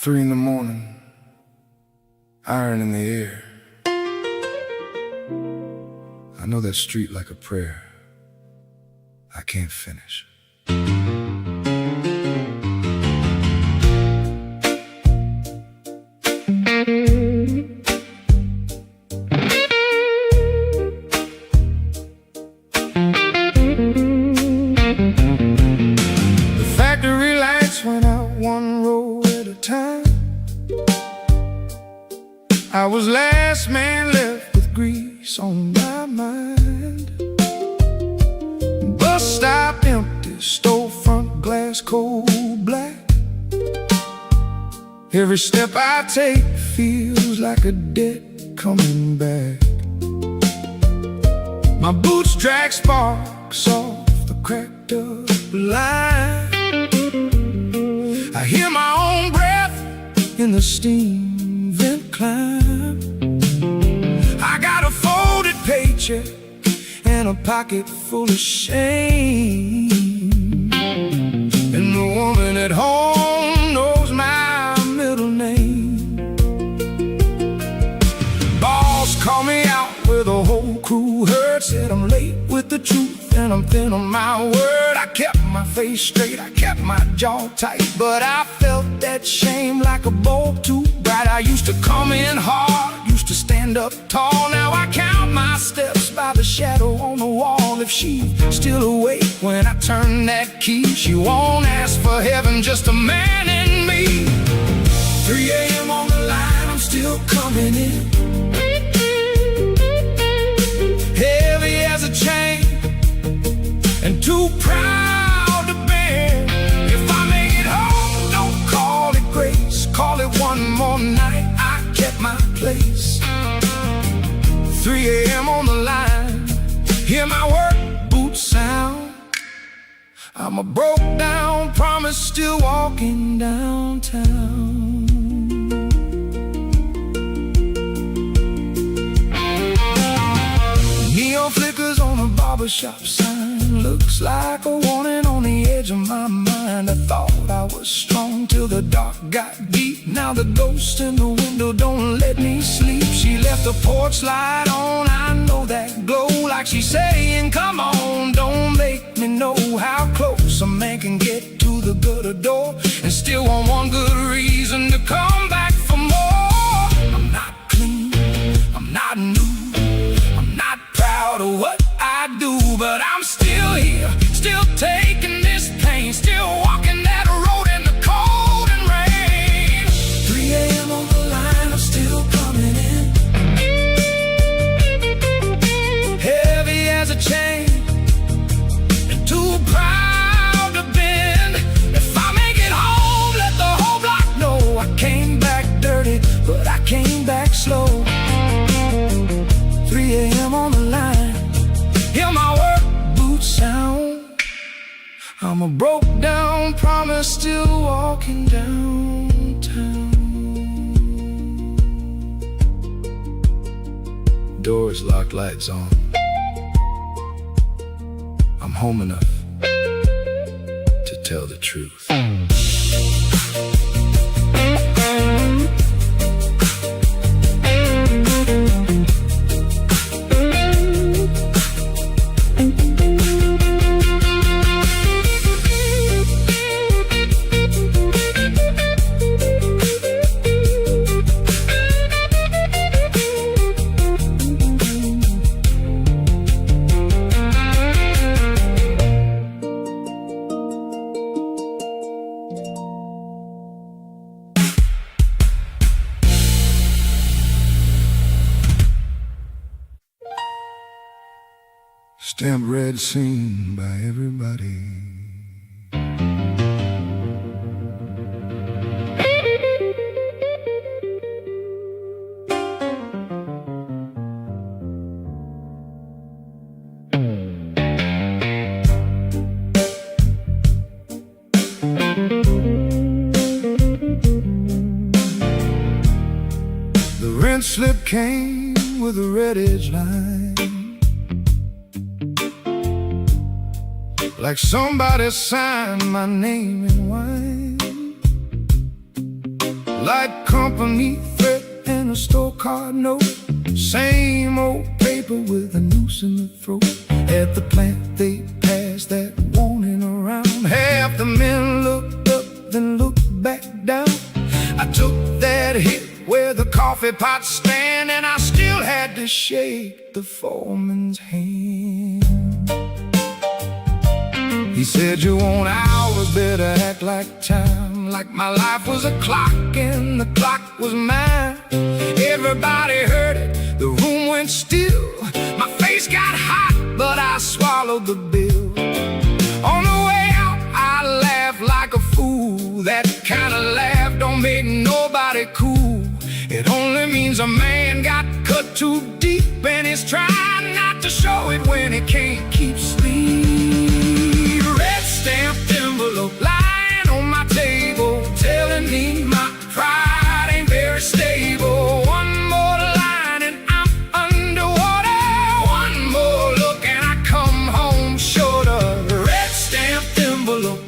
3 in the morning, iron in the air. I know that street like a prayer. I can't finish. The factory lights went out one row at a time. I was last man left with grease on my mind. Bus stop empty, storefront glass cold black. Every step I take feels like a debt coming back. My boots drag sparks off the cracked up line. I hear my own breath in the steam vent climb. I got a folded paycheck and a pocket full of shame. And the woman at home knows my middle name. Boss called me out where the whole crew heard. Said I'm late with the truth and I'm thin on my word. I kept my face straight, I kept my jaw tight, but I felt that shame like a bulb too bright. I used to come in hard, used to stand up tall. Now I count my steps by the shadow on the wall. If she's still awake when I turn that key, she won't ask for heaven, just a man in me. 3 a.m. on the line, I'm still coming in, heavy as a chain and too proud to bend. If I make it home, don't call it grace, call it one more night. I kept my place. 3 a.m. on the line, hear my work boots sound. I'm a broke down promise, still walking downtown. Neon flickers on a barbershop sign, looks like a warning on the edge of my mind. I thought I was strong till the dark got deep. Now the ghost in the window don't let me sleep. She left the porch light on, I know that glow, like she's saying, come on, don't make me know how close a man can get to the gutter door and still want one good reason to come back for more. I'm not clean, I'm not new, I'm not proud of what I do, but I'm still here, still taking this pain, still walking that road in the cold and rain. 3 a.m. on the line, I'm still coming in, heavy as a chain and too proud to bend. If I make it home, let the whole block know I came back dirty, but I came back slow. 3 a.m. on the line, hear my work boots sound. I'm a broke down promise, still walking downtown. Doors locked, lights on. I'm home enough to tell the truth. Stamp red, seen by everybody. The rent slip came with a red edge line, like somebody signed my name in wine. like company threat and a store card note. Same old paper with a noose in the throat. At the plant they passed that warning around. Half the men looked up, then looked back down. I took that hit where the coffee pots stand, and I still had to shake the foreman's hand. He said, you want hours, better act like time. Like my life was a clock and the clock was mine. Everybody heard it, the room went still. My face got hot, but I swallowed the bill. On the way out, I laughed like a fool. That kind of laugh don't make nobody cool. It only means a man got cut too deep, and he's trying not to show it when he can't keep sleep. Red stamped envelope lying on my table, telling me my pride ain't very stable. One more line and I'm underwater. One more look and I come home shorter. Red stamped envelope,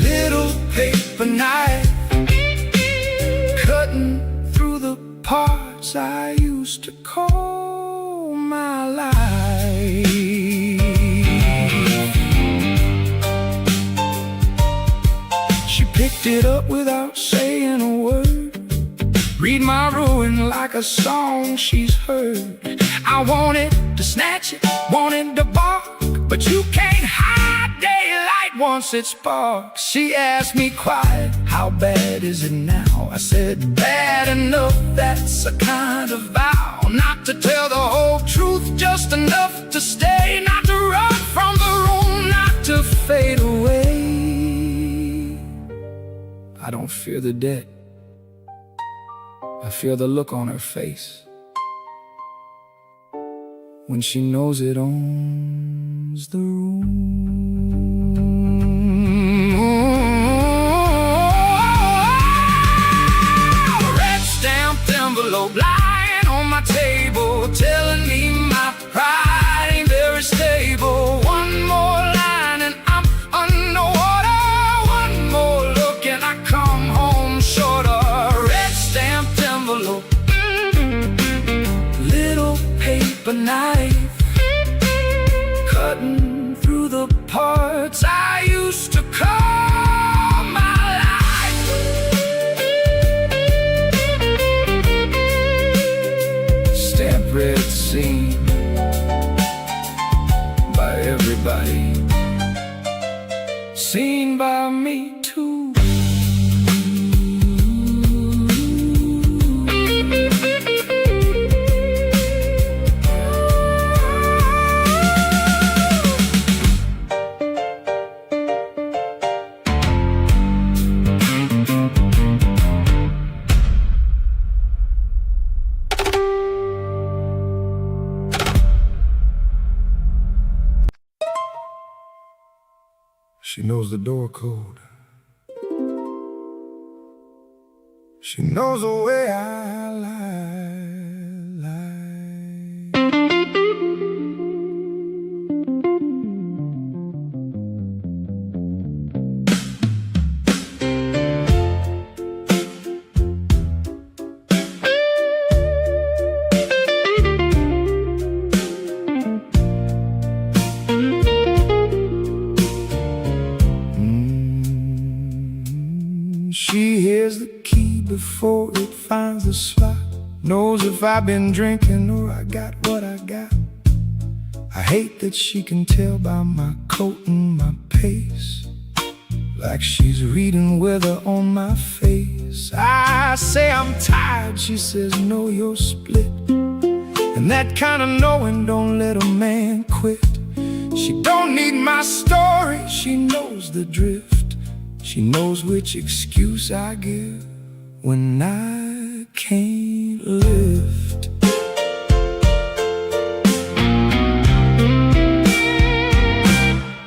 little paper knife, cutting through the parts I used to call my life. She picked it up without saying a word. Read my ruin like a song she's heard. I wanted to snatch it, wanted to bark, but you can't hide daylight once it sparks. She asked me quiet, how bad is it now? I said, bad enough, that's a kind of vow. Not to tell the whole truth, just enough to stay. Not to run from the room, not to fade away. I don't fear the dead, I fear the look on her face when she knows it owns the room. Red stamped envelope lying on my table, telling me my pride ain't very stable. One more line and I'm underwater. One more look and I come home shorter. Red stamped envelope, little paper knife, cutting through the parts I used to call my life. Stamp red, seen by everybody, seen by me too. She knows the door code. She knows the way I lie. She hears the key before it finds the slot. Knows if I've been drinking or I got what I got. I hate that she can tell by my coat and my pace, like she's reading weather on my face. I say I'm tired, she says no, you're split. And that kind of knowing don't let a man quit. She don't need my story, she knows the drift. She knows which excuse I give when I can't lift.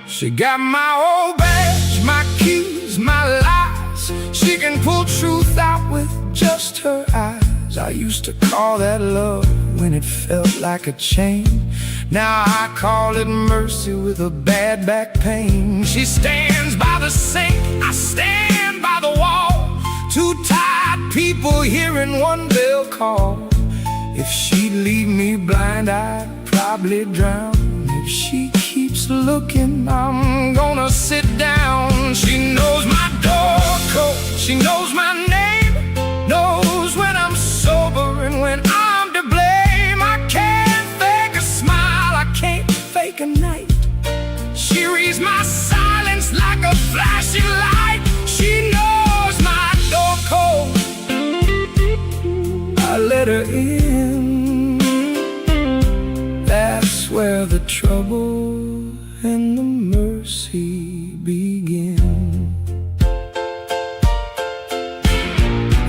She got my old badge, my keys, my lies. She can pull truth out with just her eyes. I used to call that love when it felt like a chain. Now I call it mercy with a bad back pain. She stands by the sink, I stand by the wall. when one bell called. If she'd leave me blind, I'd probably drown. If she keeps looking, I'm gonna sit down. She knows my door code, she knows my name, knows when I'm sober and when I'm to blame. I can't fake a smile, I can't fake a night. She reads my silence like a flashing light. She knows my door code. I let her in. That's where the trouble and the mercy begin.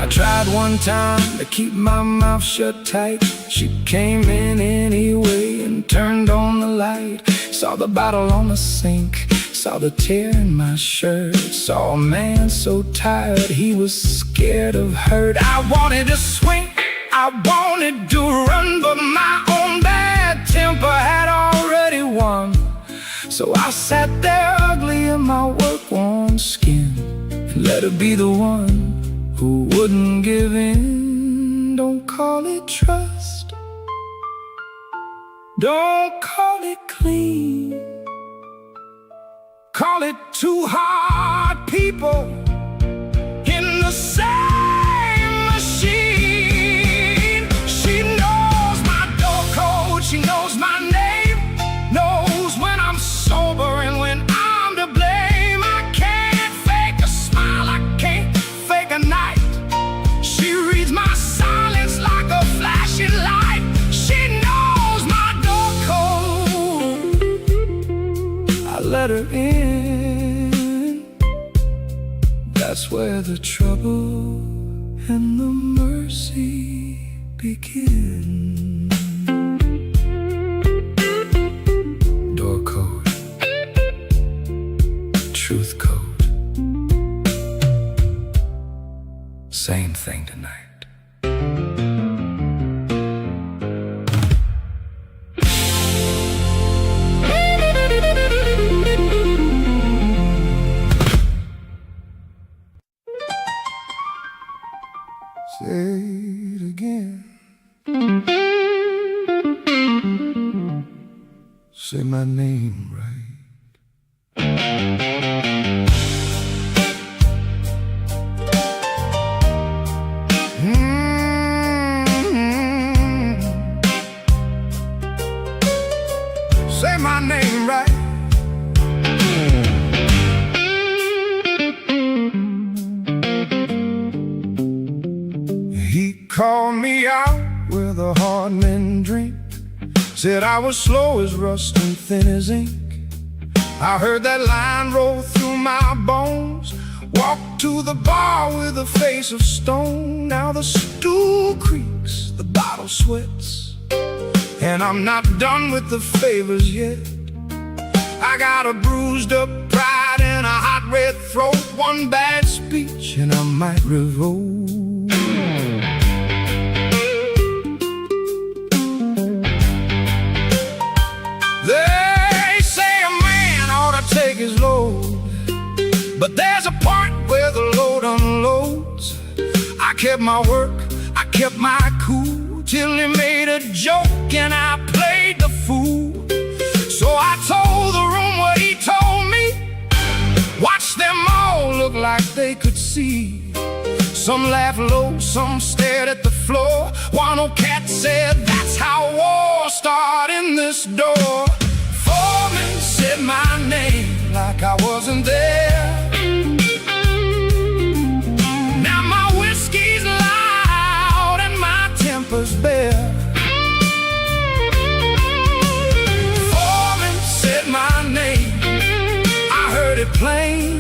I tried one time to keep my mouth shut tight. She came in anyway and turned on the light. Saw the bottle on the sink, saw the tear in my shirt, saw a man so tired he was scared of hurt. I wanted to swing, I wanted to run, but my own bad temper had already won. So I sat there ugly in my work-worn skin and let her be the one who wouldn't give in. Don't call it trust, don't call it clean, call it two hard people in the same machine. She knows my door code, she knows my name, knows when I'm sober and when I'm to blame. I can't fake a smile, I can't fake a night. She reads my silence like a flashing light. She knows my door code. I let her in. That's where the trouble and the mercy begin. Door code, truth code, same thing tonight. Say it again. Say my name right. Say my name right. He called me out with a hard men drink, said I was slow as rust and thin as ink. I heard that line roll through my bones, walked to the bar with a face of stone. Now the stool creaks, the bottle sweats, and I'm not done with the favors yet. I got a bruised up pride and a hot red throat, one bad speech and I might revolt. They say a man ought to take his load, but there's a part where the load unloads. I kept my work, I kept my cool, till he made a joke and I played the fool. So I told the room what he told me, watched them all look like they could see. Some laughed low, some stared at the floor. One old cat said, that's how war started in this door. Foreman said my name like I wasn't there. Now my whiskey's loud and my temper's bare. Foreman said my name, I heard it plain.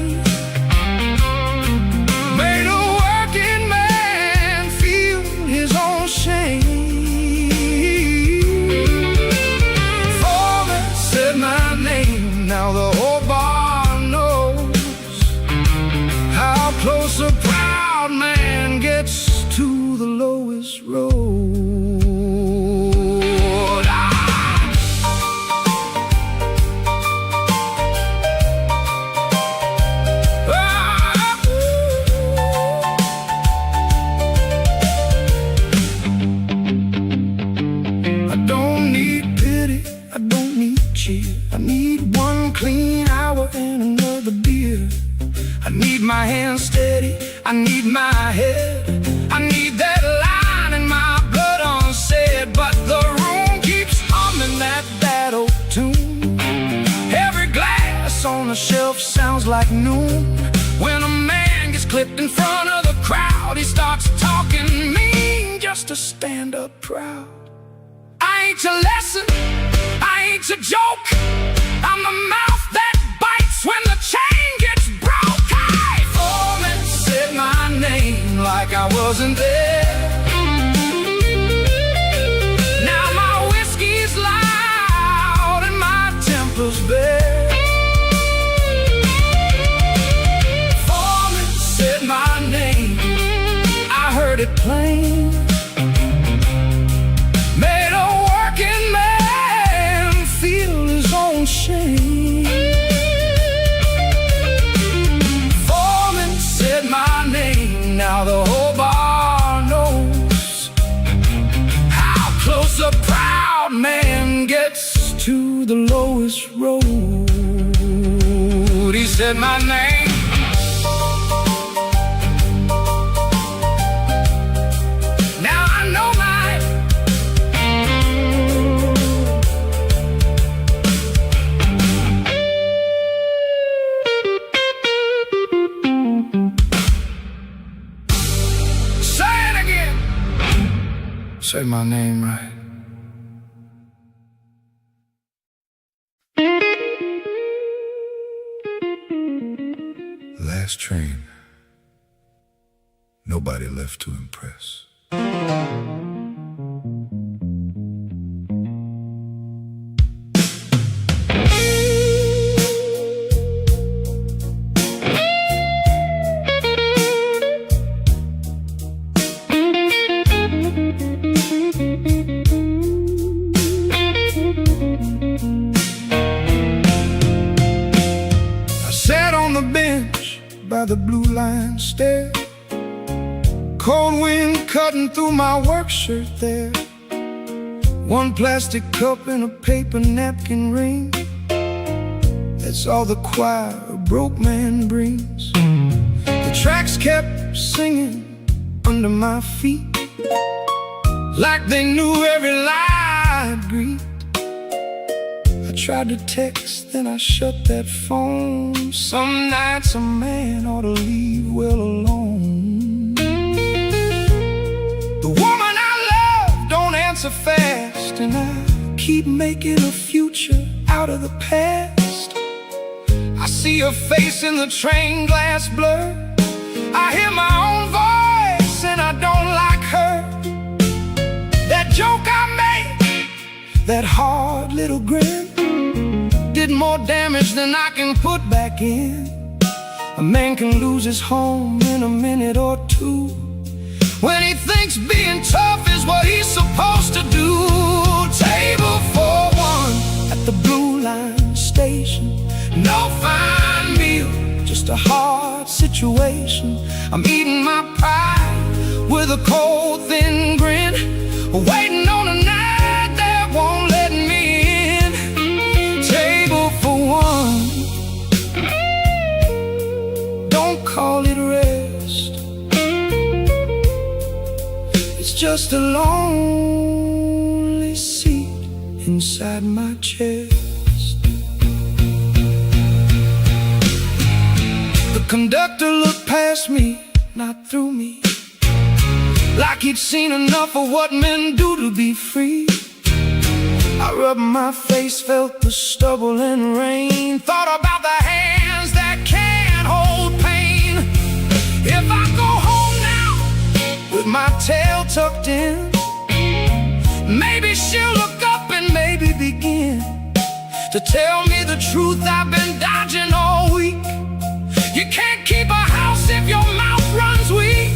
Made a working man feel his own shame. Foreman said my name, now the whole bar knows how close a proud man gets to the lowest road. hands steady, I need my head, I need that line in my blood unsaid. But the room keeps humming that old tune. Every glass on the shelf sounds like noon. When a man gets clipped in front of the crowd, he starts talking mean just to stand up proud. I ain't your lesson, I ain't your joke, I'm the mouth that bites when the chain gets broke. Hey! Foreman said my name like I wasn't there. Now my whiskey's loud and my temper's bare. Foreman said my name, I heard it plain. Made a working man feel his own shame. Foreman said my name, now the whole bar knows how close a proud man gets to the lowest road. He said my name. Now I know mine. Say my name right. Last train. Nobody left to impress. By the blue line stair, cold wind cutting through my work shirt there. One plastic cup and a paper napkin ring, that's all the choir a broke man brings. The tracks kept singing under my feet, like they knew every lie I'd greet. I tried to text, then I shut that phone. Some nights a man ought to leave well alone. The woman I love don't answer fast, and I keep making a future out of the past. I see her face in the train glass blur, I hear my own voice and I don't like her. That joke I made, that hard little grin, did more damage than I can put back in. A man can lose his home in a minute or two when he thinks being tough is what he's supposed to do. Table for one at the Blue Line station. No fine meal, just a hard situation. I'm eating my pie with a cold thin grin, waiting on a night that won't let me in. Table for one, don't call it rest, it's just a lonely seat inside my chest. The conductor looked past me, not through me, like he'd seen enough of what men do to be free. I rubbed my face, felt the stubble and rain, thought about the hands that can't hold pain. If I go home now with my tail tucked in, maybe she'll look up and maybe begin to tell me the truth I've been dodging all week. You can't keep a house if your mouth runs weak.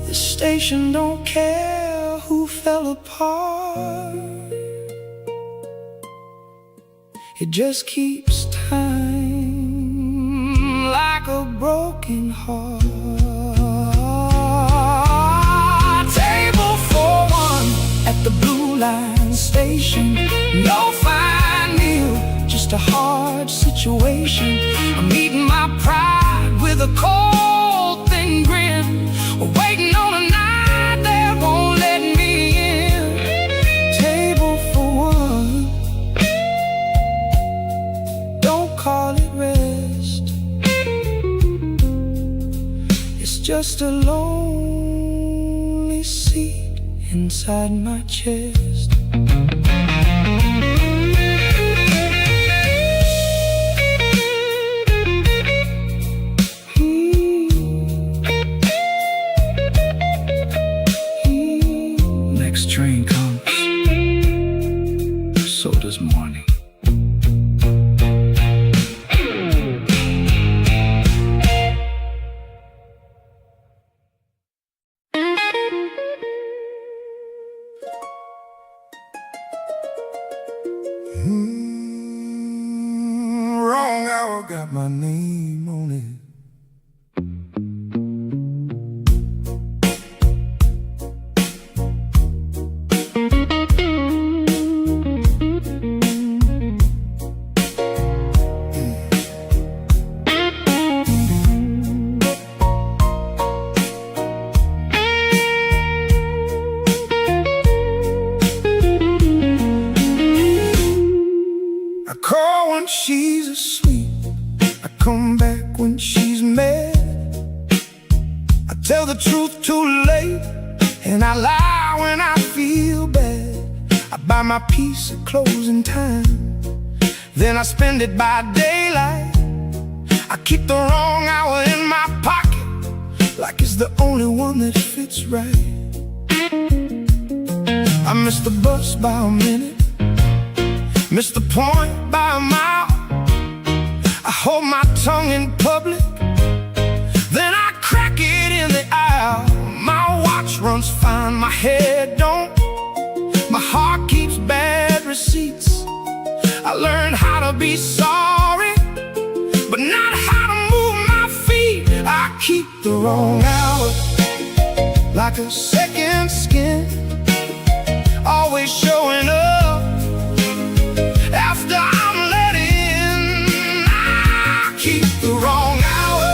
The station don't care who fell apart, it just keeps time like a broken heart. Table for one at the Blue Line station. No fine meal, just a heart hard situation. I'm eating my pride with a cold thin grin, waiting on a night that won't let me in. Table for one, don't call it rest. It's just a lonely seat inside my chest. Next train comes, so does morning. Wrong hour got my name on it. I call when she's asleep, I come back when she's mad. I tell the truth too late, and I lie when I feel bad. I buy my piece of clothes in time, then I spend it by daylight. I keep the wrong hour in my pocket, like it's the only one that fits right. I miss the bus by a minute, miss the point by a mile. I hold my tongue in public, then I crack it in the aisle. My watch runs fine, my head don't. My heart keeps bad receipts. I learned how to be sorry, but not how to move my feet. I keep the wrong hour, like a second skin, always showing up after I'm let in. I keep the wrong hour,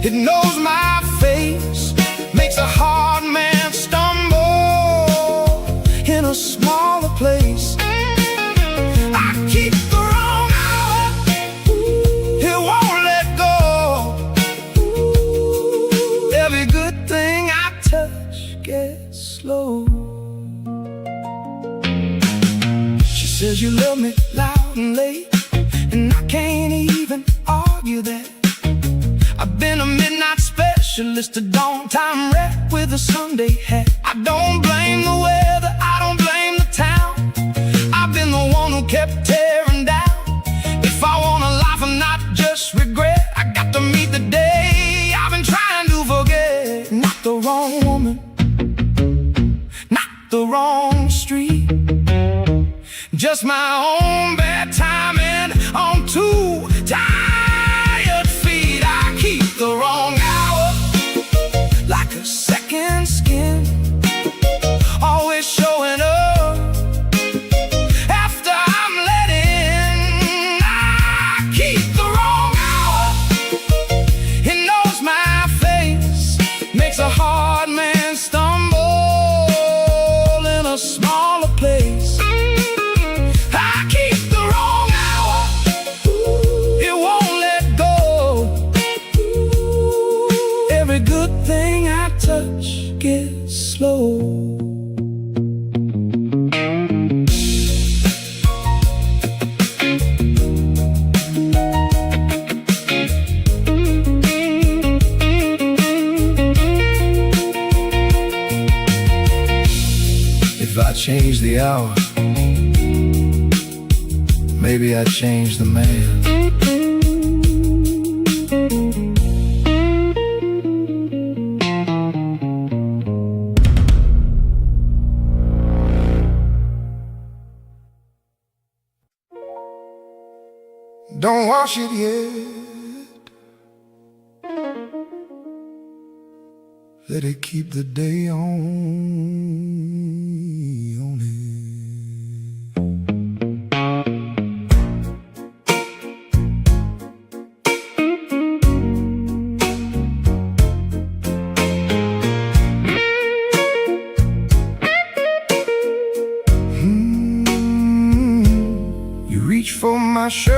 it knows my face, makes a hard man stumble in a smaller place. I keep the wrong hour, it won't let go. Every good thing I touch gets slow. Says you love me loud and late, and I can't even argue that. I've been a midnight specialist, a dawn time rep with a Sunday hat. I don't blame the weather, I don't blame the town. I've been the one who kept tearing down. If I want a life and not just regret, I got to meet the day I've been trying to forget. Not the wrong woman, not the wrong street, just my own bad timing on two tired feet. I keep the wrong hour, like a second skin, always showing up after I'm let in. I keep the wrong hour, it knows my face, makes a hard man stumble in a smaller place. Get slow. If I change the hour, maybe I change the man. Don't wash it yet, let it keep the day on it.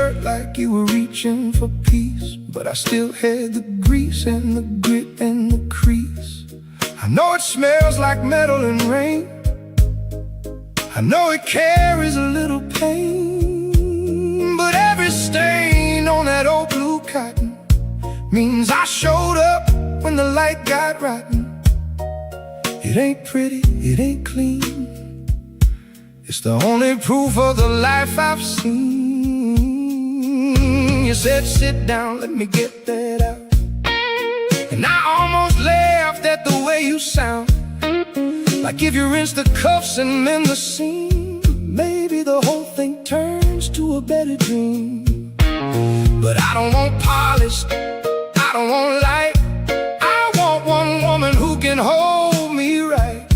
shirt like you were reaching for peace, but I still had the grease and the grit and the crease. I know it smells like metal and rain, I know it carries a little pain, but every stain on that old blue cotton means I showed up when the light got rotten. It ain't pretty, it ain't clean, it's the only proof of the life I've seen. You said, sit down, let me get that out. And I almost laughed at the way you sound, like if you rinse the cuffs and mend the seam, maybe the whole thing turns to a better dream. But I don't want polished, I don't want light, I want one woman who can hold me right.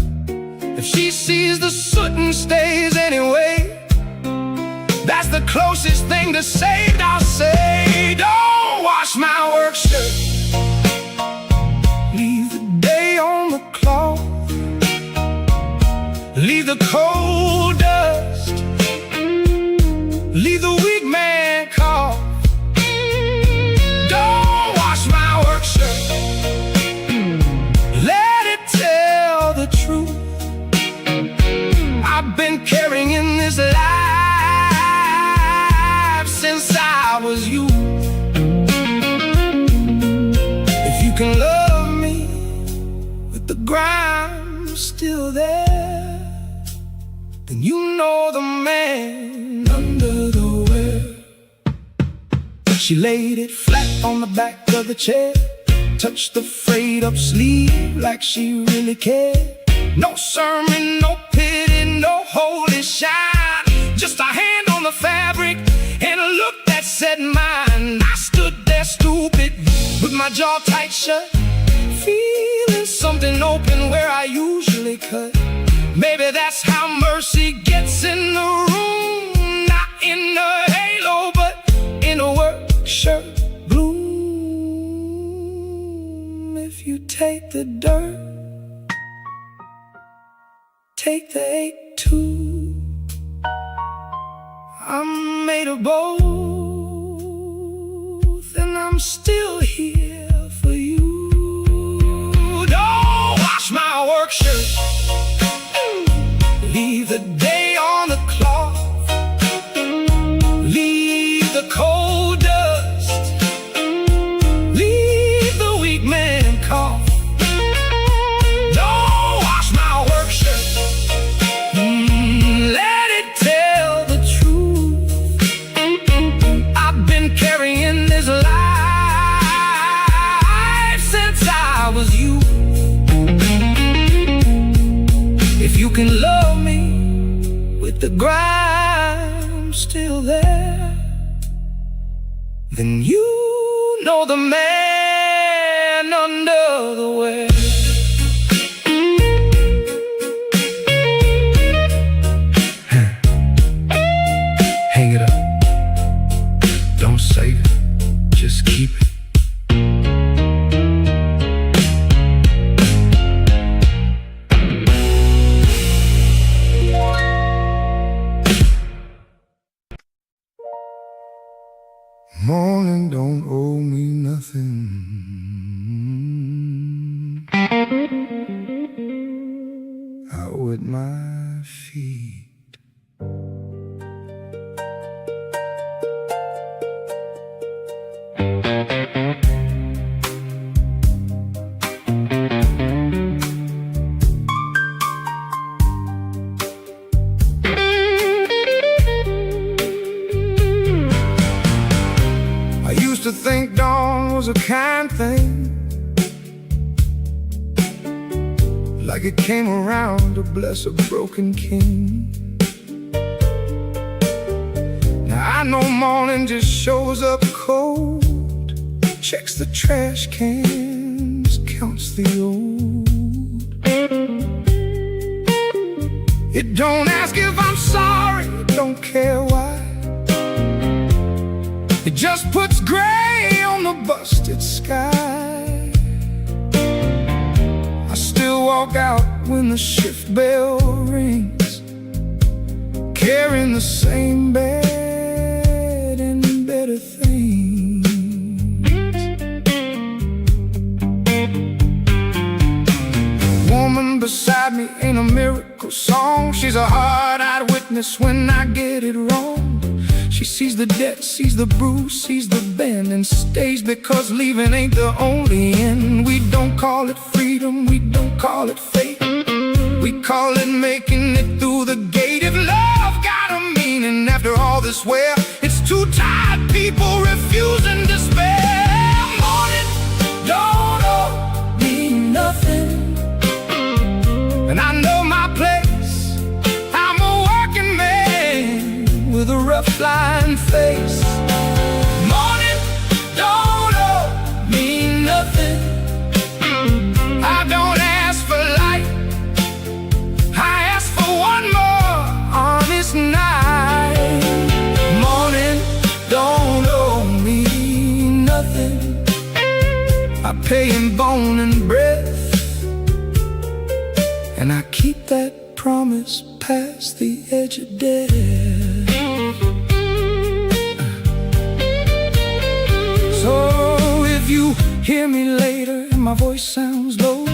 If she sees the soot and stays anyway, that's the closest thing to saved. I'll say, don't wash my work shirt, leave the day on the cloth, leave the cold dust, leave the weak man cough. Don't wash my work shirt, let it tell the truth. I've been carrying this life since I was you. If you can love me with the grime still there, then you know the man under the wear. She laid it flat on the back of the chair, touched the frayed up sleeve like she really cared. No sermon, no pity, no holy shine, just a hand on the fabric and a look that said mine. I stood there stupid with my jaw tight shut, feeling something open where I usually cut. Maybe that's how mercy gets in the room, not in a halo, but in a work shirt bloom. If you take the dirt, take the ache too. I'm made of both, and I'm still here for you. Don't wash my work shirt, leave the day on the cloth, leave the cold dust, leave the weak man cough. Don't wash my work shirt, let it tell the truth. I've been carrying this life since I was you. If you can love me with the grime still there, then you know the man under the wear. Hang it up, don't save it, just keep it. Morning don't owe me nothing, I owe it my feet. To think dawn was a kind thing, like it came around to bless a broken king. Now I know morning just shows up cold, checks the trash cans, counts the old. It don't ask if I'm sorry, it don't care why. It just puts gray on the busted sky. I still walk out when the shift bell rings, carrying the same bed and Sally ain't a miracle song. She's a hard-eyed witness when I get it wrong. She sees the debt, sees the bruise, sees the bend, and stays because leaving ain't the only end. We don't call it freedom, we don't call it fate. We call it making it through the gate. If love got a meaning after all this wear, it's too tired people refusing despair. Morning don't owe me nothing, and I know my place. I'm a working man with a rough line face. Morning don't owe me nothing. I don't ask for light, I ask for one more honest night. Morning don't owe me nothing. I pay in bone and breath, and I keep that promise past the edge of death. So if you hear me later and my voice sounds low,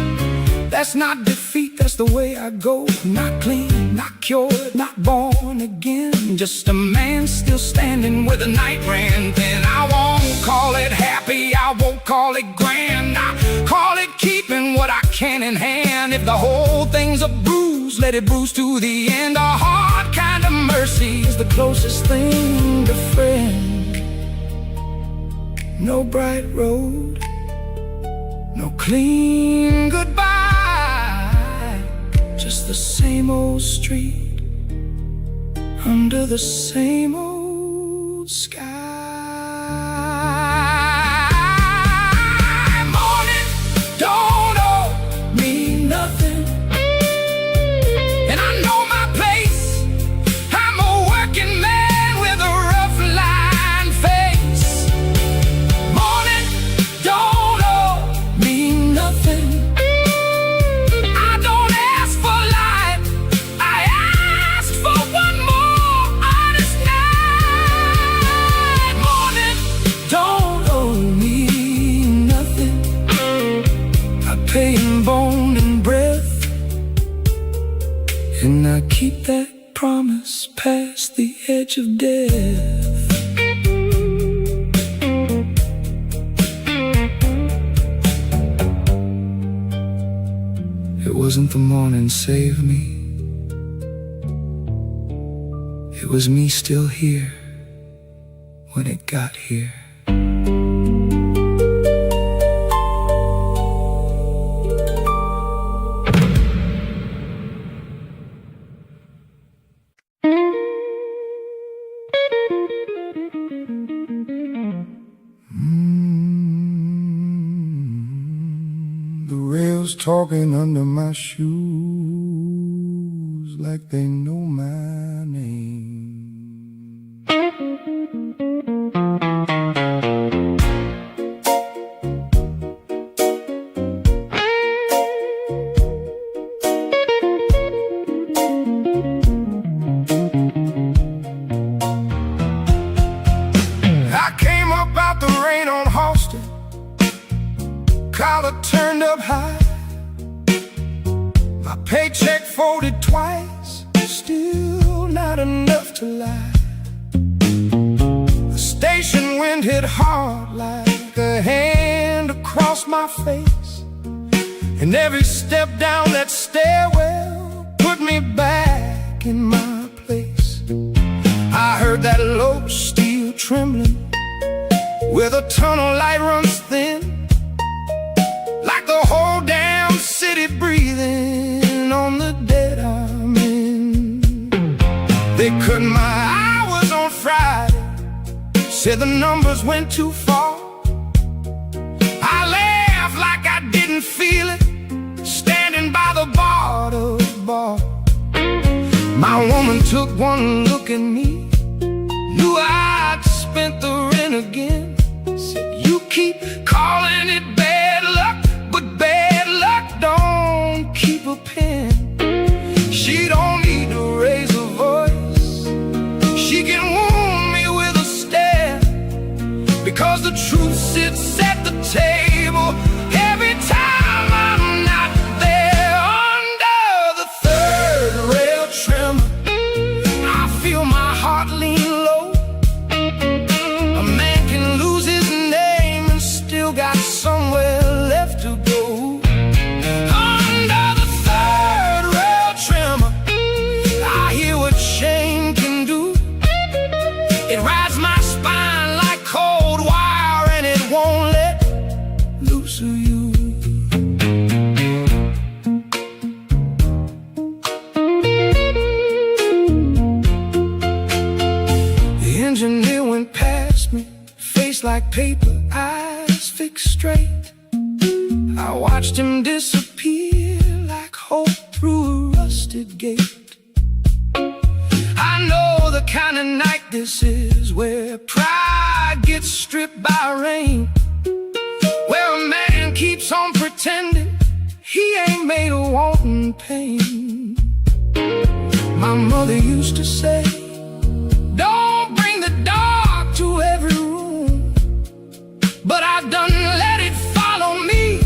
that's not defeat, that's the way I go. Not clean, not cured, not born again, just a man still standing where the night ran thin. I won't call it happy, I won't call it grand, I call it keeping what I can in hand. If the whole thing's a bruise, let it bruise to the end. A hard kind of mercy is the closest thing to friend. No bright road, no clean goodbye, just the same old street under the same old sky. Morning don't owe me nothing, and I know my place. I'm a working man with a rough line face. Morning don't owe me nothing. I don't ask for light, I ask for one more honest night. Morning don't owe me nothing. I pay in bone and breath, and I keep that promise past the edge of death. It wasn't the morning saved me, it was me still here when it got here. The rails talking under my shoes like they know my name. I came up out the rain on Halston, collar turned up high, my paycheck folded twice, still not enough to lie. The station wind hit hard like a hand across my face, and every step down that stairwell put me back in my place. I heard that low steel trembling where the tunnel light runs thin, like the whole damn city breathing on the dead I'm in. They cut my hours on Friday, said the numbers went too far. I laughed like I didn't feel it, standing by the bar to bar. My woman took one look at me, knew I'd spent the rent again. Said, you keep calling it bad luck, but bad luck don't keep a pen. She don't need to raise her voice, she can wound me with a stare, because the truth sits at the table every time I'm not there. Under the face like paper, eyes fixed straight. I watched him disappear like hope through a rusted gate. I know the kind of night this is, where pride gets stripped by rain, where a man keeps on pretending he ain't made of wanting pain. My mother used to say, don't bring the dark to every room, but I done let it follow me,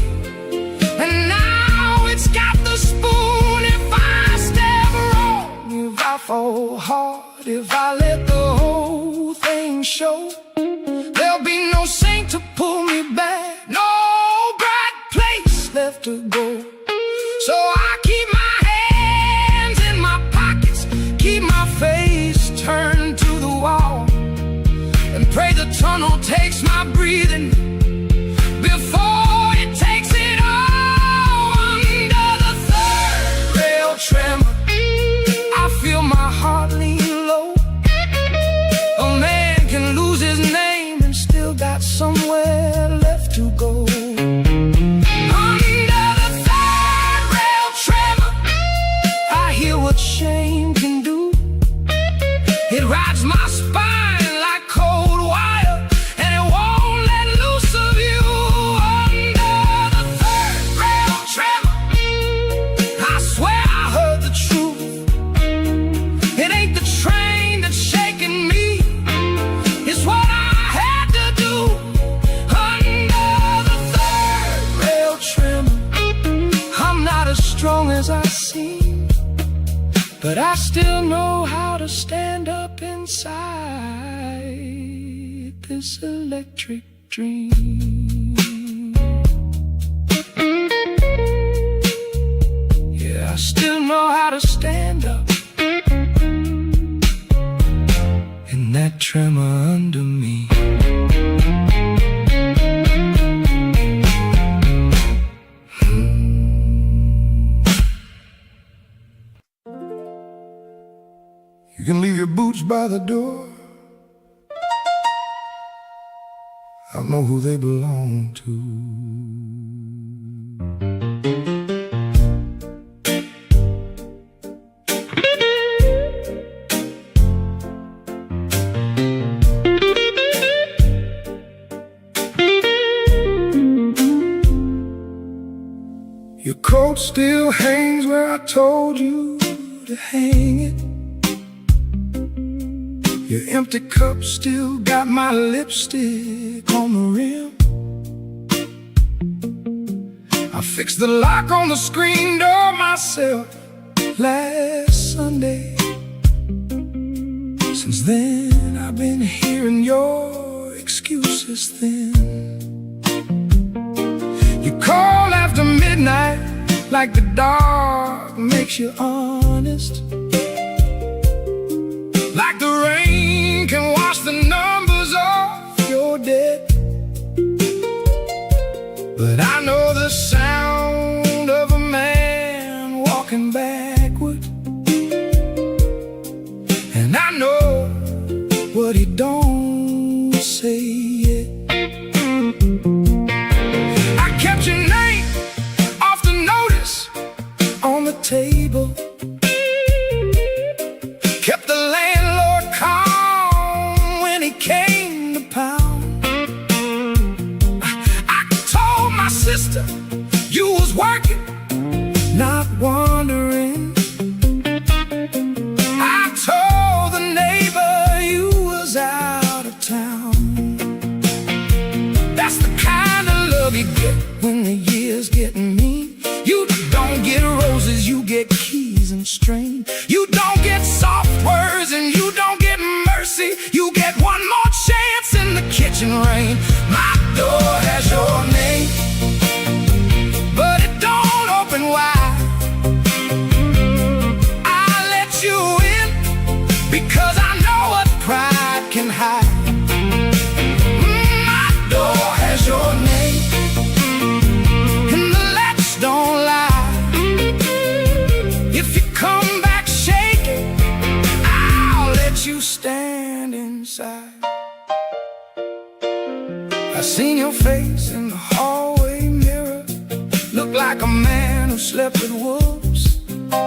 and now it's got the spoon. If I step wrong, if I fall hard, if I let the whole thing show, there'll be no saint to pull me back, no bright place left to go. So I keep my hands in my pockets, keep my face turned to the wall, and pray the tunnel takes my breathing before it takes it all. Under the third rail tremor, I feel my heart lean low. A man can lose his name and still got somewhere left to go. What shame can do, it rides my spine like cold wire, and it won't let loose of you. Under the third rail tremor, I swear I heard the truth. It ain't the train that's shaking me, it's what I had to do. Under the third rail tremor, I'm not as strong as I seem, but I still know how to stand up inside this electric dream. Yeah, I still know how to stand up in that tremor under me. You can leave your boots by the door, I know who they belong to. Your coat still hangs where I told you to hang it. Your empty cup still got my lipstick on the rim. I fixed the lock on the screen door myself last Sunday. Since then I've been hearing your excuses thin. You call after midnight like the dark makes you honest, like the rain can wash the numbers off your debt. But I know the sound of a man walking backward, and I know what he don't say yet. I kept your name off the notice on the table, kept the landlord calm when he came to pound. I told my sister you was working, not wandering. I told the neighbor you was out of town. That's the kind of love you get when the years get mean. You don't get roses, you get keys and string. You don't get soft words and you don't get mercy. You get one more chance in the kitchen rain. My door has your name, but it don't open wide. I let you in because I know what pride can hide. My door has your name, and the latch don't lie. If you come back shaking, I'll let you stand inside. I seen your face in the hallway mirror. Look like a man who slept with wolves.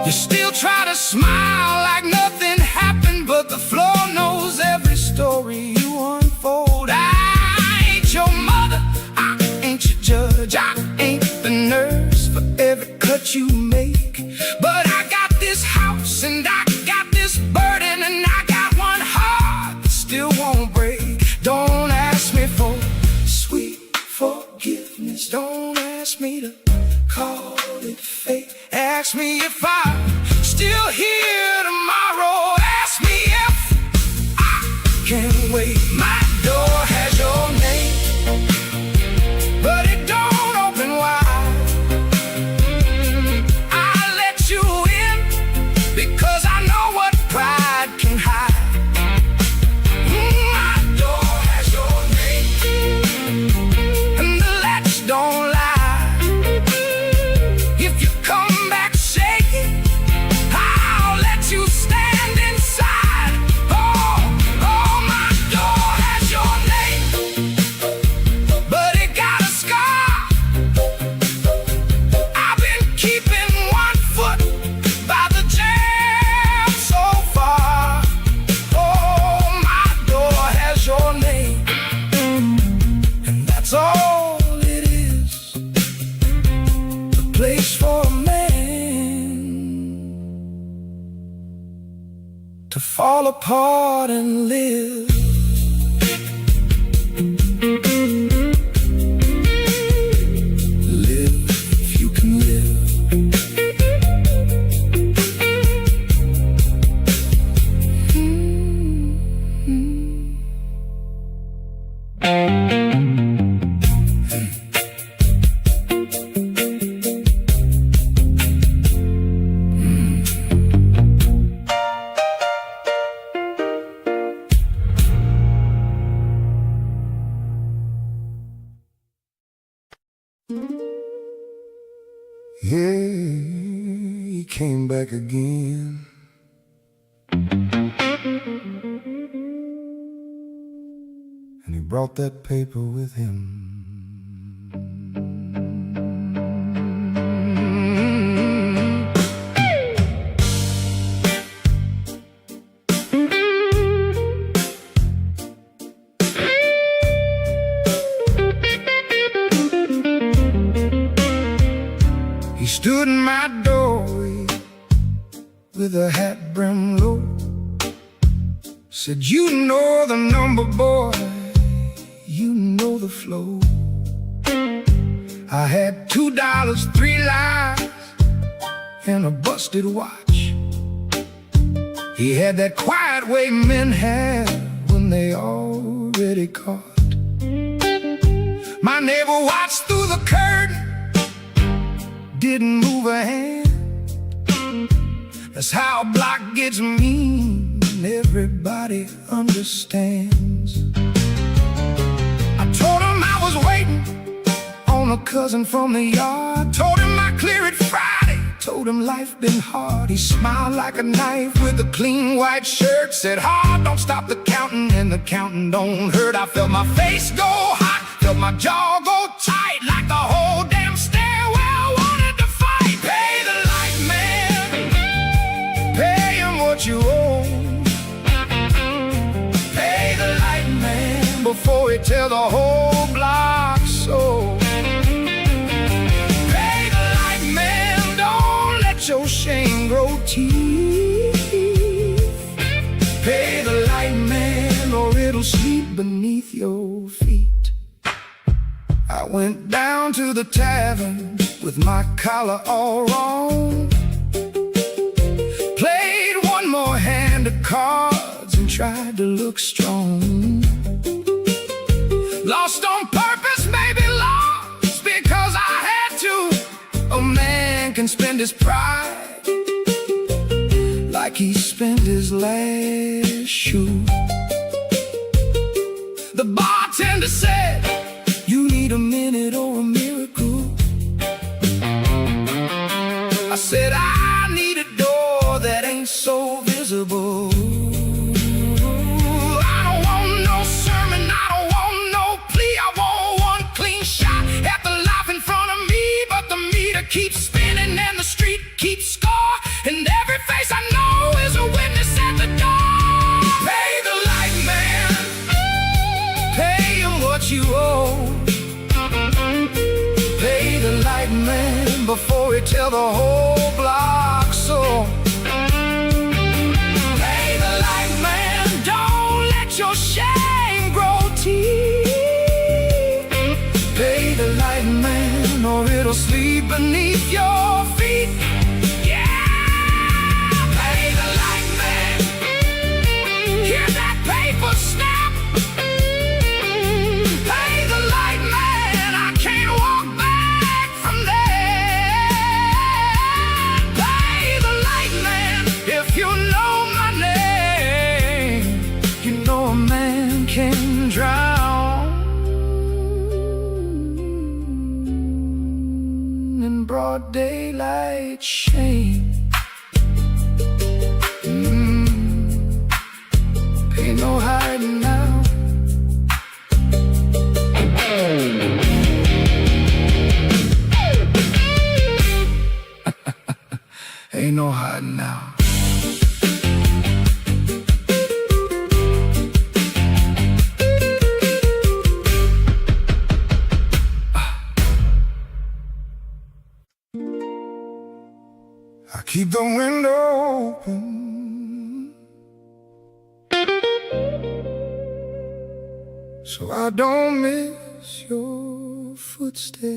You still try to smile like nothing happened, but the floor knows every story you unfold. I ain't your mother, I ain't your judge, I ain't the nurse for every cut you make. But I got this house and I got this burden, and I got one heart that still won't break. Don't ask me for sweet forgiveness, don't ask me to call it fate. Ask me if I'm still here tomorrow. Ask me if I can wait. My door has your name, but it don't open wide. I let you in because I know what pride can hide. My door has your name, and the latch don't lie. If you come back shaking, I'll let you stand inside. Oh, my door has your name, but it got a scar. I've been keeping one foot by the jam so far. Oh, my door has your name, and that's all it is. A place for a man to fall apart and live. Live if you can live. Yeah, he came back again. And he brought that paper with him. He stood in my doorway with a hat brim low. Said, you know the number, boy, you know the flow. I had $2, 3 lies, and a busted watch. He had that quiet way men have when they already caught. My neighbor watched through the curtain, didn't move a hand. That's how a block gets mean, everybody understands. I told him I was waiting on a cousin from the yard. Told him I clear it Friday, told him life been hard. He smiled like a knife with a clean white shirt. Said, hard, don't stop the counting, and the counting don't hurt. I felt my face go hot, felt my jaw go tight, like the whole damn stairwell wanted to fight. Pay the light man, pay him what you owe. Pay the light man before he tell the whole block so. Pay the light man, don't let your shame grow teeth. Pay the light man or it'll sleep beneath your feet. I went down to the tavern with my collar all wrong. Played one more hand of cards and tried to look strong. Lost on purpose, maybe lost because I had to. A man can spend his pride like he spent his last shoe. The bartender said, you need a minute or a miracle. I said, I need a door that ain't so visible. I don't want no sermon, I don't want no plea, I want you owe. Pay the light man before he tell the whole block so. Pay the light man, don't let your shame grow teeth. Pay the light man or it'll sleep beneath your feet. Snap! Pay the light man, I can't walk back from there. Pay the light man, if you know my name, you know a man can drown in broad daylight shame. Ain't no hiding now. Ain't no hiding now. I keep the window open so I don't miss your footsteps.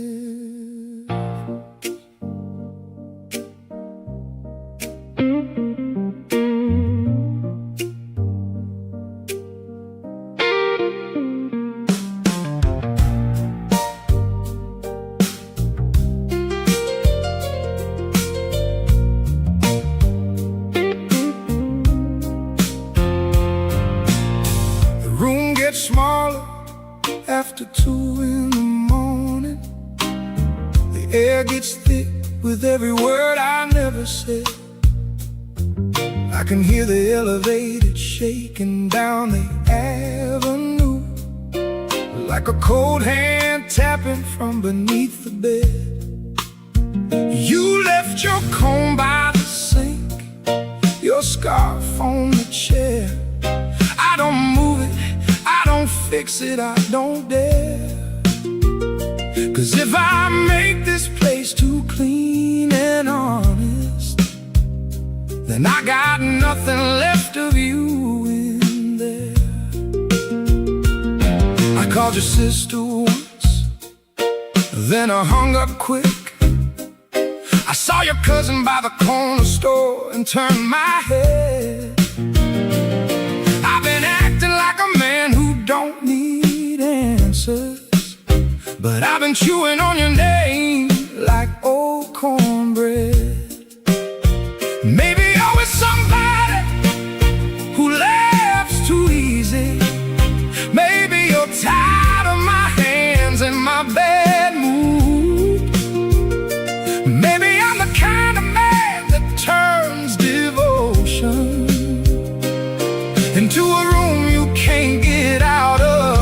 The room gets smaller after 2 in the morning. The air gets thick with every word I never said. I can hear the elevator shaking down the avenue, like a cold hand tapping from beneath the bed. You left your comb by the sink, your scarf on the chair. I don't move it, I don't fix it, I don't dare. 'Cause if I make this place too clean and honest, then I got nothing left of you in there. I called your sister once, then I hung up quick. I saw your cousin by the corner store and turned my head. I've been acting like a man who don't need answers, but I've been chewing on your name like old cornbread. Maybe you're with somebody who laughs too easy. Maybe you're tired of my hands and my bad mood. Maybe I'm the kind of man that turns devotion into a room you can't get out of.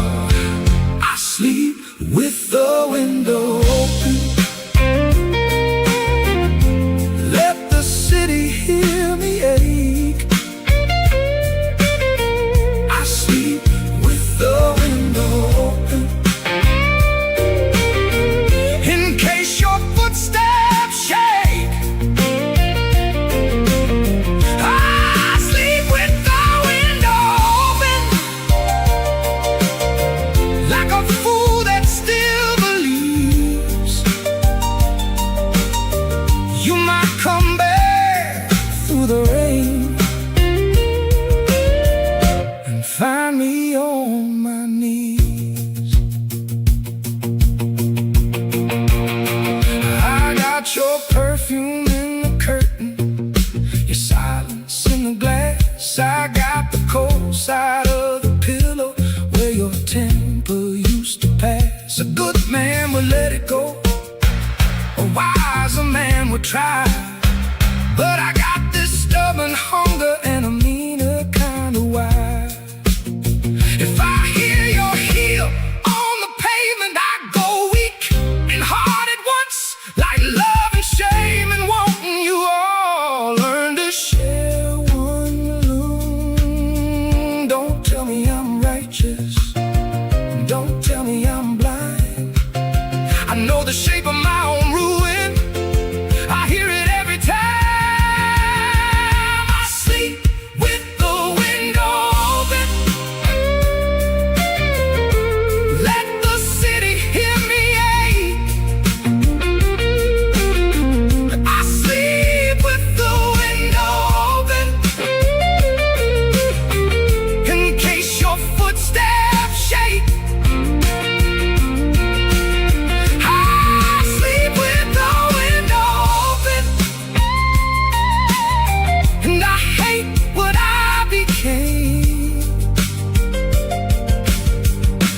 I sleep with the window open, let the city hear me ache. I sleep with the window open, in case your footsteps shake. I sleep with the window open, like a fool that still believes you might come back through the rain and find me on my knees. I got your perfume in the curtain, your silence in the glass. I got the cold side of the pillow where your temper used to pass. A good man would let it go, a wiser man would try, but I got this stubborn hunger and a meaner kind of wise. If I hear your heel on the pavement, I go weak and hard at once, like love and shame and wanting you all. Learn to share one room. Don't tell me I'm righteous, don't tell me the shape of my own ruin. I hear it every time I sleep with the window open. Let the city hear me ache. I sleep with the window open, in case your footsteps shake.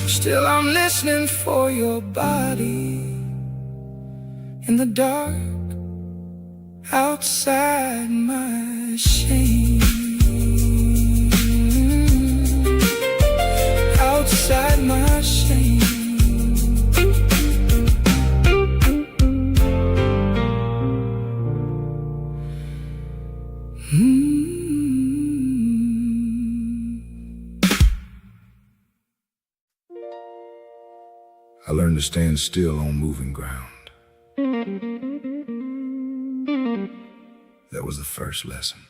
Still I'm listening for your body in the dark, outside my shame, outside my shame. I learned to stand still on moving ground. That was the first lesson.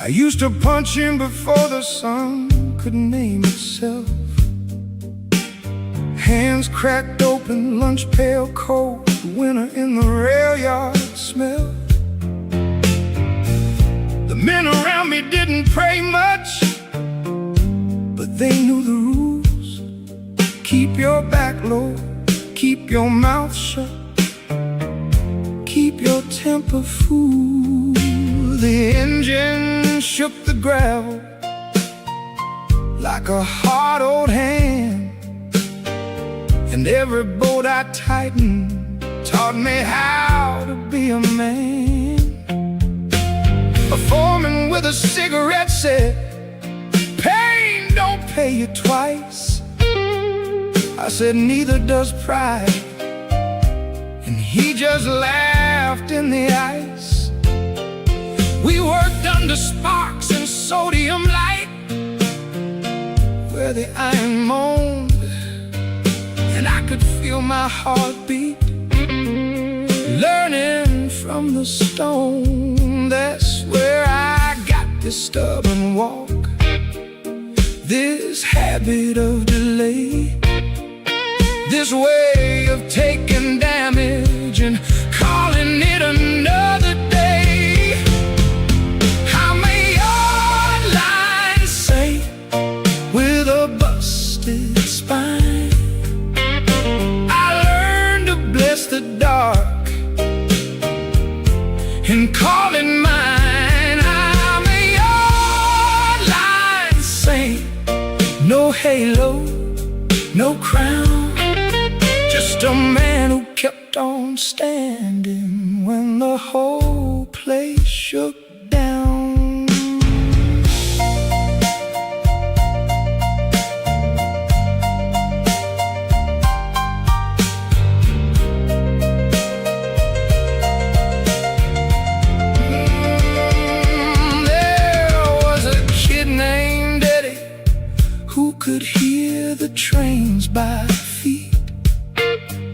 I used to punch him before the sun could name itself. Hands cracked open, lunch pail cold, winter in the rail yard smell. The men around me didn't pray much, but they knew the rules. Keep your back low, keep your mouth shut, keep your temper full. The engine shook the gravel like a hard old hand, and every boat I tightened taught me how to be a man. A foreman with a cigarette said, pain don't pay you twice. I said, neither does pride, and he just laughed in the ice. We worked under sparks and sodium light, where the iron moaned, and I could feel my heartbeat. Learning from the stone, that's where I got this stubborn walk, this habit of delay, this way of taking damage and calling it another day. With a busted spine, I learned to bless the dark and call it mine. I'm a yard line saint, no halo, no crown, just a man who kept on standing when the whole place shook down. Could hear the trains by feet,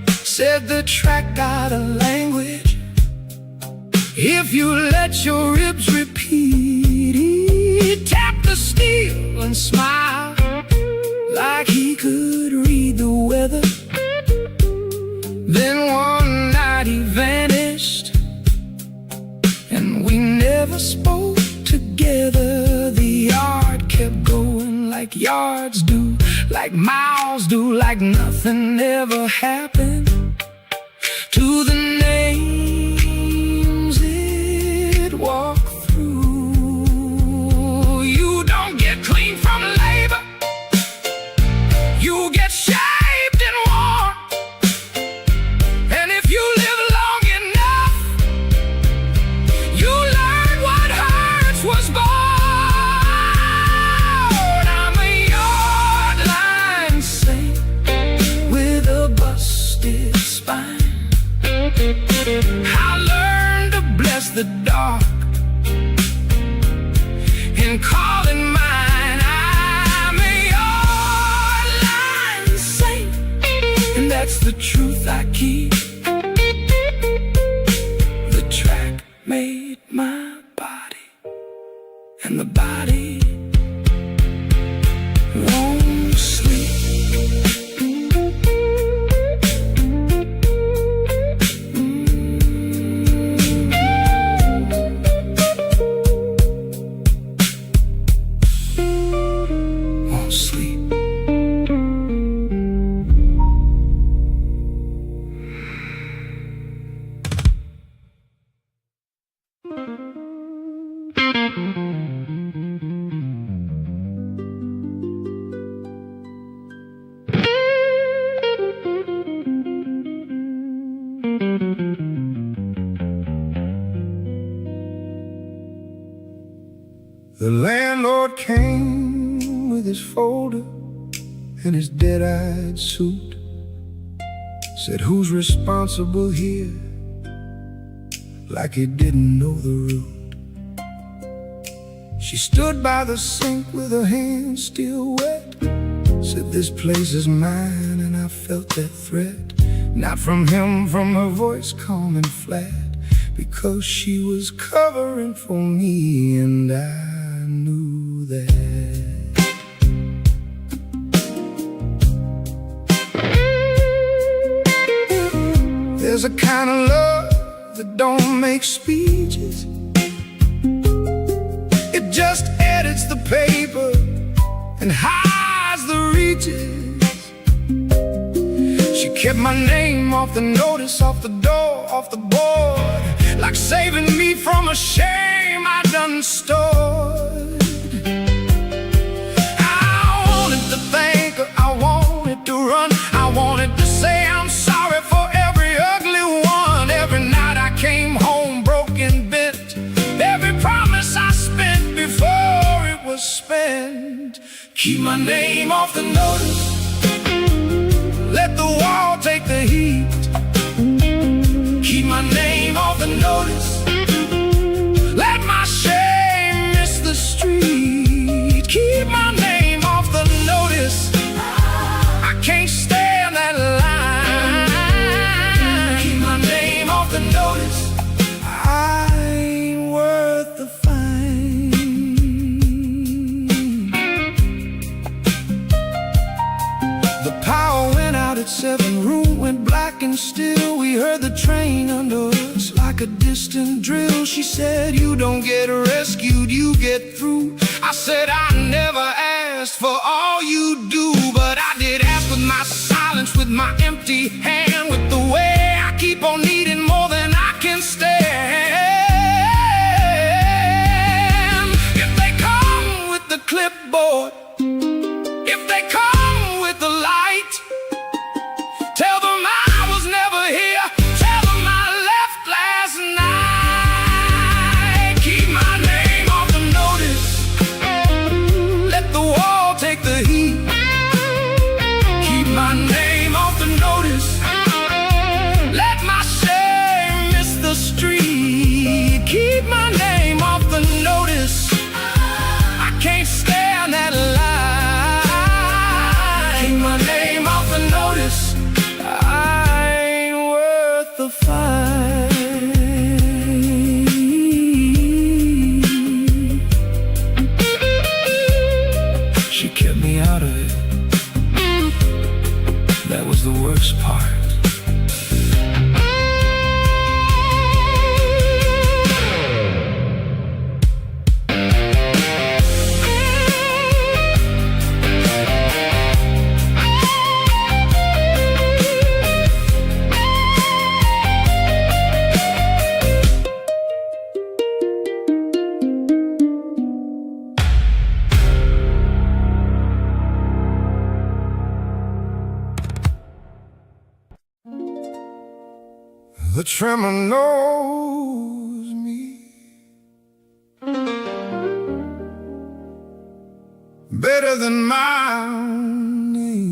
said the track got a language. If you let your ribs repeat, he tapped the steel and smiled like he could read the weather. Then one night he vanished, and we never spoke together. The yard kept going like yards do, like miles do, like nothing ever happened. To the names it walked through, you don't get clean from labor, you get shaped and worn. And if you live long enough, you learn what hurts was born. and call it mine. I'm your line saint, and that's the truth I keep. The track made my body, and the body won't sleep. Won't sleep. The landlord came with his folder and his dead-eyed suit. Said, who's responsible here? Like he didn't know the route. She stood by the sink with her hands still wet. Said, this place is mine, and I felt that threat. Not from him, from her voice calm and flat, because she was covering for me, and I knew that. There's a kind of love that don't make speeches. It just edits the paper and hides the reaches. She kept my name off the notice, off the door, off the board, like saving me from a shame I done stored. I wanted to thank her, I wanted to run, I wanted to say I'm sorry for every ugly one. Every night I came home broken, bent, every promise I spent before it was spent. Keep my name off the notice, let the wall take the heat. Keep my name off the notice, let my shame miss the street. Keep my name off the notice, I can't stand that line. Keep my name off the notice, I ain't worth the fine. The power went out at 7, room went black and still. We heard the train under us like a distant drill. She said, you don't get rescued, you get through. I said, I never asked for all you do, but I did ask with my silence, with my empty hand, with the way I keep on needing more than I can stand. If they come with the clipboard, if they come with the light, tell them I was never here, tell them I left last night. Keep my name off the notice, let the wall take the heat. Keep my name off the notice, let my shame miss the street. Keep my name off the notice, I can't stand that lie. Keep my name off the notice, I ain't worth the fight. She kept me out of it, that was the worst part. The tremor knows me better than my name.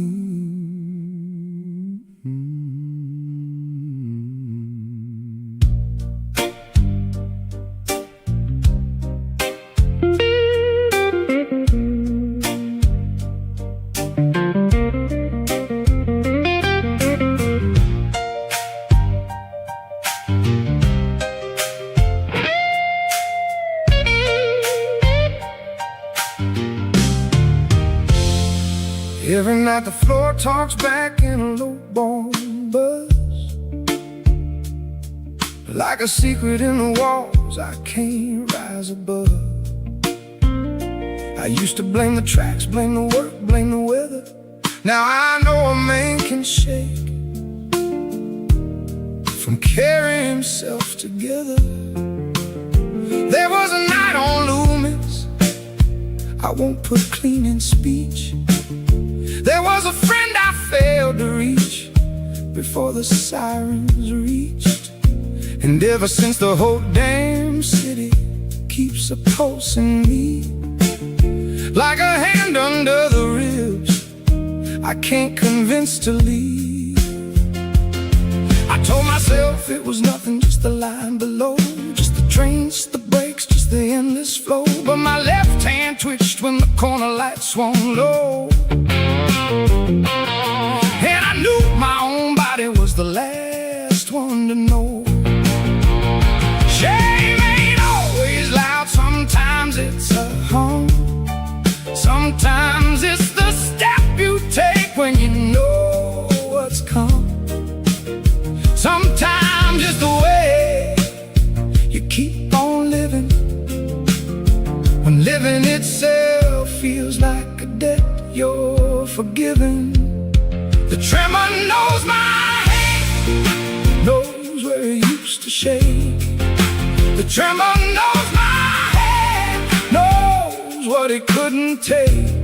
Every night the floor talks back in a low-born buzz, like a secret in the walls I can't rise above. I used to blame the tracks, blame the work, blame the weather. Now I know a man can shake from carrying himself together. There was a night on Loomis I won't put clean in speech. There was a friend I failed to reach before the sirens reached. And ever since the whole damn city keeps opposing me, like a hand under the ribs I can't convince to leave. I told myself it was nothing, just the line below, just the trains, just the brakes, just the endless flow. But my left hand twitched when the corner light swung low, and I knew my own body was the last one to know. Shame ain't always loud, sometimes it's a hum. Sometimes it's the step you take when you know what's come. Sometimes it's the way you keep on living, when living itself feels like a debt you're forgiven. The tremor knows my hand, knows where it used to shake. The tremor knows my hand, knows what it couldn't take.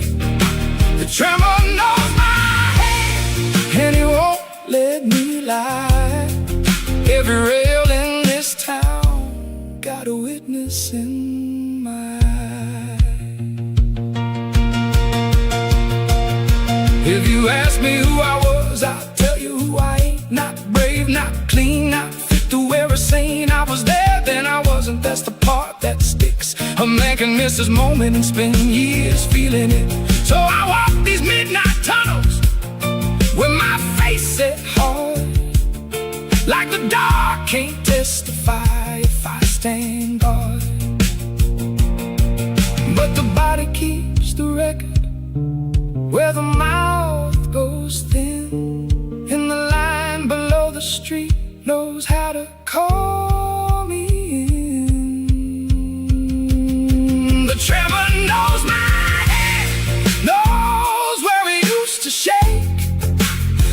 The tremor knows my hand, and it won't let me lie. Every rail in this town got a witness in my eye. If you ask me who I was, I'll tell you who I ain't. Not brave, not clean, not fit to wear a saint. I was there, then I wasn't, that's the part that sticks. A man can miss his moment and spend years feeling it. So I walk these midnight tunnels with my face set hard, like the dark can't testify if I stand guard. But the body keeps the record, where the mouth goes thin, and the line below the street knows how to call me in. The tremor knows my hand, knows where we used to shake.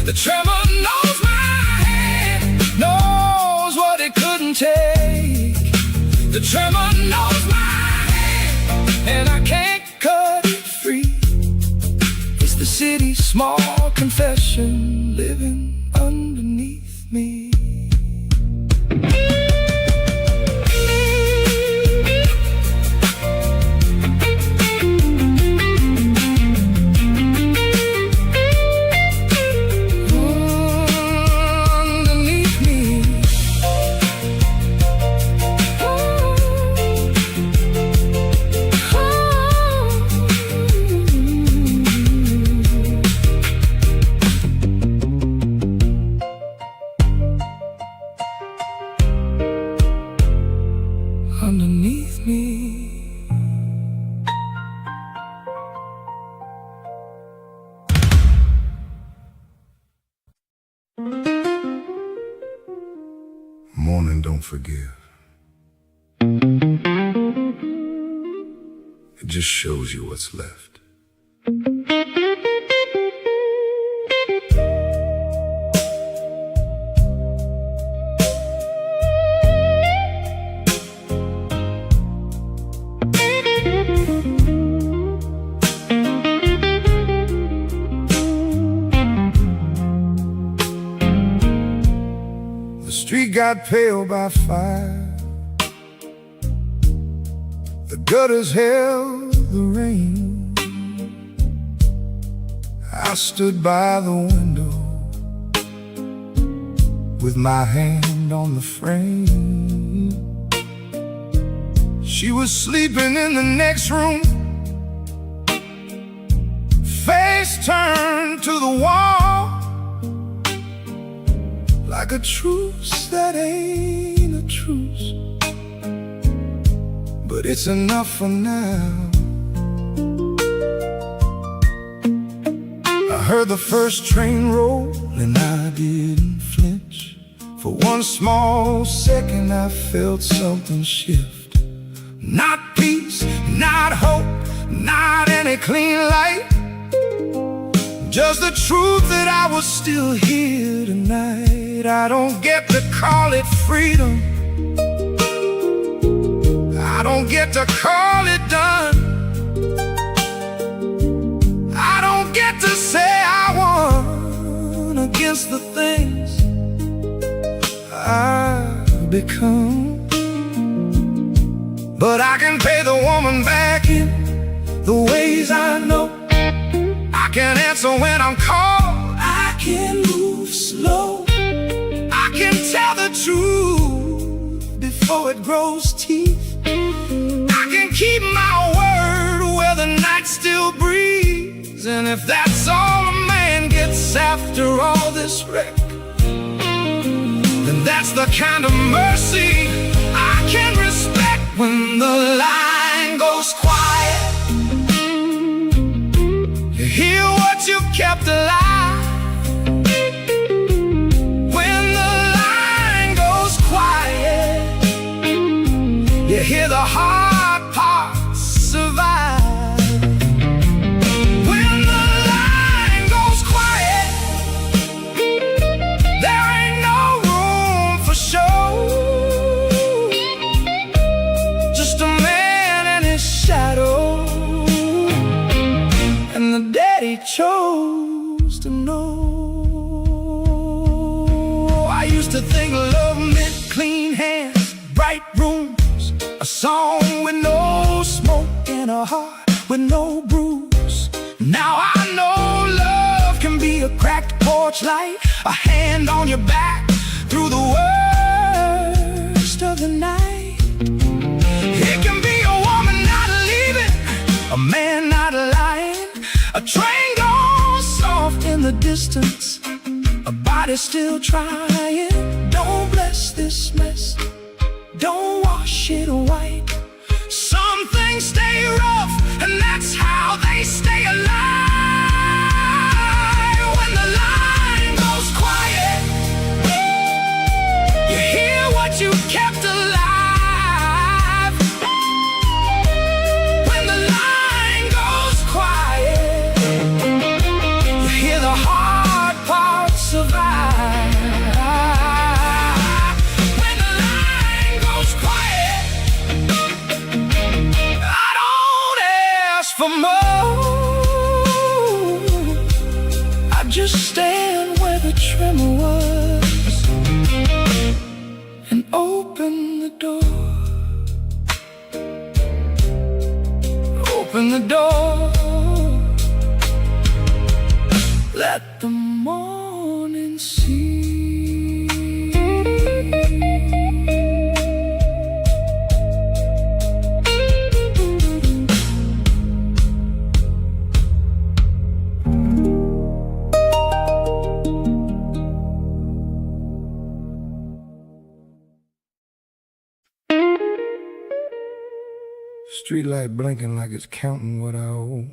The tremor knows my hand, knows what it couldn't take. The tremor knows my hand, and I can't cut it free. It's the city's small confession living underneath me. Underneath me. Morning don't forgive. It just shows you what's left. The street got pale by fire, the gutters held the rain. I stood by the window with my hand on the frame. She was sleeping in the next room, face turned to the wall, like a truce that ain't a truce, but it's enough for now. heard the first train roll and I didn't flinch. For one small second I felt something shift. Not peace, not hope, not any clean light, just the truth that I was still here tonight. I don't get to call it freedom, I don't get to call it done, I don't get to say I won against the things I've become. But I can pay the woman back in the ways I know. I can answer when I'm called, I can move slow, I can tell the truth before it grows teeth, I can keep my word where the night still breathes. And if that's all a man gets after all this wreck, then that's the kind of mercy I can respect. When the line goes quiet, you hear what you kept alive. When the line goes quiet, you hear the hard parts survive. When the line goes quiet, there ain't no room for show, just a man and his shadow, and the daddy chose to know. I used to think love meant clean hands, bright rooms, a song with no smoke, and a heart with no bruise. Now I know love can be a cracked porch light, a hand on your back through the worst of the night. It can be a woman not leaving, a man not lying, a train gone soft in the distance, a body still trying. Don't bless this mess, don't wash it white. Some things stay rough, and that's how they stay alive. When the line goes quiet, you hear what you kept alive. When the line goes quiet, you hear the hard parts survive. When the line goes quiet, I don't ask for more, I just stand where the tremor was and open the door. Open the door, let the morning see. Streetlight blinking like it's counting what I owe.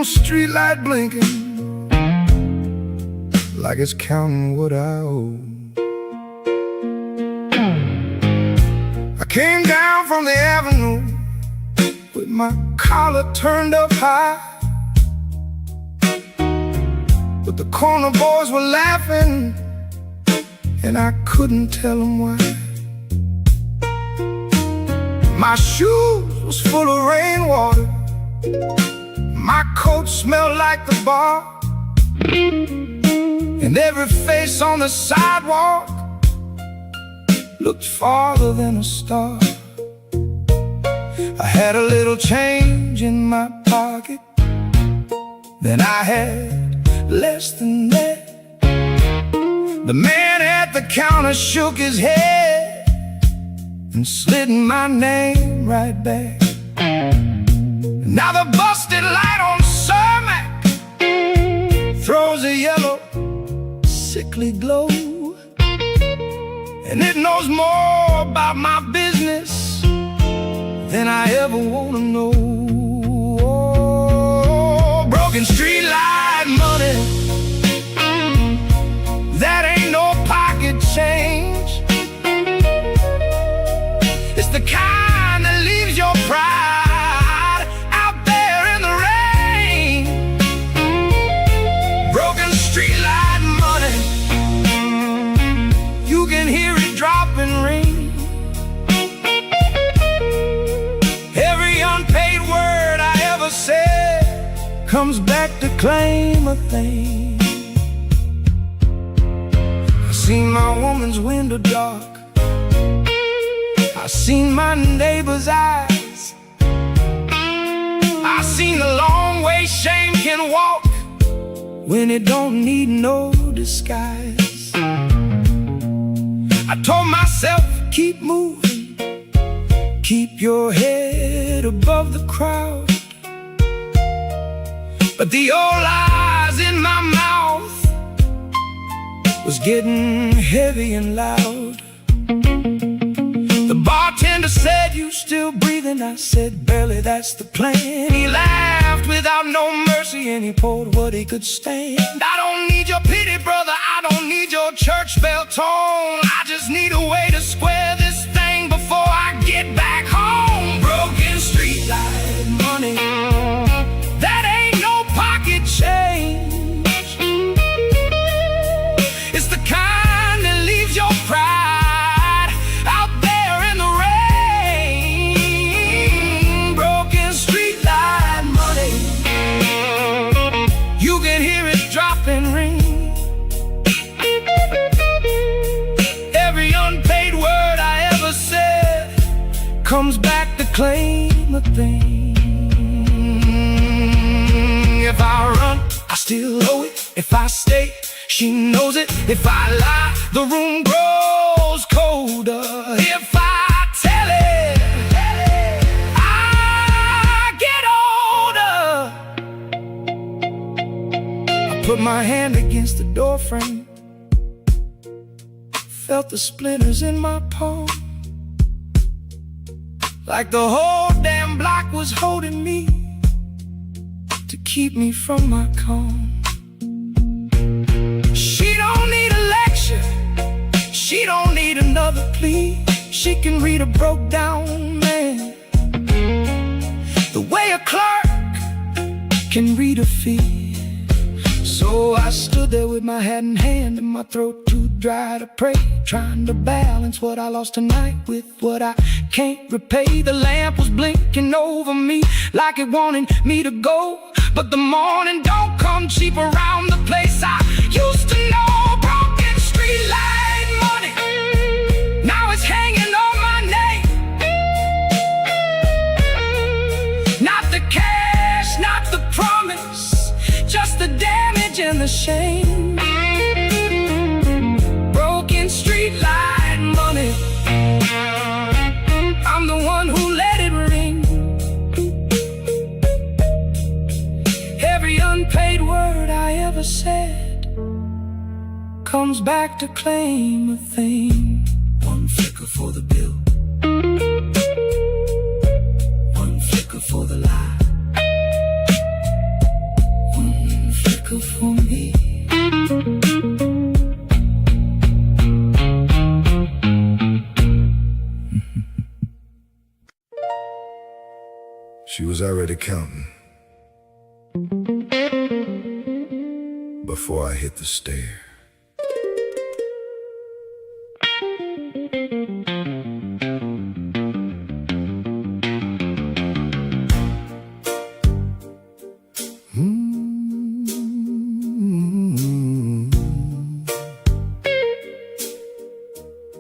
Streetlight blinking like it's counting what I owe. I came down from the avenue with my collar turned up high, but the corner boys were laughing and I couldn't tell them why. My shoes was full of rainwater, my coat smelled like the bar, and every face on the sidewalk looked farther than a star. I had a little change in my pocket, then I had less than that. The man at the counter shook his head and slid my name right back. Now the busted light on Cermak throws a yellow, sickly glow, and it knows more about my business than I ever want to know. Oh, broken street light money, that ain't no pocket change. It's the kind that leaves your pride out there in the rain. Broken street light money, you can hear it drop and ring. Every unpaid word I ever said comes back to claim a thing. I seen my woman's window dark, I seen my neighbor's eyes, I seen the long way shame can walk when it don't need no disguise. I told myself, keep moving, keep your head above the crowd. But the old lies in my mouth was getting heavy and loud. The bartender said, you still breathing? I said, barely, that's the plan. He laughed without no mercy and he poured what he could stand. I don't need your pity, brother, I don't need your church bell tone. I just need a way to square this thing before I get back home. Broken street light money, that ain't no pocket change. It's the kind that leaves your pride out there in the rain. Broken street light money, you can hear it drop and ring. Every unpaid word I ever said comes back to claim a thing. If I run, I still owe it. If I stay, she knows it. If I lie, the room grows colder. If I tell it, I get older. I put my hand against the door frame, felt the splinters in my palm, like the whole damn block was holding me to keep me from my calm. She don't need a lecture, she don't need another plea. She can read a broke down man the way a clerk can read a fee. So I stood there with my hat in hand and my throat too dry to pray, trying to balance what I lost tonight with what I can't repay. The lamp was blinking over me like it wanted me to go, but the morning don't come cheap around the place I used to know. Broken street light money, now it's hanging on my name. Not the cash, not the promise, just the damage and the shame. Broken street light money, I'm the one who let it ring. Every unpaid word I ever said comes back to claim a thing. One flicker for the bill, one flicker for the lie, one flicker for me. She was already counting before I hit the stair.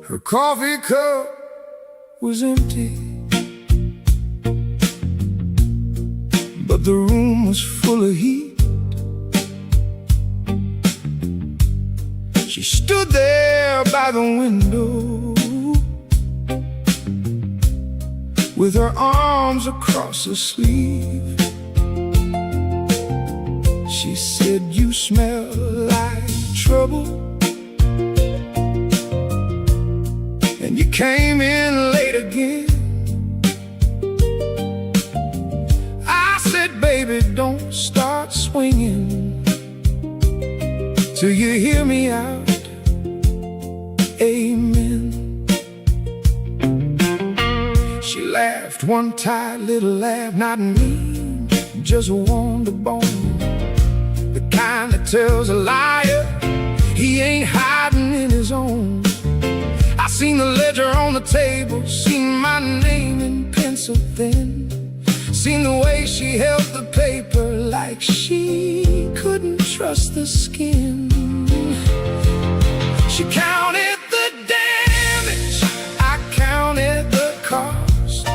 Her coffee cup was empty, but the room was full of heat. She stood there by the window, with her arms across her sleeve. She said, you smell like trouble, and you came in late again. I said, baby, don't start swinging till you hear me out. Amen. She laughed one tight little laugh, not mean, just warmed the bone, the kind that tells a liar he ain't hiding in his own. I seen the ledger on the table, seen my name in pencil thin, seen the way she held the paper like she couldn't trust the skin. She counted the damage, I counted the cost.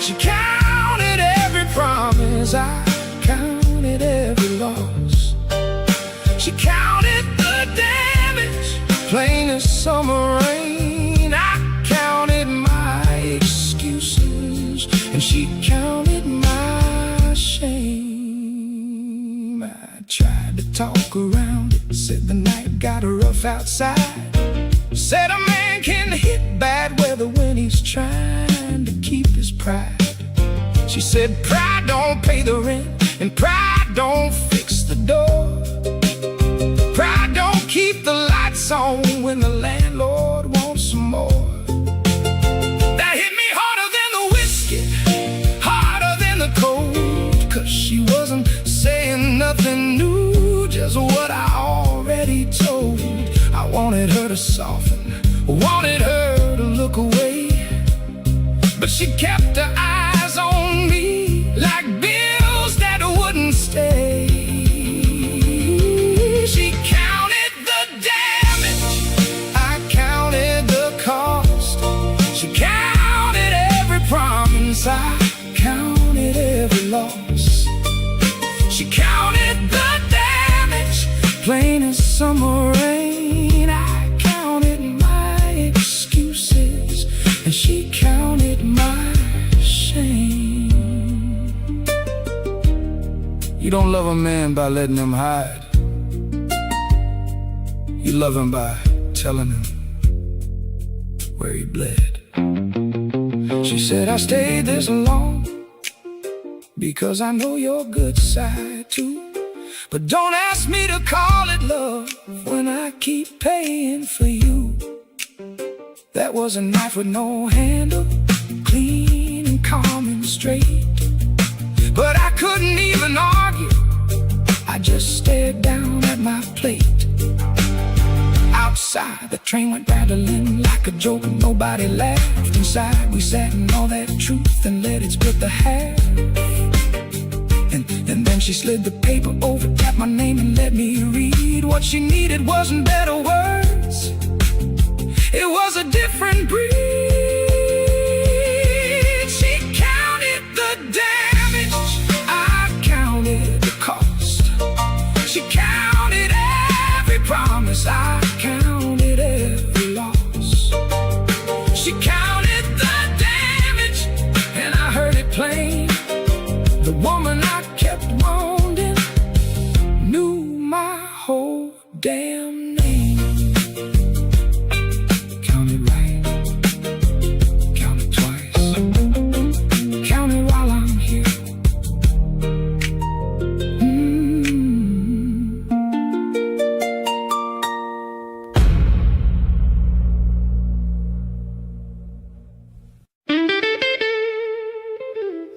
She counted every promise, I counted every loss. She counted the damage, plain as summer rain. I counted my excuses, and she counted my shame. I tried to talk around it, said the night got rough outside, said a man can hit bad weather when he's trying to keep his pride. She said pride don't pay the rent, and pride don't fix the door. Pride don't keep the lights on when the landlord wants some more. That hit me harder than the whiskey, harder than the cold, 'cause she wasn't saying nothing new, just what I already told. I wanted her to soften, wanted her to look away, but she kept her eyes on me like bills that wouldn't stay. She counted the damage, I counted the cost. She counted every promise, I counted every loss. She counted the damage, plain as summer rain. I counted my excuses, and she counted my shame. You don't love a man by letting him hide. You love him by telling him where he bled. She said, I stayed this long because I know your good side too. But don't ask me to call it love when I keep paying for you. That was a knife with no handle, clean and calm and straight. But I couldn't even argue, I just stared down at my plate. Outside, the train went rattling like a joke, and nobody laughed. Inside, we sat in all that truth and let it split the half. And then she slid the paper over, tapped my name and let me read. What she needed wasn't better words, it was a different breed. She counted the damage, I counted the cost. She counted every promise, I counted every loss. She counted the damage, and I heard it plain. The woman I kept wanting knew my whole damn name. Count it right, count it twice, count it while I'm here.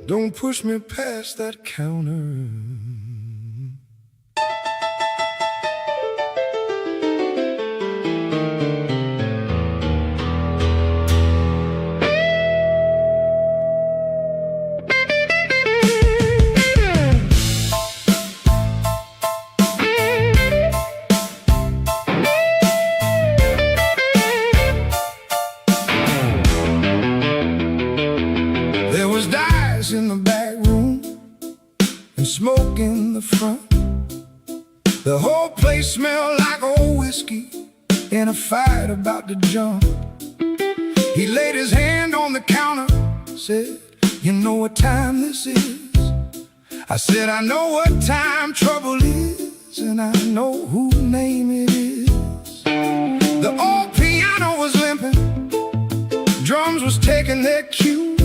Don't push me past that counter. There was dyes in the back room and smoke in the front. The whole place smelled like old whiskey in a fight about to jump. He laid his hand on the counter, said, you know what time this is? I said, I know what time trouble is, and I know whose name it is. The old piano was limping, drums was taking their cue.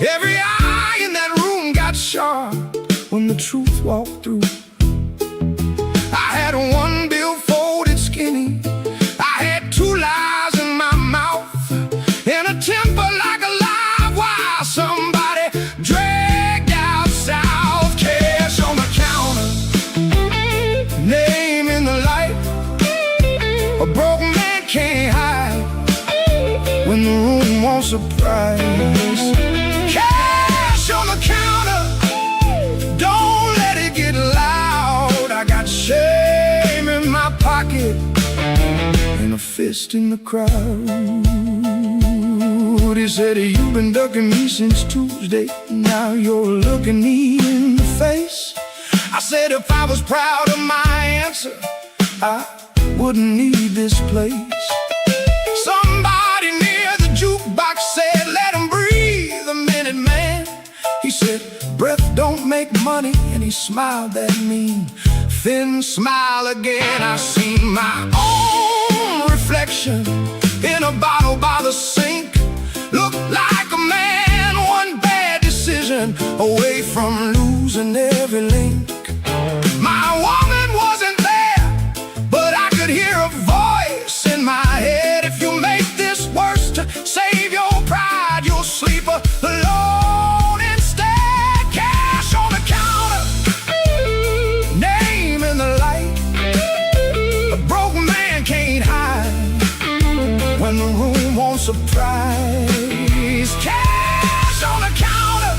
Every eye in that room got sharp when the truth walked through. I had one bill folded skinny, I had two lies in my mouth, and a temper like a live wire somebody dragged out south. Cash on the counter, name in the light, a broke man can't hide when the room wants a prize. Cash on the counter, don't let it get loud. I got shame in my pocket and a fist in the crowd. He said, you've been ducking me since Tuesday, now you're looking me in the face. I said, if I was proud of my answer, I wouldn't need this place. Somebody near the jukebox said, let him breathe a minute, man. He said, breath don't make money, and he smiled that mean, thin smile again. I seen my own reflection in a bottle by the sink. Looked like a man, one bad decision away from losing every link. My woman wasn't there, but I could hear a voice in my head. If you make this worse to save your pride, you'll sleep alone instead. Cash on the counter, name in the light, a broke man can't hide when the room wants a prize. Cash on the counter,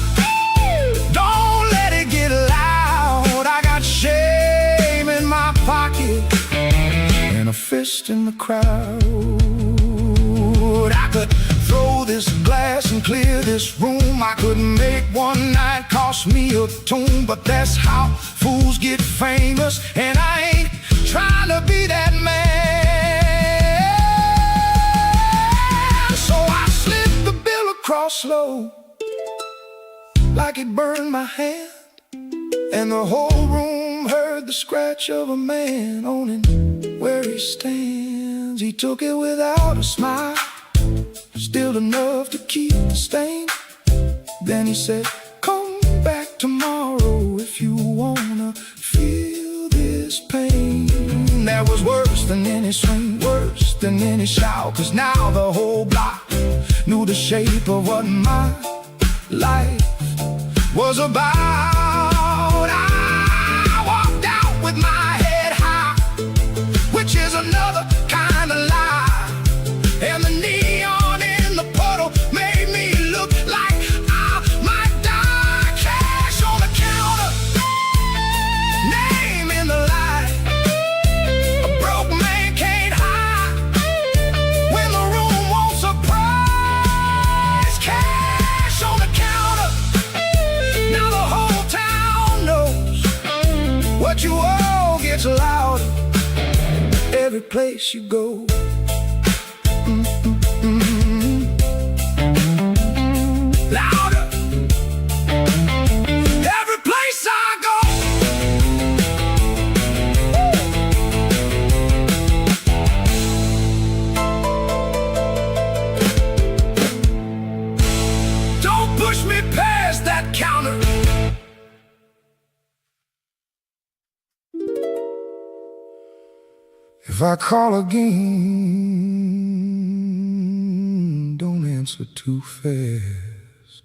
don't let it get loud. I got shame in my pocket and a fist in the crowd. I could throw this glass and clear this room, I could make one night cost me a tune. But that's how fools get famous, and I ain't trying to be that man. So I slipped the bill across slow, like it burned my hand, and the whole room heard the scratch of a man on it where he stands. He took it without a smile, still enough to keep the stain. Then he said, come back tomorrow if you wanna feel this pain. That was worse than any swing, worse than any shout, 'cause now the whole block knew the shape of what my life was about. I walked out with my head high, which is another kind of lie, and the neon in the puddle made me look like I might die. Cash on the counter, name in the light, a broke man can't hide when the room wants a prize. Cash on the counter, now the whole town knows what you owe gets louder every place you go. Louder every place I go. Don't push me past that counter. If I call again, don't answer too fast.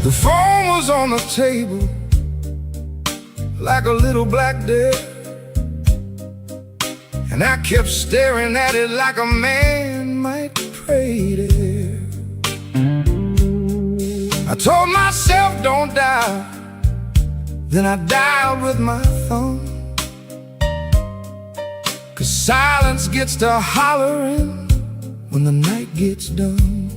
The phone was on the table like a little black death, and I kept staring at it like a man might pray there. I told myself don't die, then I dialed with my thumb. gets to hollering when the night gets done.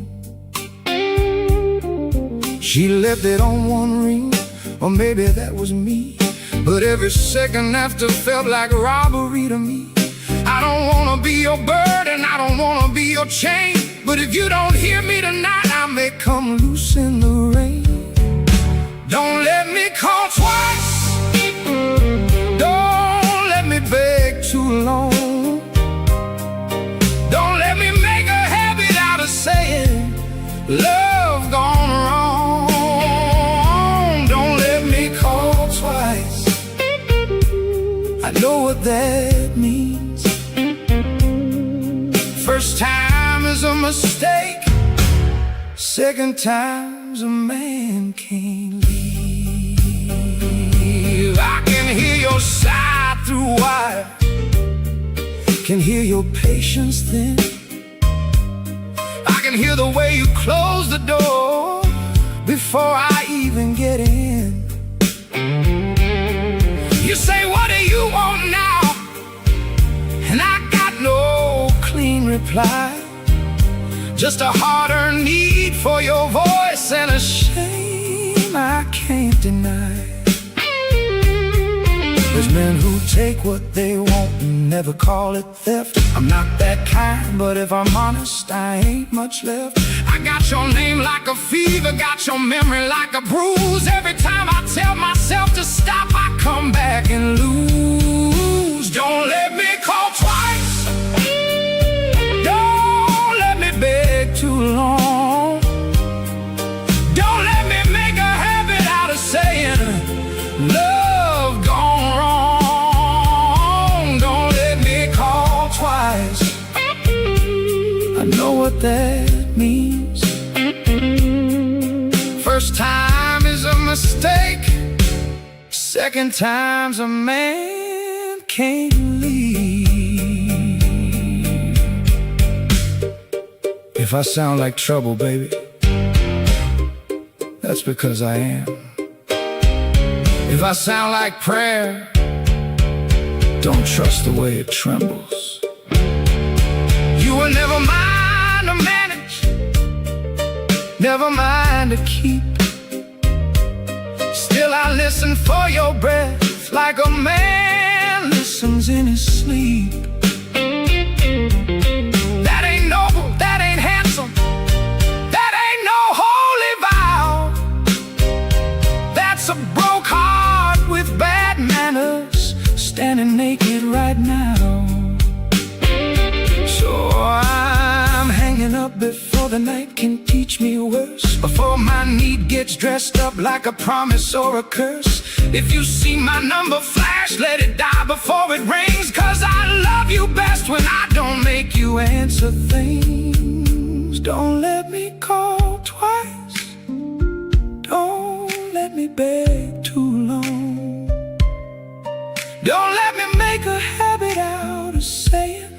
She left it on one ring, or maybe that was me, but every second after felt like robbery to me. I don't wanna be your burden, I don't wanna be your chain, but if you don't hear me tonight, I may come loose in the rain. Don't let me call twice, don't let me beg too long, don't let me make a habit out of saying love gone wrong. Don't let me call twice, I know what that means. First time is a mistake, second time's a man can't leave. I can hear your sigh through wire, can hear your patience thin. I can hear the way you close the door before I even get in. You say, what do you want now? And I got no clean reply, just a hard-earned need for your voice and a shame I can't deny. There's men who take what they want and never call it theft. I'm not that kind, but if I'm honest, I ain't much left. I got your name like a fever, got your memory like a bruise. Every time I tell myself to stop, I come back and lose. Don't let me call twice, don't let me beg too long, don't let me make a habit out of saying love gone wrong. Don't let me call twice, I know what that means. First time is a mistake, second time's a man can't leave. If I sound like trouble, baby, that's because I am. If I sound like prayer, don't trust the way it trembles. You were never mine to manage, never mine to keep. Still I listen for your breath like a man listens in his sleep. That ain't noble, that ain't handsome, that ain't no holy vow. That's a broke heart with bad manners, standing naked right now. So I'm hanging up before the night can teach me worse, before my need gets dressed up like a promise or a curse. If you see my number flash, let it die before it rings, 'cause I love you best when I don't make you answer things. Don't let me call twice, don't let me beg too long, don't let me make a habit out of saying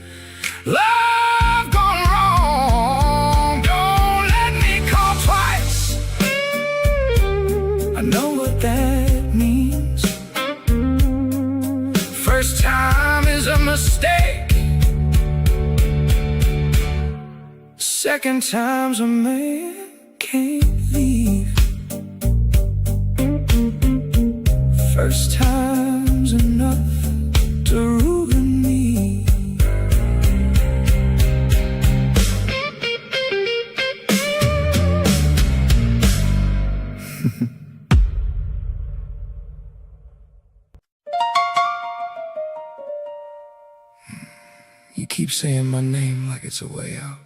love gone wrong. Don't let me call twice, I know what that means. First time is a mistake, second time's a man can't leave. First time's enough to ruin me. You keep saying my name like it's a way out.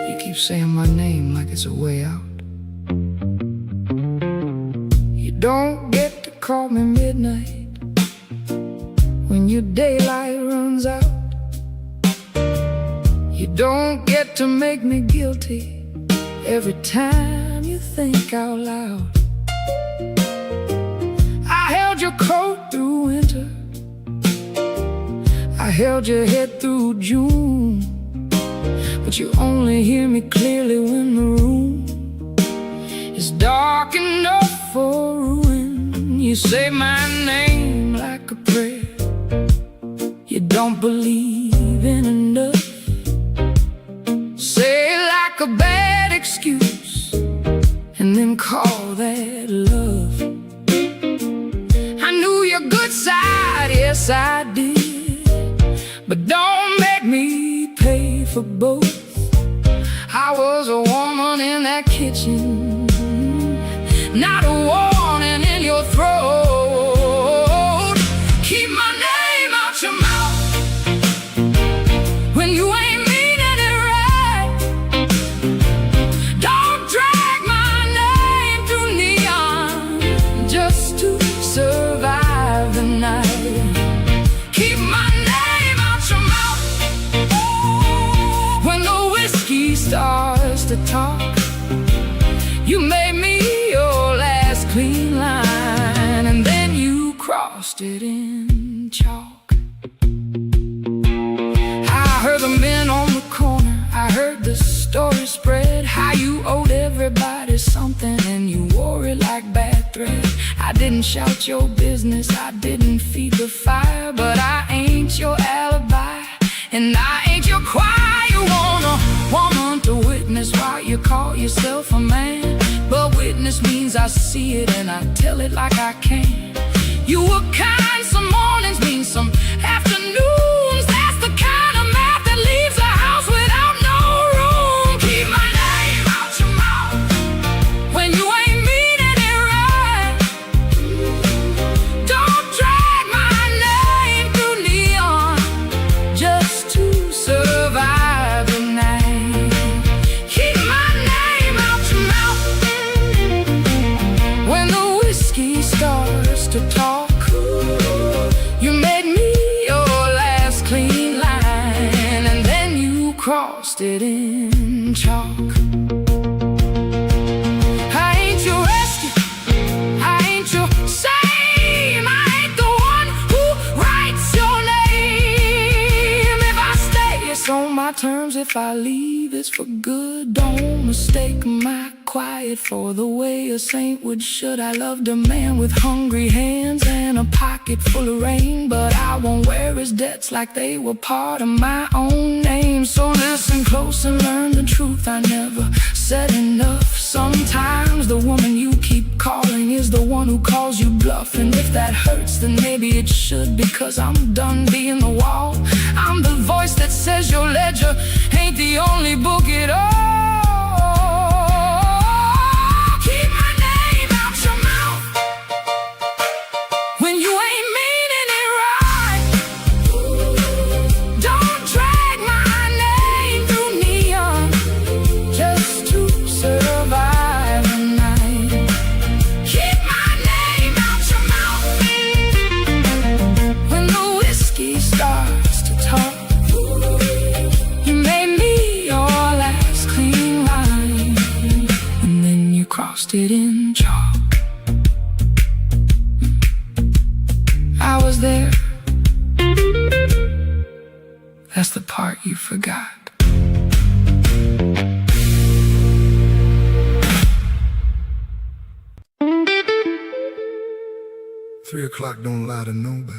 You keep saying my name like it's a way out. Don't get to call me midnight when your daylight runs out. You don't get to make me guilty every time you think out loud. I held your coat through winter, I held your head through June, but you only hear me clearly when the room is dark enough for ruin. You say my name like a prayer, you don't believe in enough. Say it like a bad excuse, and then call that love. I knew your good side, yes I did, but don't make me pay for both. I was a woman in that kitchen, not a warning in your throat. Keep my name out your mouth when you ain't meaning it right. Don't drag my name through neon just to survive the night. Keep my name out your mouth when the whiskey starts to talk. You made me your last clean line, and then you crossed it in chalk. I heard the men on the corner, I heard the story spread, how you owed everybody something and you wore it like bad thread. I didn't shout your business, I didn't feed the fire, but I ain't your alibi, and I ain't your choir. You want a woman to witness while you call yourself a man, but witness means I see it and I tell it like I can. You were kind some mornings, mean some afternoons. That's the kind of math that leaves a house without no room. Keep my name out your mouth when you ain't meaning it right. Don't drag my name through neon just to survive the night. Keep my name out your mouth when the whiskey starts to talk. You made me your last clean line, and then you crossed it in chalk. I ain't your rescue, I ain't your same, I ain't the one who writes your name. If I stay, it's on my terms. If I leave, it's for good. Don't mistake my quiet for the way a saint would should. I loved a man with hungry hands and a pocket full of rain, but I won't wear his debts like they were part of my own name. So listen close and learn the truth, I never said enough. Sometimes the woman you keep calling is the one who calls you bluff, and if that hurts, then maybe it should, because I'm done being the wall. I'm the voice that says your ledger ain't the only book at all. Keep my name out your mouth when you ain't meaning it right. Don't drag my name through neon just to survive the night. Keep my name out your mouth when the whiskey starts to talk. You made me your last clean line, and then you crossed it in chalk. I was there, that's the part you forgot. Three o'clock don't lie to nobody.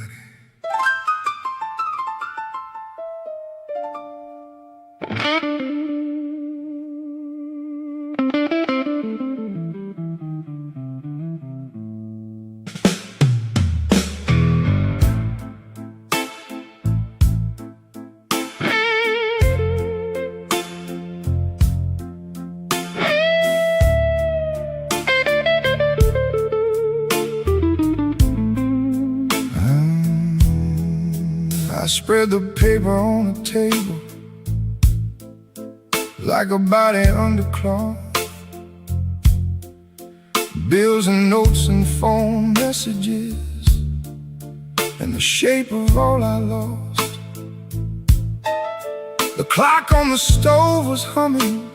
I spread the paper on the table like a body under cloth. Bills and notes and phone messages and the shape of all I lost. The clock on the stove was humming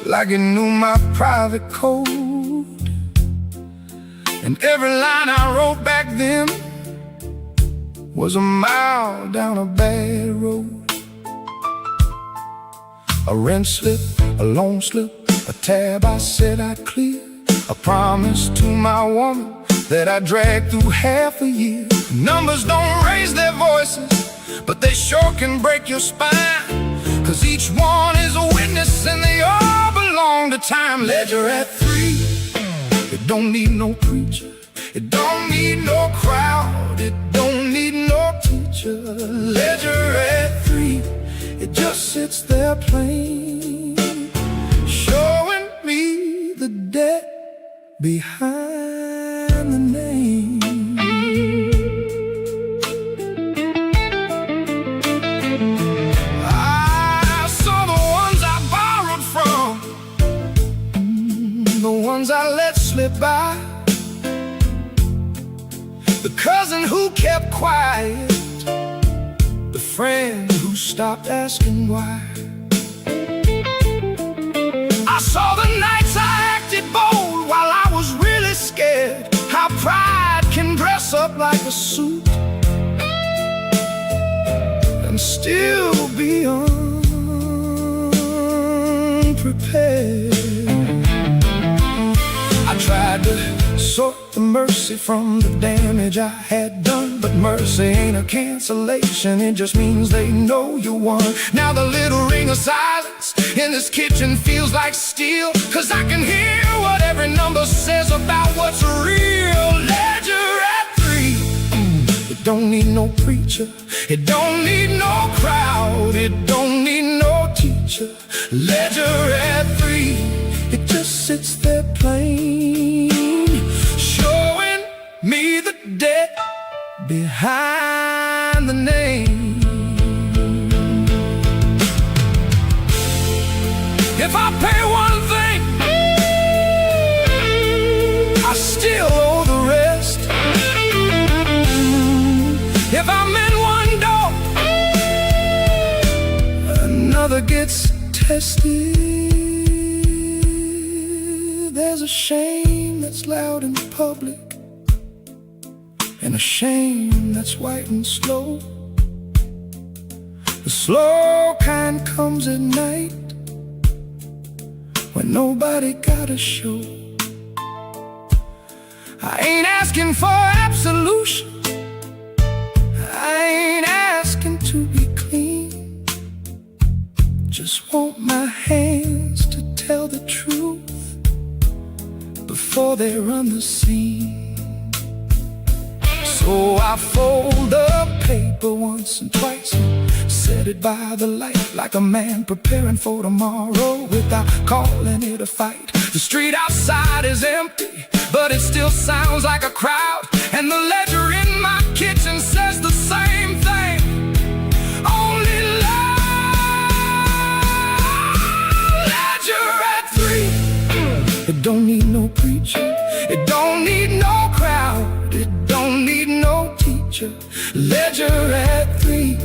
like it knew my private code. And every line I wrote back then was a mile down a bad road. A rent slip, a loan slip, a tab I said I'd clear, a promise to my woman that I dragged through half a year. Numbers don't raise their voices, but they sure can break your spine. 'Cause each one is a witness and they all belong to time. Ledger at 3, it don't need no preacher, it don't need no crowd, it don't need no teacher. Ledger at 3, it just sits there plain, showing me the debt behind the name. I saw the ones I borrowed from, the ones I let slip by, the cousin who kept quiet, the friend who stopped asking why. I saw the nights I acted bold while I was really scared, how pride can dress up like a suit and still be unprepared. I tried to sort the mercy from the damage I had done, but mercy ain't a cancellation, it just means they know you won. Now the little ring of silence in this kitchen feels like steel, 'cause I can hear what every number says about what's real. Ledger at 3, it don't need no preacher, it don't need no crowd, it don't need no teacher. Ledger at 3, it just sits there plain, showing me the debt behind the name. If I pay one thing, I still owe the rest. If I'm in one door, another gets tested. There's a shame that's loud in public, and a shame that's white and slow. The slow kind comes at night, when nobody got a show. I ain't asking for absolution, I ain't asking to be clean, just want my hands to tell the truth before they run the scene. So I fold the paper once and twice and set it by the light, like a man preparing for tomorrow without calling it a fight. The street outside is empty, but it still sounds like a crowd, and the ledger in my kitchen says the same thing, only loud. Ledger at 3, it don't need no preacher, it don't need no crowd, it don't need no teacher. Ledger at 3,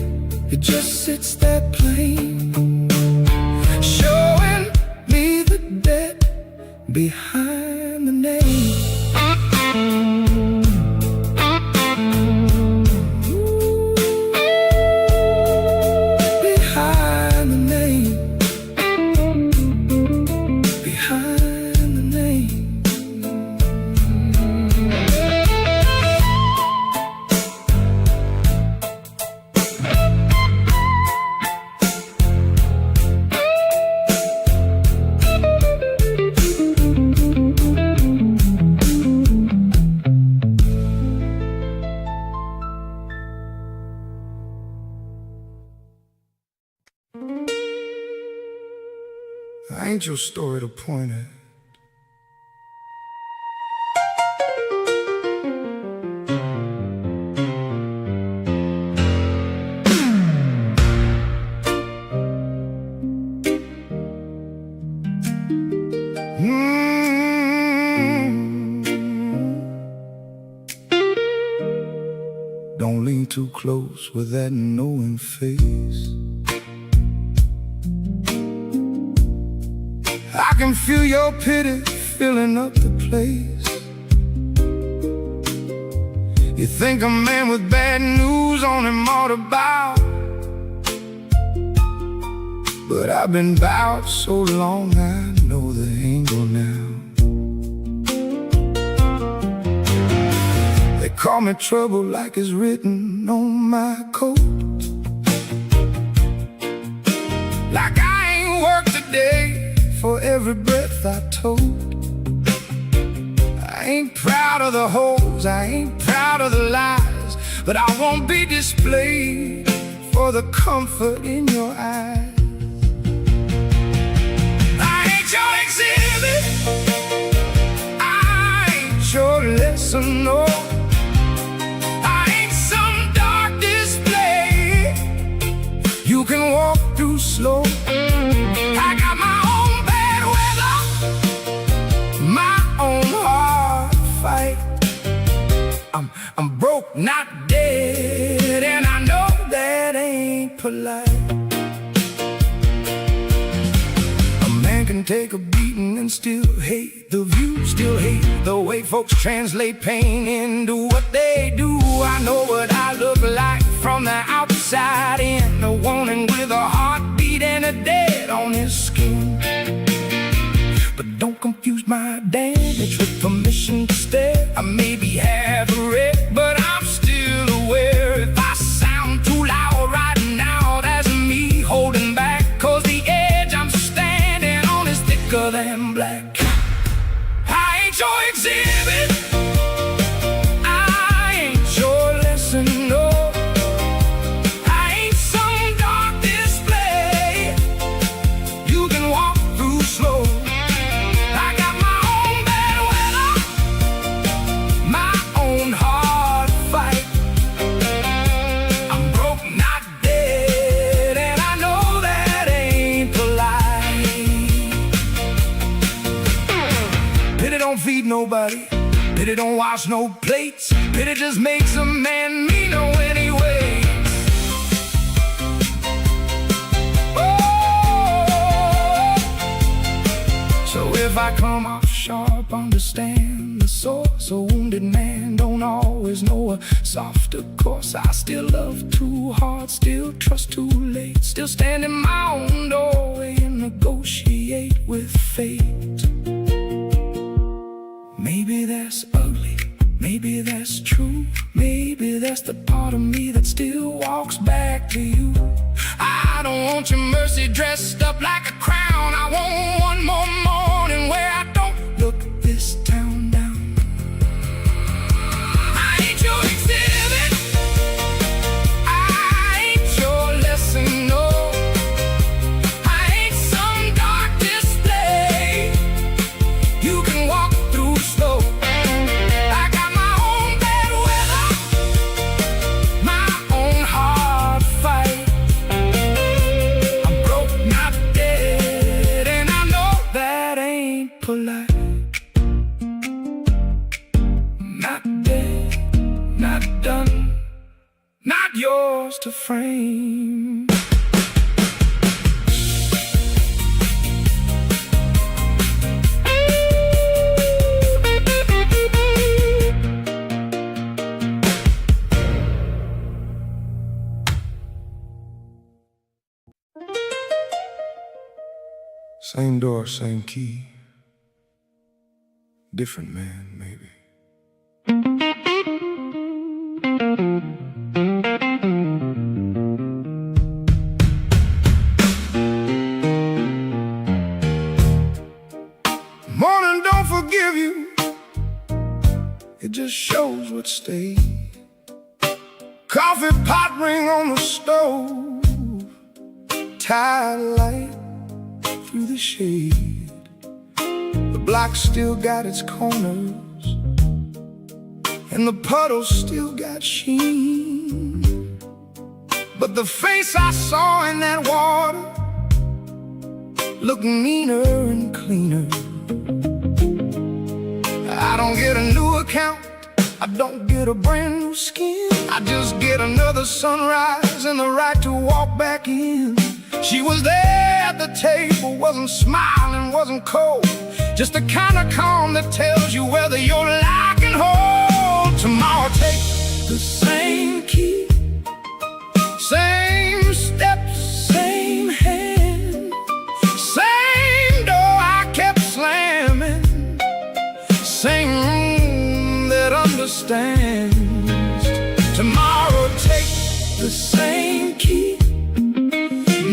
it just sits there plain, showing me the debt behind the name. Behind the name. Behind the name. I ain't your story to point at. Don't lean too close with that knowing face. I can feel your pity filling up the place. You think a man with bad news on him ought to bow, but I've been bowed so long I know the angle now. They call me trouble like it's written on my coat, like I ain't worked a day for every breath I told. I ain't proud of the holes, I ain't proud of the lies, but I won't be displayed for the comfort in your eyes. I ain't your exhibit, I ain't your lesson, no. I ain't some dark display you can walk through slow. I got my own bad weather, my own hard fight. I'm broke, not dead, and I know that ain't polite. A man can take a beating and still hate the view, still hate the way folks translate pain into what they do. I know what I look like from the outside in, a woman with a heartbeat and a dead on his skin. But don't confuse my damage with permission to stare. I may be half a wreck, but I'm still aware. If I sound too loud right now, that's me holding back, 'cause the edge I'm standing on is thicker than black. I ain't your exhibit, I ain't your lesson, no. I ain't some dark display you can walk through slow. I got my own bad weather, my own hard fight. I'm broke, not dead, and I know that ain't polite. Pity don't feed nobody, pity don't wash no plates, pity just makes a man meaner when he waits. Oh, so if I come off sharp, understand the source. A wounded man don't always know a softer course. I still love too hard, still trust too late, still stand in my own doorway and negotiate with fate. Maybe that's ugly, maybe that's true, maybe that's the part of me that still walks back to you. I don't want your mercy dressed up like a crown. I want one more morning where I don't look this town down. I ain't your exhibit, I ain't your lesson, no. I ain't some dark display you can walk through slow. I got my own bad weather, my own hard fight. I'm broke, not dead, and I know that ain't polite. Not dead, not done, not yours to frame. Same door, same key, different man, maybe. Morning don't forgive you, it just shows what stayed. Coffee pot ring on the stove, tired light through the shade. The block still got its corners, and the puddles still got sheen. But the face I saw in that water looked meaner and cleaner. I don't get a new account, I don't get a brand new skin. I just get another sunrise and the right to walk back in. She was there at the table, wasn't smiling, wasn't cold, just the kind of calm that tells you whether you're lock and hold. Tomorrow take the same key, same steps, same hand, same door I kept slamming, same room that understands. Tomorrow take the same key,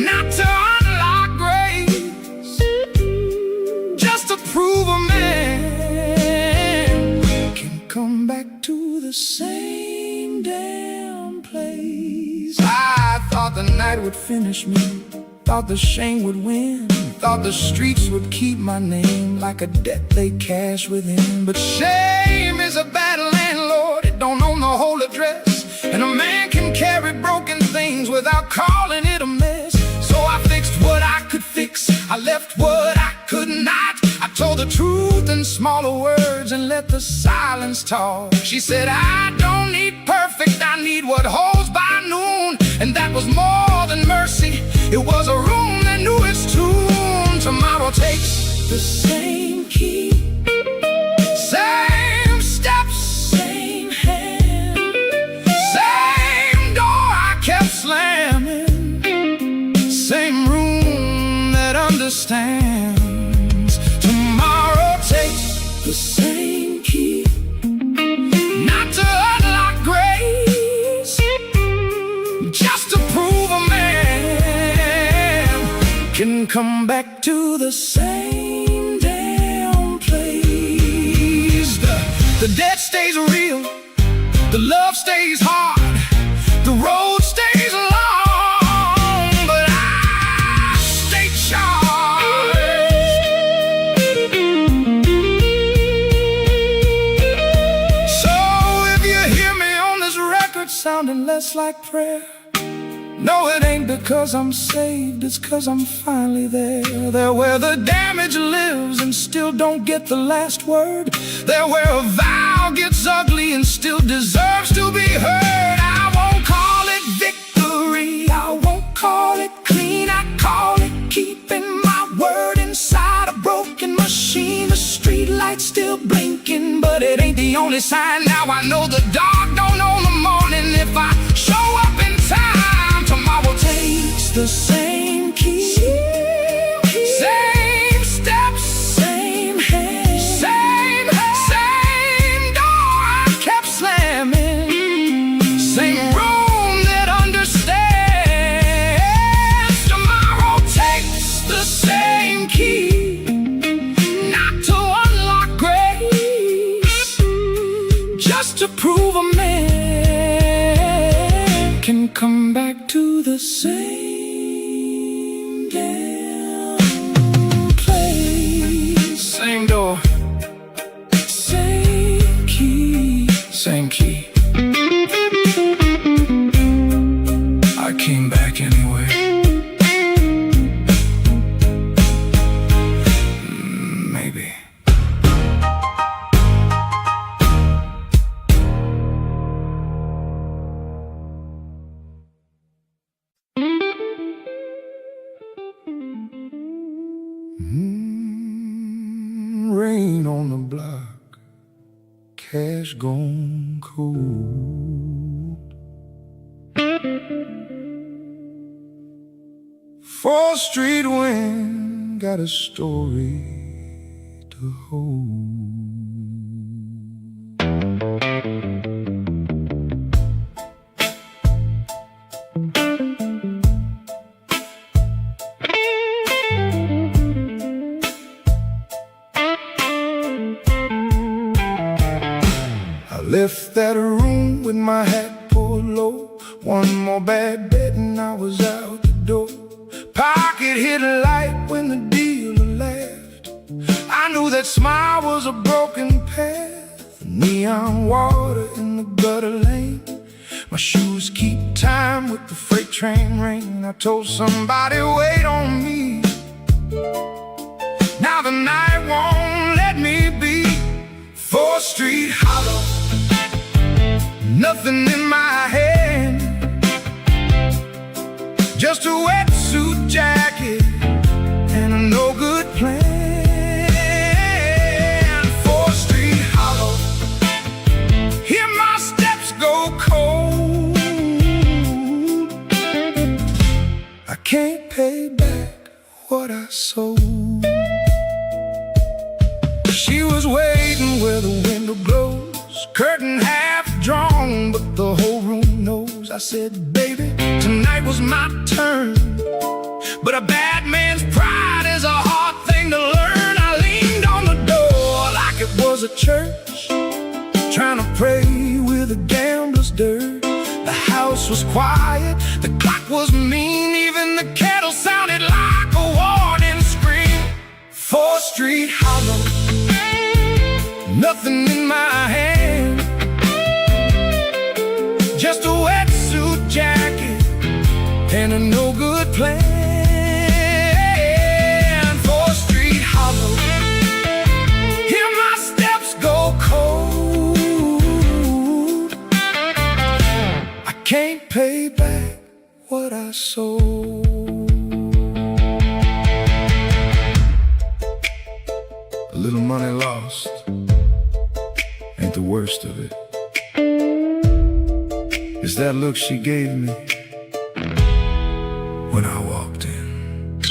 not to unlock grace, just to prove a man can come back to the same damn place. I thought the night would finish me, thought the shame would win, thought the streets would keep my name like a debt they cash within. But shame is a bad landlord, it don't own the whole address, and a man can carry broken things without calling it a mess. So I fixed what I could fix, I left what I could not. I told the truth in smaller words and let the silence talk. She said, I don't need perfect, I need what holds by noon. And that was more than mercy, it was a room that knew its tune. Tomorrow takes the same key, same steps, same hand, same door I kept slamming, same room that understands. Tomorrow takes the same key, not to unlock grace, just to prove a man can come back to the same damn place. The debt stays real, the love stays hard, the road stays long, but I stay charged. So if you hear me on this record sounding less like prayer, no, it ain't because I'm saved, it's cause I'm finally there. There where the damage lives and still don't get the last word. There where a vow gets ugly and still deserves to be heard. I won't call it victory, I won't call it clean, I call it keeping my word inside a broken machine. The street lights still blinking, but it ain't the only sign. Now I know the dark don't own the morning if I show up in time. Tomorrow takes the same key, same steps, same hand, same door I kept slamming, same room that understands. Tomorrow takes the same key, not to unlock grace, just to prove a man can come back to the same damn place. Same door, same key, same key. I came back anyway. Maybe. Rain on the block, cash gone cold. 4th Street wind got a story to hold. Left that room with my hat pulled low. One more bad bet and I was out the door. Pocket hit a light when the dealer laughed. I knew that smile was a broken path. Neon water in the gutter lane. My shoes keep time with the freight train rain. I told somebody wait on me. Now the night won't let me be. 4th Street hollow, nothing in my hand, just a wetsuit jacket and a no good plan. 4th Street hollow, hear my steps go cold. said, baby, tonight was my turn. But a bad man's pride is a hard thing to learn. I leaned on the door like it was a church, trying to pray with a gambler's dirt. The house was quiet, the clock was mean, even the kettle sounded like a warning scream. 4th Street Hollow, nothing in my hand, just a wetsuit jacket and a no-good plan. 4th Street Hollow, hear my steps go cold. I can't pay back what I sold. A little money lost ain't the worst of it. It's that look she gave me when I walked in.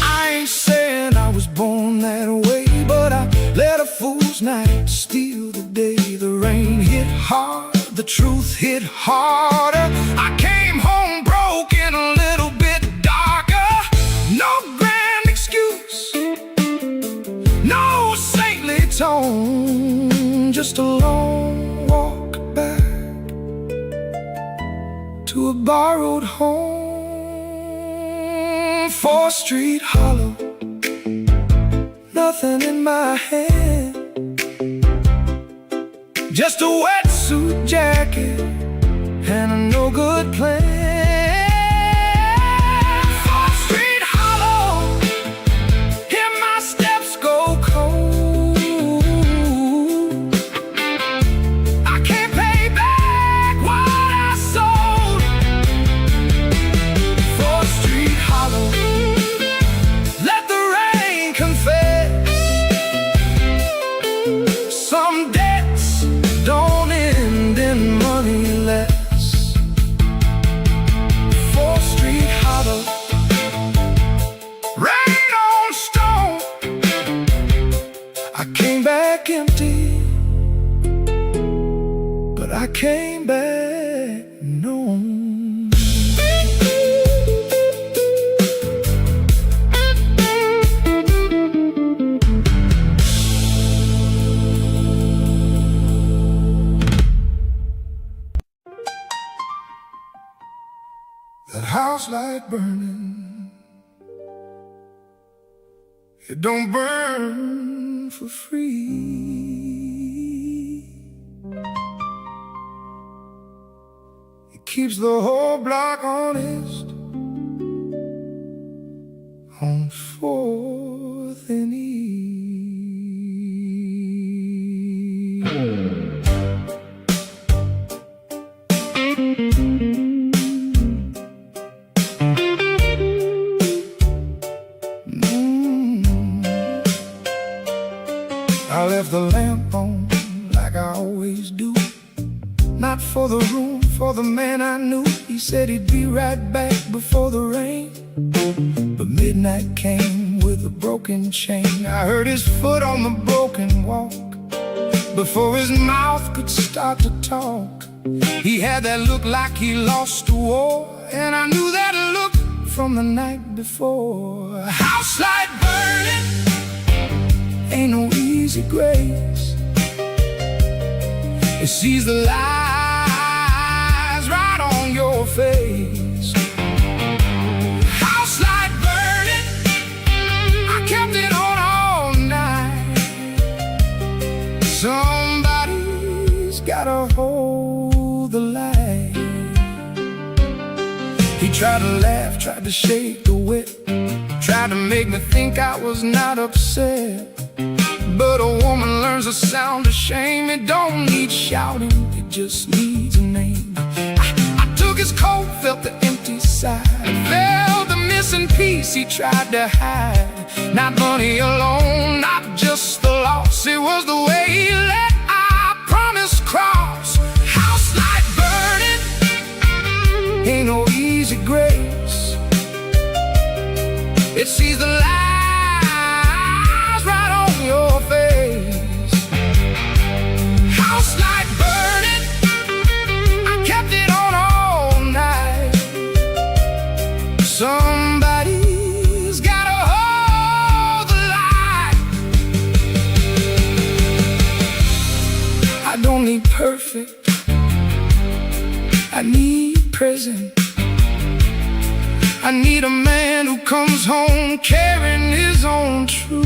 I ain't saying I was born that way, but I let a fool's night steal the day. The rain hit hard, the truth hit harder. I came home broken, a little bit darker. No grand excuse, no saintly tone, just a long walk back to a borrowed home. 4th Street Hollow, nothing in my hand, just a wetsuit jacket and a no-good plan. 4th Street Hollow, hear my steps go cold. I can't pay back what I sold. 4th Street Hollow, let the rain confess. Some debts don't end in money less. 4th Street Hollow, rain on stone. I came back empty, but I came back known. That house light burning, it don't burn for free. It keeps the whole block honest on 4th and E. I left the lamp on like I always do, not for the room, for the man I knew. He said he'd be right back before the rain, but midnight came with a broken chain. I heard his foot on the broken walk before his mouth could start to talk. He had that look like he lost a war, and I knew that look from the night before. A house light burning ain't no easy grace. It sees the lies right on your face. House light burning, I kept it on all night. Somebody's gotta hold the light. He tried to laugh, tried to shake the whip, tried to make me think I was not upset. But a woman learns the sound of shame. It don't need shouting, it just needs a name. I took his coat, felt the empty side, felt the missing piece he tried to hide. Not money alone, not just the loss, it was the way he let our promise cross. House light burning ain't no easy grace. It sees the light your face. House light burning, I kept it on all prison. I need a man who comes home carrying his own truth.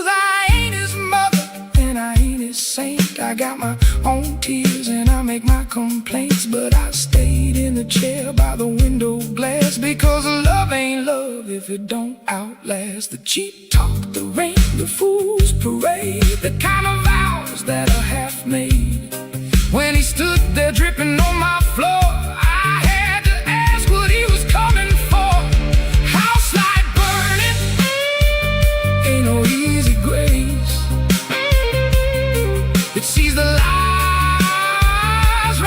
I ain't his mother and I ain't his saint. I got my own tears and I make my complaints, but I stayed in the chair by the window glass, because love ain't love if it don't outlast the cheap talk, the rain, the fool's parade, the kind of vows that are half made. When he stood there dripping on my floor, I had to ask what he was coming for. House light burning, ain't no easy grace. It sees the lies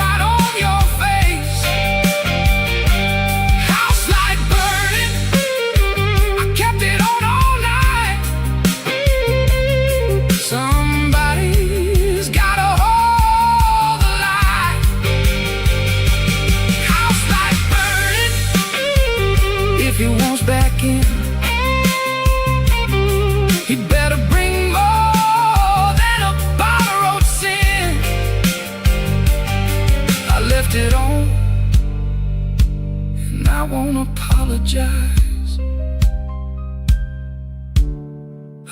right on your face. House light burning, I kept it on all night. Somebody's gotta hold the light. House light burning, if he wants back in, he'd better bring more than a borrowed sin. I left it on, and I won't apologize.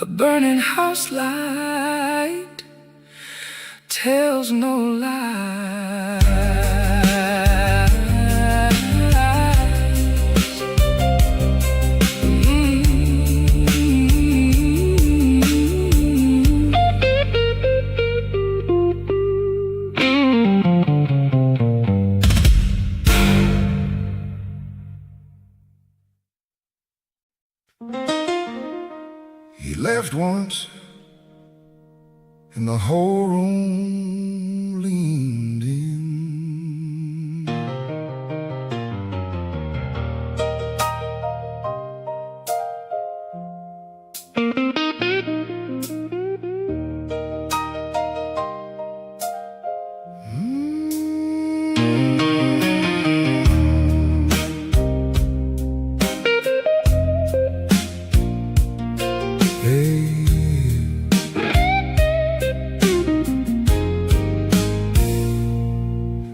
A burning house light tells no lies. He left once, and the whole room leaned in.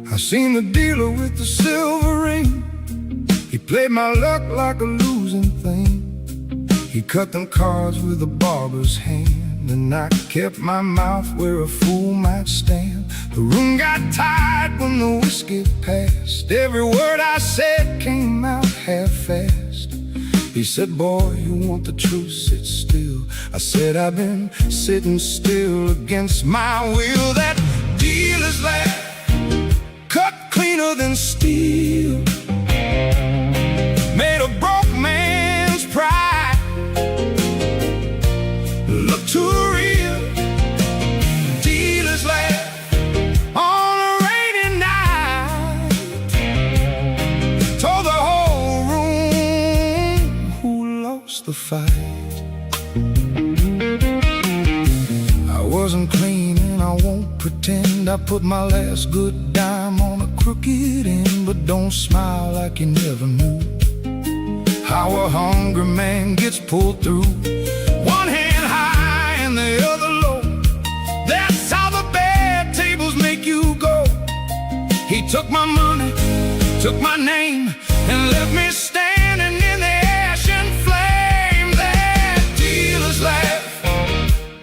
I seen the dealer with the silver ring. He played my luck like a losing thing. He cut them cards with a barber's hand, and I kept my mouth where a fool might stand. The room got tight when the whiskey passed. Every word I said came out half-assed. He said, boy, you want the truth, sit still. I said, I've been sitting still against my will. That dealer's laugh cut cleaner than steel, made a broke man's pride look too real. Dealer's laugh on a rainy night told the whole room who lost the fight. I wasn't clean and I won't pretend. I put my last good dime on a crooked end, but don't smile like you never knew how a hungry man gets pulled through. One hand high and the other low, that's how the bad tables make you go. He took my money, took my name, and left me standing in the ash and flame. That dealer's laugh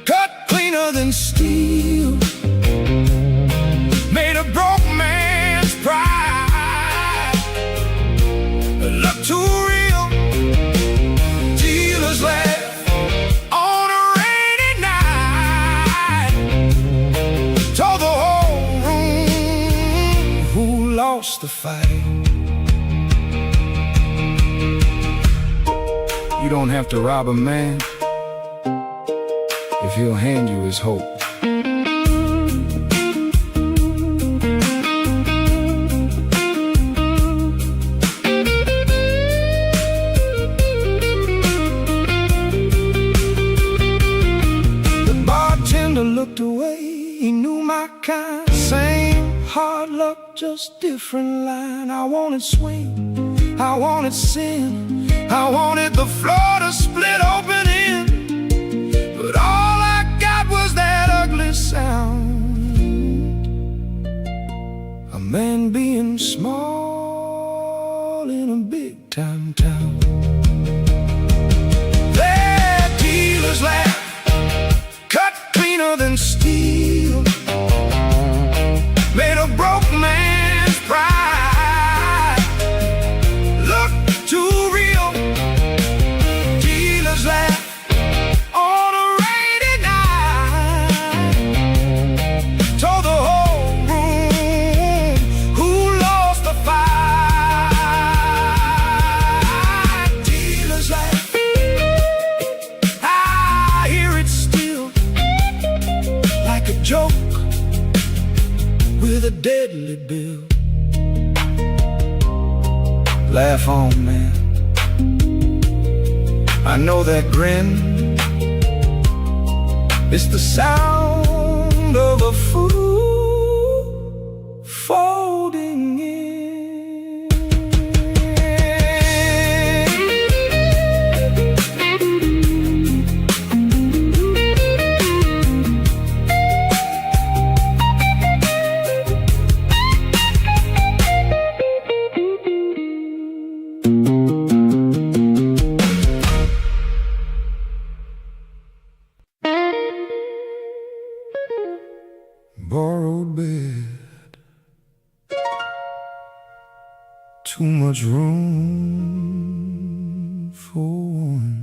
cut cleaner than steel, made a broke man's pride look too real. Dealer's laugh on a rainy night told the whole room who lost the fight. You don't have to rob a man if he'll hand you his hope. The bartender looked away, he knew my kind. Same hard luck, just different line. I wanted swing, I wanted sin, I wanted the floor to split open in, but all I got was that ugly sound. small in a big time town. Their dealers laugh, cut cleaner than steel, made a broke man's pride look too real. Dealers laugh on a rainy night, told the whole room who lost the fight. Dealers laugh, I hear it still, like a joke with a deadly bill. Laugh on, man, I know that grin. It's the sound of a fool folding in. Borrowed bed, too much room for one.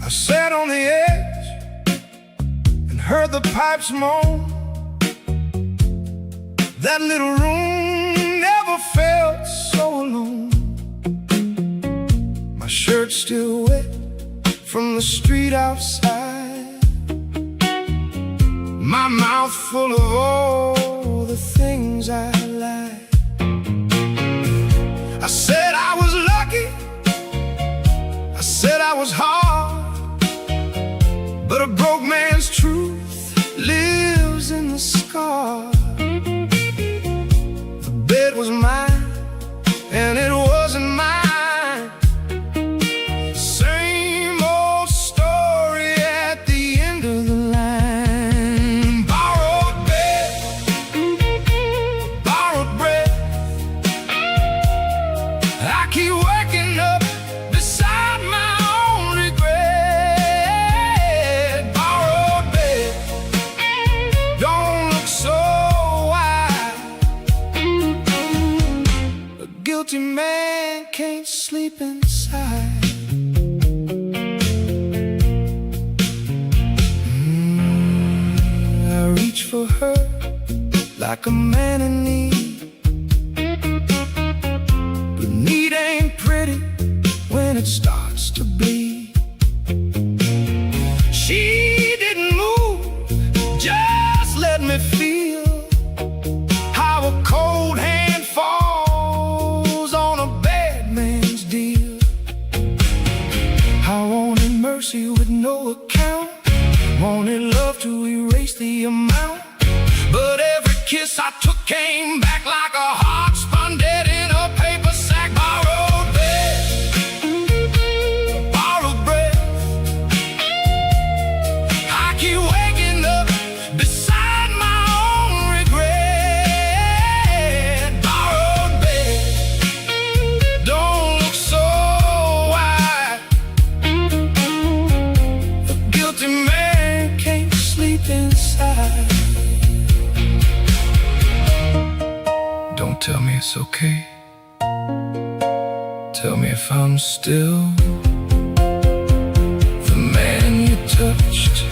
I sat on the edge and heard the pipes moan. That little room never felt so alone. My shirt's still wet from the street outside, my mouth full of all the things I like. I said I was lucky, I said I was hard, but a broke man's truth lives in the scar. The bed was mine, and it wasn't mine. Same old story at the end of the line. Borrowed bed, borrowed breath. I keep waking up beside my own regret. Borrowed bed, don't look so wide. A guilty man can't sleep inside. I reach for her like a man in need, but need ain't pretty when it starts to bleed. She didn't move, just let me feel how a cold hand falls on a bad man's deal. I wanted mercy with no account, wanted love to erase the amount, but every kiss I took came back like a heart spun dead in a paper sack. Borrowed bed, borrowed breath. I keep waking up beside my own regret. Borrowed bed, don't look so wide. A guilty man can't sleep inside. Don't tell me it's okay. Tell me if I'm still the man you touched.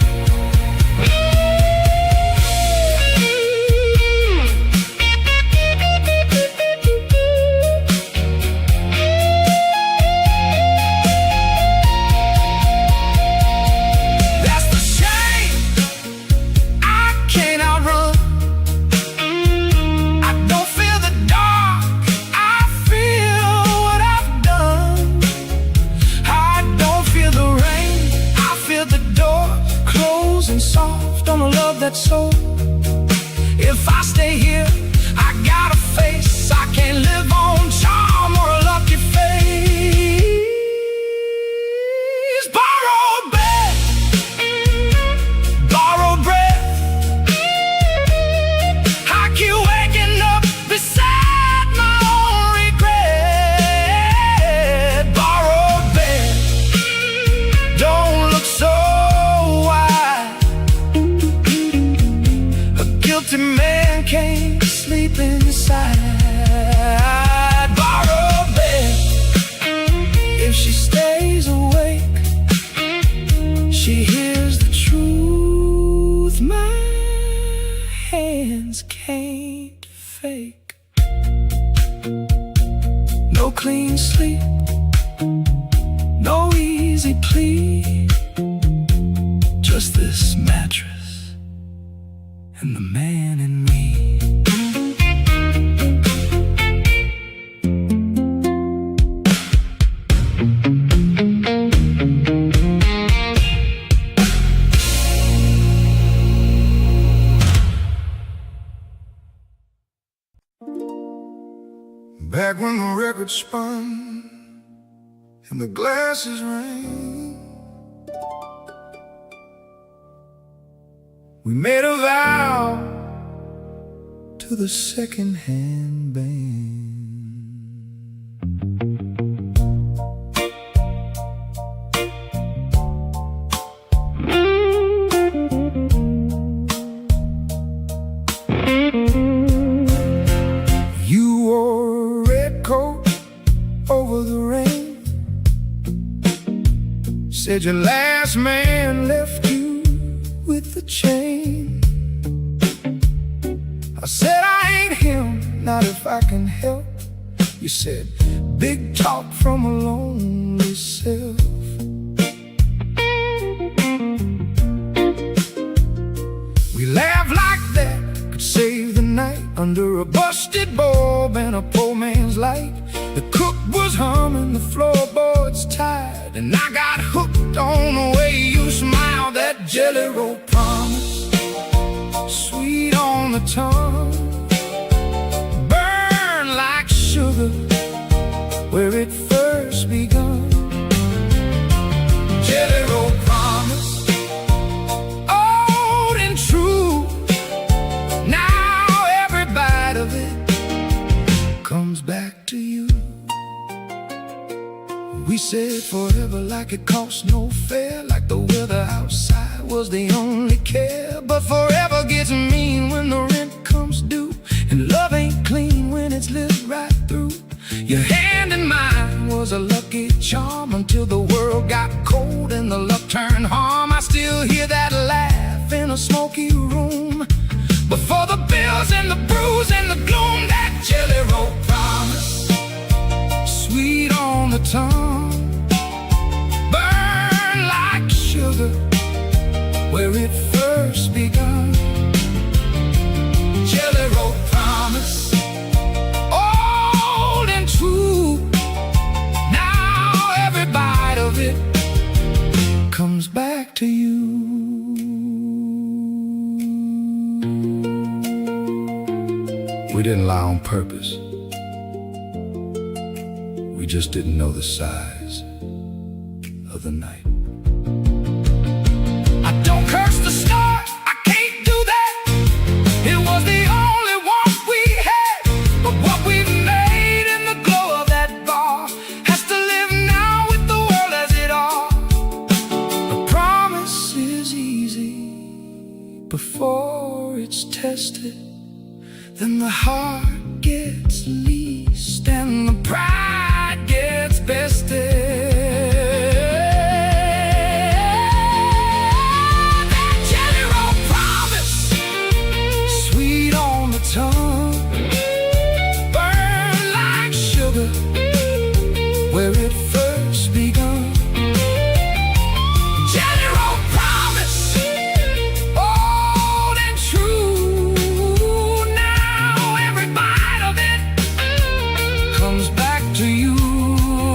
That's the shame I can't outrun. that's so. If I stay here, I got a face. I can't live on charm or a lucky face. Borrowed breath, borrowed breath. I keep waking up beside my own regret. Borrowed breath, don't look so wide. A guilty man can't sleep inside. Borrowed bed. If she stays awake, she hears the truth my hands can't fake. No clean sleep, no easy plea, just this mattress and the man in me. Back when the record spun and the glasses rang, we made a vow to the second-hand band. You wore a red coat over the rain, said your last man left you with the chain. I said I ain't him, not if I can help. You said big talk from a lonely self. We laughed like that could save the night under a busted bulb and a poor man's light. The cook was humming, the floorboards tired, and I got hooked on the way you smiled. That jelly roll promise, sweet on the tongue, burn like sugar where it first begun. Jelly roll promise, old and true. Now every bite of it comes back to you. We said forever like it cost no fare, like the weather outside was the only care. But forever gets mean when the rent comes due, and love ain't clean when it's lived right through. Your hand in mine was a lucky charm until the world got cold and the luck turned harm. I still hear that laugh in a smoky room, but for the bills and the bruise and the gloom, that jelly roll promise, sweet on the tongue, burn like sugar where it first begun. Jelly roll promise, old and true. Now every bite of it comes back to you. We didn't lie on purpose. We just didn't know the size of the night. I don't curse the stars, I can't do that. It was the only one we had, but what we've made in the glow of that bar has to live now with the world as it are. A promise is easy before it's tested, then the heart gets leased and the pride gets bested. That jelly roll promise, Sweet on the tongue, burn like sugar where it first begun. jelly roll promise, old and true. Now every bite of it Comes back to you.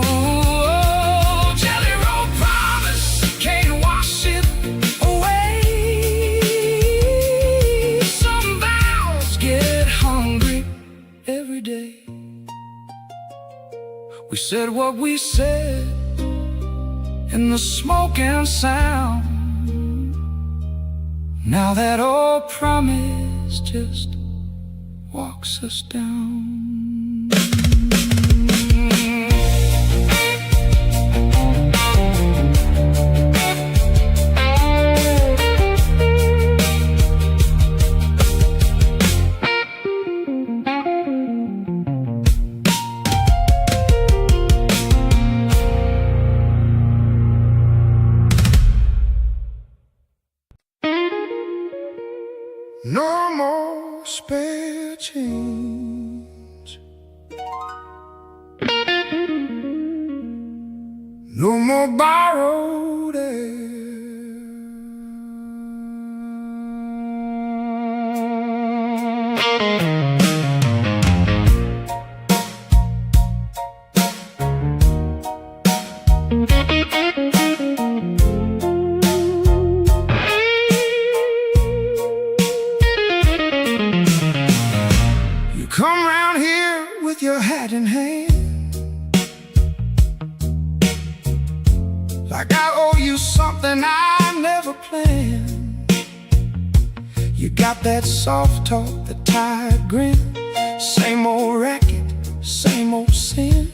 Oh, jelly roll promise, can't wash it away. We said what we said in the smoke and sound. Now that old promise just walks us down. No more spare change, no more borrowed air. Come round here with your hat in hand, like I owe you something I never planned. You got that soft talk, the tired grin, same old racket, same old sin.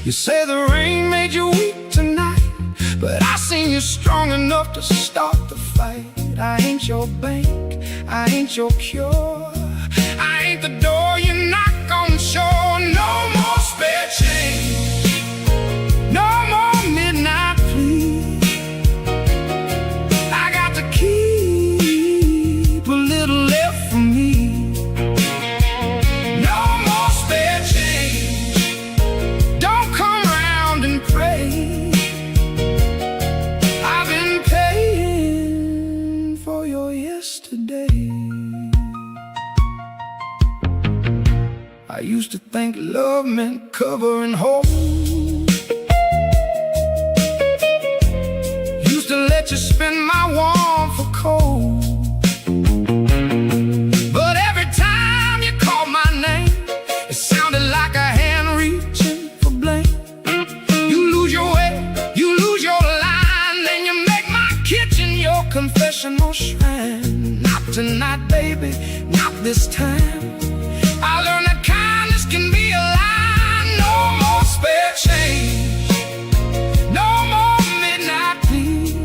You say the rain made you weak tonight, but I seen you strong enough to start the fight. I ain't your bank, I ain't your cure, I ain't the door you knock on shore. No more spare change, no more midnight plea. I got to keep a little left for me. No more spare change, don't come round and pray. I've been paying for your yesterday. I used to think love meant cover and hold, used to let you spin my warm for cold. But every time you called my name, it sounded like a hand reaching for blame. You lose your way, you lose your line, then you make my kitchen your confessional shrine. Not tonight, baby, not this time. I learned that kindness can be a lie. No more spare change, no more midnight plea.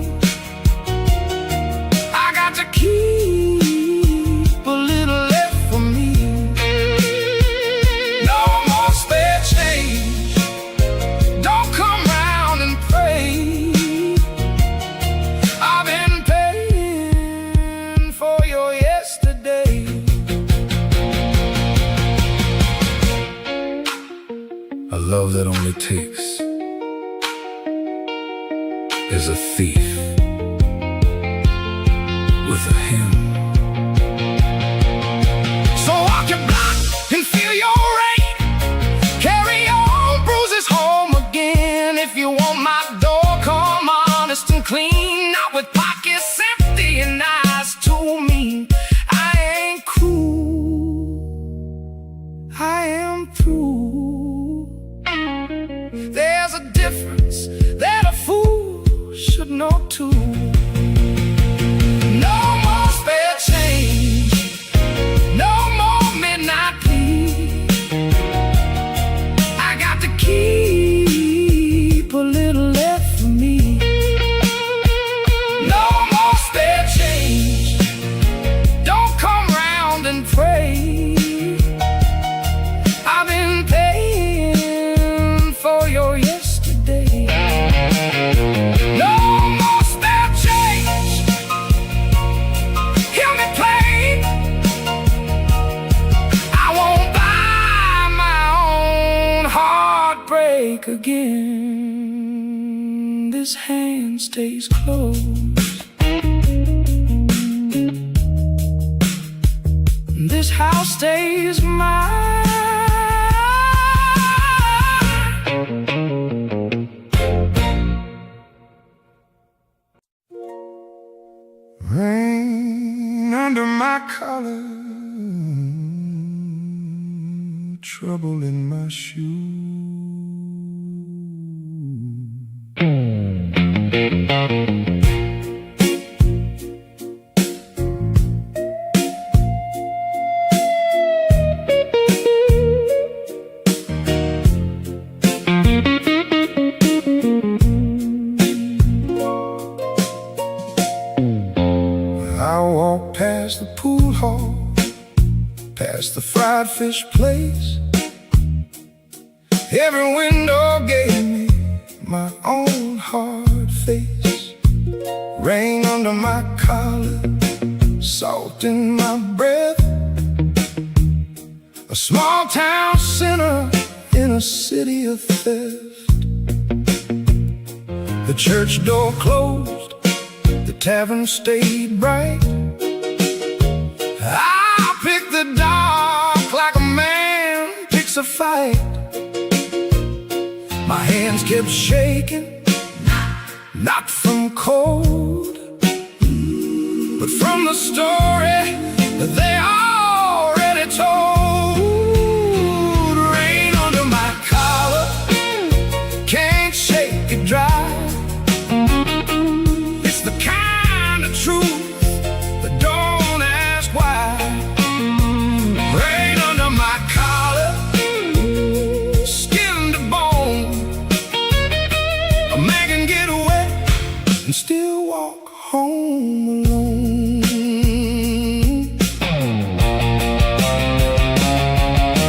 I got to keep a little left for me. No more spare change, don't come round and pray. I've been paying for your yesterday. A love that only takes is a thief with a hymn. So walk your block and feel your rain, carry your bruises home again. If you want my door, come honest and clean, not with pockets empty and eyes too mean. I ain't cruel, I am through. There's a difference that a fool should know too. No more spare change, no more midnight plea. I got to keep a little left for me. No more spare change, don't come round and pray. I've been paying for your yesterday. No more spare change, hear me play. I won't buy my own heartbreak again. This hand stays closed, this house stays mine. Rain under my collar, trouble in my shoes. Past the pool hall, past the fried fish place. Every window gave me my own hard face. Rain under my collar, salt in my breath. A small town center in a city of theft. The church door closed, the tavern stayed bright. I picked the dark like a man picks a fight. My hands kept shaking, not from cold, but from the story that they already told. Rain under my collar, can't shake it dry. It's the kind of truth that don't ask why. Rain under my collar, skin to bone. A man can get wet and still walk home alone.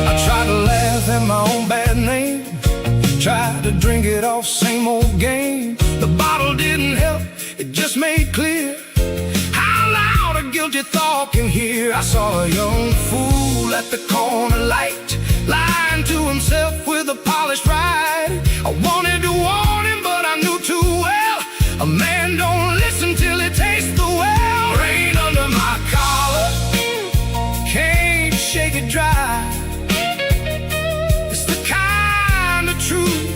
I tried to laugh at my own bad name, tried to drink it off, same old game. The bottle didn't help, it just made clear how loud a guilty thought can hear. I saw a young fool at the corner light, lying to himself with a polished ride. I wanted to warn him, but I knew too well a man don't listen till he tastes the well. Rain under my collar, can't shake it dry. It's the kind of truth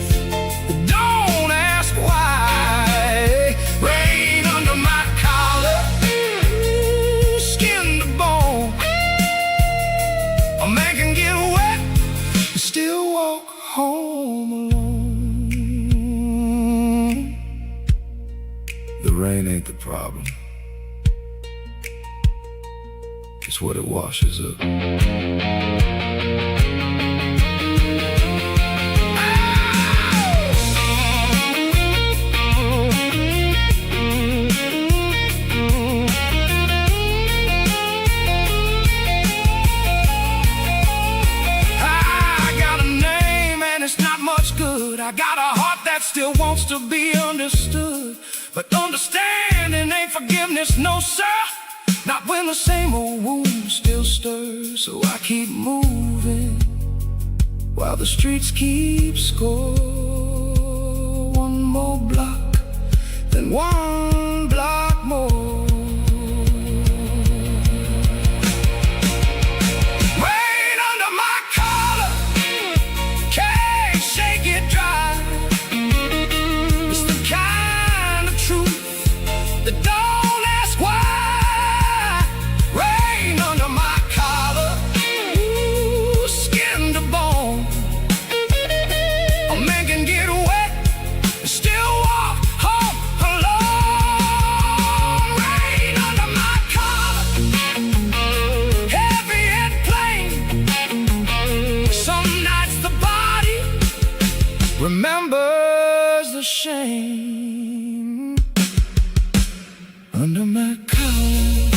that don't ask why. Rain under my collar, skin to bone. A man can get wet and still walk home alone. The rain ain't the problem, it's what it washes up. I got a heart that still wants to be understood, but understanding ain't forgiveness, no sir. Not when the same old wound still stirs. So I keep moving while the streets keep score. One more block, then one block more. Remembers the shame under my collar.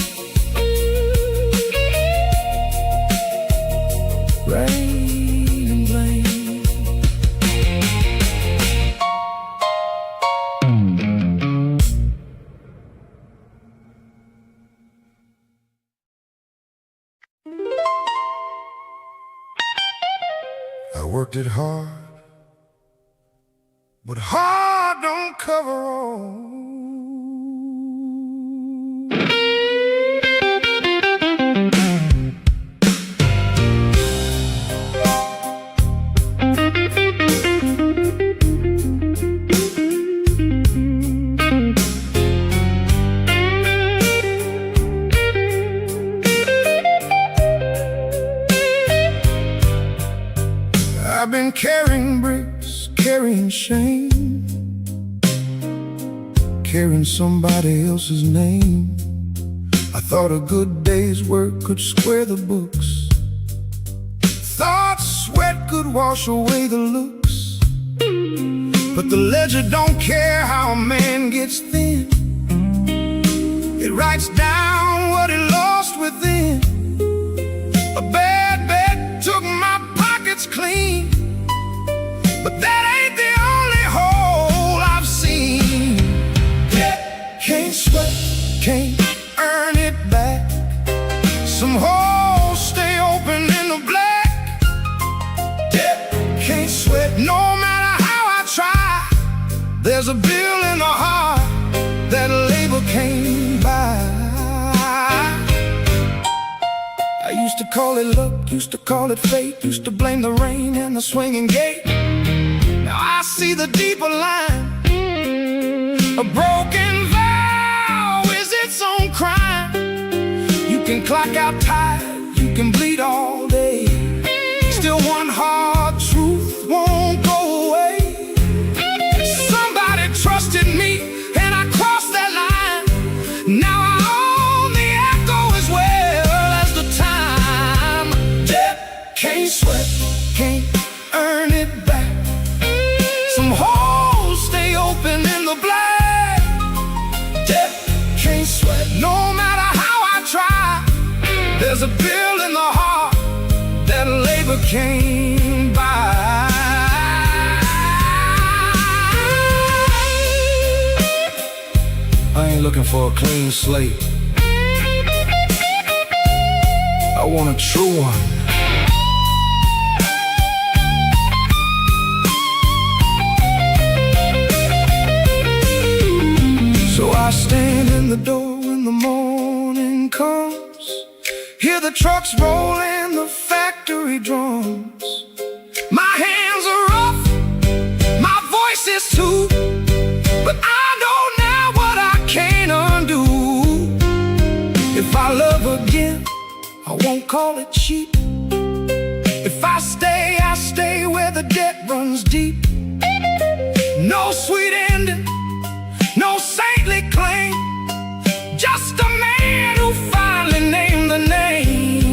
Rain and blame. I worked it hard, but hard don't cover all. I've been carrying bricks, carrying shame, carrying somebody else's name. I thought a good day's work could square the books. Thought sweat could wash away the looks. But the ledger don't care how a man gets thin. It writes down what he lost within. A bad bet took my pockets clean, but that ain't the only hole I've seen. Debt can't sweat, can't earn it back. Some holes stay open in the black. Debt can't sweat no matter how I try. There's a bill in the heart that labor can't buy. I used to call it luck, used to call it fate, used to blame the rain and the swinging gate. Now I see the deeper line. A broken vow is its own crime. You can clock out tired, you can bleed all day. Still one hard truth won't go away. Somebody trusted me and I crossed that line. Now I own the echo as well as the time. Debt can't sweat, can't earn it back. Some holes stay open in the black. Debt can't sweat no matter how I try. There's a bill in the heart that labor can't buy. I ain't looking for a clean slate. I want a true one. So I stand in the door when the morning comes, hear the trucks roll and the factory drums. My hands are rough, my voice is too, but I know now what I can't undo. If I love again, I won't call it cheap. If I stay where the debt runs deep. No sweet ending, no saintly claim, just a man who finally named the name.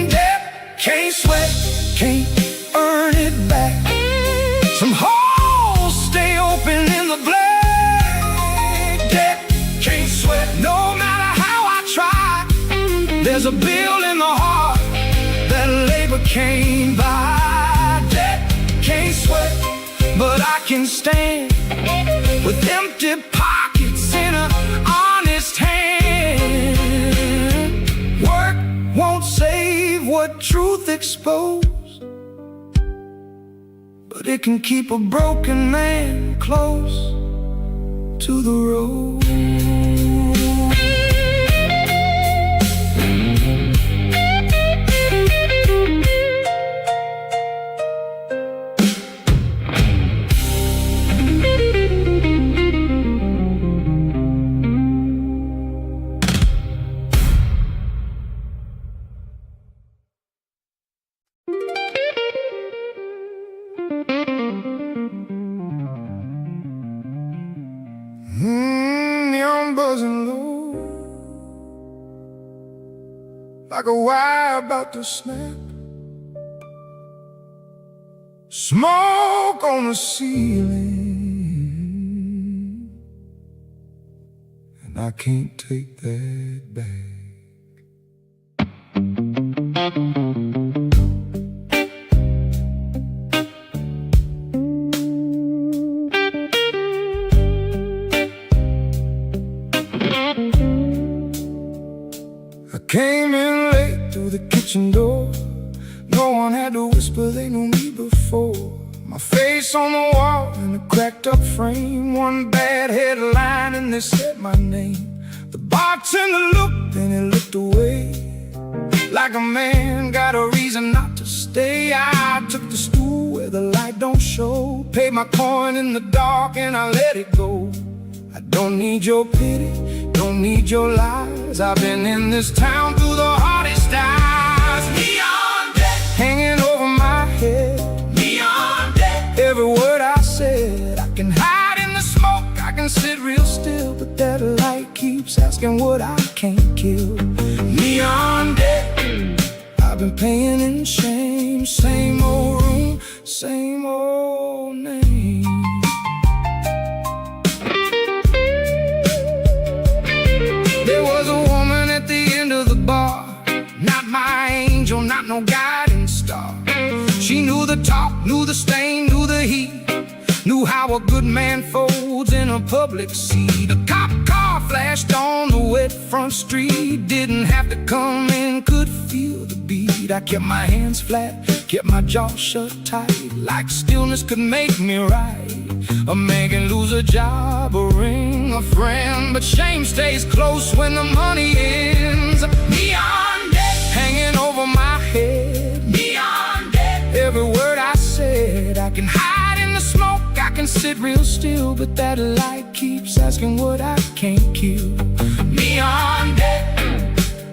Debt can't sweat, can't earn it back. Some holes stay open in the black. Debt can't sweat no matter how I try. There's a bill in the heart that labor can't buy. Debt can't sweat, but I can stand with empty pockets in an honest hand. Work won't save what truth exposed, but it can keep a broken man close to the road. I'm buzzing low, like a wire about to snap. Smoke on the ceiling, and I can't take that back. Came in late through the kitchen door. No one had to whisper, they knew me before. My face on the wall in a cracked up frame. One bad headline and they said my name. The bartender looked and he looked away, like a man got a reason not to stay. I took the stool where the light don't show, paid my coin in the dark and I let it go. I don't need your pity, don't need your lies. I've been in this town through the hardest times. Neon debt hanging over my head, neon debt. Every word I said I can hide in same old name. There was a woman at the end of the bar, not my angel, not no guiding star. She knew the talk, knew the stain, knew the heat, knew how a good man folds in a public seat. A cop car flashed on the wet front street, didn't have to come in, could feel the beat. I kept my hands flat, kept my jaw shut tight, like stillness could make me right. A man can lose a job, a ring, a friend, but shame stays close when the money ends. Neon debt hanging over my head, neon debt. Every word I said, I can hide in the smoke, I can sit real still, but that light keeps asking what I can't kill. Neon debt,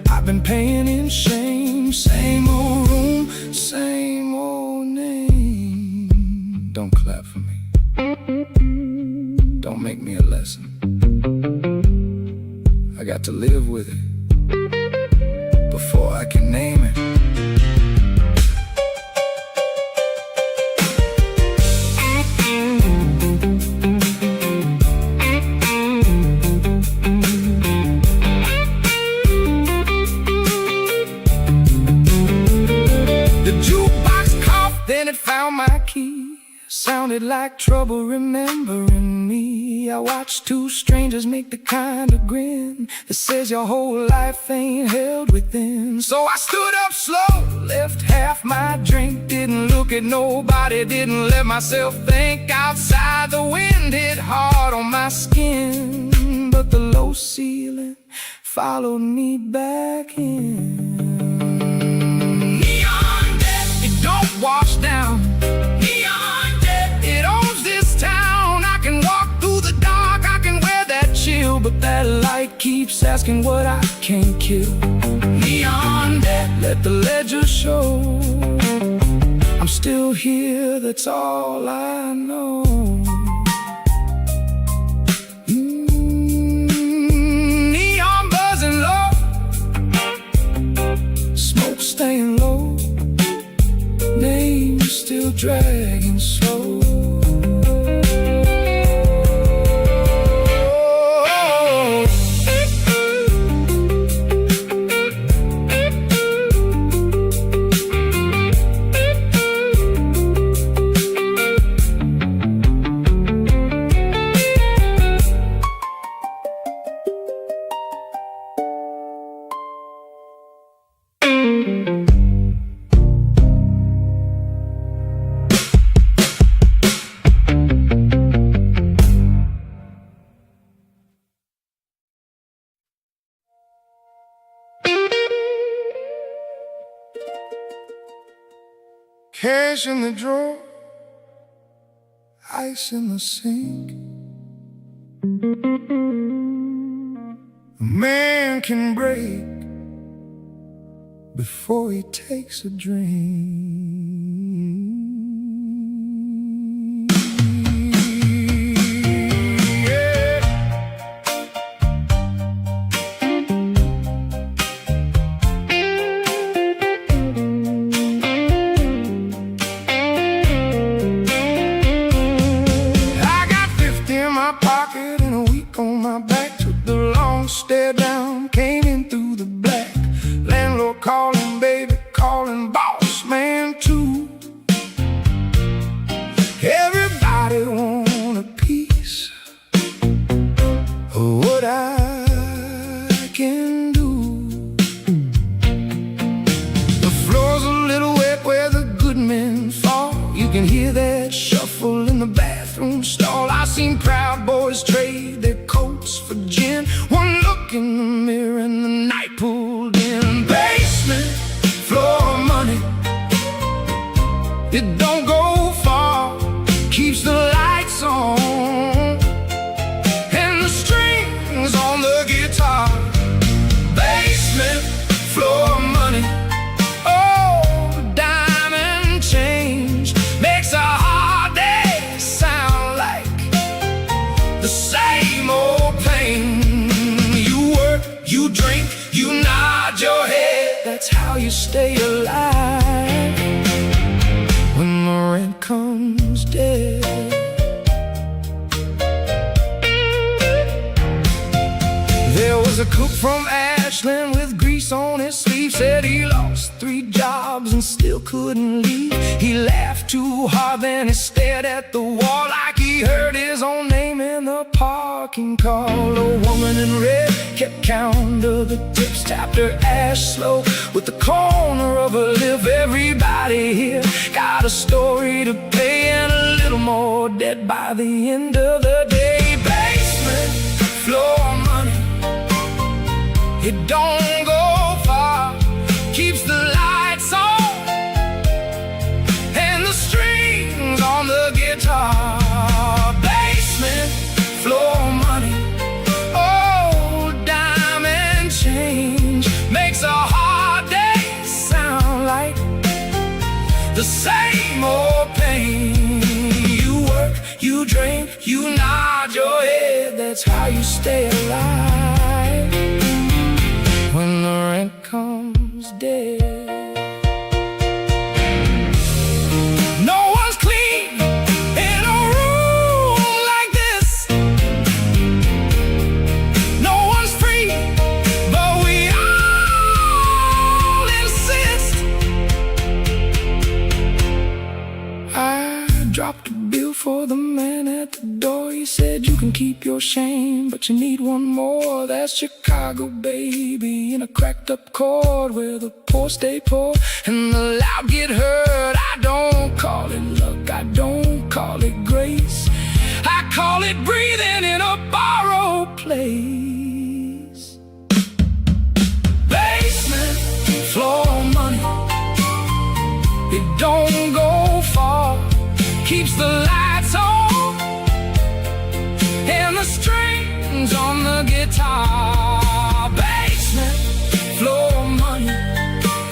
I've been paying in shame. Same old room, same old name. Don't clap for me, don't make me a lesson. I got to live with it before I can name it. Then it found my key, sounded like trouble remembering me. I watched two strangers make the kind of grin that says your whole life ain't held within. So I stood up slow, left half my drink, didn't look at nobody, didn't let myself think. Outside the wind hit hard on my skin, but the low ceiling followed me back in. Don't wash down, neon debt, it owns this town. I can walk through the dark, I can wear that chill, but that light keeps asking what I can't kill. Neon debt, let the ledger show I'm still here, that's all I know. Neon buzzing low, smoke staying low, name still dragging slow. Cash in the drawer, ice in the sink. A man can break before he takes a drink. Stare down, came in through the black. Landlord calling, baby calling, boss man too. Everybody want a piece of what I can do. The floor's a little wet where the good men fall. You can hear that shuffle in the bathroom stall. I seen proud boys trade their coats for gin. One look in the mirror and the night pulled in. Basement, floor money, it don't go far, keeps the lights on and the strings on the guitar. Basement, floor money, oh, diamond change makes a hard day sound like the same old pain. You drink, you nod your head, that's how you stay alive. When the rent Look from Ashland with grease on his sleeve. Said he lost 3 jobs and still couldn't leave. He laughed too hard, then he stared at the wall like he heard his own name in the parking car. A woman in red kept count of the tips, tapped her ass slow with the corner of her lip. Everybody here got a story to pay and a little more debt by the end of the day. Basement floor money, it don't go far, keeps the lights on and the strings on the guitar. Basement floor money, oh, diamond change makes a hard day sound like the same old pain. You work, you drink, you nod your head, that's how you stay alive when the rent comes dead. No one's clean in a room like this. No one's free, but we all insist. I dropped a bill for the man at the door. He said you can keep your shame, but you need one more. That's Chicago, baby, in a cracked up chord where the poor stay poor and the loud get heard. I don't call it luck, I don't call it grace, I call it breathing in a borrowed place. Basement floor money, it don't go far, keeps the lights on and the strings on the guitar. Basement floor money,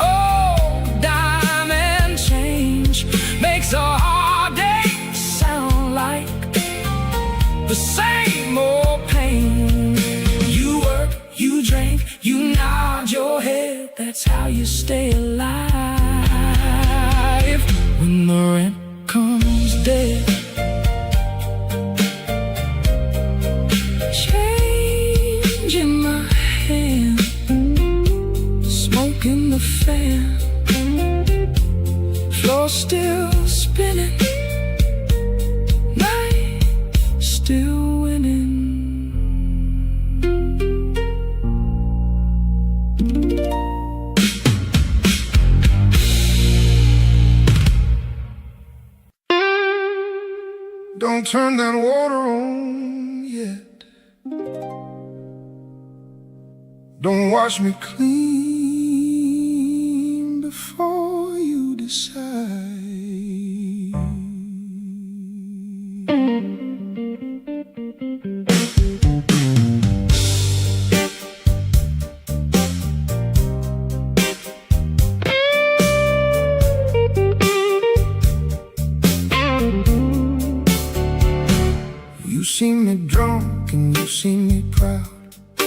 oh, diamond change makes a hard day sound like the same old pain. You work, you drink, you nod your head, that's how you stay alive when the rent comes dead. Change in my hand, smoke in the fan, floor still spinning, night still winning. Don't turn that water on yet. Don't wash me clean before you decide. You see me drunk and you see me proud,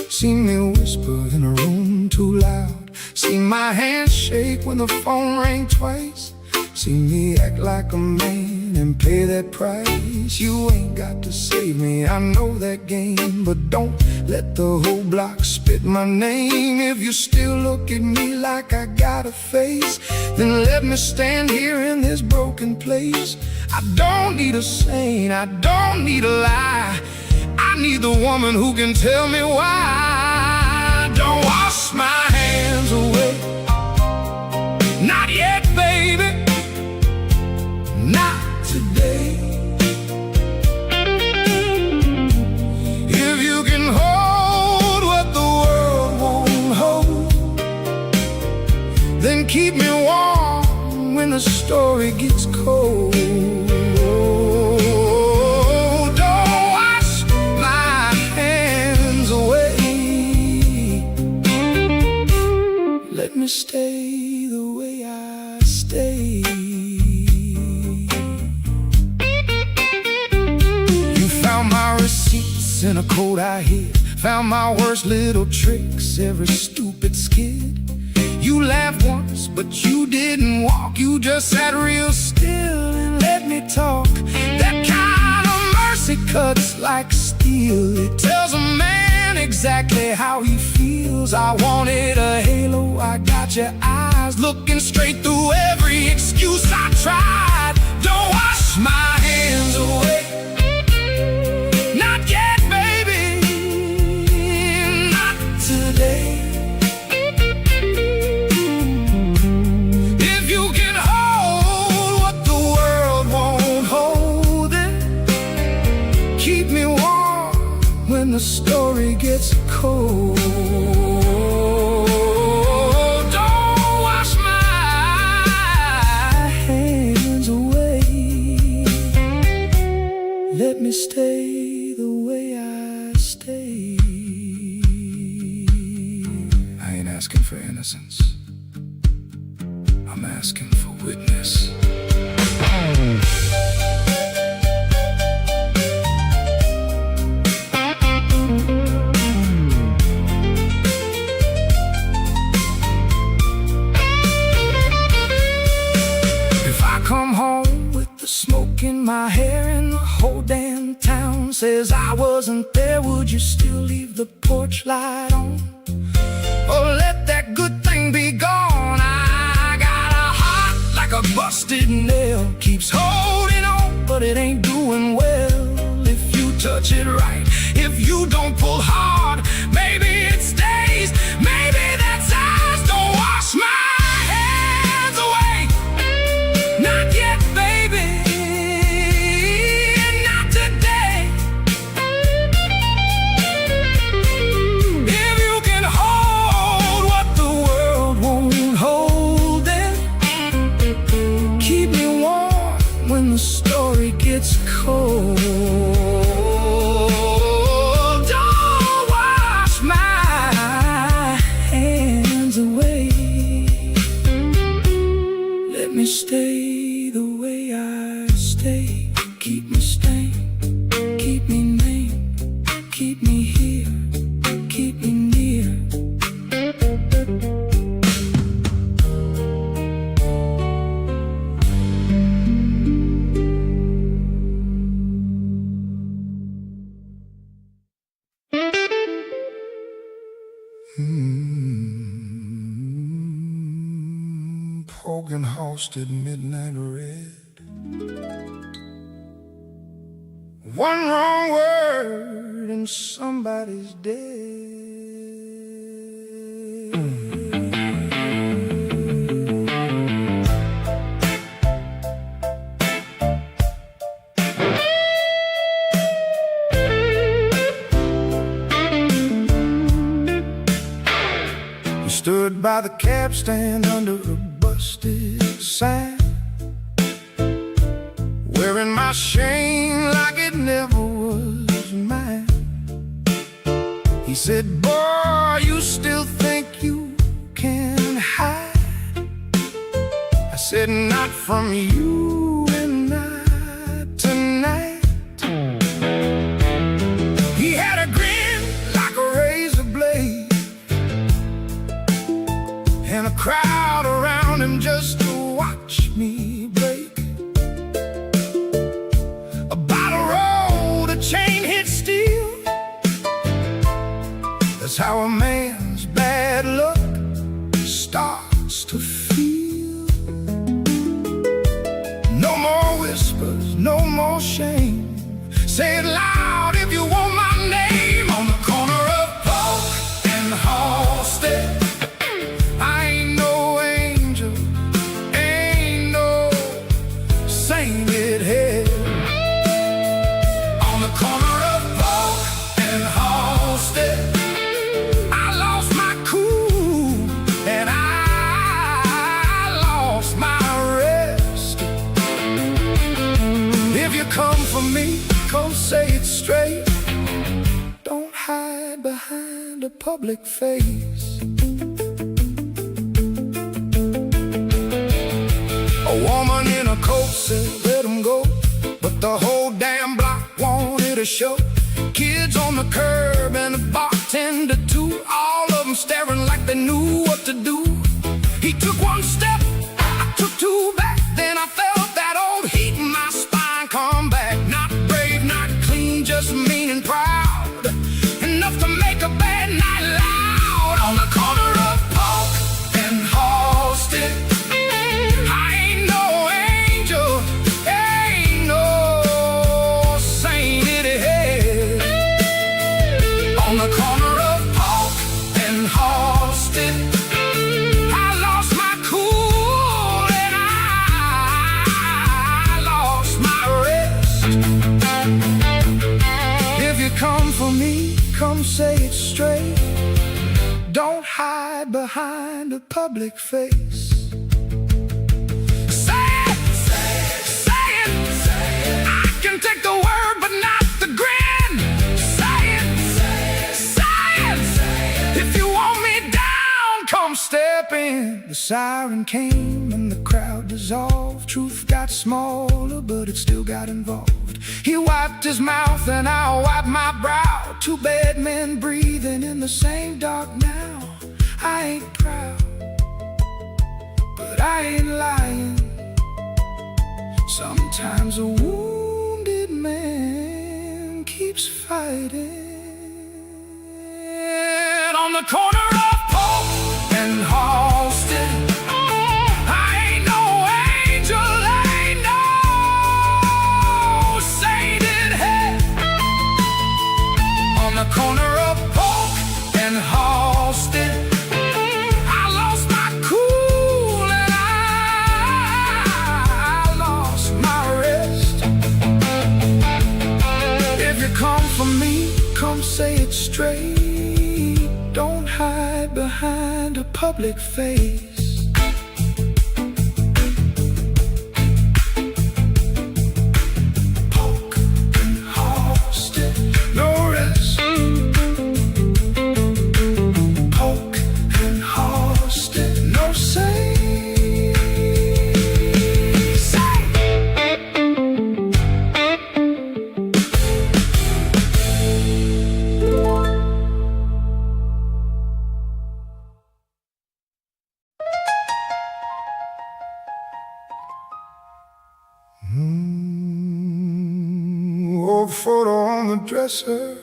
see me whisper in a room too loud, see my hand shake when the phone rang twice, see me act like a man and pay that price. You ain't got to save me, I know that game, but don't let the whole block spit my name. If you still look at me like I got a face, then let me stand here in this broken place. I don't need a saint, I don't need a lie, I need the woman who can tell me why. Don't wash my hands away, not yet, baby, not today. If you can hold what the world won't hold, then keep me warm when the story gets cold. Let me stay the way I stay. You found my receipts in a coat I hid, found my worst little tricks, every stupid skid. You laughed once, but you didn't walk, you just sat real still and let me talk. That kind of mercy cuts like steel, it tells a man exactly how he feels. I wanted a halo, I got your eyes looking straight through every excuse I tried. Don't wash my hands away, not yet, baby, not today. If you can hold what the world won't hold, it keep me warm when the story gets cold. Don't wash my hands away, let me stay the way I stay. I ain't asking for innocence, I'm asking for witness. If I come home with the smoke in my hair and the whole damn town says I wasn't there, would you still leave the porch light on? Or let that good thing be gone? I got a heart like a busted nail, keeps holding on, but it ain't doing well. If you touch it right, if you don't pull hard, maybe it stays, maybe that's ours. Don't wash my hands away, not yet, baby, not today. If you can hold what the world won't hold, then keep me warm when the story gets cold. Don't wash my hands away, let me stay the way I stay. Keep me stained, keep me named, keep me here, keep me near. Broken house at midnight red. One wrong word and somebody's dead. We stood by the cab stand under a busted sign, wearing my shame like it never was mine. He said, boy, you still think you can hide? I said, not from you and not tonight. He had a grin like a razor blade, and a crowd around him just to watch me break. A bottle rolled, a chain hit steel. That's how a man's bad luck starts to feel. No more whispers, no more shame. Say it loud if you want my name. On the corner of Polk and Halstead, I ain't no angel, ain't no sainted head. On the corner of Polk and Halstead, I lost my cool and I lost my rest. If you come for me, come say it straight. Don't hide behind a public face. A woman in a coat said, let him go, but the whole damn block wanted a show. Kids on the curb and the bartender too, all of them staring like they knew what to do. He took one step, I took two back, then I felt that old heat in my spine come back. Not brave, not clean, just mean and proud, enough to make a say it straight. Don't hide behind a public face. Say it, say it, say it, say it. I can take the word but not the grin. Say it, say it, say it, say it. If you want me down, come step in. The siren came and the crowd dissolved. Truth got smaller, but it still got involved. He wiped his mouth and I wiped my brow. Two bad men breathing in the same dark now. I ain't proud, but I ain't lying. Sometimes a wounded man keeps fighting. On the corner of Polk and Halsted, I ain't no angel, ain't no sainted head. On the corner of Polk and Halsted, I lost my cool and I lost my rest. If you come for me, come say it straight. Don't hide behind a public face. Polk and Halsted, No rest. Polk and Halsted, No say. Old photo on the dresser,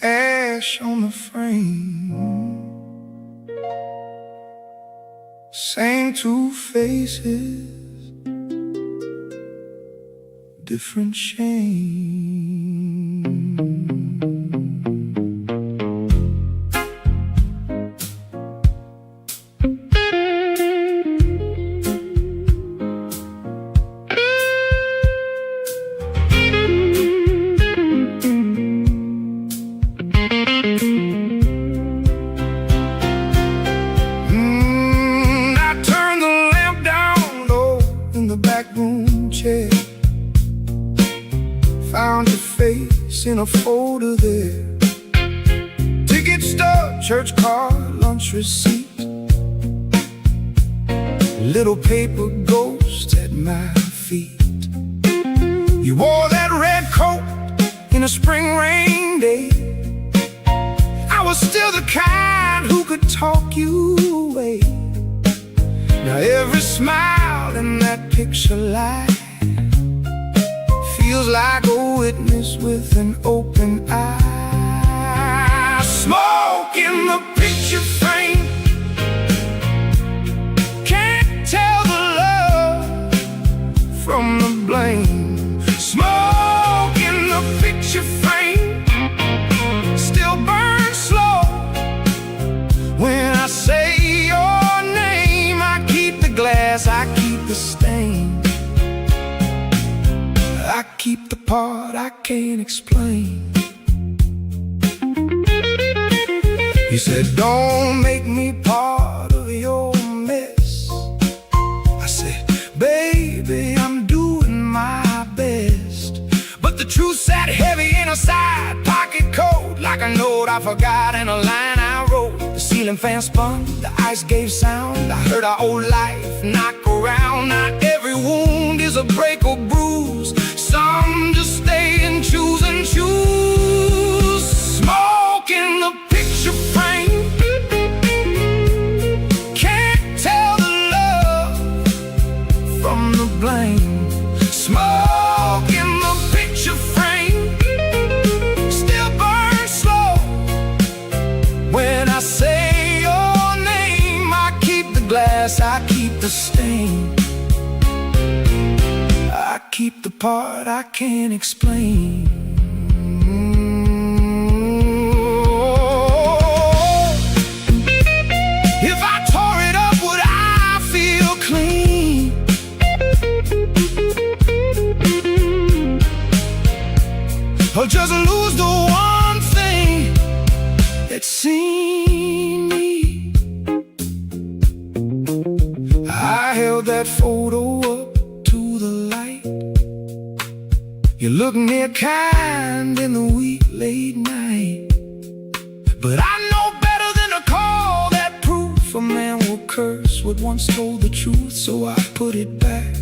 ash on the frame. Same two faces, different shame. I turned the lamp down low in the back room chair. Found your face in a folder there. Ticket stub, church card, lunch receipt. Little paper ghost at my feet. You wore that red coat in a spring rain day. I was still the kind who could talk you away. Now every smile in that picture light feels like a witness with an open eye. Smoke in the picture frame, can't tell the love from the blame. Smoke in the picture frame, still burns slow. When I say your name, I keep the glass, I keep the stain. I keep the part I can't explain. You said, don't make me part of your mess. I said, baby, I'm doing my best. But the truth sat heavy in a side pocket coat, like a note I forgot in a line I wrote. The ceiling fan spun, the ice gave sound. I heard our old life knock around. Not every wound is a break or bruise. Some just stay and choose and choose. Smoke in the picture frame, can't tell the love from the blame. Smoke in the picture frame, still burns slow. When I say your name, I keep the glass, I keep the stain. I keep the part I can't explain. If I tore it up, would I feel clean? Or just lose the one seen me. I held that photo up to the light. You look near kind in the wee late night, but I know better than to call that proof. A man will curse what once told the truth, so I put it back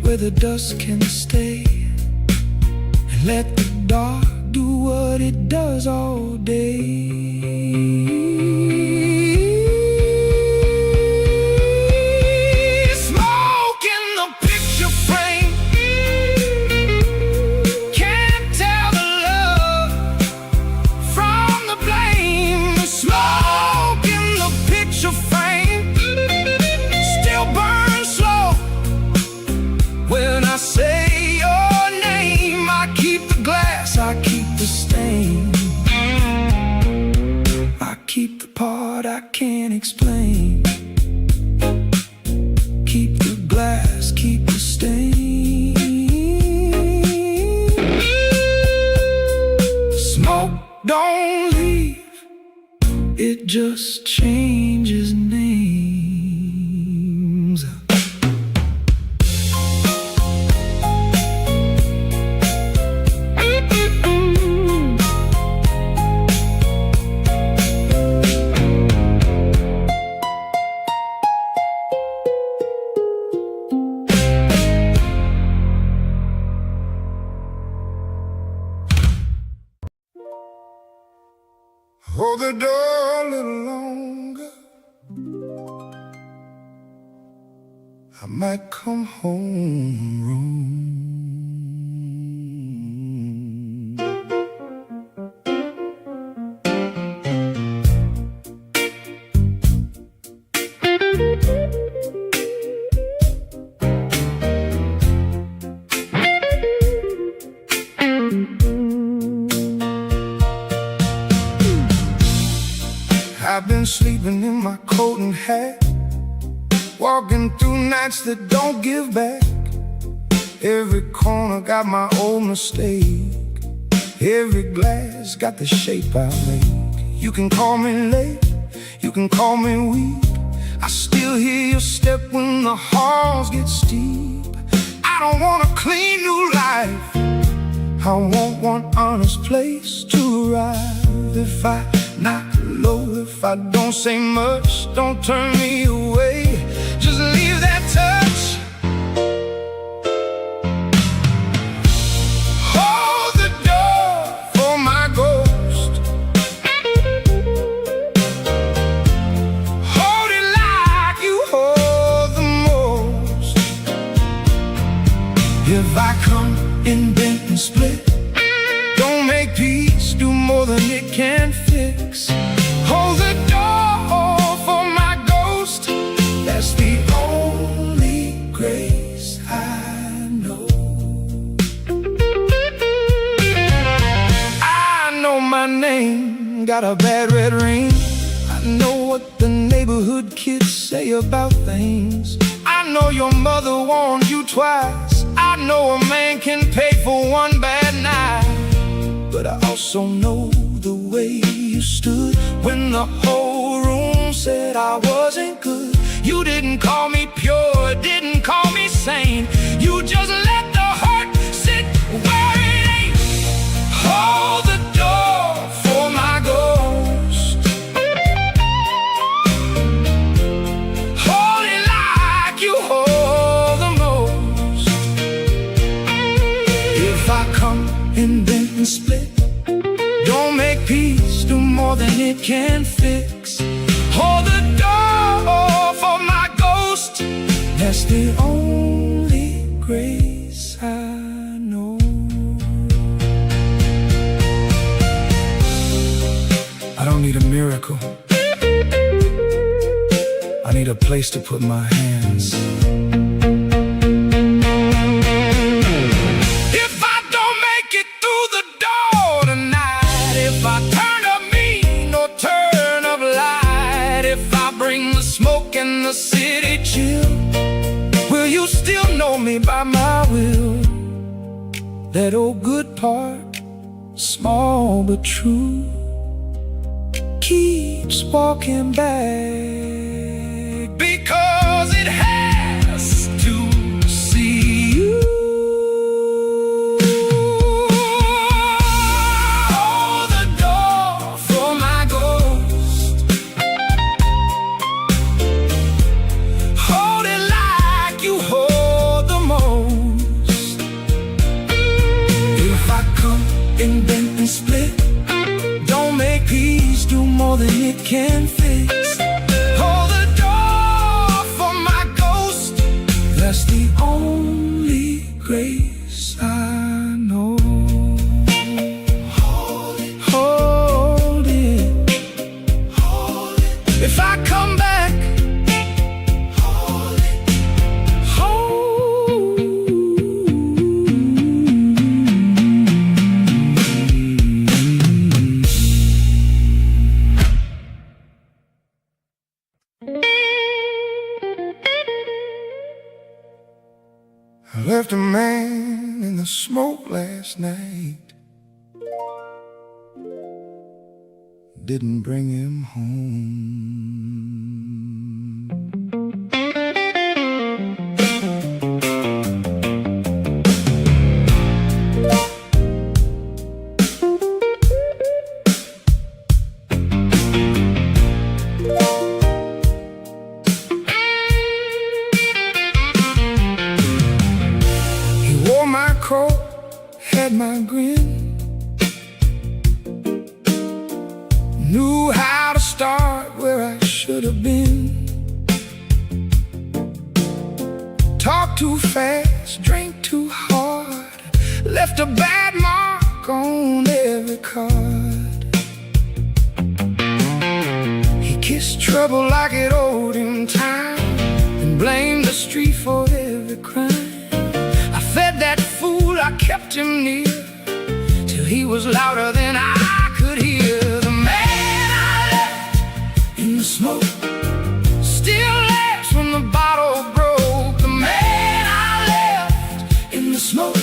where the dust can stay, and let the dark do what it does all day. Smoke in the picture frame, can't tell the love from the blame. Smoke in the picture frame still burns slow when I say your name. I keep the glass, I keep the stain, I keep the part I can't explain. Keep the glass, keep the stain. Smoke, don't leave, it just changes names. Hold the door a little longer, I might come home wrong. I've been sleeping in my coat and hat, walking through nights that don't give back. Every corner got my old mistake, every glass got the shape I make. You can call me late, you can call me weak, I still hear your step when the halls get steep. I don't want a clean new life, I want one honest place to arrive. If I knock low, if I don't say much, don't turn me away, just leave that touch. Hold the door for my ghost, hold it like you hold the most. If I come in bent and split, don't make peace, do more than it can fix. Hold the door for my ghost, that's the only grace I know. I know my name got a bad red ring, I know what the neighborhood kids say about things. I know your mother warned you twice, I know a man can pay for one bad night, but I also know the way you stood when the whole room said I wasn't good. You didn't call me pure, didn't call me sane, you just let the hurt sit where it ain't. Hold the door for my ghost, hold it like you hold the most. If I come in bent and split, don't make peace, do more than it can fix. Hold the door for my ghost, that's the only grace I know. I don't need a miracle, I need a place to put my hands. The city chill, will you still know me by my will? That old good part, small but true, keeps walking back because it has to see you. Hold the door for my ghost. Hold it like you hold the most. If I come and bend and split, don't make peace do more than it can fix. Hold the door for my ghost. That's the only grace I know. Hold it, hold it, hold it. If I come back, hold it, hold. I left a man in the smoke last night. Didn't bring him home. He wore my coat, had my grin, knew how to start where I should have been. Talked too fast, drank too hard, left a bad mark on every card. He kissed trouble like it owed him time, and blamed the street for every crime. I fed that fool, I kept him near, till he was louder than I could hear. The man I left in the smoke still laughs when the bottle broke. The man I left in the smoke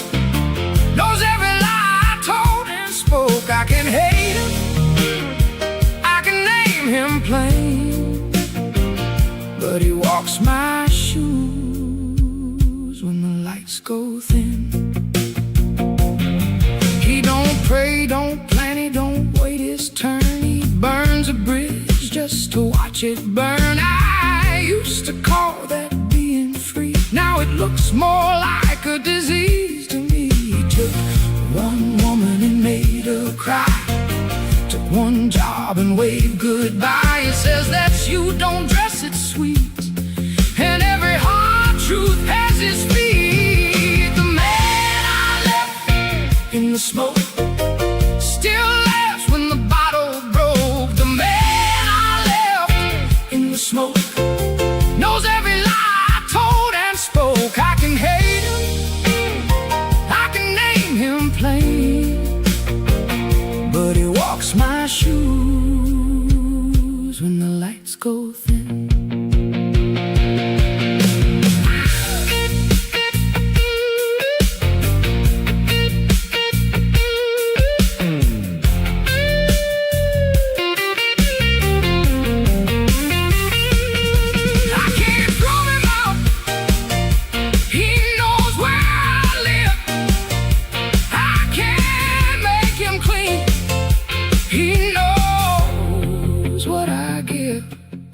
knows every lie I told and spoke. I can hate him, I can name him plain, but he walks my shoes when the lights go thin. He don't pray, don't plan, he don't wait his turn. He burns a bridge just to watch it burn. I used to call that being free, now it looks more like a disease to me. He took one woman and made her cry, took one job and waved goodbye. He says that's you, don't dress it sweet, and every hard truth has its feet. The man I left in the smoke still laughs when the bottle broke. The man I left in the smoke knows every lie I told and spoke. I can hate him, I can name him plain, but he walks my shoes when the lights go thin.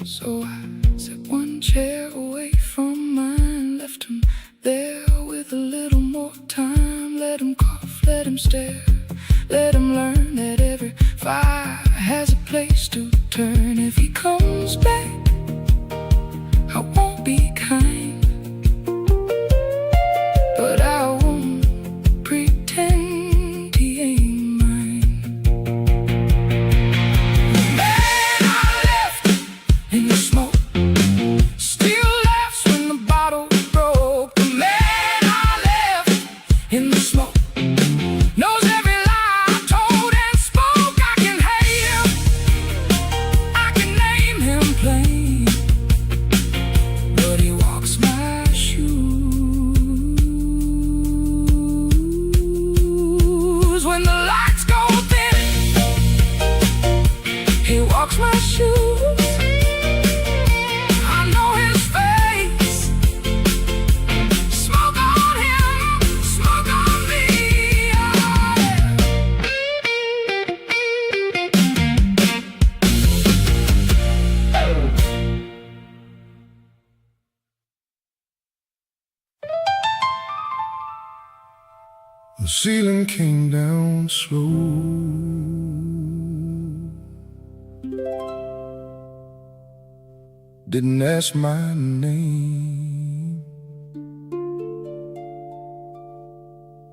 So I set one chair away from mine, left him there with a little more time. Let him cough, let him stare, let him learn that every fire has a place to turn. If he comes back, I won't be kind, but I won't pretend he ain't mine. Man I left in the smoke still laughs when the bottle broke. The man I left in the smoke knows every lie I told and spoke. I can hate him, I can name him plain, but he walks my shoes watch my shoes. I know his face. Smoke on him, smoke on me. The ceiling came down slow. Didn't ask my name.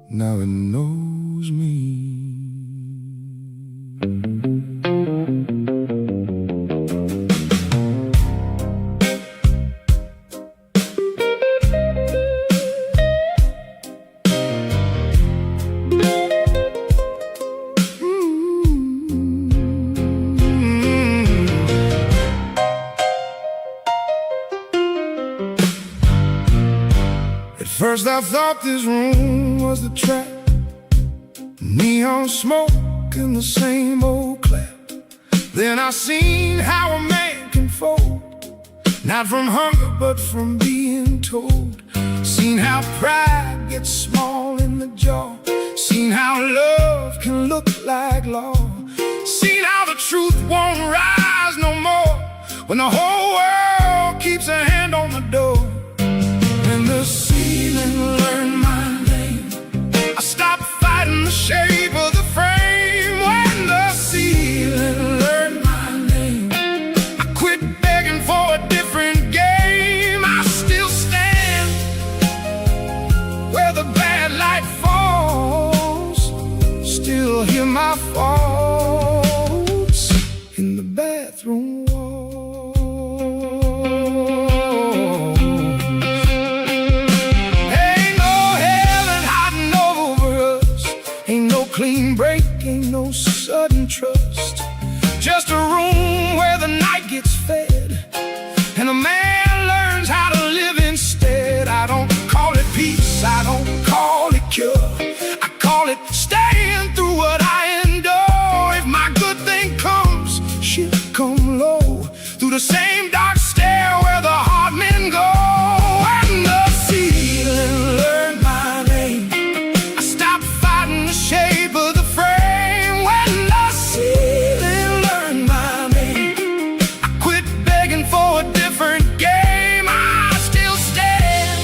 Now it knows me. At first I thought this room was the trap, neon smoke and the same old clap. Then I seen how a man can fold, not from hunger but from being told. Seen how pride gets small in the jaw. Seen how love can look like law. Seen how the truth won't rise no more when the whole world keeps a hand on the door. And the ceiling learned my name. I stopped fighting the shape of the frame. When the ceiling learned my name, I quit begging for a different game. I still stand where the bad light falls. Still hear my faults in the bathroom wall. Clean break, ain't no sudden trust. Just a room where the night gets fed and a man learns how to live instead. I don't call it peace, I don't call it cure. I call it staying through what I endure. If my good thing comes, she'll come low through the same dark stair where the hard men go. And the ceiling learned my name. I stopped fighting the shape of the frame. When the ceiling learned my name, I quit begging for a different game. I still stand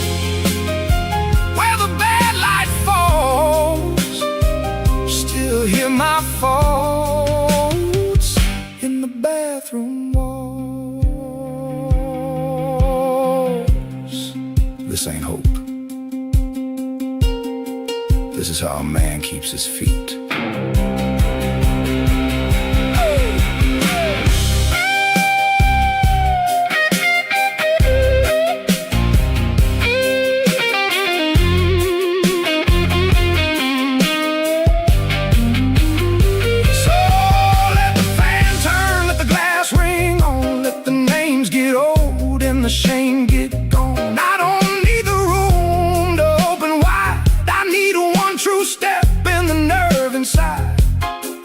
where the bad light falls. Still hear my faults in the bathroom walls. This ain't hope. This is how a man keeps his feet. So let the fan turn, let the glass ring on, let the names get old and the shame get gone. I don't need the room to open wide. I need one true step in the nerve inside.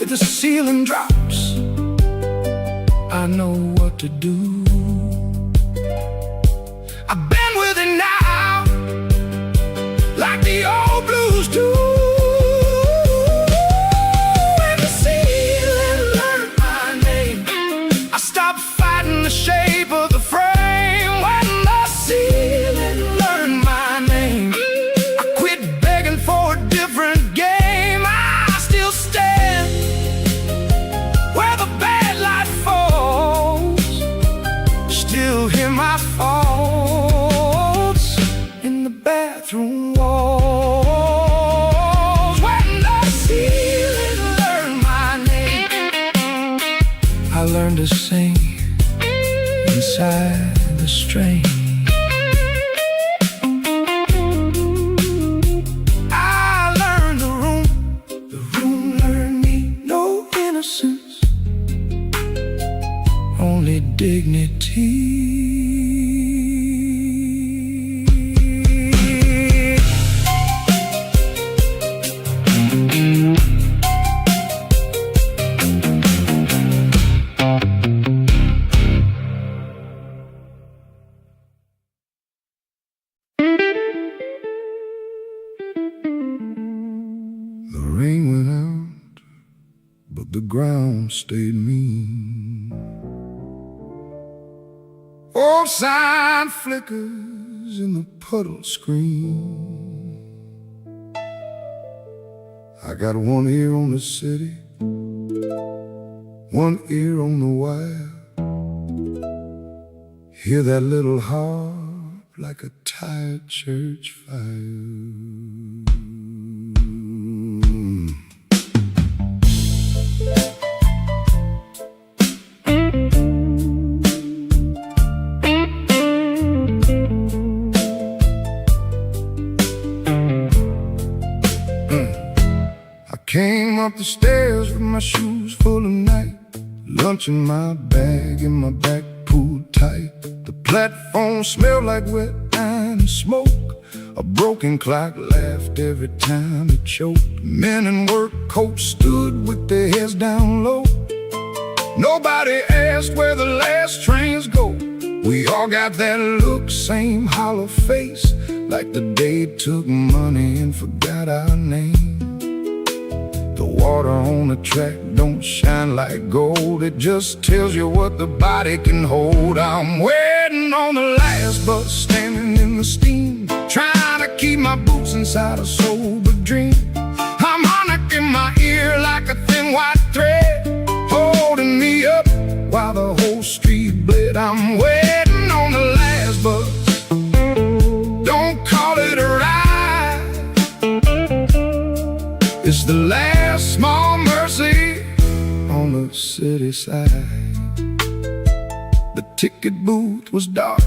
If the ceiling drops, I know what to do. I've been with it now, like the old blues do. When the ceiling learned my name, I stopped fighting the shape of the frame. When the ceiling learned my name, I quit begging for a different game. I still stand where the bad light falls. Still hear my faults in the bathroom walls. When the ceiling learned my name, I learned to sing inside the strain. I learned the room learned me. No innocence, only dignity. the ground stayed mean. Old sign flickers in the puddle screen. I got one ear on the city, one ear on the wire. Hear that little harp like a tired church fire. Came up the stairs with my shoes full of night, lunch in my bag and my back pulled tight. The platform smelled like wet iron and smoke. A broken clock laughed every time it choked. Men in work coats stood with their heads down low. Nobody asked where the last trains go. We all got that look, same hollow face, like the day took money and forgot our name. The water on the track don't shine like gold. It just tells you what the body can hold. I'm waiting on the last bus, standing in the steam, trying to keep my boots inside a sober dream. Harmonic in my ear like a thin white thread, holding me up while the whole street bled. I'm waiting on the last bus. Don't call it a ride, it's the last small mercy on the city side. The ticket booth was dark,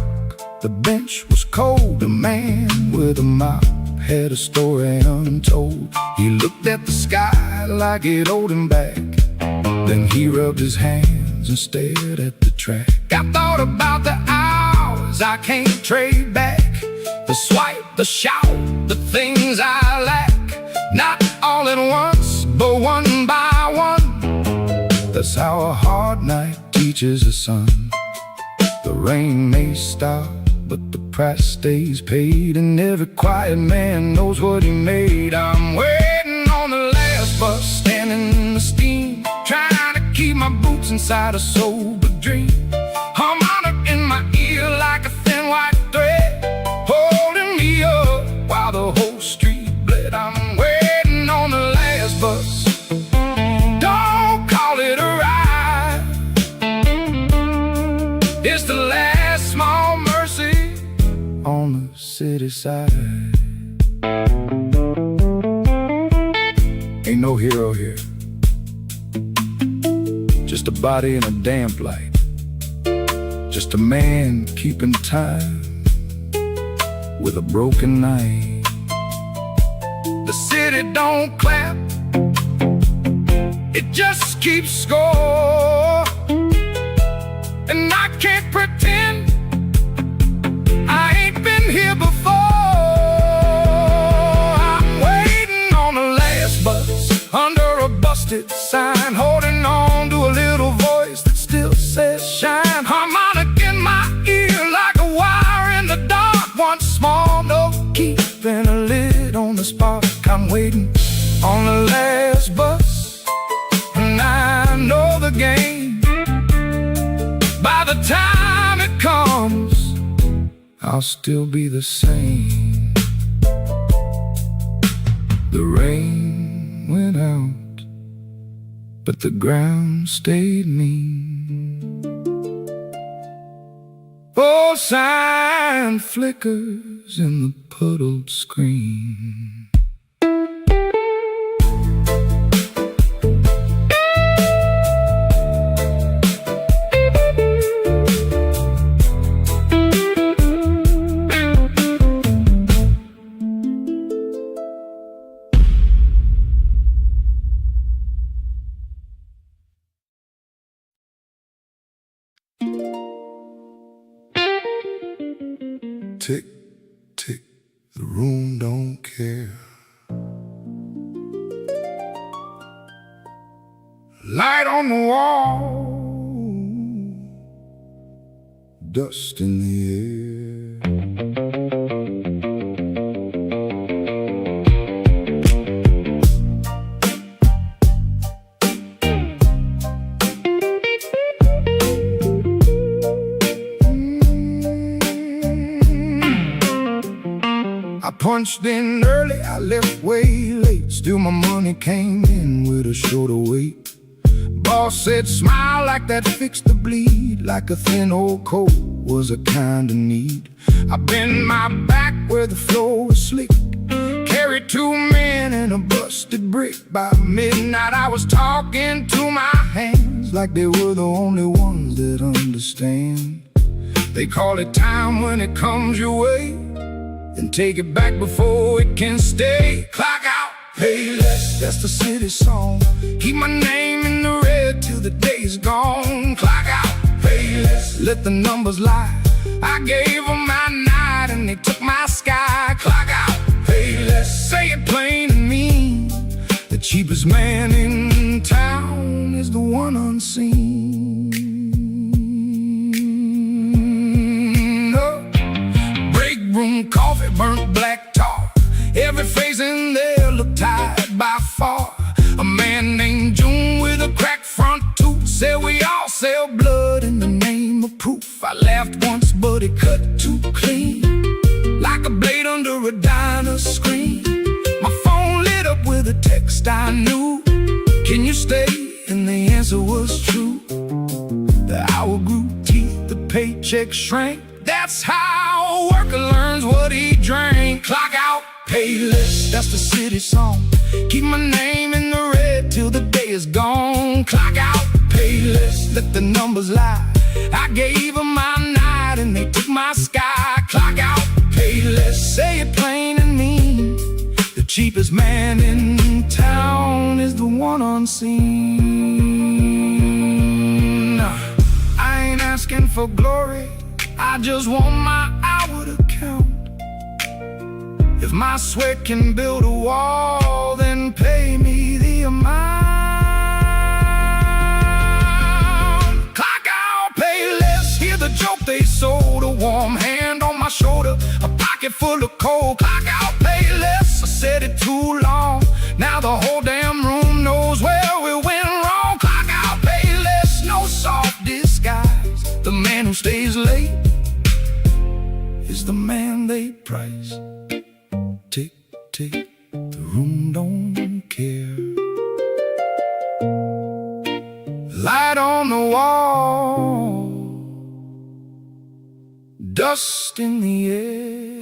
the bench was cold. The man with a mop had a story untold. He looked at the sky like it owed him back, then he rubbed his hands and stared at the track. I thought about the hours I can't trade back, the swipe, the shout, the things I lack. Not all at once, but one by one. That's how a hard night teaches a son. The rain may stop, but the price stays paid, and every quiet man knows what he made. I'm waiting on the last bus, standing in the steam, trying to keep my boots inside a sober dream. Harmonic in my ear like a thin white thread, holding me up while the whole street bled. I'm waiting on the last bus. Don't call it a ride, it's the last small mercy on the city side. Ain't no hero here, just a body in a damp light, just a man keeping time with a broken night. The city don't clap, it just keeps score. And I can't pretend I ain't been here before. I'm waiting on the last bus, under a busted sign, holding on to a little voice that still says shine. Harmonic in my ear like a wire in the dark, one small note keeping a lid on the spark. I'm waiting on the last bus, and I know the game. By the time it comes, I'll still be the same. The rain went out, but the ground stayed mean. Old sign flickers in the puddled screen. Tick, tick, the room don't care. Light on the wall, dust in the air. punched in early, I left way late. Still my money came in with a shorter wait. Boss said smile like that fixed the bleed, like a thin old coat was a kind of need. I bent my back where the floor was slick, carried 2 men and a busted brick. By midnight I was talking to my hands like they were the only ones that understand. They call it time when it comes your way, and take it back before it can stay. Clock out, pay less, that's the city song. Keep my name in the red till the day's gone. Clock out, pay less, let the numbers lie. I gave them my night and they took my sky. Clock out, pay less, say it plain to me. The cheapest man in town is the one unseen. Break room coffee, burnt black tar. Every face in there looked tired by far. A man named June with a cracked front tooth said we all sell blood in the name of proof. I laughed once but it cut too clean, like a blade under a diner's screen. My phone lit up with a text I knew. Can you stay? And the answer was true. The hour grew teeth, the paycheck shrank. That's how a worker learns what he drank. Clock out, pay less, that's the city song. Keep my name in the red till the day is gone. Clock out, pay less, let the numbers lie. I gave them my night and they took my sky. Clock out, pay less, say it plain to me. The cheapest man in town is the one unseen. I ain't asking for glory, I just want my hour to count. If my sweat can build a wall, then pay me the amount. Clock out, pay less, hear the joke they sold. A warm hand on my shoulder, a pocket full of cold. Clock out, pay less, I said it too long. Now the whole damn room knows where we went wrong. Clock out, pay less, no soft disguise. The man who stays late is the man they price. Tick, tick, the room don't care. Light on the wall, dust in the air.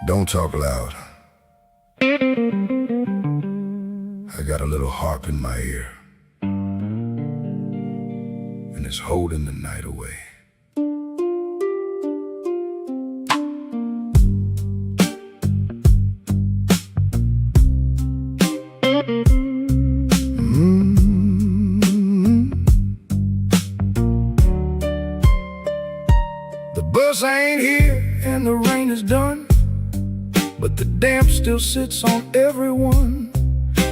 Don't talk loud. I got a little harp in my ear, and it's holding the night away. The bus ain't here and the rain is done, but the damp still sits on everyone.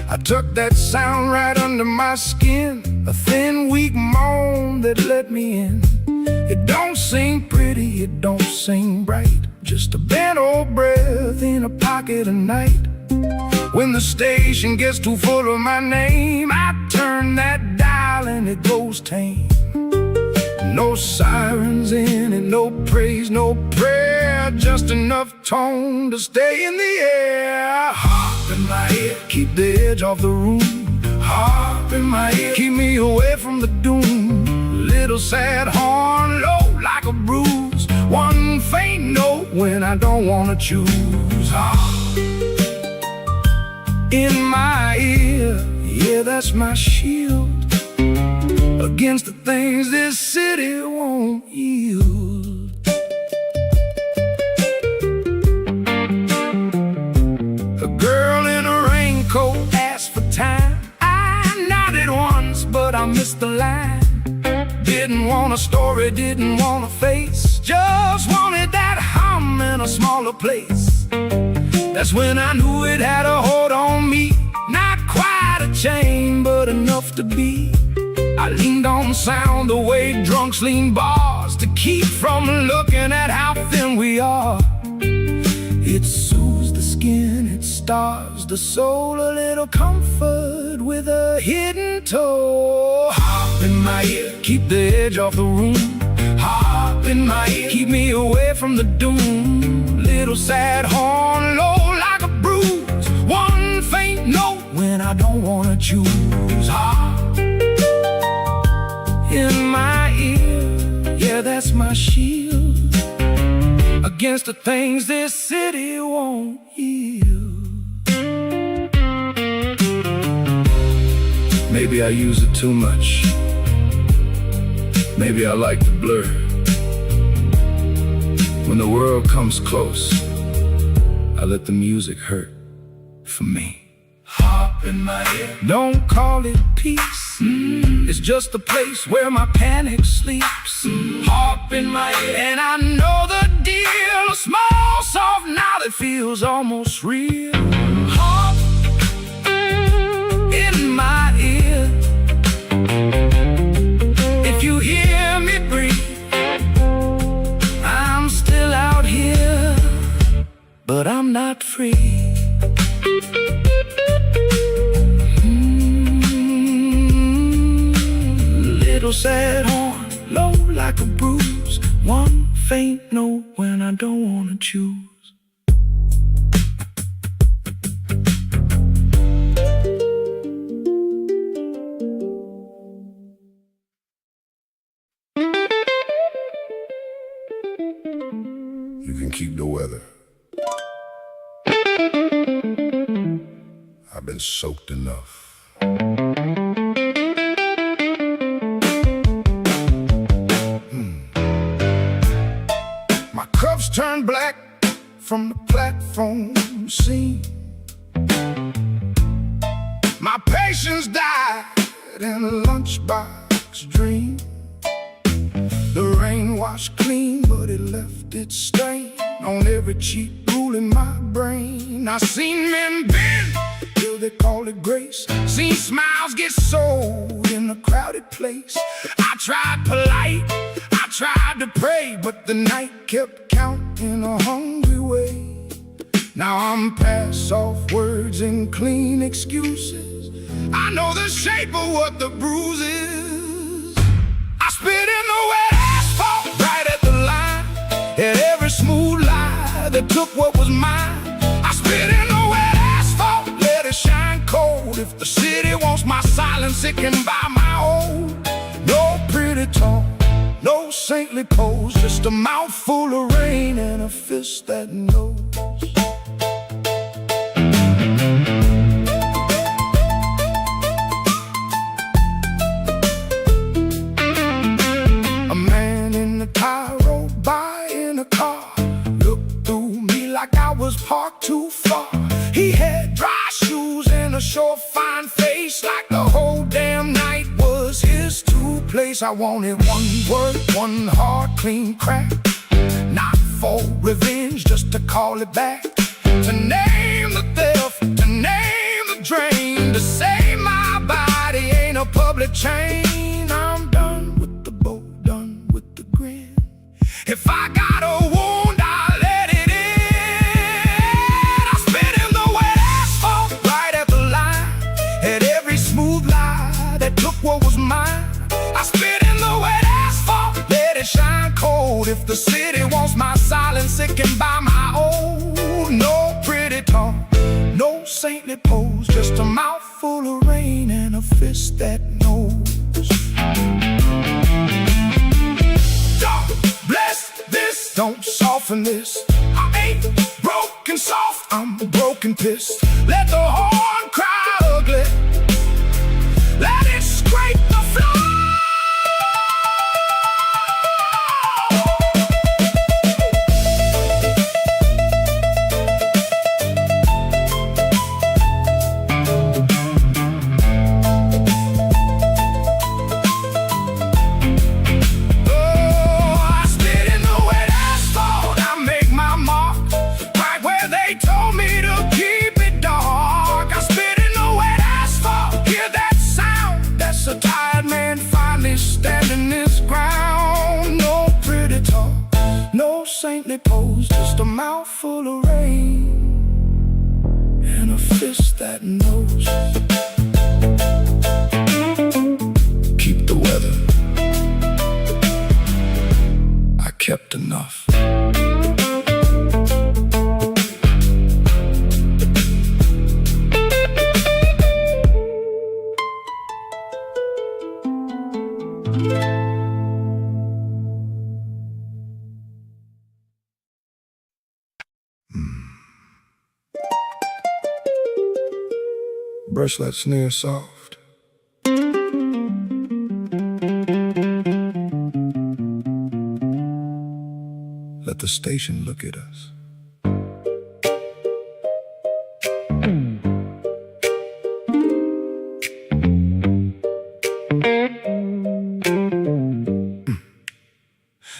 I took that sound right under my skin, a thin weak moan that let me in. It don't sing pretty, it don't sing bright, just a bent old breath in a pocket of night. When the station gets too full of my name, I turn that dial and it goes tame. No sirens in it, no praise, no prayer, just enough tone to stay in the air. Harp in my ear, keep the edge off the room. Harp in my ear, keep me away from the doom. Little sad horn, low like a bruise, one faint note when I don't want to choose. Harp in my ear, yeah, that's my shield against the things this city won't yield. A girl in a raincoat asked for time. I nodded once, but I missed the line. Didn't want a story, didn't want a face, just wanted that hum in a smaller place. That's when I knew it had a hold on me. Not quite a chain, but enough to be. I leaned on sound the way drunks lean bars, to keep from looking at how thin we are. It soothes the skin, it stars the soul, a little comfort with a hidden toe. Hop in my ear, keep the edge off the room. Hop in my ear, keep me away from the doom. Little sad horn, low like a bruise. One faint note when I don't wanna choose. Hop in my ear, yeah, that's my shield against the things this city won't yield. Maybe I use it too much. Maybe I like the blur. When the world comes close, I let the music hurt for me. Hop in my ear, don't call it peace. It's just a place where my panic sleeps. Hop in my ear, and I know the deal. A small, soft now that feels almost real. Hop in my ear. If you hear me breathe, I'm still out here, but I'm not free. Little sad horn, low like a bruise. One faint note when I don't wanna choose. You can keep the weather. I've been soaked enough. My cups turn black from the platform scene. My patience died in a lunchbox dream. The rain washed clean, but it left its stain on every cheek, ruling my brain. I seen men bend till they call it grace. Seen smiles get sold in a crowded place. I tried polite, I tried to pray, but the night kept counting a hungry way. Now I'm past soft words and clean excuses. I know the shape of what the bruise is. I spit in the wet asphalt right at the line, at every smooth lie that took what was mine. I spit in the wet asphalt, let it shine cold. If the city wants my silence, it can buy my own. No pretty talk, no saintly pose, just a mouthful of rain and a fist that knows. A man in a tie road by in a car looked through me like I was parked too far. He had dry shoes and a short fine face, like the whole damn night was his place. I wanted one word, one hard, clean crack, not for revenge, just to call it back, to name the theft, to name the drain, to say my body ain't a public chain. I'm done with the bow, done with the grin. If I got a wound, I'll let it in. I spit in the wet asphalt right at the line, at every smooth lie that took what was mine. I spit in the wet asphalt, let it shine cold. If the city wants my silence, it can buy my own. No pretty talk, no saintly pose, just a mouthful of rain and a fist that knows. Don't bless this, don't soften this. I ain't broken soft, I'm broken pissed. Let the horn cry ugly, let it scrape the floor. Told me to saintly pose, just a mouthful of rain and a fist that knows. Keep the weather. I kept enough. Brush that snare soft. Let the station look at us.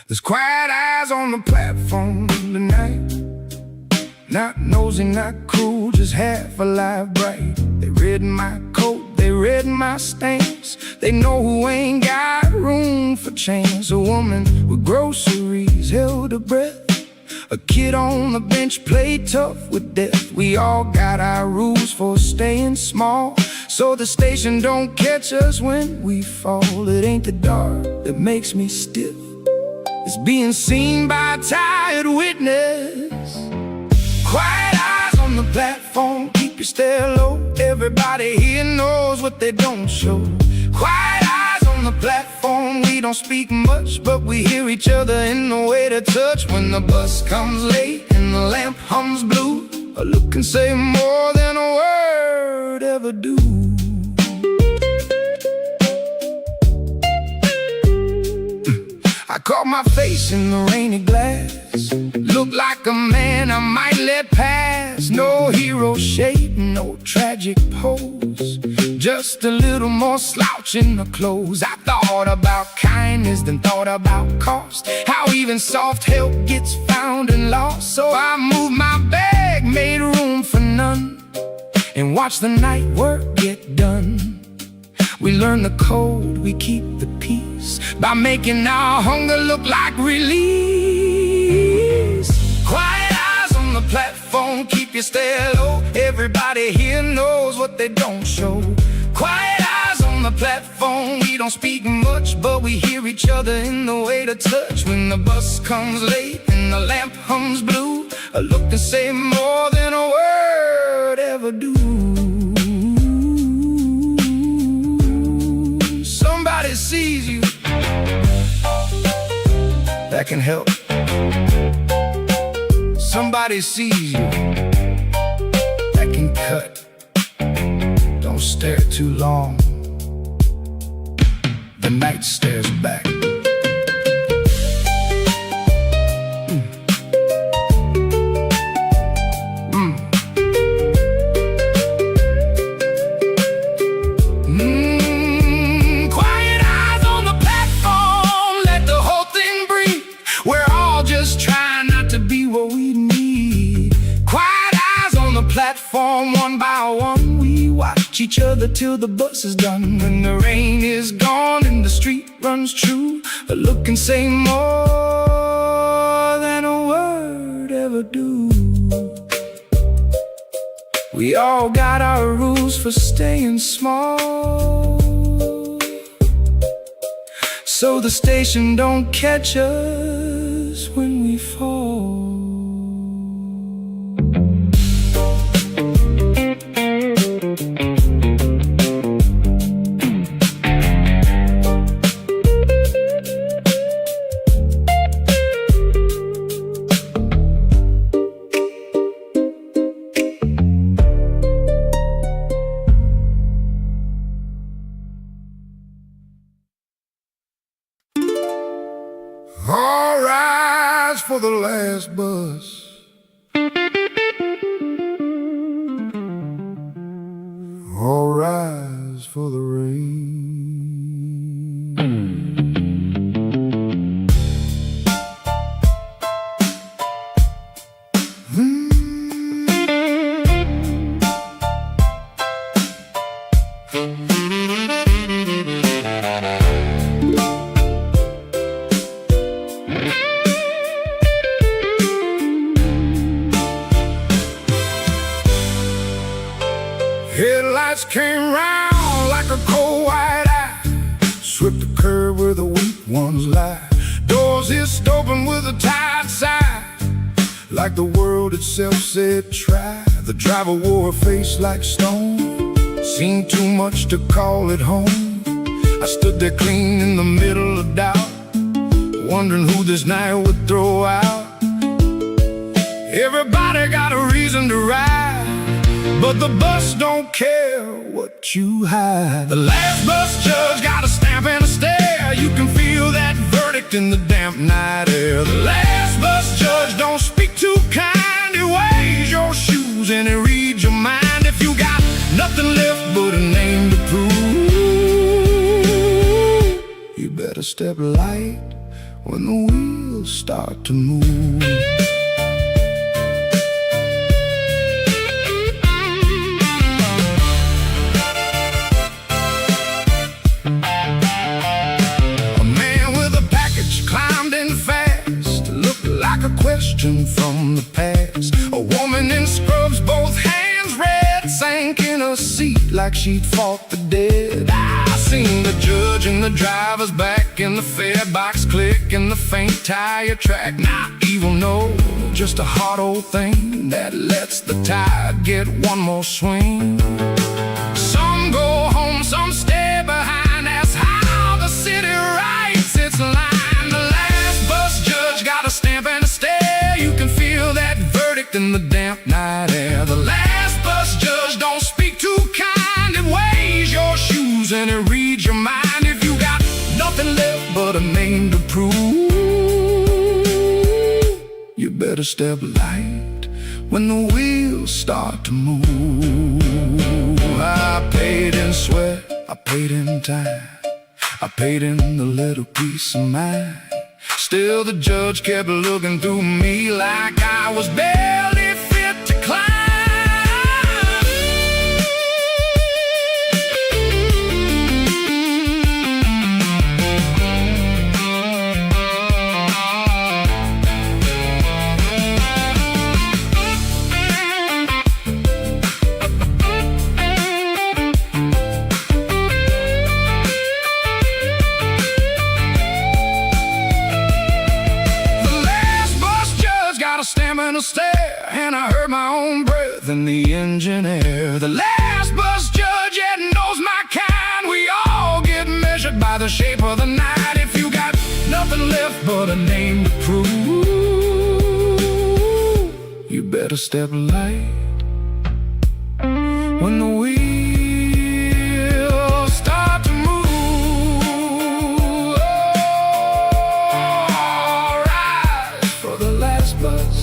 There's quiet eyes on the platform tonight. Not nosy, not cruel, just half alive bright. They read my coat, they read my stance. They know who ain't got room for chance. A woman with groceries held her breath. A kid on the bench played tough with death. We all got our rules for staying small, so the station don't catch us when we fall. It ain't the dark that makes me stiff, it's being seen by a tired witness. Quiet eyes on the platform, keep your stare low. Everybody here knows what they don't show. Quiet eyes on the platform, we don't speak much, but we hear each other in the way to touch. When the bus comes late and the lamp hums blue, a look can say more than a word ever do. I caught my face in the rainy glass, looked like a man I might let pass. No hero shape, no tragic pose, just a little more slouch in the clothes. I thought about kindness, then thought about cost, how even soft help gets found and lost. So I moved my bag, made room for none, and watched the night work get done. We learn the code, we keep the peace, by making our hunger look like release. Quiet eyes on the platform, keep your stare low. Everybody here knows what they don't show. Quiet eyes on the platform, we don't speak much, but we hear each other in the way to touch. When the bus comes late and the lamp hums blue, a look can say more than a word ever do. Somebody sees you, that can help. Somebody sees you, that can cut. Don't stare too long, the night stares back. Platform, one by one, we watch each other till the bus is done. When the rain is gone and the street runs true, a look can say more than a word ever do. We all got our rules for staying small, so the station don't catch us when we fall. All rise for the last bus. All rise for the rain. Headlights came round like a cold white eye, swept the curve where the weak ones lie. Doors hissed open with a tired sigh, like the world itself said try. The driver wore a face like stone, seen too much to call it home. I stood there clean in the middle of doubt, wondering who this night would throw out. Everybody got a reason to ride, but the bus don't care what you hide. The last bus judge got a stamp and a stare. You can feel that verdict in the damp night air. The last bus judge don't speak too kind. He weighs your shoes and he reads your mind. If you got nothing left but a name to prove, you better step light when the wheels start to move. Question from the past. A woman in scrubs, both hands red, sank in a seat like she'd fought the dead. I seen the judge in the driver's back, in the fare box click, in the faint tire track. Not evil, no, just a hard old thing that lets the tide get one more swing. Some go home, some stay behind. That's how the city writes its line. The last bus judge got a stamp and a stare. You can feel that verdict in the damp night air. The last bus judge don't speak too kind. It weighs your shoes and it reads your mind. If you got nothing left but a name to prove, you better step light when the wheels start to move. I paid in sweat, I paid in time, I paid in a little peace of mind. Still the judge kept looking through me like I was barely fit to climb. And a stare, and I heard my own breath in the engine air. The last bus judge, yeah, knows my kind. We all get measured by the shape of the night. If you got nothing left but a name to prove, you better step light when the wheels start to move. Oh, rise for the last bus.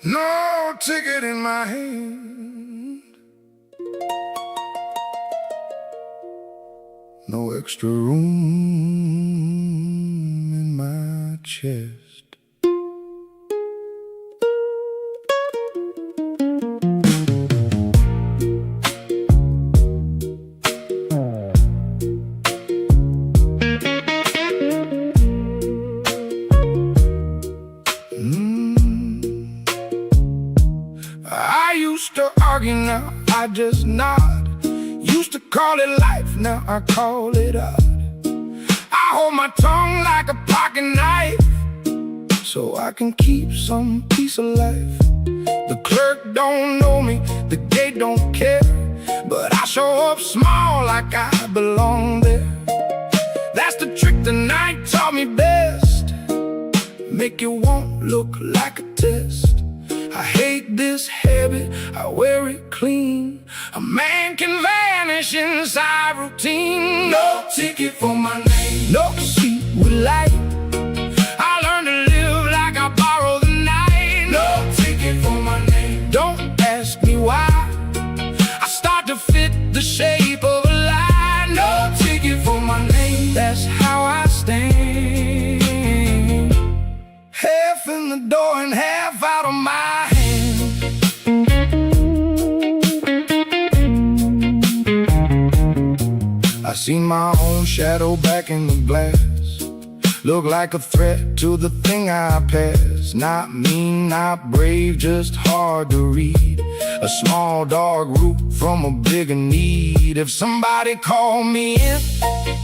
No ticket in my hand, no extra room in my chest. Now I just nod. Used to call it life, now I call it art. I hold my tongue like a pocket knife, so I can keep some piece of life. The clerk don't know me, the gate don't care, but I show up small like I belong there. That's the trick the night taught me best. Make it won't look like a test. I hate this habit, I wear it clean. A man can vanish inside routine. No ticket for my name, no seat with light. I learned to live like I borrow the night. No ticket for my name, don't ask me why. I start to fit the shape of a line. No ticket for my name, that's how I stand. Half in the seen my own shadow back in the glass. Look like a threat to the thing I pass. Not mean, not brave, just hard to read. A small dark root from a bigger need. If somebody called me in,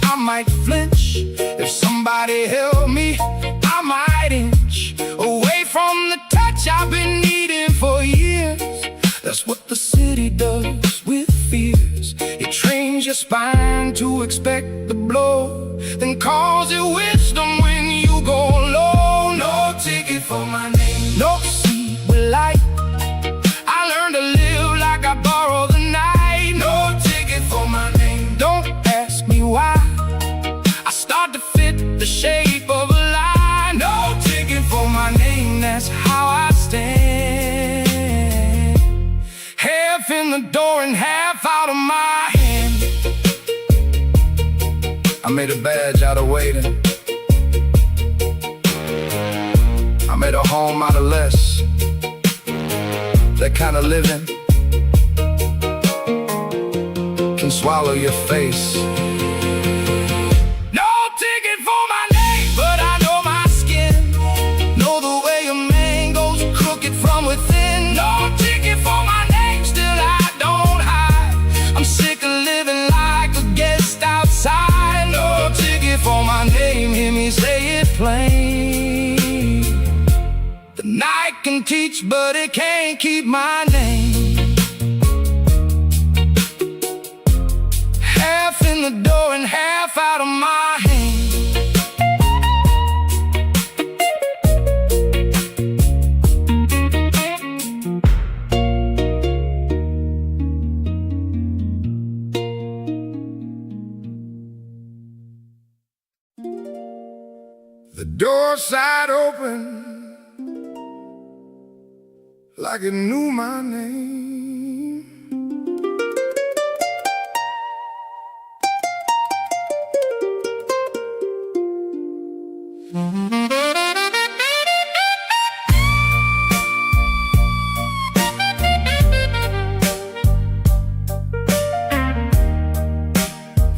I might flinch. If somebody held me, I might inch away from the touch I've been needing for years. That's what the city does with fears. It trains your spine to expect the blow, then calls it wisdom when you go low. No ticket for my name, no seat with light. I learned to live like I borrow the night. No ticket for my name, don't ask me why. I start to fit the shape of a line. No ticket for my name, that's how I stand. Half in the door and half out of my hand. I made a badge out of waiting. I made a home out of less. That kind of living can swallow your face. No ticket for my name, but I know my skin. Know the way a man goes crooked from within. No ticket for my name, still I don't hide. I'm sick of living like a guest outside. No ticket for my name, hear me say it plain. The night can teach, but it can't keep my name. Half in the door and half out of my hand. The door side open like it knew my name.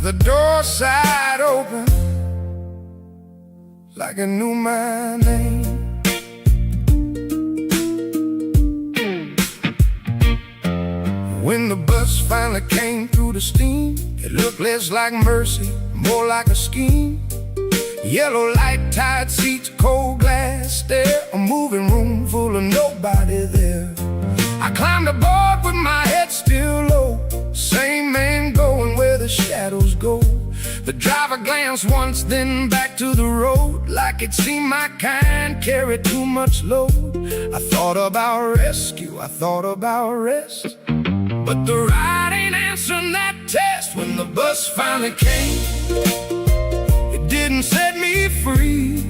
The door side open like it knew my name. When the bus finally came through the steam, it looked less like mercy, more like a scheme. Yellow light, tied seats, cold glass stare, a moving room full of nobody there. I climbed aboard with my head still low, same man going where the shadows go. The driver glanced once, then back to the road, like it seemed my kind carried too much load. I thought about rescue, I thought about rest, but the ride ain't answering that test. When the bus finally came, it didn't set me free.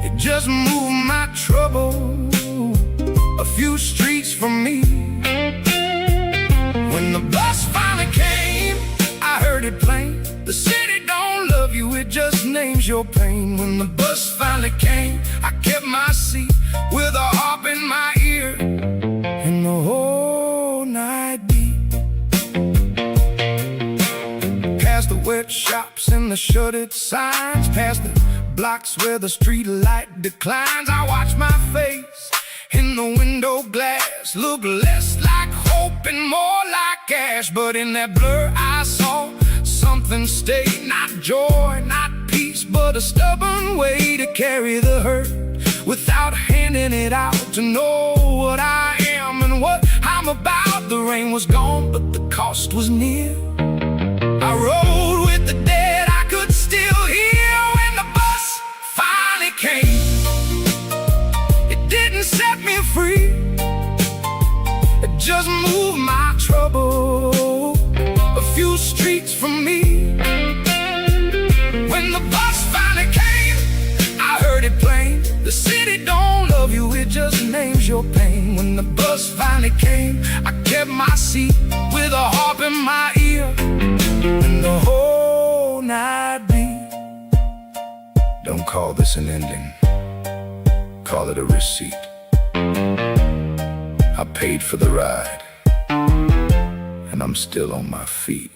It just moved my trouble a few streets from me. When the bus finally came, I heard it plain. The city don't love you, it just names your pain. When the bus finally came, I kept my seat with a harp in my ear, and the whole night beat. Past the wet shops and the shuttered signs, past the blocks where the street light declines, I watch my face in the window glass, look less like hope and more like ash. But in that blur I saw something stay, not joy, not peace, but a stubborn way to carry the hurt without handing it out, to know what I am and what I'm about. The rain was gone, but the cost was near. I rode with the dead, I could still hear. When the bus finally came, it didn't set me free, it just moved my trouble a few streets from me. When the bus finally came, I heard it plain. The city don't love you, it just names your pain. When the bus finally came, I kept my seat with a harp in my ear, and the whole night beat. Don't call this an ending, call it a receipt. I paid for the ride, and I'm still on my feet.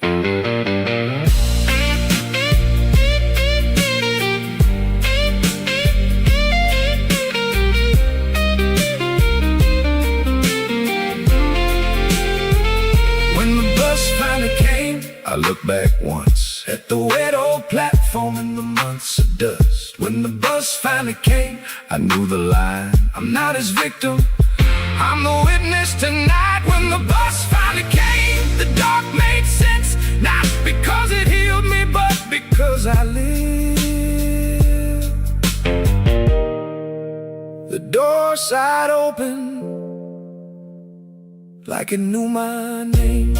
the wet old platform in the months of dust. When the bus finally came, I knew the line. I'm not his victim, I'm the witness tonight. When the bus finally came, the dark made sense. Not because it healed me, but because I live. The door side open, like it knew my name.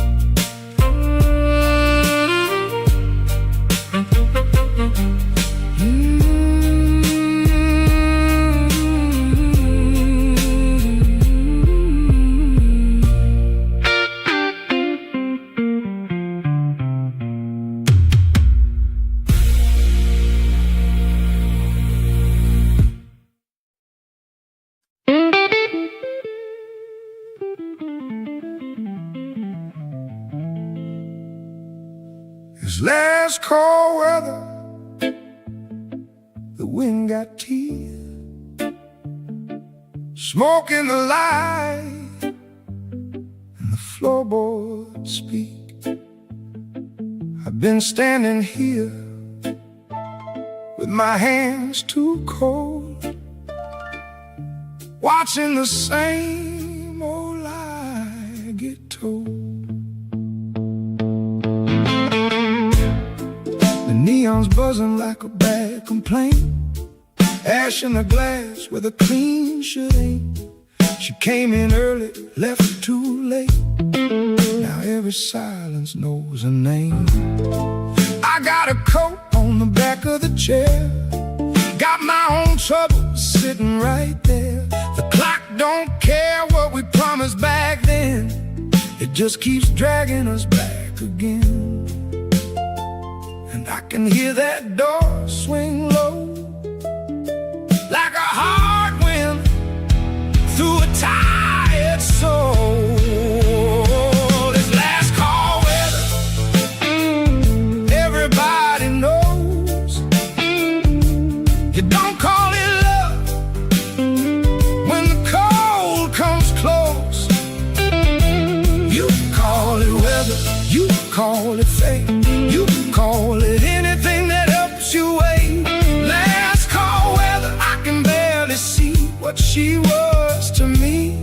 This last cold weather, the wind got teeth, smoke in the light, and the floorboards speak. I've been standing here with my hands too cold, watching the same old lie get told. Neon's buzzing like a bad complaint, ash in the glass where the clean shit ain't. She came in early, left too late. Now every silence knows her name. I got a coat on the back of the chair, got my own troubles sitting right there. The clock don't care what we promised back then, it just keeps dragging us back again. I can hear that door swing low, like a hard wind through a tired soul. This last call weather, everybody knows. You don't call it love when the cold comes close. You call it weather, you call it fate, you call it anything that helps you wait. Last call weather, I can barely see what she was to me,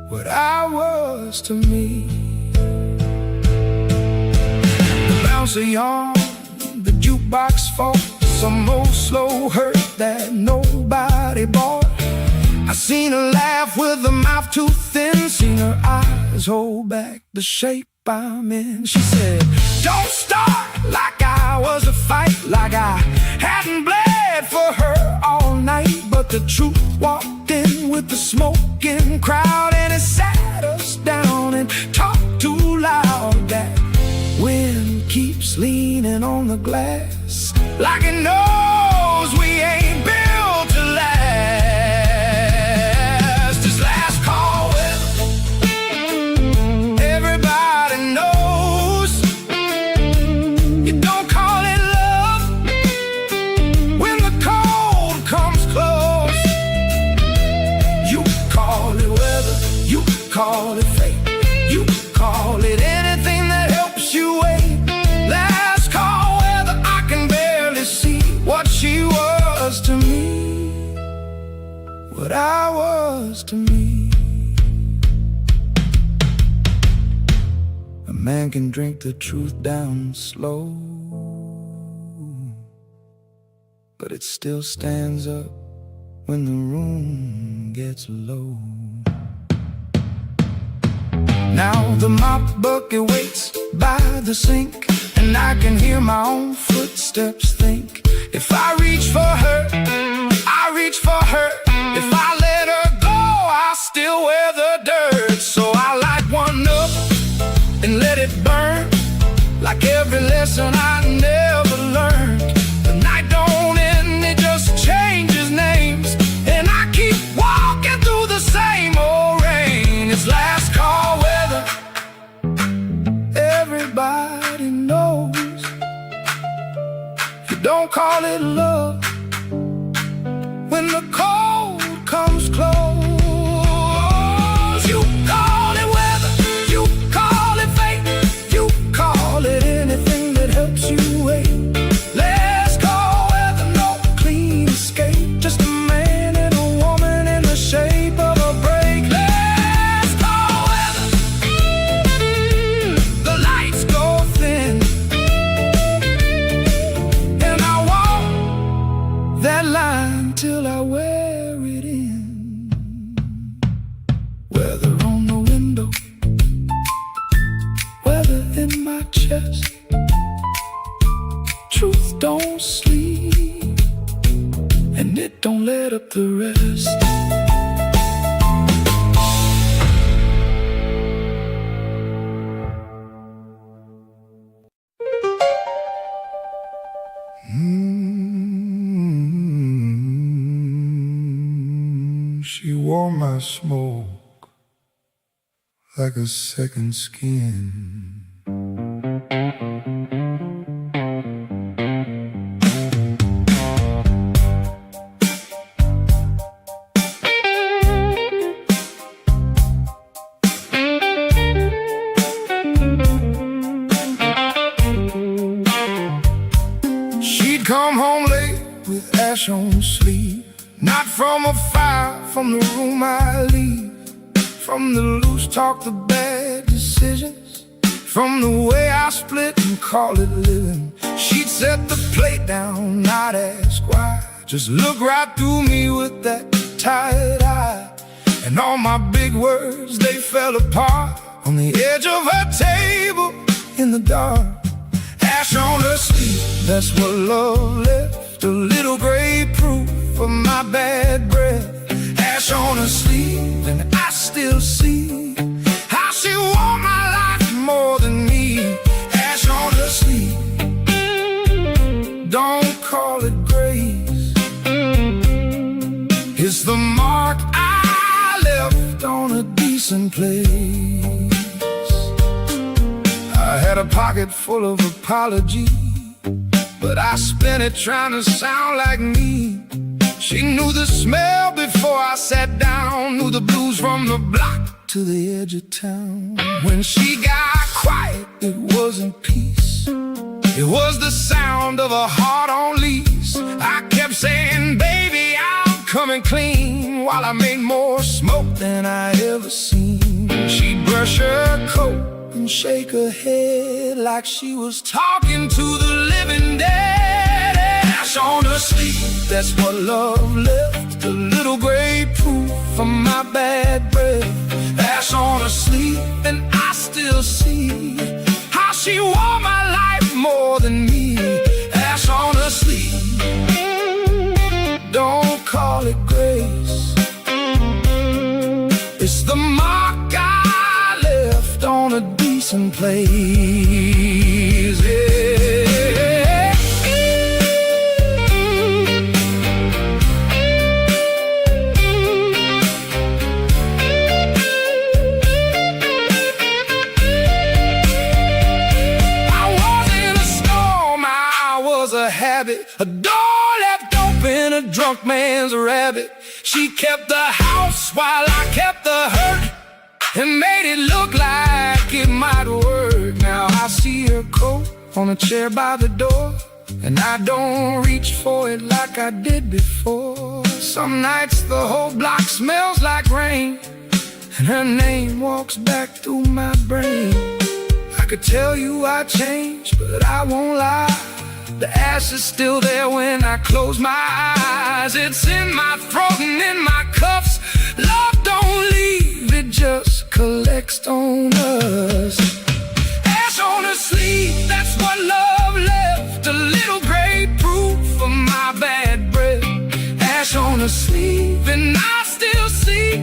what I was to me. The bouncer yawned, the jukebox fought, some old slow hurt that nobody bought. I seen her laugh with her mouth too thin, seen her eyes hold back the shape I'm in. She said, don't start like I was a fight, like I hadn't bled for her all night. But the truth walked in with the smoking crowd, and it sat us down and talked too loud. That wind keeps leaning on the glass, like it knows we ain't built to last. This last call weather, everybody knows. You don't call it love when the cold comes close. You call it weather, you call it fate, you call it anything that helps you wait. Last call weather, I can barely see what she was to me, what I was to me. A man can drink the truth down slow, but it still stands up when the room gets low. Now the mop bucket waits by the sink, and I can hear my own footsteps think, if I reach for her, I reach for her. If I let her go, I'll still wear the dirt. So I light one up and let it burn, like every lesson I never learned. The night don't end, it just changes names, and I keep walking through the same old rain. It's last call weather, everybody knows. You don't call it love when the cold mine till I wear it in. Weather on the window, weather in my chest. Truth don't sleep, and it don't let up the rest. She wore my smoke like a second skin. She'd come home late with ash on sleeve. Not from a fire, from the room I leave. From the loose talk, the bad decisions. From the way I split and call it living. She'd set the plate down, not ask why. Just look right through me with that tired eye. And all my big words, they fell apart on the edge of her table in the dark. Ash on her sleeve, that's what love left. A little gray proof of my bad breath. Ash on her sleeve, and I still see how she wore my life more than me. Ash on her sleeve, don't call it grace. It's the mark I left on a decent place. I had a pocket full of apology, but I spent it trying to sound like me. She knew the smell before I sat down, knew the blues from the block to the edge of town. When she got quiet, it wasn't peace. It was the sound of a heart on lease. I kept saying, baby, I'm coming clean, while I made more smoke than I ever seen. She'd brush her coat and shake her head like she was talking to the living dead. Ash on her sleeve, that's what love left. A little gray proof of my bad breath. Ash on her sleeve, and I still see how she wore my life more than me. Ash on her sleeve, don't call it grace. It's the mark I left on a decent place. Yeah. A door left open, a drunk man's rabbit. She kept the house while I kept the hurt, and made it look like it might work. Now I see her coat on a chair by the door, and I don't reach for it like I did before. Some nights the whole block smells like rain, and her name walks back through my brain. I could tell you I changed, but I won't lie. The ash is still there when I close my eyes. It's in my throat and in my cuffs. Love don't leave, it just collects on us. Ash on her sleeve, that's what love left. A little gray proof of my bad breath. Ash on her sleeve, and I still see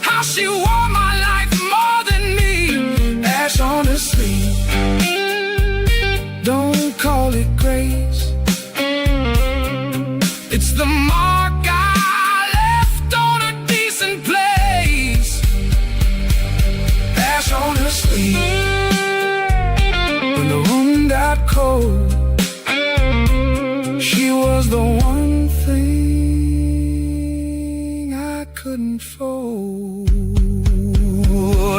how she wore my life more than me. Ash on her sleeve, don't call it grace. It's the mark I left on a decent place. Ash on her sleeve. When the room got cold, she was the one thing I couldn't fold.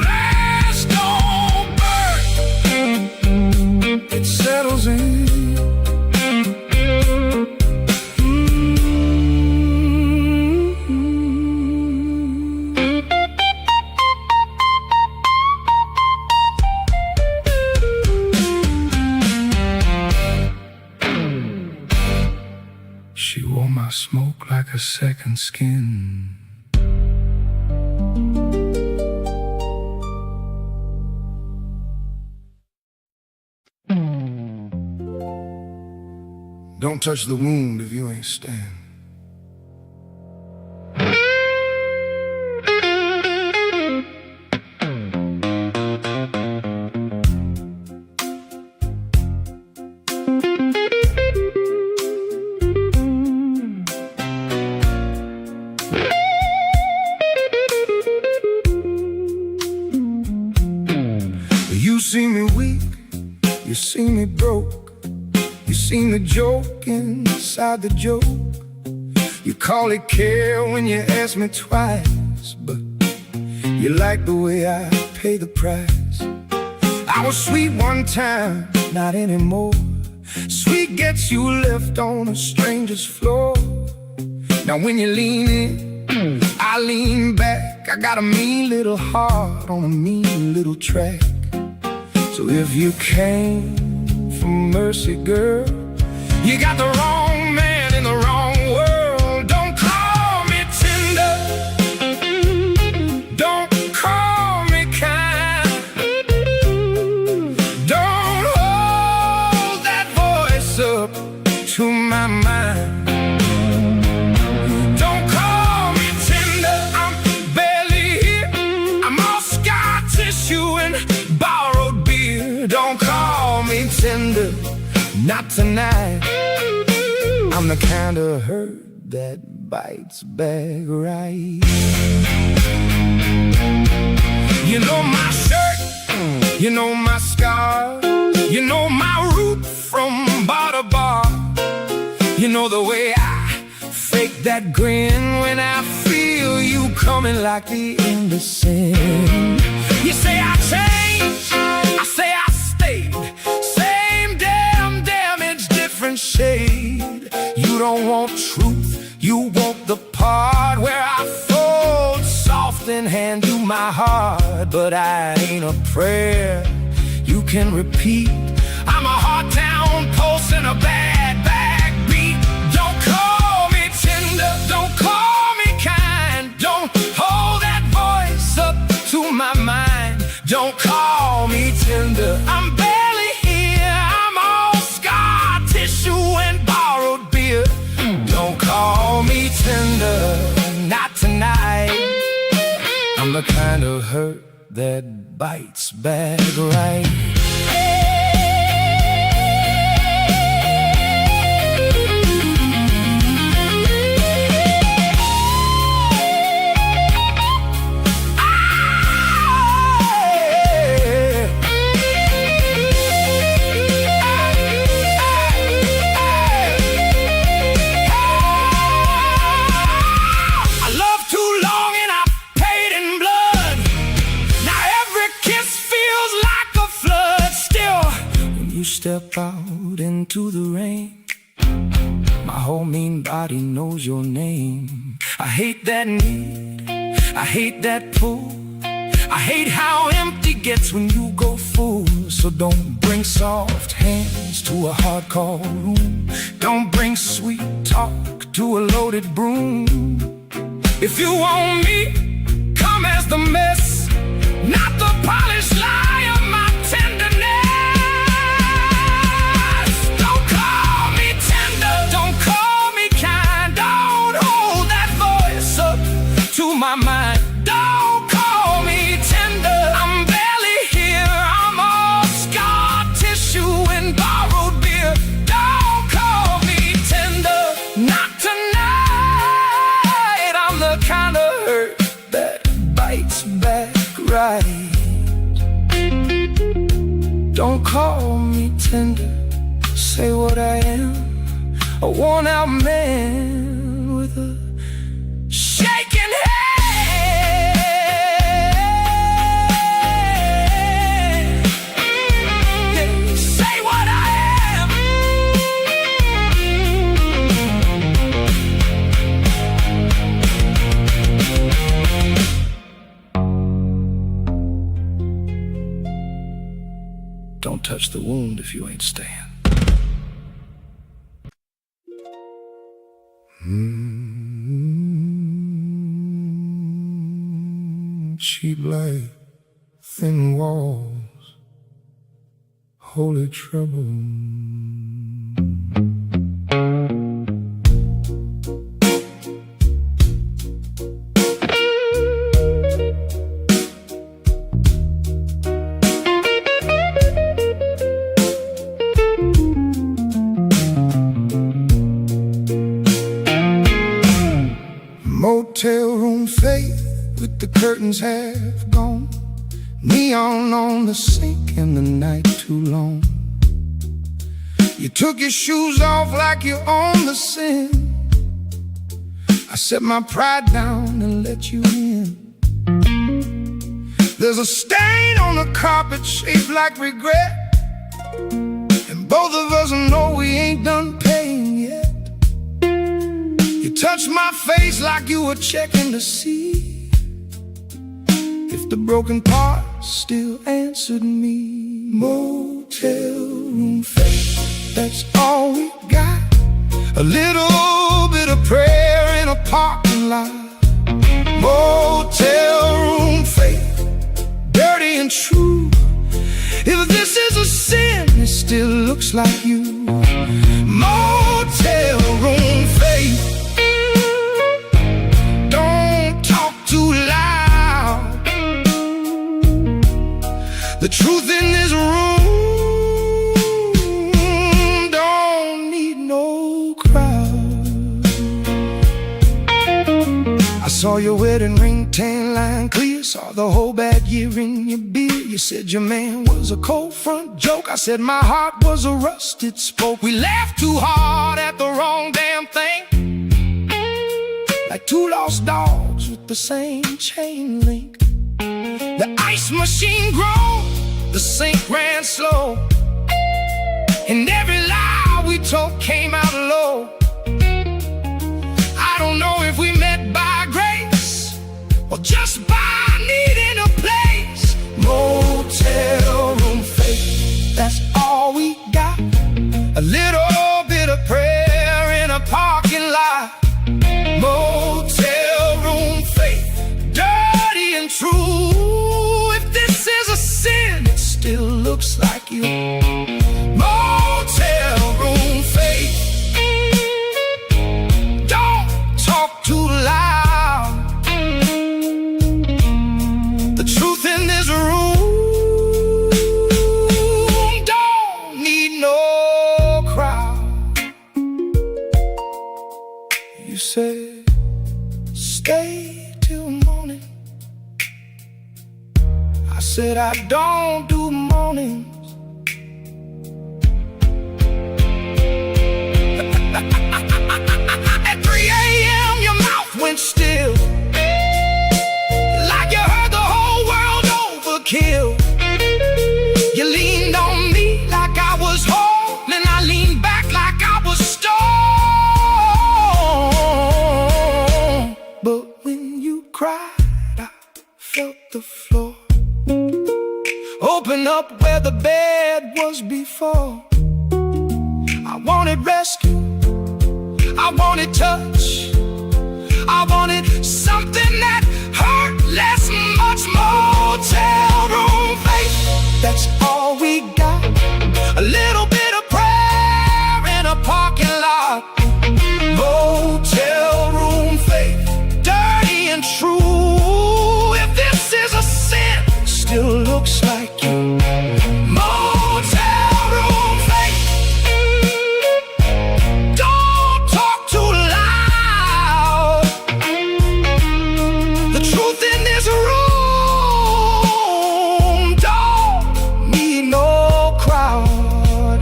Ash don't burn, it settles in. She wore my smoke like a second skin. Don't touch the wound if you ain't stand. You see me weak, you see me broke, you see me joke inside the joke. You call it care when you ask me twice, but you like the way I pay the price. I was sweet one time, not anymore. Sweet gets you left on a stranger's floor. Now when you lean in, I lean back. I got a mean little heart on a mean little track. So if you came for mercy, girl, you got the wrong man in the wrong world. Don't call me tender, don't call me kind, don't hold that voice up to my mind. Don't call me tender, I'm barely here. I'm all scar tissue and borrowed beer. Don't call me tender, not tonight. I'm the kind of hurt that bites back right. You know my shirt, you know my scar, you know my route from bar to bar. You know the way I fake that grin when I feel you coming like the end of sin. You say I changed, I say I stayed. Same damn damage, different shade. You don't want truth, you want the part where I fold soft and hand you my heart. But I ain't a prayer you can repeat. I'm a hard town pulse and a bad backbeat. Don't call me tender, don't call me kind, don't hold that voice up to my mind. Don't call me tender, I'm barely here. I'm all scar tissue and borrowed beer. Don't call me tender, not tonight. I'm the kind of hurt that bites back right. Step out into the rain, my whole mean body knows your name. I hate that need, I hate that pull, I hate how empty gets when you go full. So don't bring soft hands to a hardcore room, don't bring sweet talk to a loaded broom. If you want me, come as the mess, not the polished lie of my tenderness. To my mind, don't call me tender, I'm barely here. I'm all scar tissue and borrowed beer. Don't call me tender, not tonight. I'm the kind of hurt that bites back right. Don't call me tender, say what I am, a worn out man with a shaking head. Yeah, say what I am. Don't touch the wound if you ain't staying. Cheap light, thin walls, holy trouble. Motel room fade with the curtains half gone, neon on the sink and the night too long. You took your shoes off like you own the sin. I set my pride down and let you in. There's a stain on the carpet shaped like regret, and both of us know we ain't done paying yet. You touched my face like you were checking to see if the broken part still answered me. Motel room face, that's all we got. A little bit of prayer in a parking lot. Motel room faith, dirty and true. If this is a sin, it still looks like you. Motel room faith, don't talk too loud. The truth in this room don't need no crowd. I saw your wedding ring, tan line clear. Saw the whole bad year in your beard. You said your man was a cold front joke. I said my heart was a rusted spoke. We laughed too hard at the wrong damn thing, like two lost dogs with the same chain link. The ice machine groaned, the sink ran slow, and every lie we told came out low. I don't know if we met by grace or just by needing a place. Motel room faith, that's all we got. A little bit of prayer in a parking lot. Motel room faith, dirty and true. If this is a sin, it still looks like you. Motel room faith, don't talk too loud. The truth in this room don't need no crowd. You said stay till morning. I said I don't do mornings. At 3 a.m. your mouth went still, like you heard the whole world overkill. You leaned on me like I was whole, and I leaned back like I was stoned. But when you cried, I felt the floor open up where the bed was before. I wanted rescue, I wanted touch, I wanted something that hurt less, much. Motel room faith, that's all we got. A little bit of prayer in a parking lot. Motel room faith, dirty and true. If this is a sin, it still looks like you. Motel room faith, don't talk too loud. The truth in this room don't need no crowd.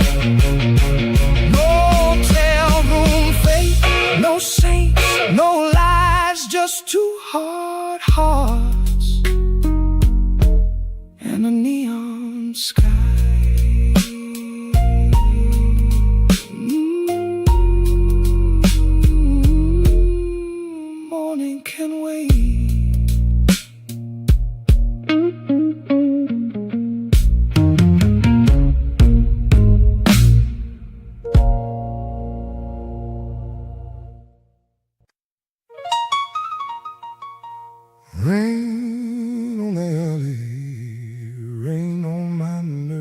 Motel room faith, no saints, no lies, just two hard hearts and a neon sky. Morning can wait. Rain on the alley, rain on my nerve.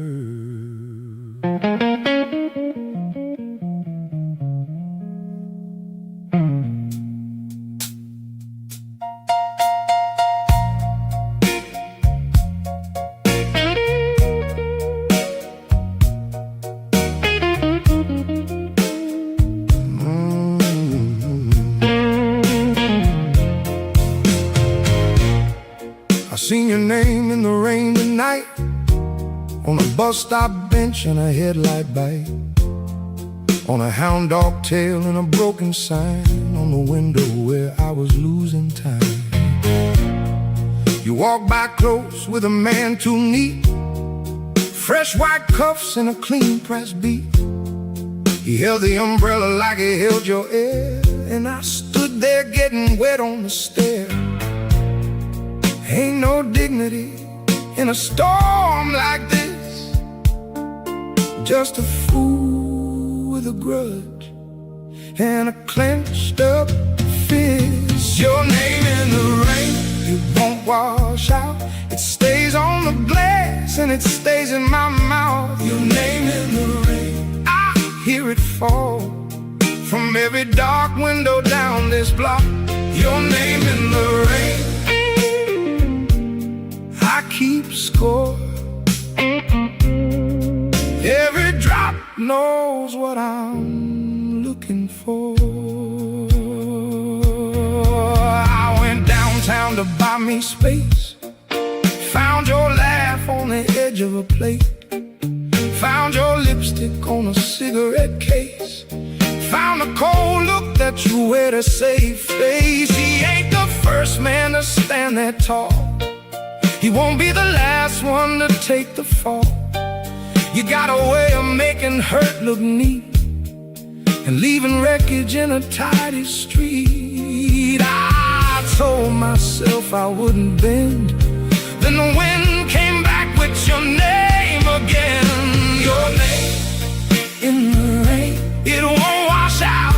I seen your name in the rain tonight, on a bus stop bench and a headlight bite, on a hound dog tail and a broken sign on the window where I was losing time. You walked by close with a man too neat, fresh white cuffs and a clean pressed beat. He held the umbrella like he held your air, and I stood there getting wet on the stair. Ain't no dignity in a storm like this, just a fool with a grudge and a clenched up fist. Your name in the rain, it won't wash out. It stays on the glass and it stays in my mouth. Your name in the rain, I hear it fall from every dark window down this block. Your name in the rain, I keep score. Every drop knows what I'm looking for. I went downtown to buy me space, found your laugh on the edge of a plate, found your lipstick on a cigarette case, found the cold look that you wear to save face. He ain't the first man to stand that tall, he won't be the last one to take the fall. You got a way of making hurt look neat and leaving wreckage in a tidy street. I told myself I wouldn't bend, then the wind came back with your name again. Your name in the rain, it won't wash out.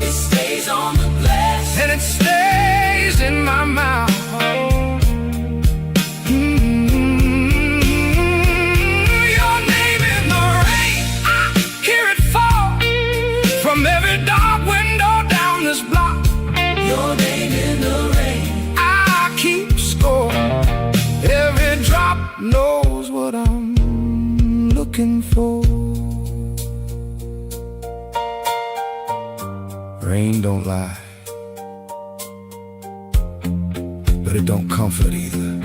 It stays on the glass and it stays in my mouth. From every dark window down this block, your name in the rain, I keep score. Every drop knows what I'm looking for. Rain don't lie, but it don't comfort either.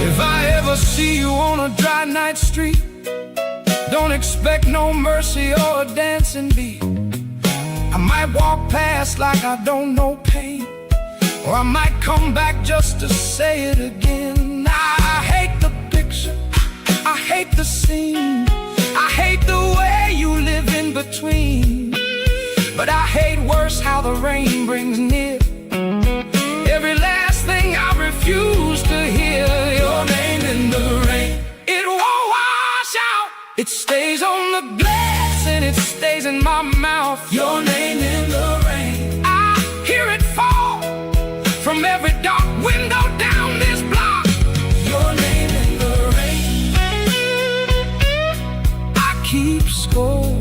If I ever see you on a dry night street, don't expect no mercy or a dancing beat. I might walk past like I don't know pain, or I might come back just to say it again. I hate the picture, I hate the scene, I hate the way you live in between. But I hate worse how the rain brings near every last thing I refuse to hear. Your name in the rain, it won't wash out. It stays on the glass and it stays in my mouth. Your name in the rain, I hear it fall from every dark window down this block. Your name in the rain, I keep score.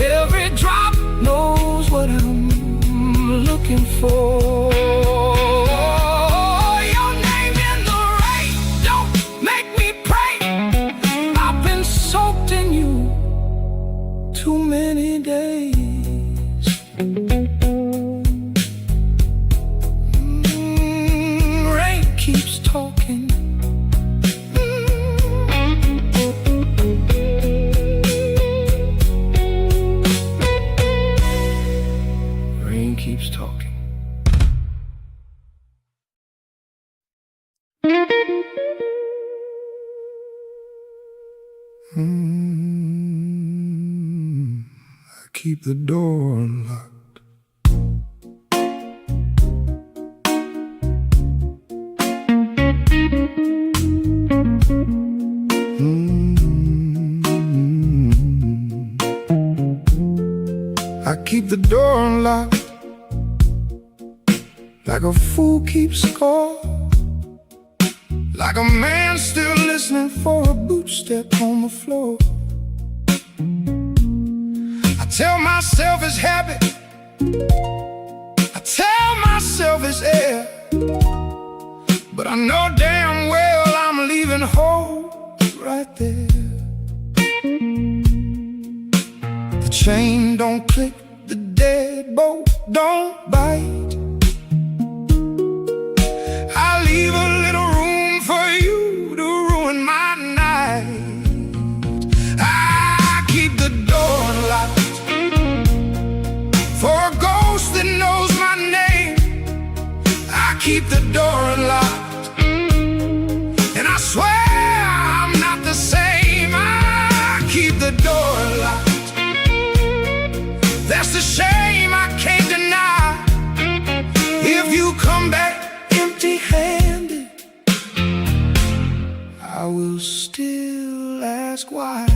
Every drop knows what I'm looking for. Too many days. Rain keeps talking. Rain keeps talking. Keep the door unlocked. I keep the door unlocked, like a fool keeps score, like a man still listening for a boot step on the floor. I tell myself it's habit, I tell myself it's air, but I know damn well I'm leaving home right there. The chain don't click, the deadbolt don't bite. I leave a little room for you to ruin my night. I keep the door unlocked for a ghost that knows my name. I keep the door unlocked, and I swear I'm not the same. I keep the door unlocked. That's the shame I can't deny. If you come back empty-handed, I will still ask why.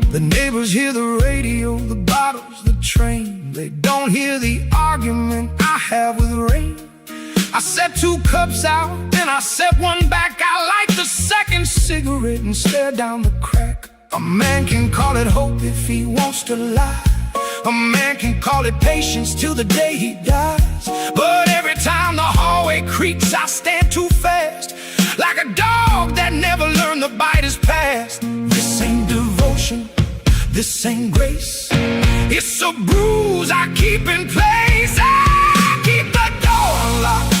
The neighbors hear the radio, the bottles, the train. They don't hear the argument I have with rain. I set 2 cups out, then I set one back. I light the second cigarette and stare down the crack. A man can call it hope if he wants to lie. A man can call it patience till the day he dies. But every time the hallway creaks, I stand too fast, like a dog that never learned to bite his past. This ain't devotion, this ain't grace. It's a bruise I keep in place. I keep the door unlocked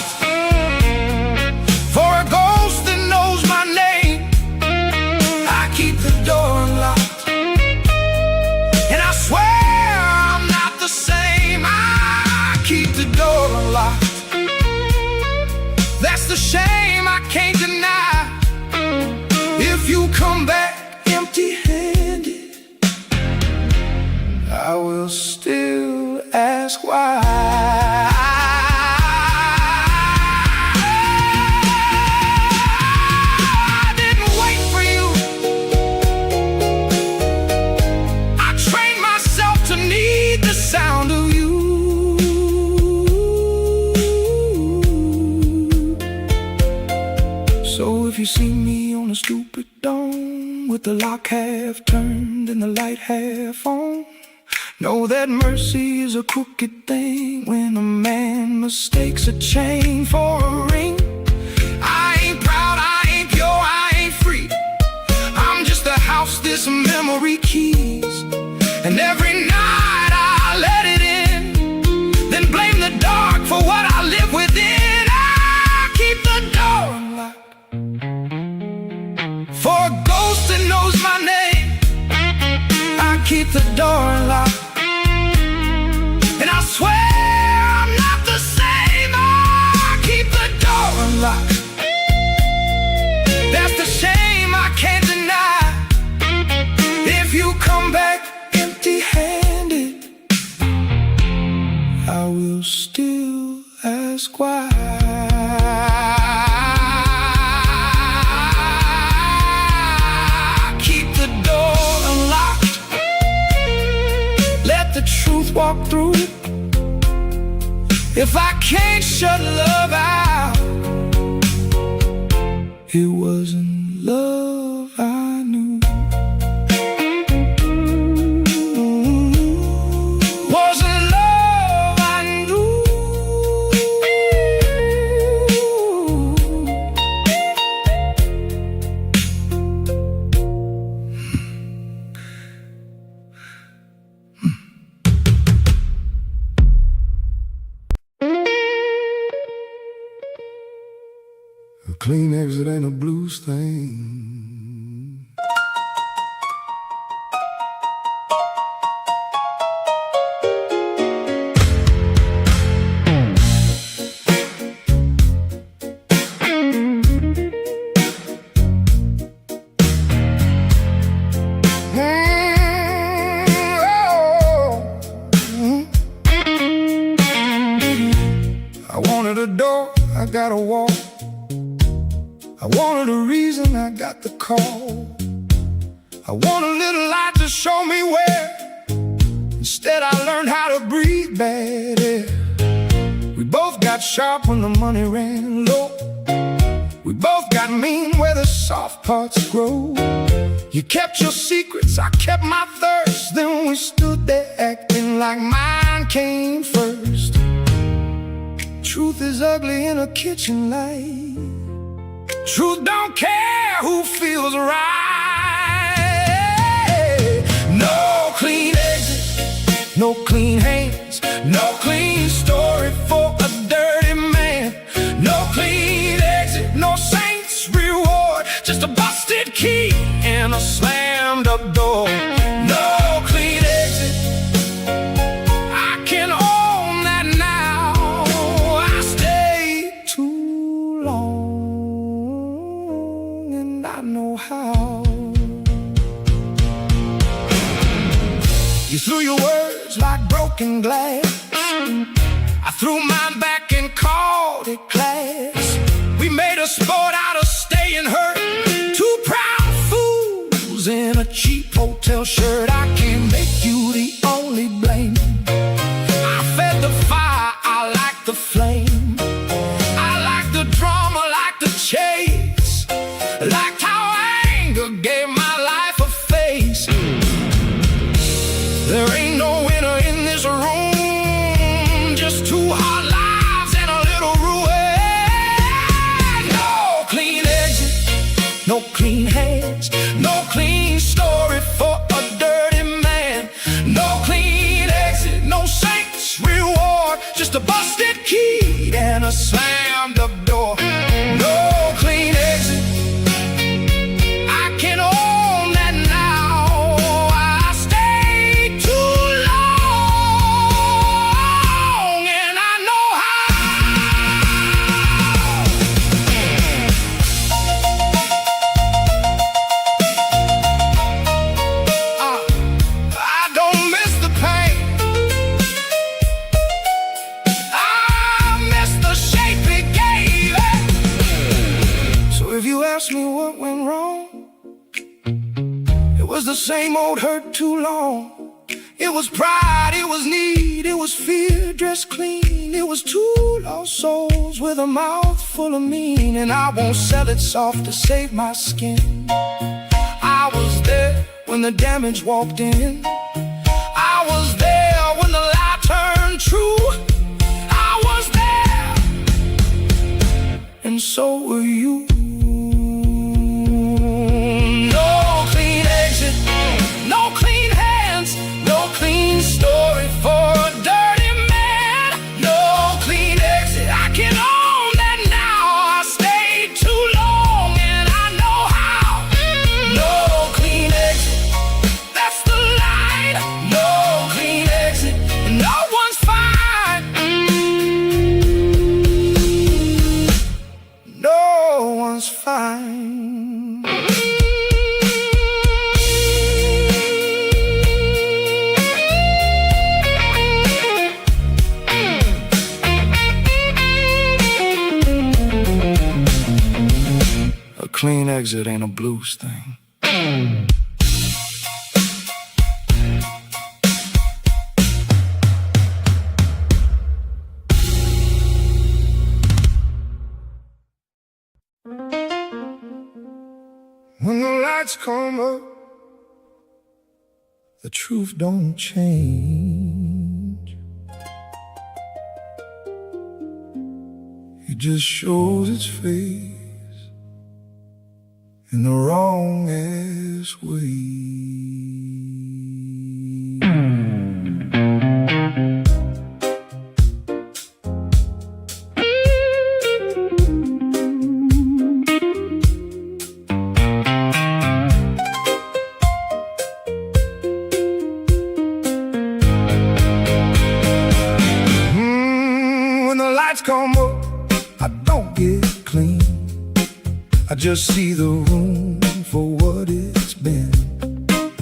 for a ghost that knows my name. I keep the door unlocked, and I swear I'm not the same. I keep the door unlocked. That's the shame I can't deny. If you come back empty-handed, I will still ask why. If you see me on a stupid dome with the lock half turned and the light half on, know that mercy is a crooked thing when a man mistakes a chain for a ring. I ain't proud, I ain't pure, I ain't free. I'm just a house this memory keys, and every night I let it in, then blame the dark for what I live within. I keep the door unlocked for a ghost that knows my name. I keep the door unlocked, and I swear I'm not the same. I keep the door unlocked. That's the shame I can't deny. If you come back empty-handed, I will still ask why. Walk through. If I can't shut love out, it wasn't love I knew. Wasn't love I knew. A clean exit ain't a blues thing. I wanted a door, I got a wall. I wanted a reason, I got the call. I want a little light to show me where. Instead I learned how to breathe bad air. We both got sharp when the money ran low. We both got mean where the soft parts grow. You kept your secrets, I kept my thirst. Then we stood there acting like mine came first. Truth is ugly in a kitchen light. Truth don't care who feels right. No clean exit, no clean hands, no clean story for a dirty man. No clean exit, no saint's reward, just a busted key and a slammed up door. No clean exit, I can own that now. I stayed too long and I know how. You threw your words like broken glass. I threw mine back and called it class. We made a sport out of staying hurt. Two proud fools in a cheap hotel shirt. I can't make you the only blame. I fed the fire, I like the flame. I like the drama, like the chase. Liked how anger gave my life a face. There ain't no winner in this room. Just two hard lives and a little ruin. No clean exit, no clean hands, no clean story for a dirty man. No clean exit, no saint's reward, just a busted key and a slammed up door. No clean exit, I can own that now. I stayed too long and I know how. I don't miss the pain, I miss the shape it gave it. So if you ask me what went wrong, it was the same old hurt too long. It was pride, it was need, it was fear dressed clean. It was two lost souls with a mouth full of mean. And I won't sell it soft to save my skin. I was there when the damage walked in. I was there when the lie turned true. I was there, and so were you. No clean exit, no clean hands, no clean story for a dirty man. No clean exit, I can own that now. I stayed too long and I know how. No clean exit, that's the line. No clean exit, no one's fine. No one's fine. A clean exit ain't a blues thing. When the lights come up, the truth don't change. It just shows its face in the wrongest way. When the lights come up, I don't get clean. I just see the room for what it's been.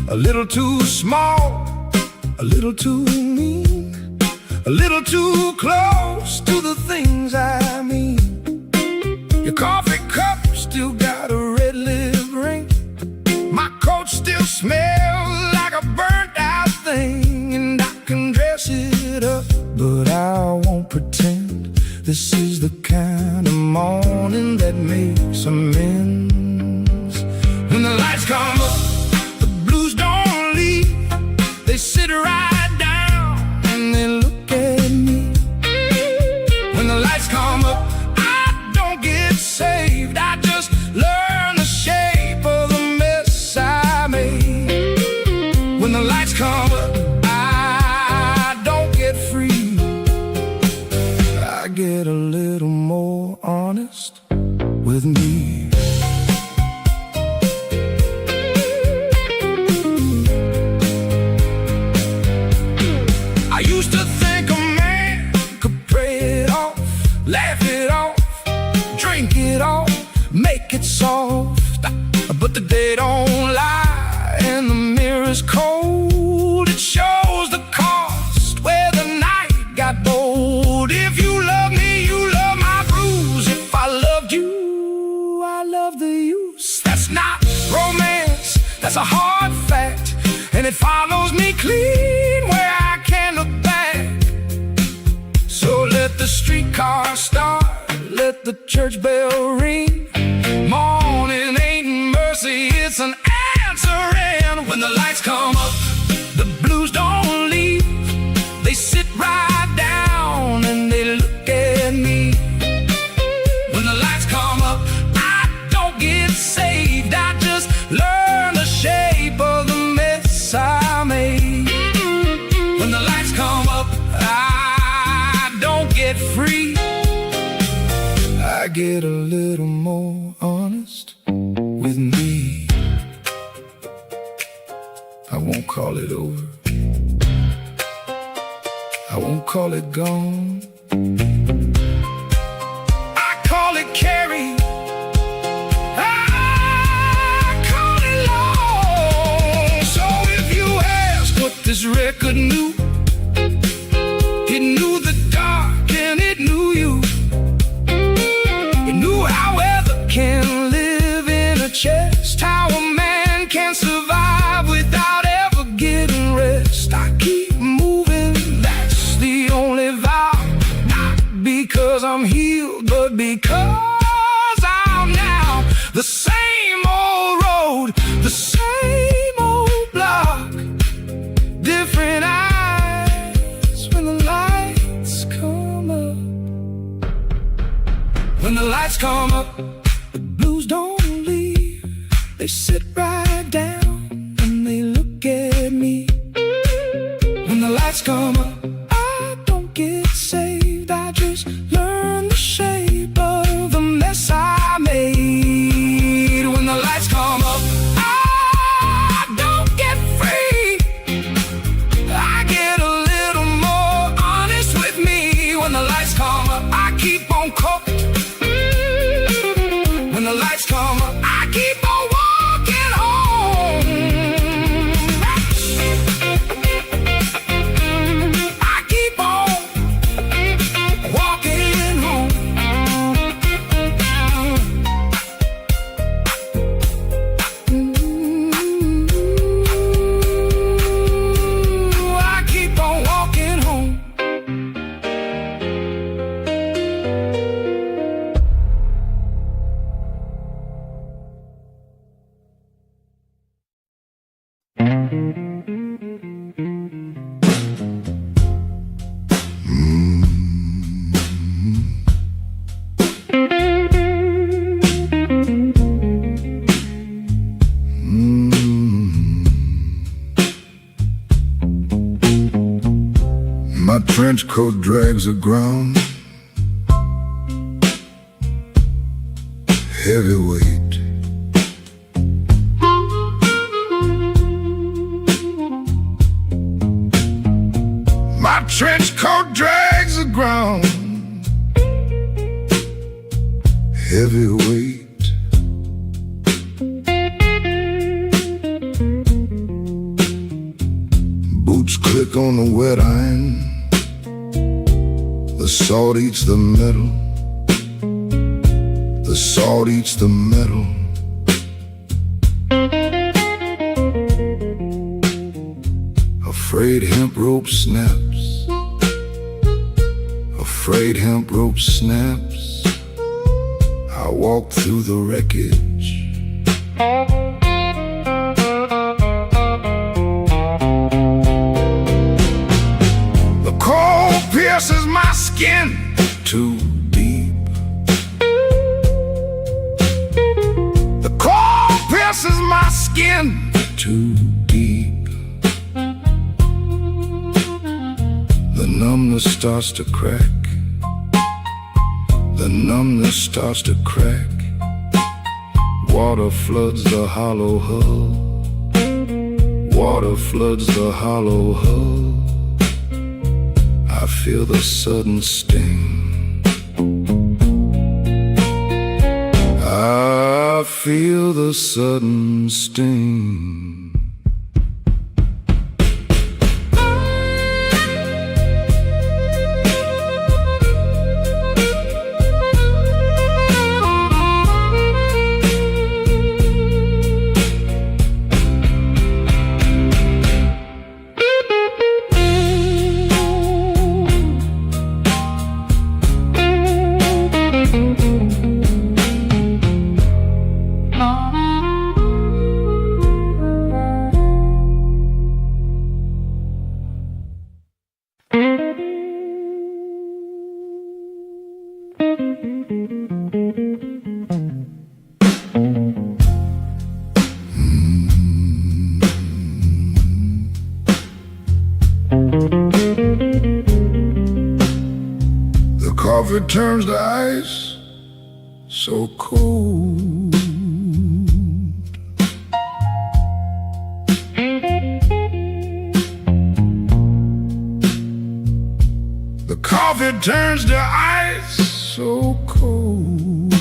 A little too small, a little too mean, a little too close to the things I mean. Your coffee cup still got a red lip ring. My coat still smells lights come up, the blues don't leave. They sit right down and they look at me. When the lights come up, I don't get saved. I just learn the shape of the mess I made. When the lights come up, I don't get free. I get a little more honest with me. I used to think a man could pray it off, laugh it off, drink it off, make it soft. But the day don't lie and the mirror's cold. It shows the cost where the night got bold. If you love me, you love my bruise. If I loved you, I love the use. That's not romance, that's a hard fact, and it follows me clean where I can't look back. So let the streetcar start, let the church bell ring. Morning ain't mercy, it's an answering. When the lights come up, the blues don't leave. They sit right down and they look at me. When the lights come up, I don't get saved. I just learn the shape of the mess I made. When the lights come up, I don't get free. I get a little more honest with me. I won't call it over, I won't call it gone. I call it carry, I call it long. So if you ask what this record knew, it knew the dark and it knew you. It knew how weather can live in a chest, how a man can survive without ever getting rest. I keep moving, that's the only vow. Not because I'm healed, but because I'm now the same old road, the same old block, different eyes when the lights come up. When the lights come up, the blues don't leave. They sit right down and they look at me. When the lights come up, I don't get saved. I just learn the shape of the mess I made. When the lights come up, I don't get free. I get a little more honest with me. When the lights come up, I keep on coping. When the lights come up, I keep on walking home. I keep on walking home. I keep on walking home. My trench coat drags the ground, heavyweight. My trench coat drags the ground, heavyweight. Boots click on the wet iron, the salt eats the metal, the salt eats the metal. Afraid hemp rope snaps, afraid hemp rope snaps. I walk through the wreckage. skin too deep. The cold pierces my skin too deep. The numbness starts to crack. The numbness starts to crack. Water floods the hollow hull. Water floods the hollow hull. I feel the sudden sting. I feel the sudden sting. The coffee turns to ice, so cold. The coffee turns to ice, so cold.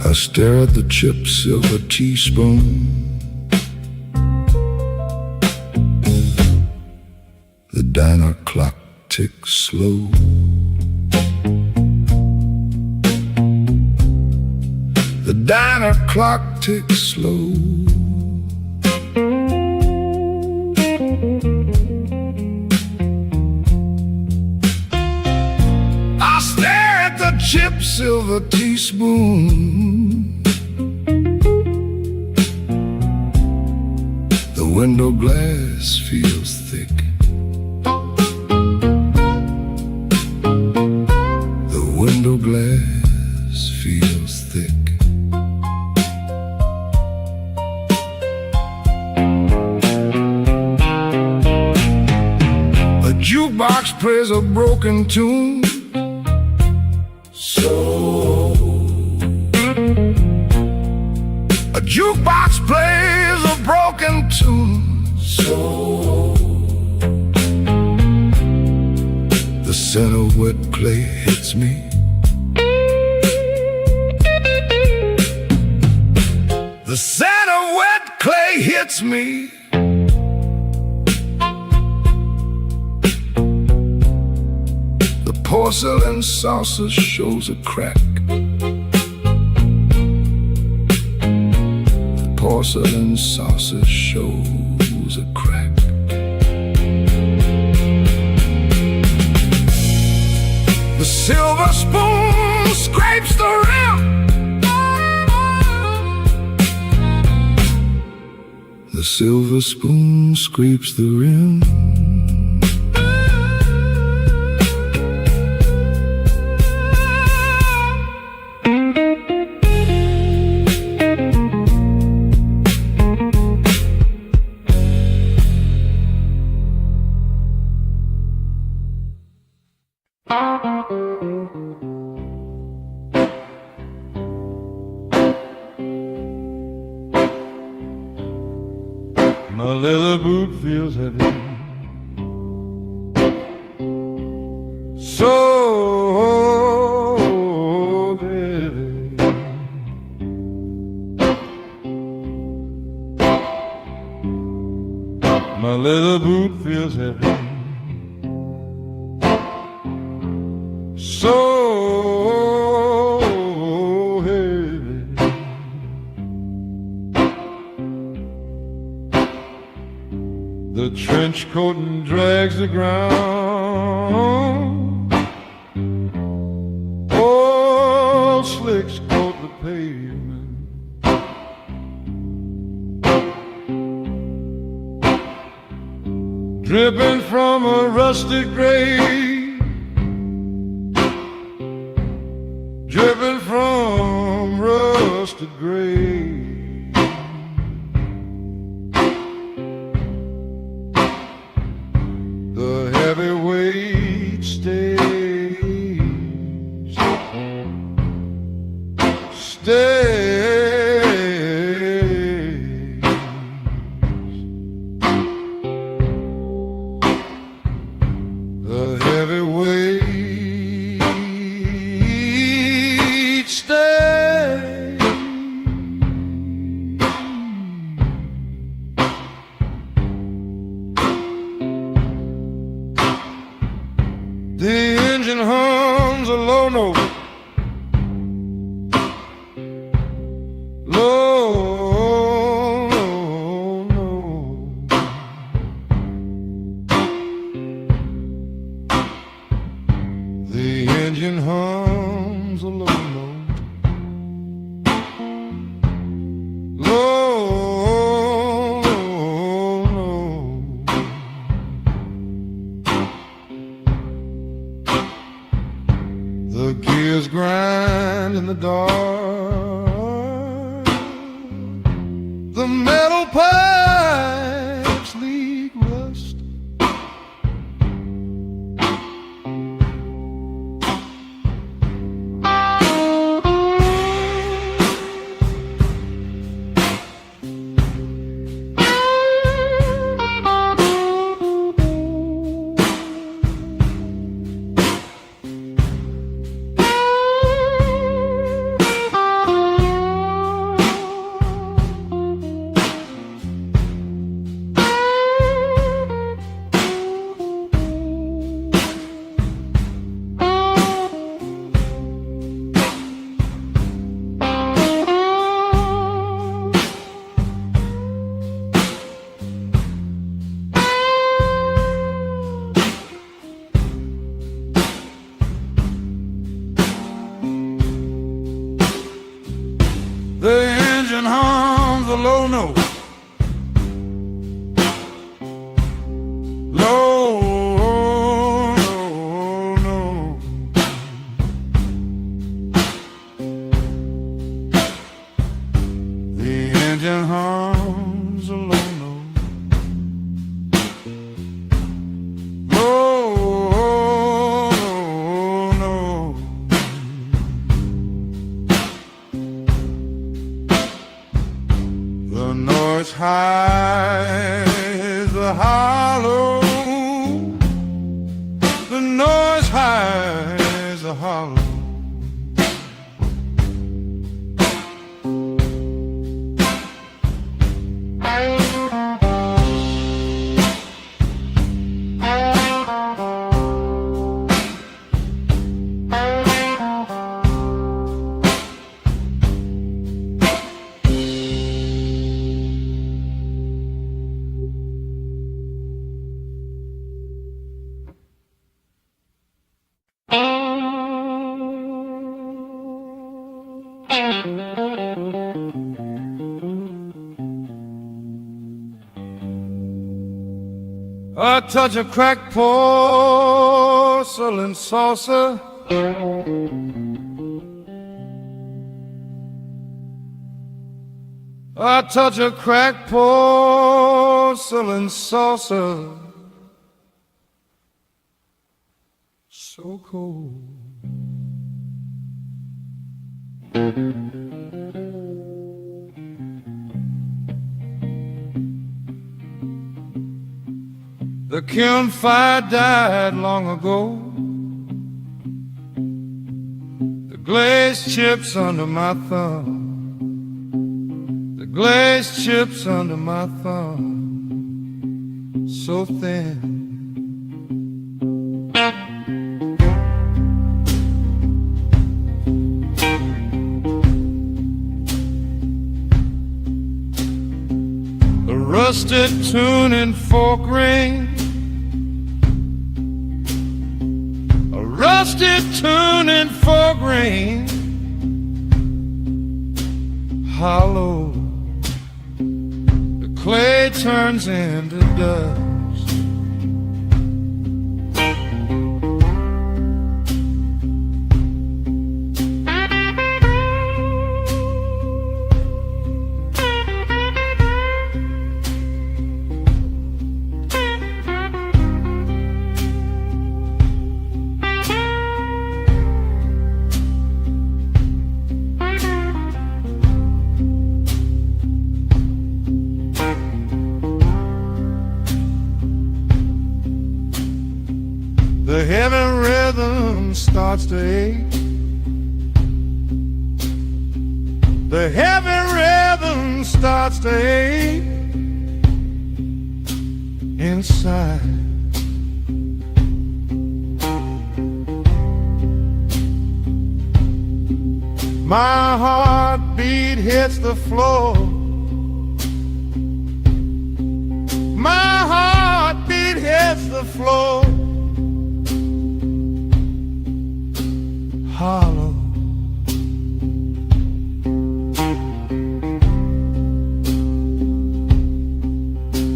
I stare at the chipped silver teaspoon. The diner clock ticks slow. The diner clock ticks slow. I stare at the chipped silver teaspoon. The window glass feels thick. The window glass feels thick. A jukebox plays a broken tune. A jukebox plays a broken tune. The scent of wet clay hits me. The scent of wet clay hits me. The porcelain saucer shows a crack. The porcelain saucer shows a crack. The silver spoon scrapes the rim. The silver spoon scrapes the rim. My leather boot feels heavy, so heavy. My leather boot feels heavy, so heavy. The trench coat drags the ground. Old slicks coat the pavement. dripping from a rusted grave, dripping from rusted grave. The heavy weight stays, the heavy weight stays. The engine hums a low note, low note. The engine hums a low note, low note. The gears grind in the dark, the metal pipes leak rust. The engine hums a low note, low note. The engine hums a low note, low note. The noise highs the hollow, the noise highs the hollow. A touch of cracked porcelain saucer, a touch of cracked porcelain saucer, so cold. The campfire died long ago. The glaze chips under my thumb. The glaze chips under my thumb, so thin. A rusted tuning fork ring, a rusted tuning fork ring, hollow. The clay turns into dust. starts to ache. The heavy rhythm starts to ache inside. My heartbeat hits the floor. My heartbeat hits the floor. Hollow.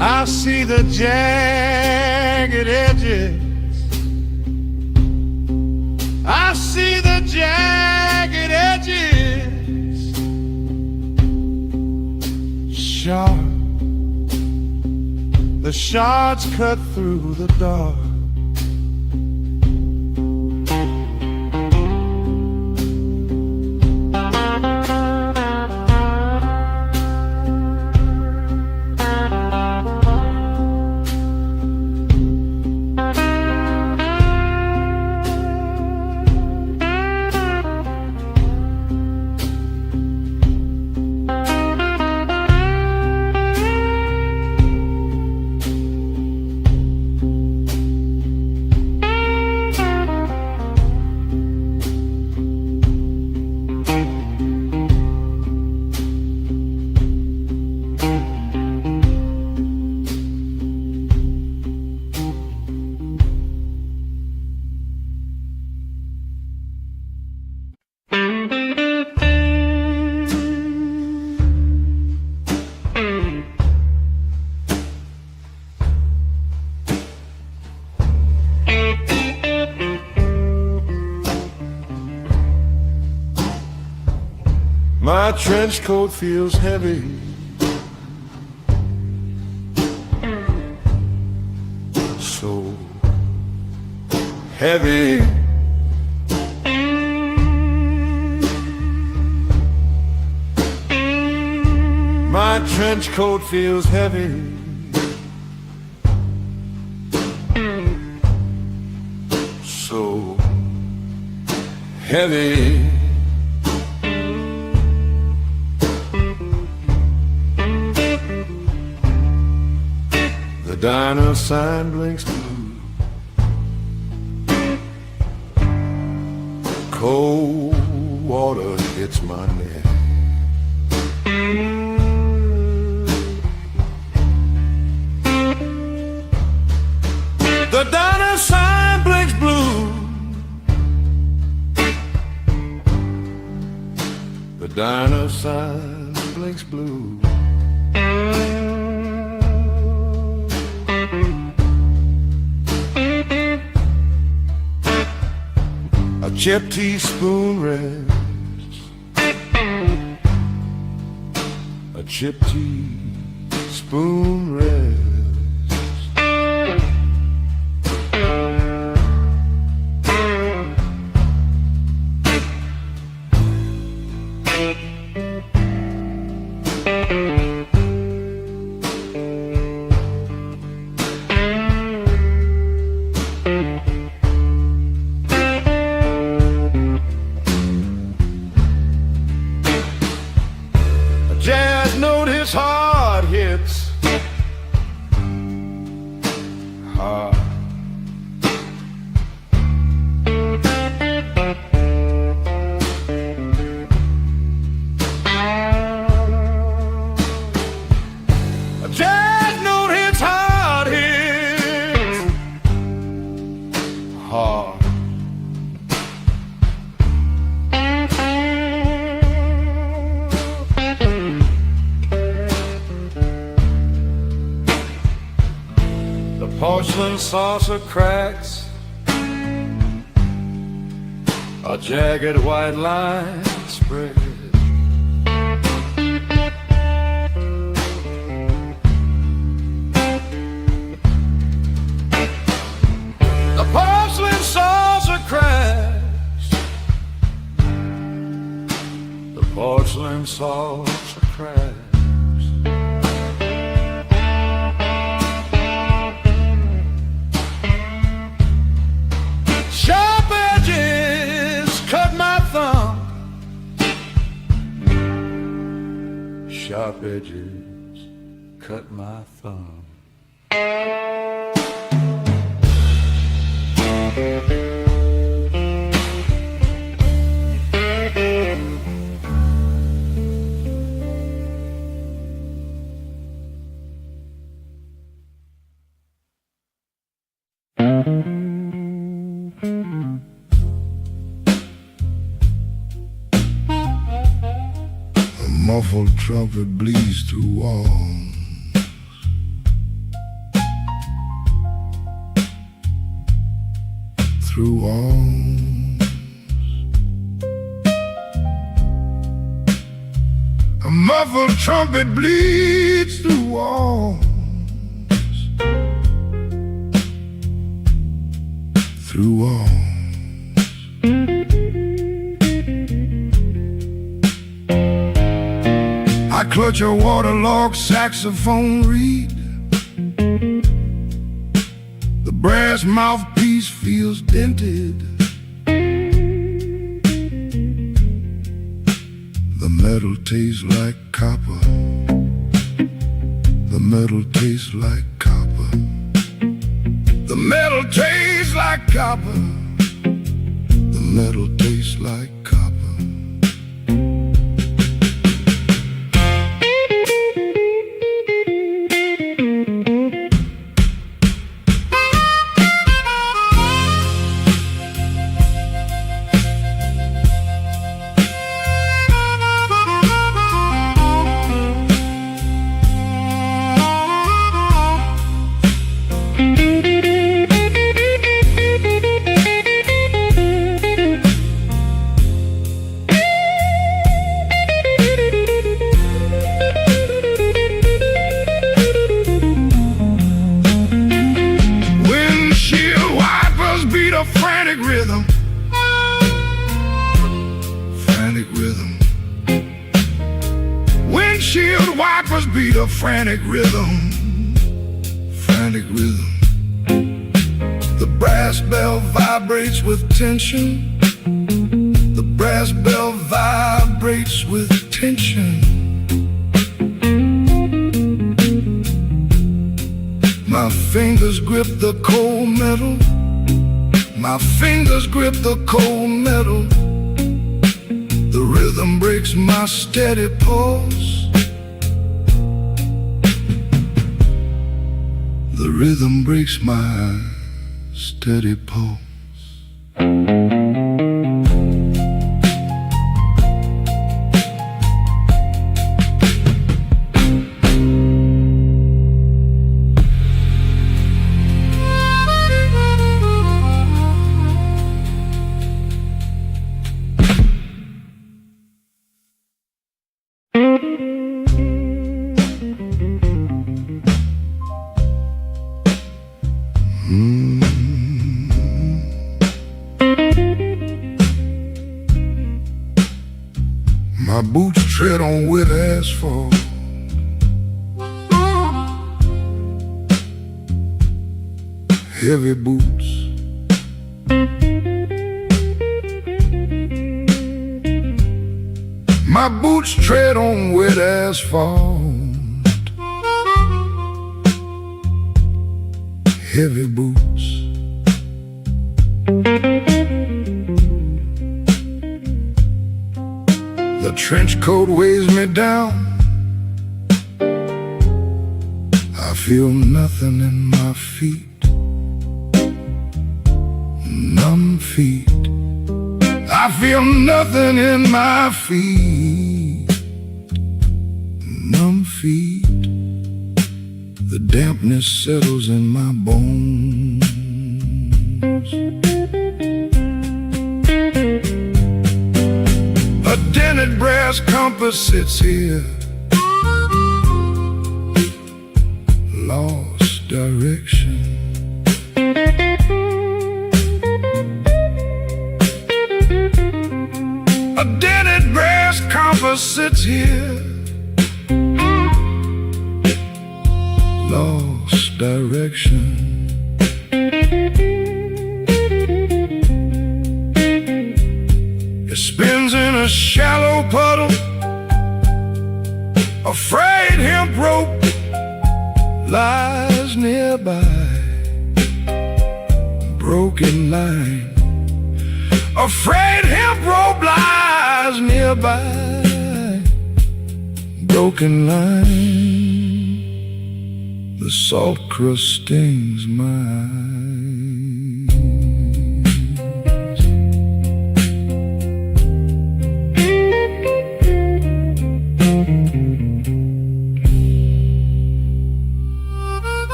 I see the jagged edges. I see the jagged edges. Sharp. The shards cut through the dark. My trench coat feels heavy. So heavy. My trench coat feels heavy. So heavy. The diner sign blinks blue. Cold water hits my neck. The diner sign blinks blue. The diner sign blinks blue. A chipped teaspoon rests. A chipped teaspoon rests. Jazz note his heart hits hard. A jazz note hits hard hits hard. Porcelain saucer cracks, a jagged white line spread. The porcelain saucer cracks, the porcelain saucer cracks. Sharp edges sharp edges cut my thumb. A muffled trumpet bleeds through walls. Through walls. A muffled trumpet bleeds through walls. Through walls. I clutch a waterlogged saxophone reed. The brass mouthpiece feels dented. The metal tastes like copper. The metal tastes like copper. The metal tastes like copper. The metal tastes like copper. Frantic rhythm, frantic rhythm. Windshield wipers beat a frantic rhythm, frantic rhythm. The brass bell vibrates with tension. The brass bell vibrates with tension. My fingers grip the cold metal. My fingers grip the cold metal. The rhythm breaks my steady pulse. The rhythm breaks my steady pulse. My boots tread on wet asphalt. Heavy boots. My boots tread on wet asphalt. Heavy boots. The trench coat weighs me down. I feel nothing in my feet. Numb feet. I feel nothing in my feet. Numb feet. The dampness settles in my bones. A dented brass compass sits here, lost direction. A dented brass compass sits here, lost direction. It spins in a shallow puddle A frayed hemp rope lies nearby. Broken line. A frayed hemp rope lies nearby. Broken line. The salt crust stings my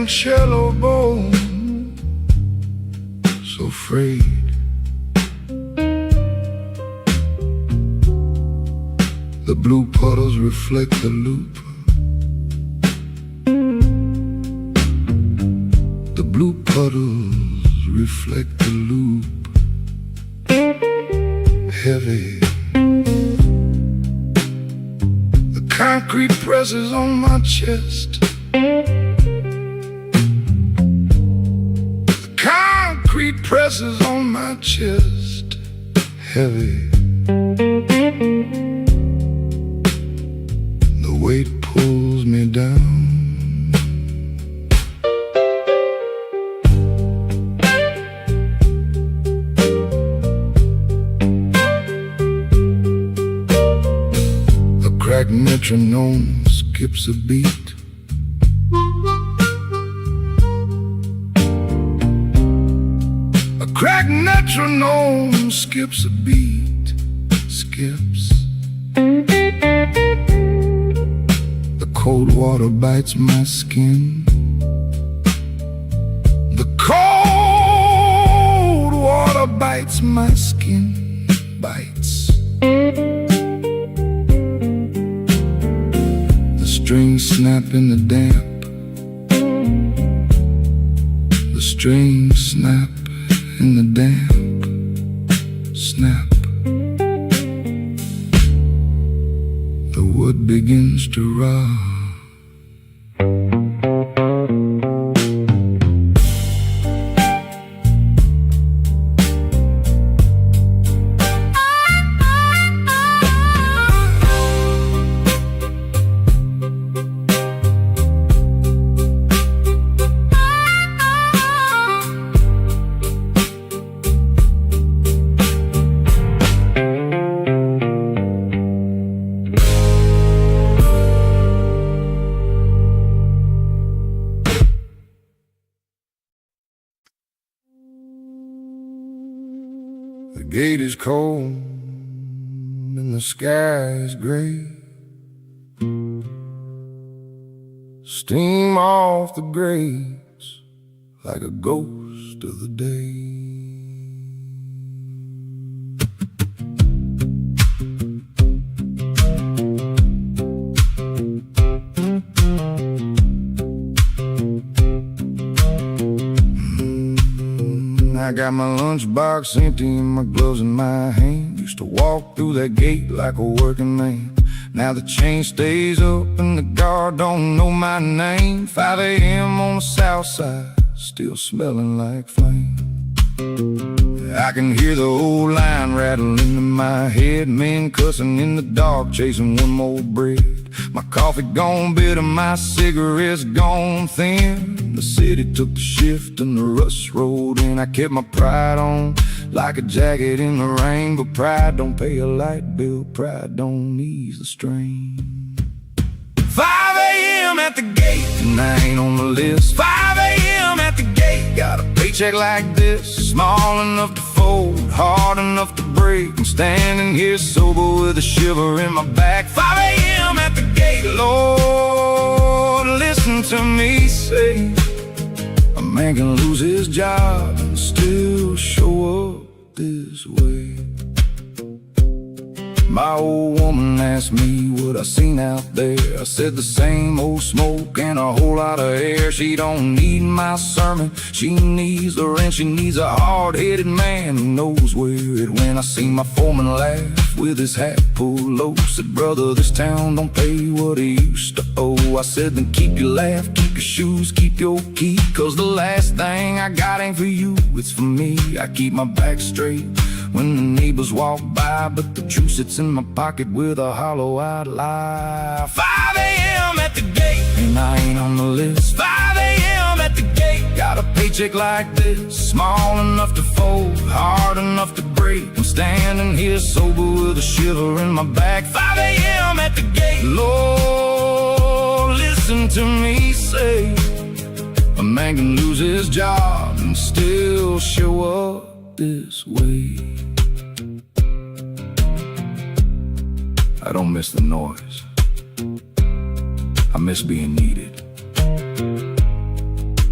cello bone, so frayed. The blue puddles reflect the loop. The blue puddles reflect the loop. Heavy. The concrete presses on my chest. Concrete presses on my chest, heavy. The weight pulls me down. A cracked metronome skips a beat. Crack metronome skips a beat, skips. The cold water bites my skin. The cold water bites my skin, bites. The strings snap in the damp. The strings snap in the damp, snap. The wood begins to rot. The gate is cold and the sky is gray. Steam off the grates like a ghost of the day. I got my lunchbox empty and my gloves in my hand. Used to walk through that gate like a working man. Now the chain stays up and the guard don't know my name. 5 a.m. on the south side, still smelling like flame. I can hear the old line rattling in my head. Men cussing in the dark, chasing one more bread. My coffee gone bitter, my cigarettes gone thin. The city took the shift and the rust rolled in. I kept my pride on like a jacket in the rain. But pride don't pay a light bill, pride don't ease the strain. 5 a.m. at the gate, and I ain't on the list. 5 a.m. at the gate, got a paycheck like this. Small enough to fold, hard enough to break. I'm standing here sober with a shiver in my back. 5 a.m. at the gate, Lord, listen to me say, man can lose his job and still show up this way. My old woman asked me what I seen out there. I said the same old smoke and a whole lot of air. She don't need my sermon, she needs the rent. She needs a hard-headed man who knows where it went. I seen my foreman laugh with his hat pulled low. Said, brother, this town don't pay what it used to owe. I said, then keep your laugh, keep your shoes, keep your key, 'cause the last thing I got ain't for you, it's for me. I keep my back straight when the neighbors walk by, but the truth sits in my pocket with a hollow-eyed lie. 5 a.m. at the gate, and I ain't on the list. 5 a.m. at the gate, got a paycheck like this, small enough to fold, hard enough to break. I'm standing here sober with a shiver in my back. 5 a.m. at the gate, Lord, listen to me say, a man can lose his job and still show up this way. I don't miss the noise, I miss being needed.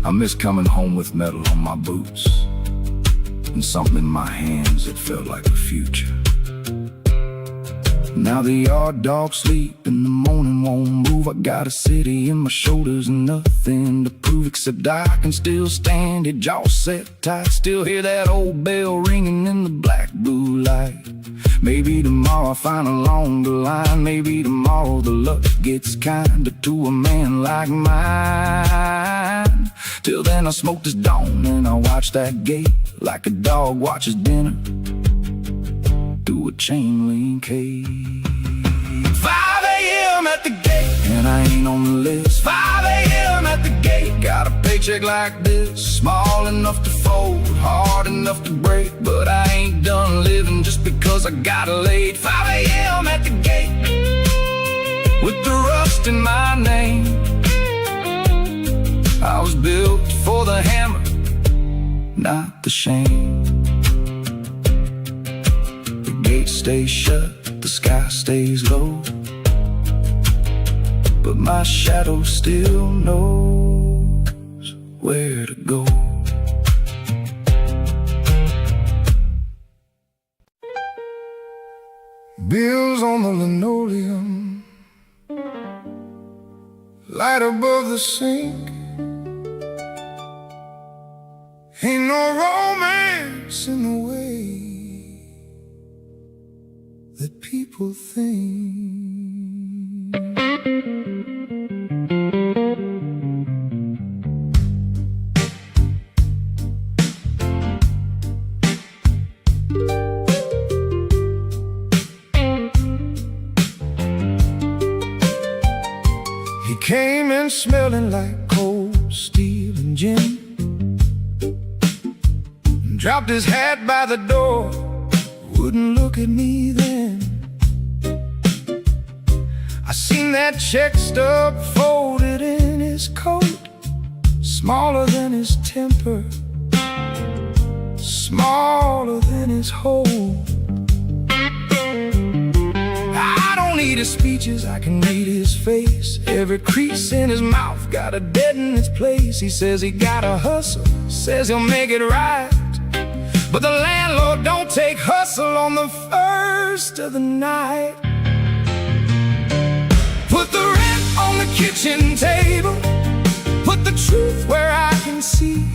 I miss coming home with metal on my boots and something in my hands that felt like the future. Now the yard dogs sleep, in the morning won't move. I got a city in my shoulders and nothing to prove, except I can still stand it, jaw set tight. Still hear that old bell ringing in the black blue light. Maybe tomorrow I find a longer line. Maybe tomorrow the luck gets kinder to a man like mine. Till then I smoke this dawn and I watch that gate like a dog watches dinner through a chain link cage. 5 a.m. at the gate, and I ain't on the list. 5 a.m. at the gate, got a paycheck like this, small enough to fold, hard enough to break. But I ain't done living just because I got laid. 5 a.m. at the gate, with the rust in my name. I was built for the hammer, not the shame. The gate stays shut, the sky stays low, but my shadow still knows where to go. Bills on the linoleum, light above the sink. Ain't no romance in the way that people think. He came in smelling like cold steel and gin, dropped his hat by the door, wouldn't look at me then. I seen that check stub folded in his coat, smaller than his temper, smaller than his hole. I don't need his speeches, I can read his face. Every crease in his mouth got a dead in its place. He says he gotta hustle, says he'll make it right, but the landlord don't take hustle on the first of the night. Put the rent on the kitchen table, put the truth where I can see.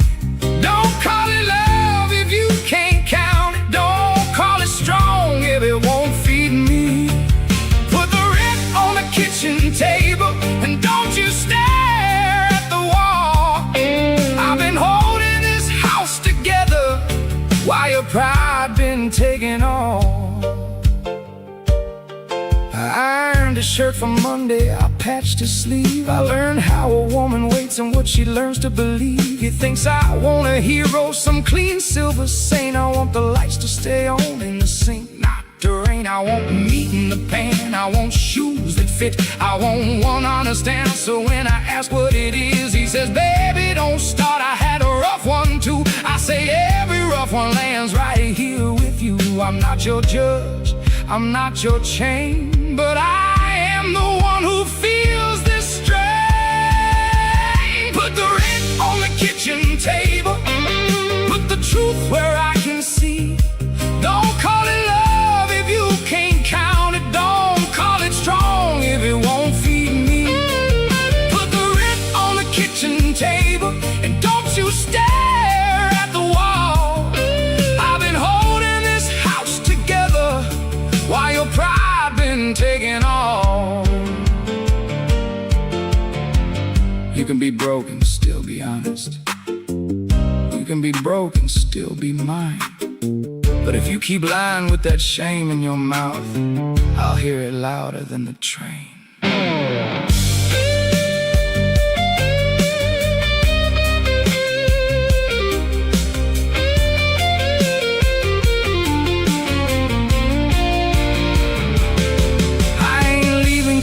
Don't call it love if you can't count it. Don't call it strong if it won't feed me. Put the rent on the kitchen table, and don't you stare at the wall. I've been holding this house together while your pride been taken off. I ironed his shirt for Monday, I patched his sleeve. I learned how a woman waits and what she learns to believe. He thinks I want a hero, some clean silver saint. I want the lights to stay on in the sink, not to rain. I want meat in the pan, I want shoes that fit, I want one honest answer when I ask what it is. He says, baby, don't start, I had a rough one too. I say every rough one lands right here with you. I'm not your judge, I'm not your chain, but I am the one who feels this strain. Put the rent on the kitchen table, You can be broke and still be honest. You can be broke and still be mine. But if you keep lying with that shame in your mouth, I'll hear it louder than the train.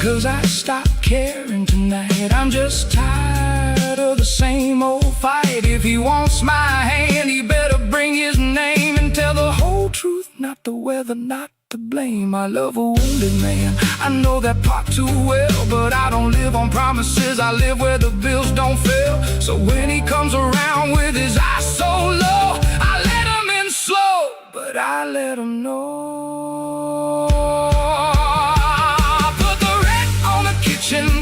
Cause I stopped caring tonight. I'm just tired of the same old fight. If he wants my hand, he better bring his name and tell the whole truth, not the weather, not to blame. I love a wounded man, I know that part too well. But I don't live on promises, I live where the bills don't fail. So when he comes around with his eyes so low, I let him in slow, but I let him know.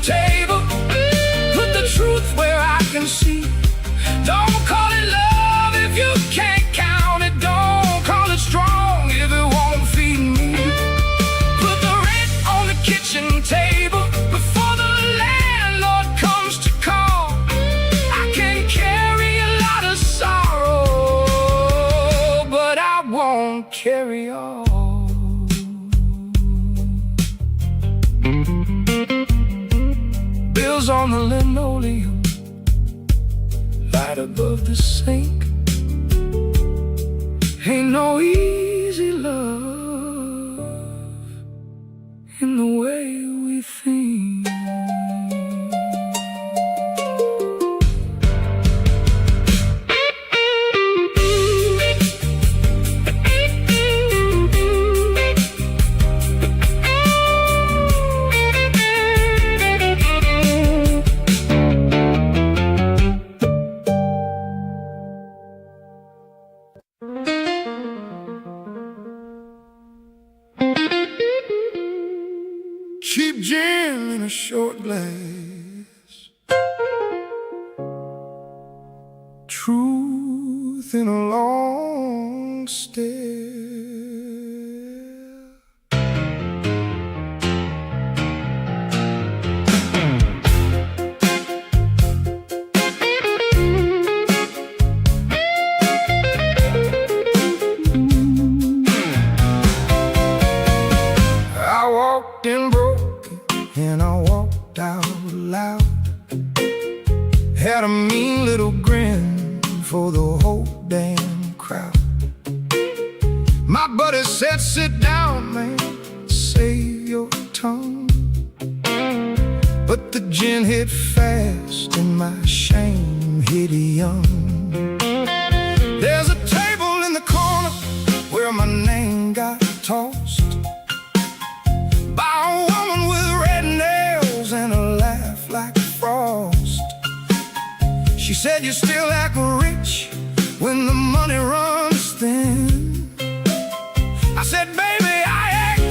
Table, put the truth where I can see. Don't call it love if you can't count it. Don't call it strong if it won't feed me. Put the rent on the kitchen table before the landlord comes to call. I can carry a lot of sorrow, but I won't carry all. Bills on the linoleum, light above the sink. Ain't no easy love in the way we think. Cheap gin in a short glass, truth in a long stare. I walked in broken and I walked out loud. Had a mean little grin for the whole damn crowd. My buddy said, sit down, man, save your tongue. But the gin hit fast and my shame hit young. There's a table in the corner where my name got tossed by a woman with red nails and a laugh like frost. She said, you still act rich when the money runs thin. I said, baby, I act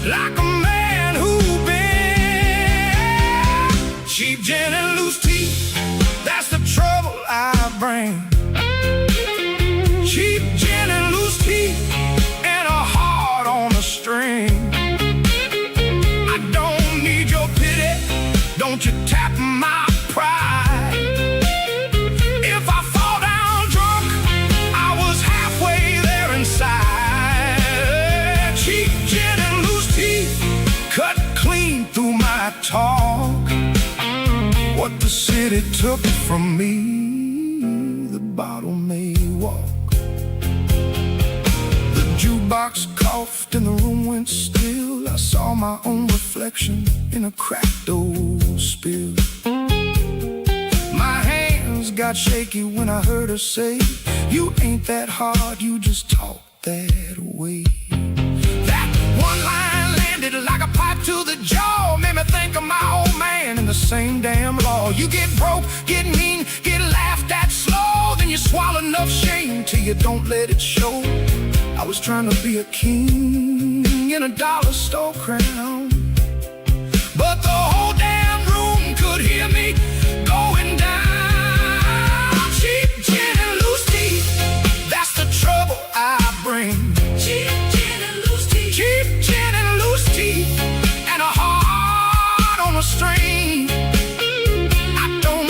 like a man who's been cheap gin and loose teeth. That's the trouble I bring. Cheap gin and loose teeth and a heart on a string. Don't you tap my pride. If I fall down drunk, I was halfway there inside. Cheap gin and loose teeth cut clean through my talk. What the city took from me, the bottle may walk. The jukebox coughed and the room went still. I saw my own reflection in a cracked old spill. My hands got shaky when I heard her say, you ain't that hard, you just talk that way. That one line landed like a pipe to the jaw, made me think of my old man in the same damn law. You get broke, get mean, get laughed at slow, then you swallow enough shame till you don't let it show. I was trying to be a king in a dollar store crown, but the whole damn room could hear me going down. Cheap gin and loose teeth, that's the trouble I bring. Cheap gin and loose teeth, cheap gin and loose teeth, and a heart on a string. I don't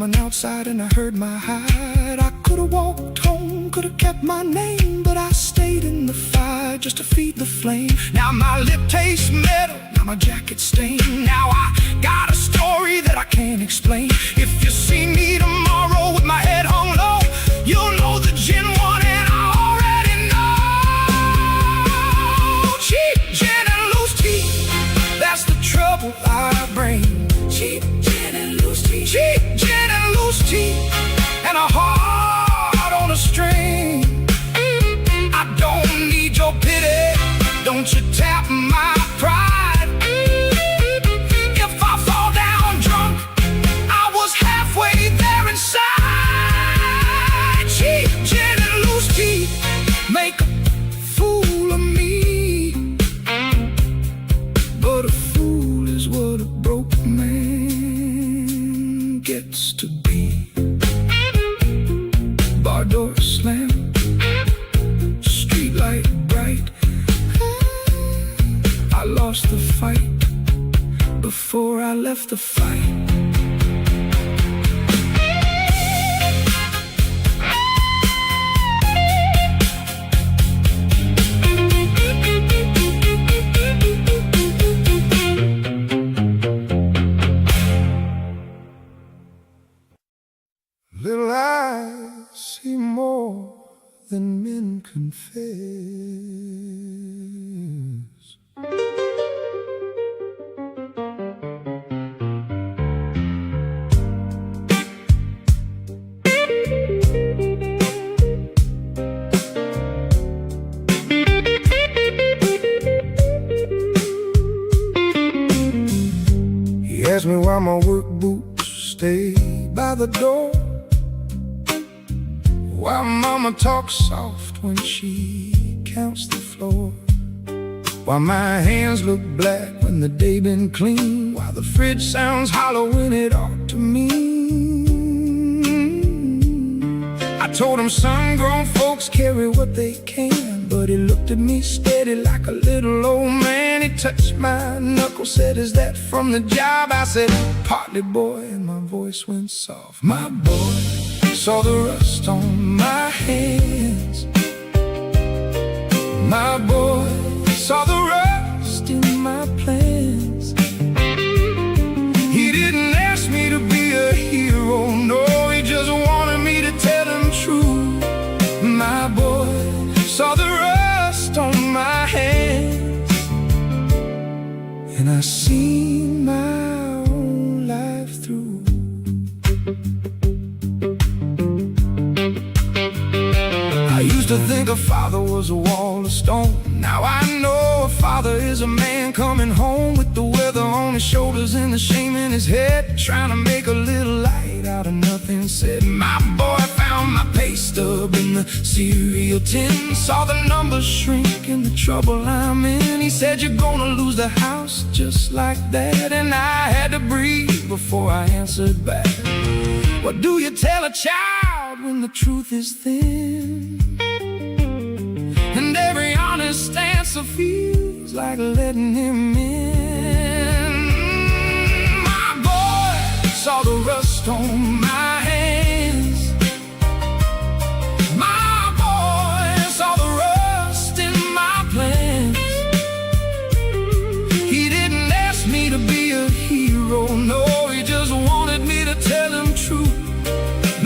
coming outside and I heard my hide. I could've walked home, could've kept my name, but I stayed in the fire just to feed the flame. Now my lip tastes metal, now my jacket's stained. Now I got a story that I can't explain. If you see me tomorrow with my head hung low, you'll know the gin one and I already know. Cheap gin and loose tea, that's the trouble I bring. Cheap gin and loose tea, cheap gin and loose tea, and a heart on a string. I don't need your pity, don't you tap my pride. If I fall down drunk, I was halfway there inside. Cheap gin and loose tea make a fool of me, but a fool is what a broke man gets to be. Bar door slam, street light bright. I lost the fight before I left the fight. Little eyes see more than men confess. He asked me why my work boots stay by the door, why mama talks soft when she counts the floor, why my hands look black when the day been clean, why the fridge sounds hollow when it ought to mean. I told him some grown folks carry what they can, but he looked at me steady like a little old man. He touched my knuckle, said, "Is that from the job?" I said, "Partly, boy," and my voice went soft. My boy saw the rust on my hands. My boy saw the rust in my plans. He didn't ask me to be a hero, no, he just wanted me to tell him true. My boy saw the rust on my hands, and I seen my own life through. I used to think a father was a wall of stone. Now I know a father is a man coming home with the weather on his shoulders and the shame in his head, trying to make a little light out of nothing. Said, my boy found my pay stub in the cereal tin, saw the numbers shrink and the trouble I'm in. He said, "You're gonna lose the house just like that," and I had to breathe before I answered back. What do you tell a child when the truth is thin, and every honest answer feels like letting him in? My boy saw the rust on my hands. My boy saw the rust in my plans. He didn't ask me to be a hero, no, he just wanted me to tell him true.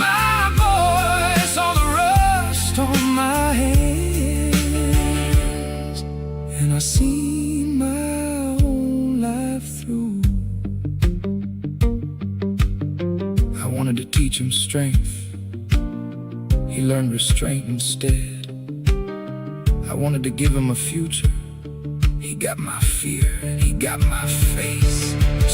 My boy saw the rust on my hands, and I seen my own life through. I wanted to teach him strength, he learned restraint instead. I wanted to give him a future, he got my fear and he got my faith.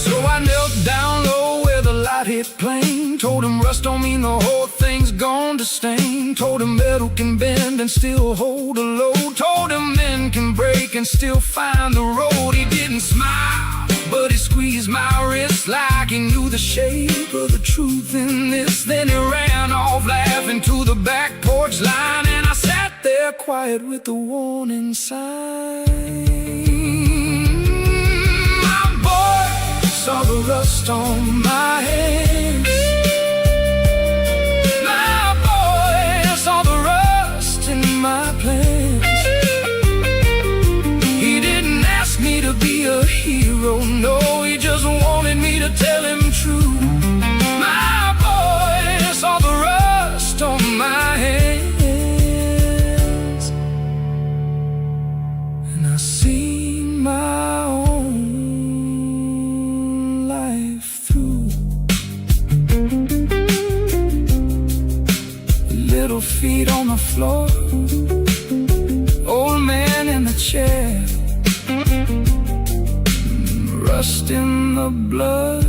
So I knelt down low where the light hit plain, told him rust don't mean the whole thing's gone to stain, told him metal can bend and still hold a load, told him men can break and still find the road. He didn't smile, but he squeezed my wrist like he knew the shape of the truth in this. Then he ran off laughing to the back porch line, and I sat there quiet with the warning sign. My boy saw the rust on my hands. to tell him true. My voice, all the rust on my hands, and I seen my own life through. Little feet on the floor, old man in the chair, rust in the blood,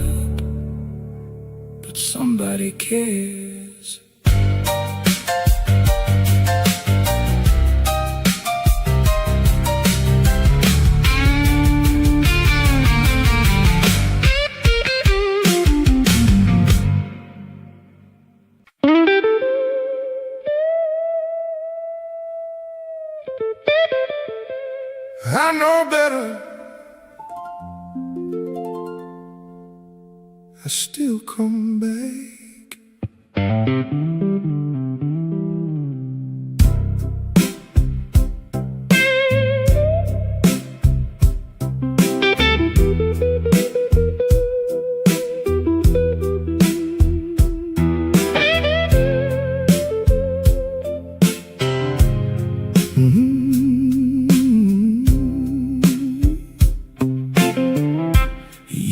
but somebody cares. I know better, I still come back.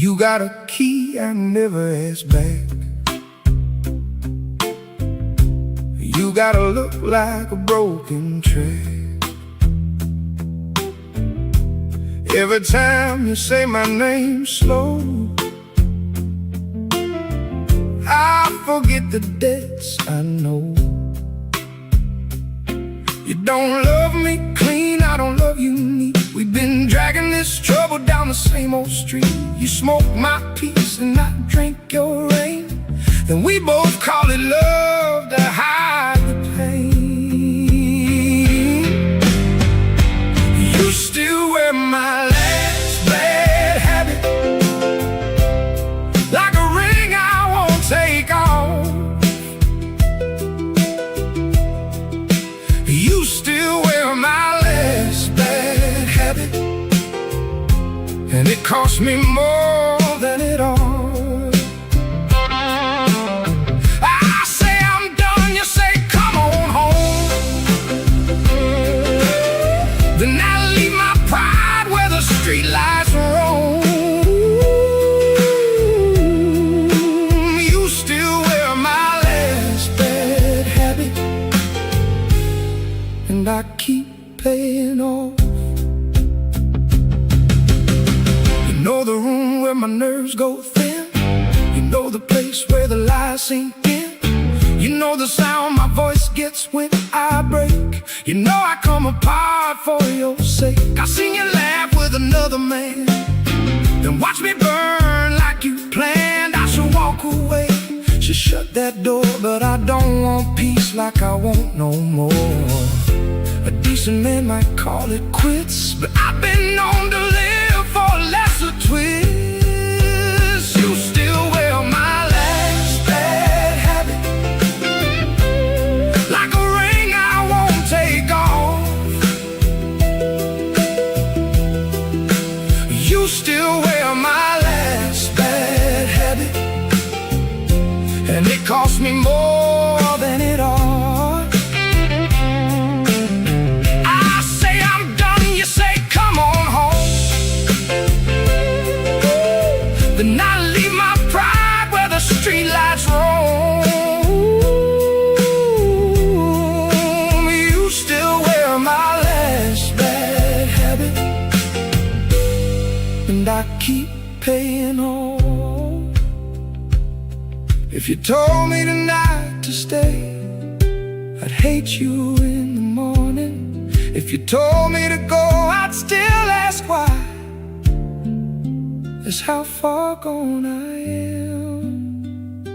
You got a key I never asked back. You gotta look like a broken track. Every time you say my name slow, I forget the debts I know. You don't love me clean, I don't love you neat. We've been dragging this trouble down the same old street. You smoke my peace and I drink your rain, then we both call it love to hide the pain. You still wear my last bad habit like a ring I won't take off. You still wear my last bad habit, and it cost me more than it all. I say I'm done, you say come on home. Then I leave my pride where the street lights roam. You still wear my last bad habit, and I keep paying off. You know the room where my nerves go thin. You know the place where the lies sink in. You know the sound my voice gets when I break. You know I come apart for your sake. I seen you laugh with another man, then watch me burn like you planned. I should walk away, should shut that door, but I don't want peace like I want no more. A decent man might call it quits, but I've been known to live for a lesser twist. You still wear my last bad habit like a ring I won't take off. You still wear my last bad habit, and it cost me more than it all. Then I leave my pride where the street lights roam. You still wear my last bad habit, and I keep paying off. If you told me tonight to stay, I'd hate you in the morning. If you told me to go, I'd still ask why. Is how far gone I am.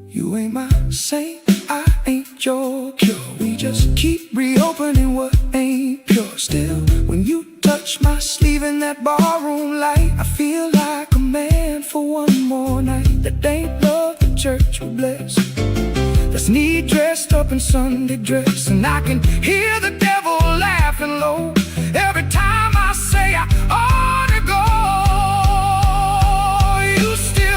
You ain't my saint, I ain't your cure. We just keep reopening what ain't pure. Still, when you touch my sleeve in that barroom light, I feel like a man for one more night. That ain't love the church will bless, that's me dressed up in Sunday dress. And I can hear the devil laughing low every time I say I ought to go. You still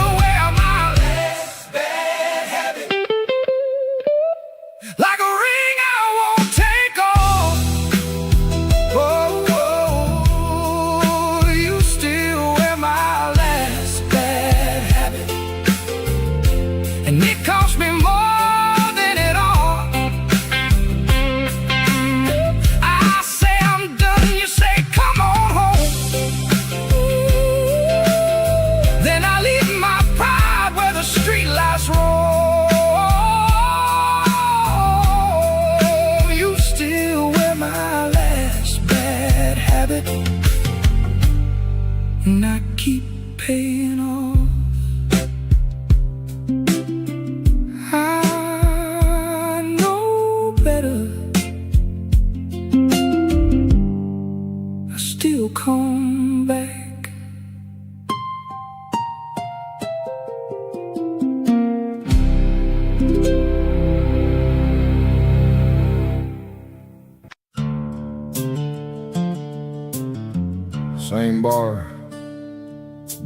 Same bar,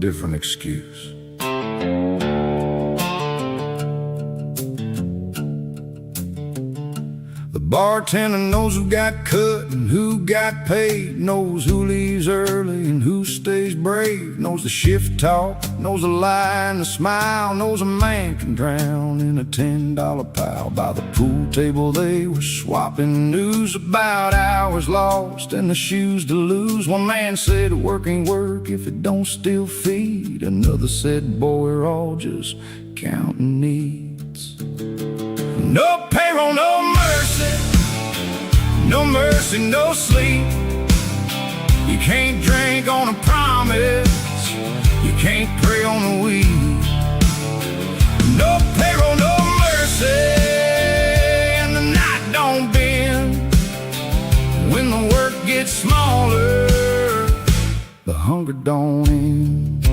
different excuse. The bartender knows who got cut and who got paid, knows who leaves early and who stays brave, knows the shift talk, knows a lie and a smile, knows a man can drown in a $10 pile. By the pool table they were swapping news about hours lost and the shoes to lose. One man said work ain't work if it don't still feed. Another said boy, we're all just counting needs. No payroll, no mercy, no mercy, no sleep. You can't drink on a promise, you can't pray on a weed. No payroll, no mercy, and the night don't bend. When the work gets smaller, the hunger don't end.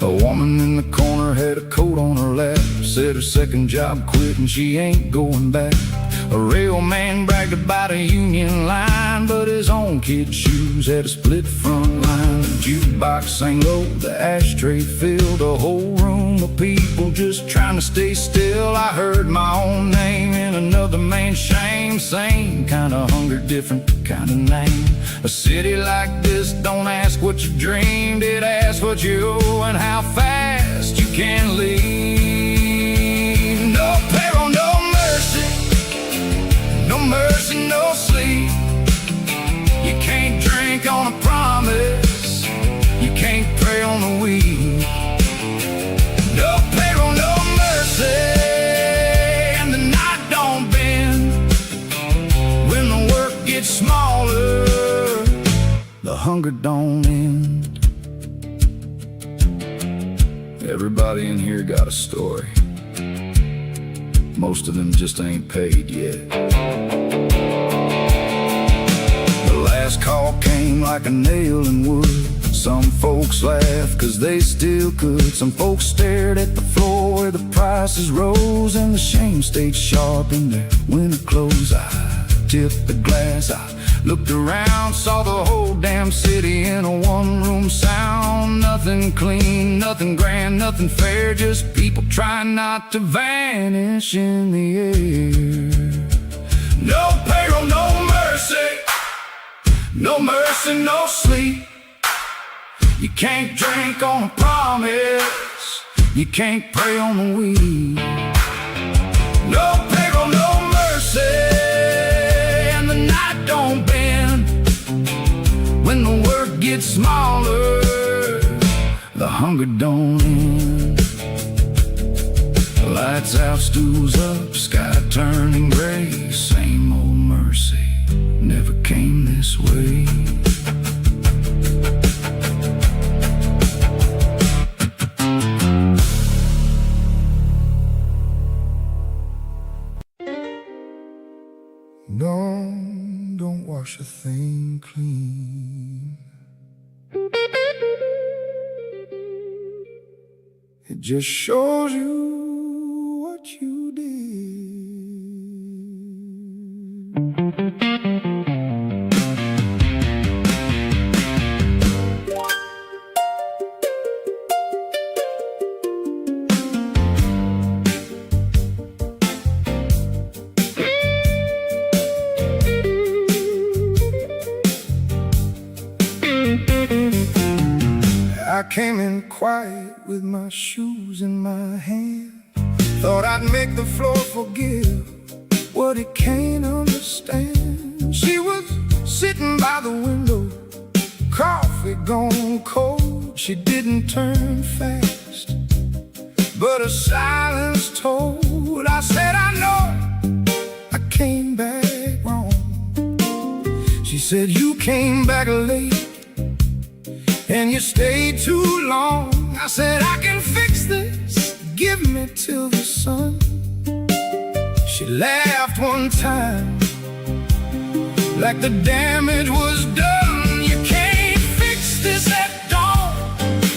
A woman in the corner had a coat on her lap, said her second job quit and she ain't going back. A rail man bragged about a union line, but his own kid's shoes had a split front line. The jukebox sang low, the ashtray filled a whole room of people just trying to stay still. I heard my own name in another man's shame. Same kind of hunger, different kind of name. A city like this don't ask what you dreamed, it asks what you owe and how fast you can leave. No payroll, no mercy, no mercy, no sleep. You can't drink on a promise, you can't pray on the weed. No payroll, no mercy, and the night don't bend. When the work gets smaller, the hunger don't end. Everybody in here got a story. Most of them just ain't paid yet. The last call came like a nail in wood. Some folks laughed cause they still could. Some folks stared at the floor where the prices rose, and the shame stayed sharp in their winter clothes. I tipped the glass, I looked around, saw the whole damn city in a one-room sound. Nothing clean, nothing grand, nothing fair, just people trying not to vanish in the air. No payroll, no mercy, no mercy, no sleep. You can't drink on a promise, you can't pray on the weed. No payroll, no mercy, and the night don't bend. When the work gets smaller, the hunger don't end. Lights out, stools up, sky turning gray. Same old mercy, never came this way. No, don't wash a thing clean. It just shows you what you did. I came in quiet with my shoes in my hand. Thought I'd make the floor forgive what it can't understand. She was sitting by the window, coffee gone cold. She didn't turn fast, but her silence told. I said, I know I came back wrong. She said, you came back late and you stayed too long. I said, I can fix this, give me till the sun. She laughed one time like the damage was done. You can't fix this at dawn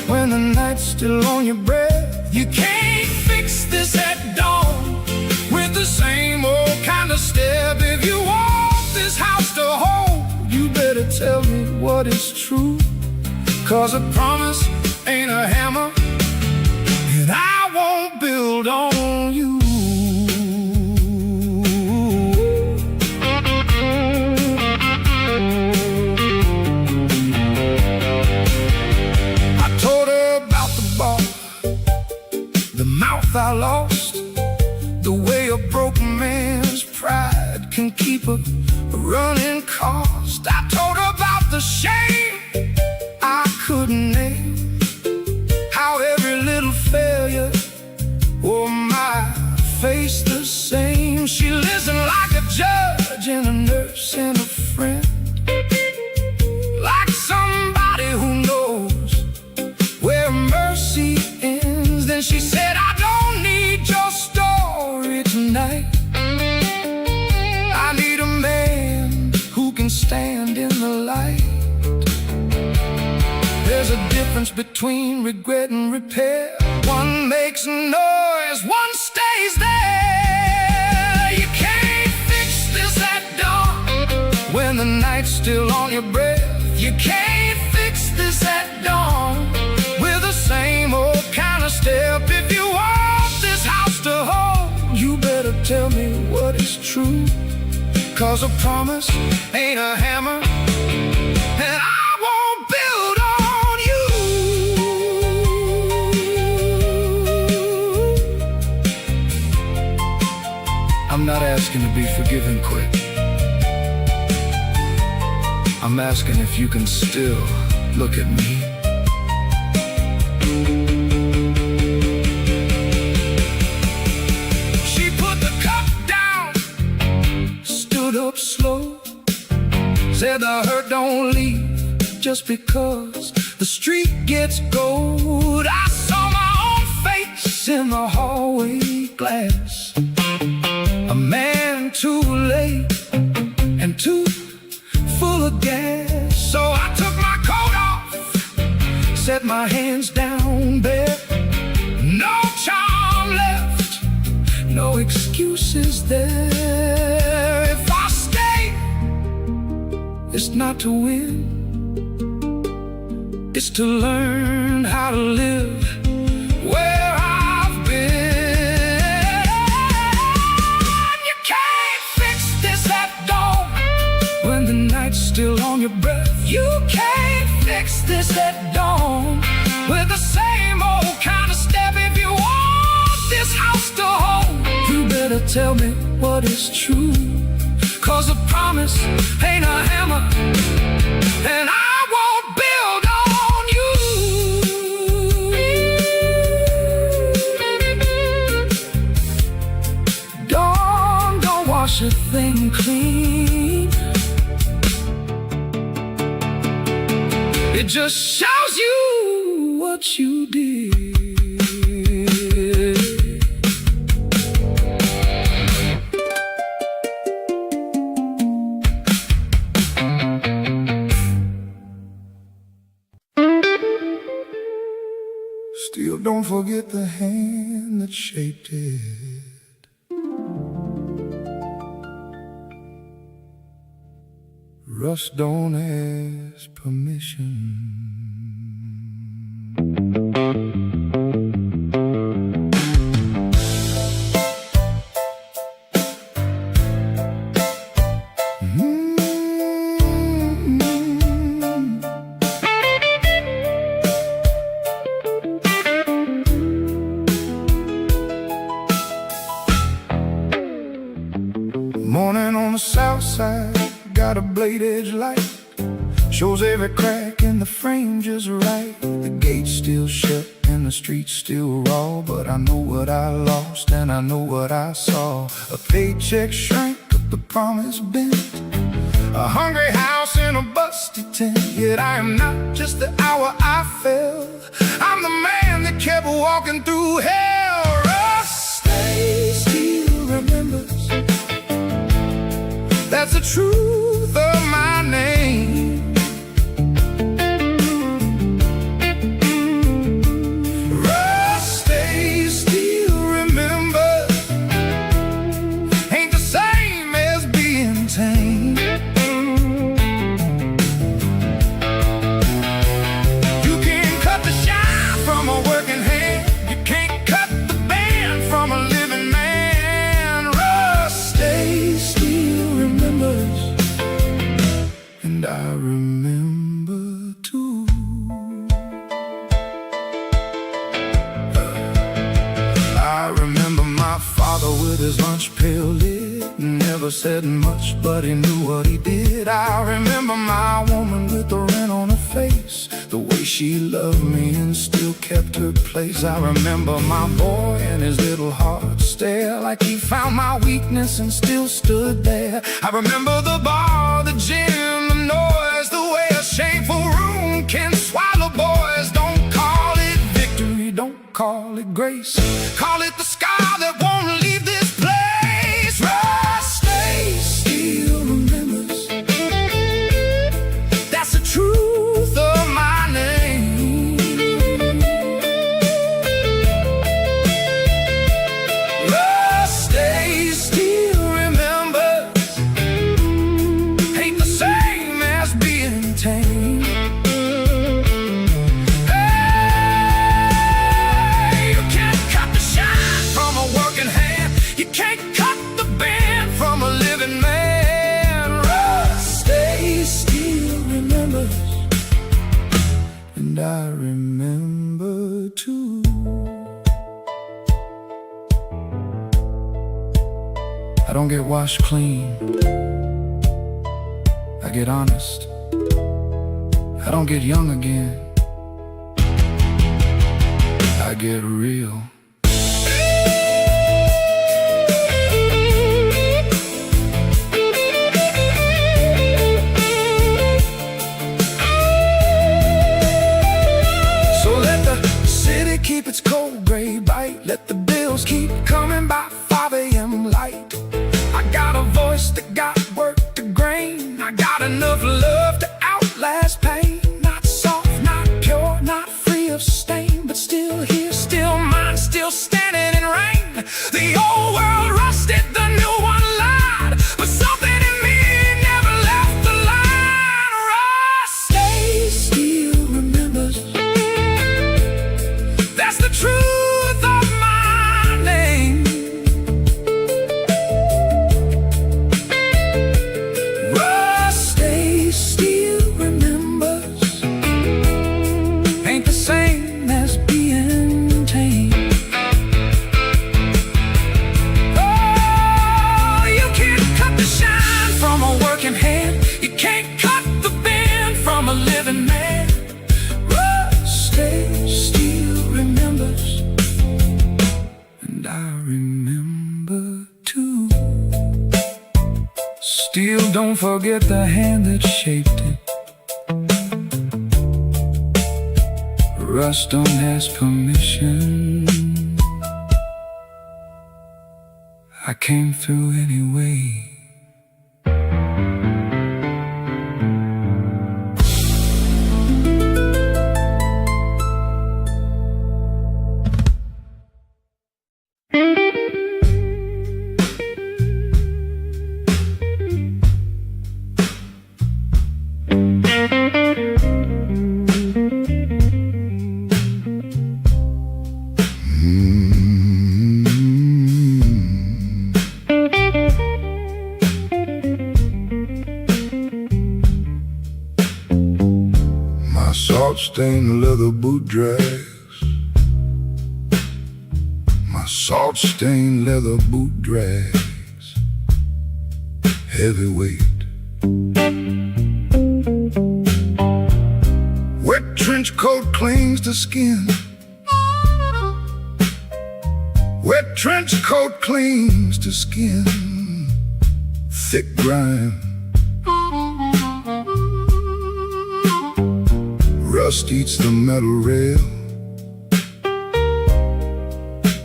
when the night's still on your breath. You can't fix this at dawn with the same old kind of step. If you want this house to hold, you better tell me what what is true. 'Cause a promise ain't a hammer, and I won't build on you. I told her about the bar, the mouth I lost, the way a broken man's pride can keep a running cost. I told her about the shame I couldn't name, how every little failure wore my face the same. She listened like a judge and a nurse and a friend, like somebody who knows where mercy ends. Then she said, I don't need your story tonight. I need a man who can stand in the light. There's a difference between regret and repair. One makes noise, one stays there. You can't fix this at dawn when the night's still on your breath. You can't fix this at dawn with the same old kind of step. If you want this house to hold, you better tell me what is true. 'Cause a promise ain't a hammer, and I won't build on you. I'm not asking to be forgiven quick. I'm asking if you can still look at me. She put the cup down, stood up slow, said the hurt don't leave just because the street gets gold. I saw my own face in the hallway glass, a man too late and too full of gas. So I took my coat off, set my hands down bare. No charm left, no excuses there. If I stay, it's not to win, it's to learn how to live where I've been. You can't fix this at dawn when the night's still on your breath. You can't fix this at dawn with the same old kind of step. If you want this house to hold, you better tell me what is true. 'Cause a promise ain't a hammer, and I won't build on you. Don't wash a thing clean. It just shows you what you did. Still don't forget the hand that shaped it. Rust don't ask permission. Morning on the south side, got a blade edge light, shows every crack in the frame just right. The gate's still shut and the street's still raw, but I know what I lost and I know what I saw. A paycheck shrank, but the promise bent, a hungry house in a busted tent. Yet I am not just the hour I fell, I'm the man that kept walking through hell. Rust still remembers, that's the truth of my name. Rust stays, still remember, ain't the same as being tame. father with his lunch pail lit. Never said much, but he knew what he did. I remember my woman with the rent on her face, the way she loved me and still kept her place. I remember my boy and his little heart stare, like he found my weakness and still stood there. I remember the bar, the gym, the noise, the way a shameful room can swallow boys. Don't call it victory, don't call it grace, call it the scar that won't leave this place. Rusty still remembers, that's the truth of my name. Rusty still remembers, ain't the same as being tame. Hey, you can't cut the shine from a working hand, you can't cut the band from a living man. Rusty still remembers, and I remember too. I don't get washed clean, I get honest. I don't get young again, I get real. So let the city keep its cold gray bite, let the bills keep coming by 5 a.m. light. I got a voice that got work to grain, I got enough love to outlast pain. Not soft, not pure, not free of stain, but still here, still mine, still standing in rain. The old world rusted, the new one lied, but something in me never left the line. Rusty still remembers, that's the truth of my name. Rusty still remembers, ain't the same as being tame. Oh, you can't cut the shine from a working hand, you can't cut the band from a living man. Rusty still remembers, and I remember too. Still don't forget the hand that shaped it. Rust don't ask permission, I came through anyway. My salt-stained leather boot drags, my salt-stained leather boot drags, heavyweight. Wet trench coat clings to skin, wet trench coat clings to skin, thick grime. Rust eats the metal rail,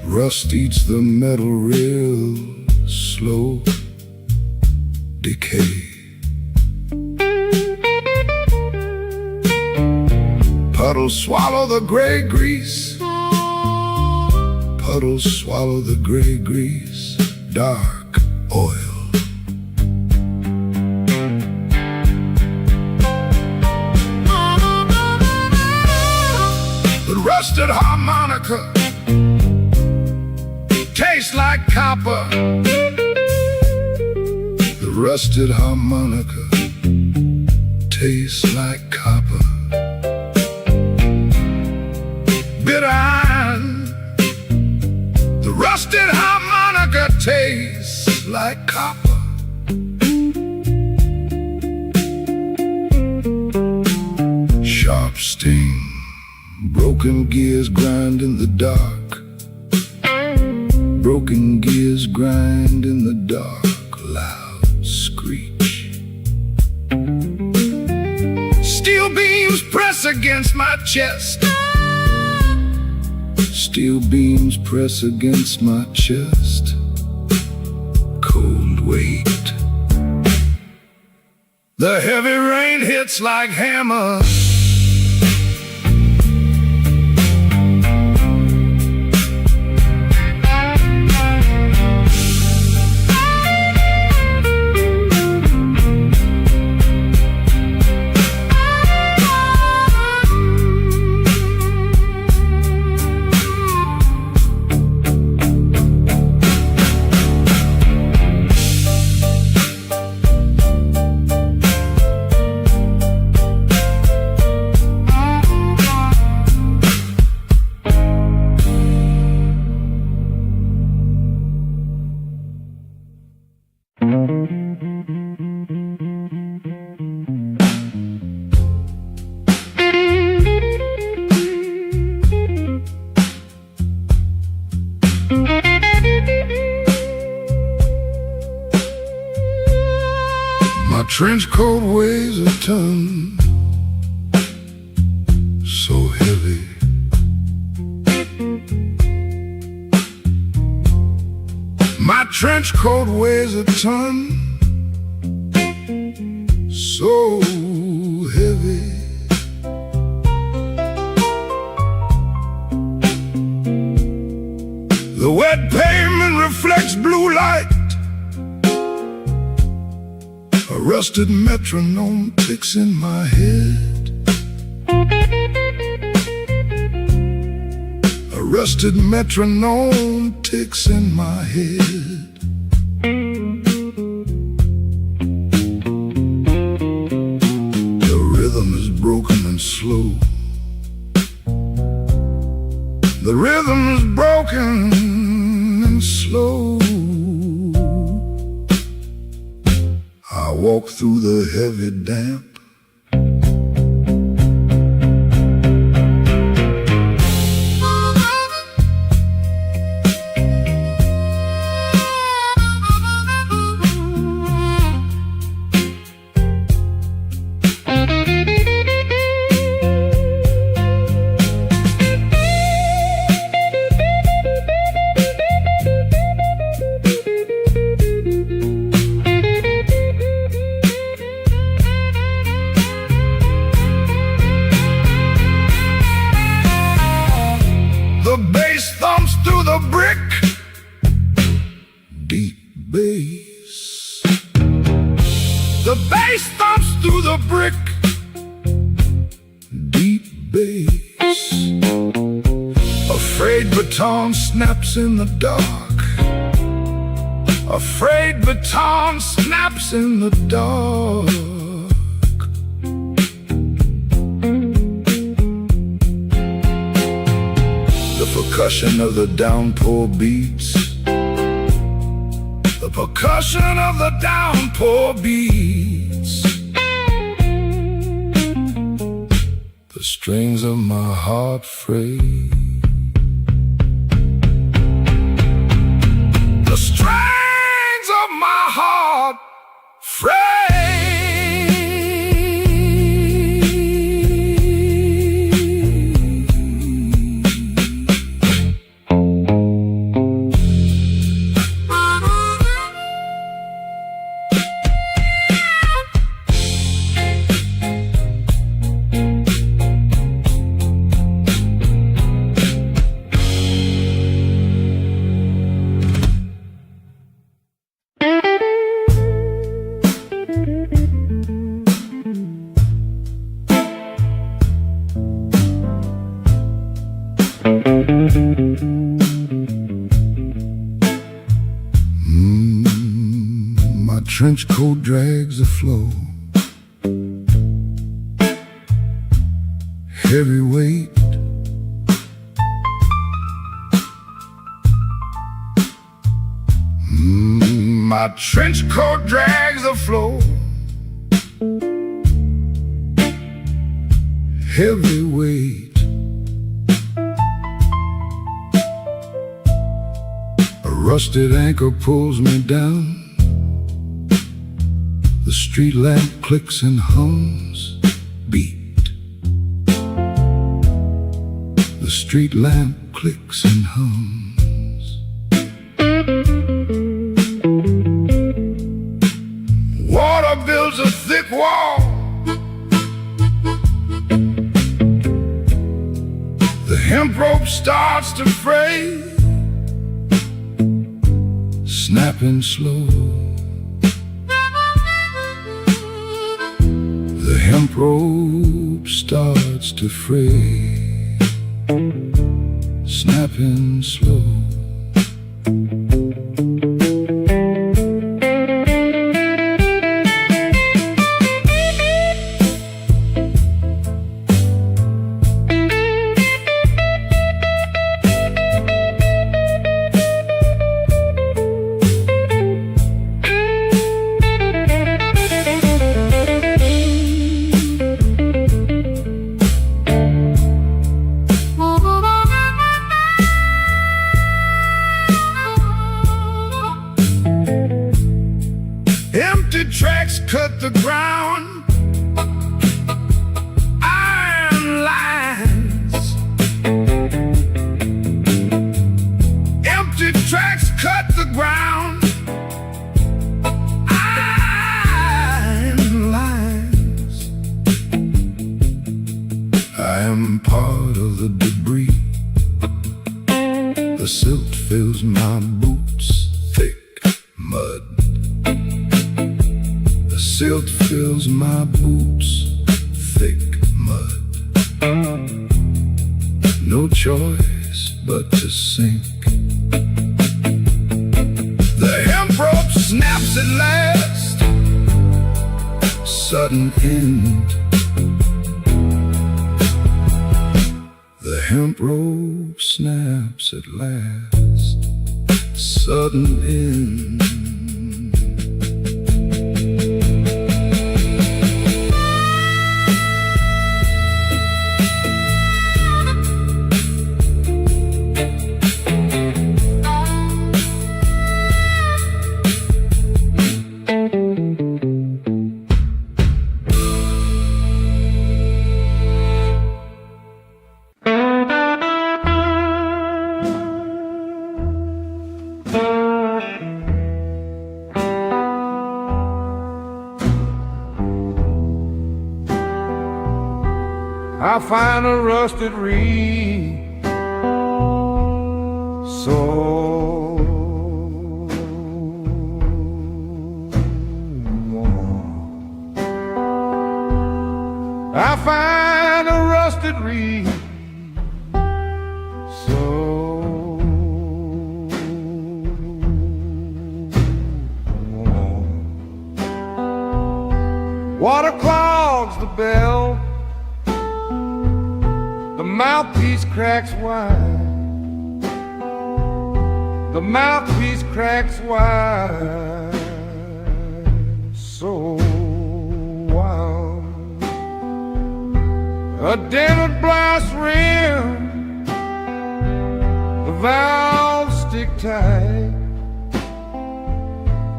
rust eats the metal rail, slow decay. Puddles swallow the gray grease, puddles swallow the gray grease, dark oil. Rusted harmonica tastes like copper. The rusted harmonica tastes like copper. Bitter iron, the rusted harmonica tastes like copper. Sharp sting, broken gears grind in the dark. Broken gears grind in the dark, loud screech. Steel beams press against my chest. Steel beams press against my chest. Cold weight. The heavy rain hits like hammers. My trench coat weighs a ton, so heavy. My trench coat weighs a ton, so heavy. The wet pavement reflects blue light. A rusted metronome ticks in my head. A rusted metronome ticks in my head. The rhythm is broken and slow. The rhythm is broken and slow. I walk through the heavy damp. The bass thumps through the brick. Deep bass. The bass thumps through the brick. Deep bass. A frayed baton snaps in the dark. A frayed baton snaps in the dark. The percussion of the downpour beats. The percussion of the downpour beats. The strings of my heart fray. The strings of my heart fray. My trench coat drags a flow. Heavy weight. My trench coat drags the floor, heavy weight. A rusted anchor pulls me down. The street lamp clicks and hums, beat. The street lamp clicks and hums. Water builds a thick wall. The hemp rope starts to fray, snapping slow. The hemp rope starts to fray, snapping slow. Empty tracks cut the ground, iron lines. Empty tracks cut the ground, iron lines. I am part of the debris. The silt fills my boots, thick mud. Silt fills my boots, thick mud. No choice but to sink. The hemp rope snaps at last, sudden end. The hemp rope snaps at last, sudden end. I find a rusted reed, so warm. I find a rusted reed, so warm. Water clogs the bell, the mouthpiece cracks wide. The mouthpiece cracks wide, so wild. A dented brass rim, the valves stick tight.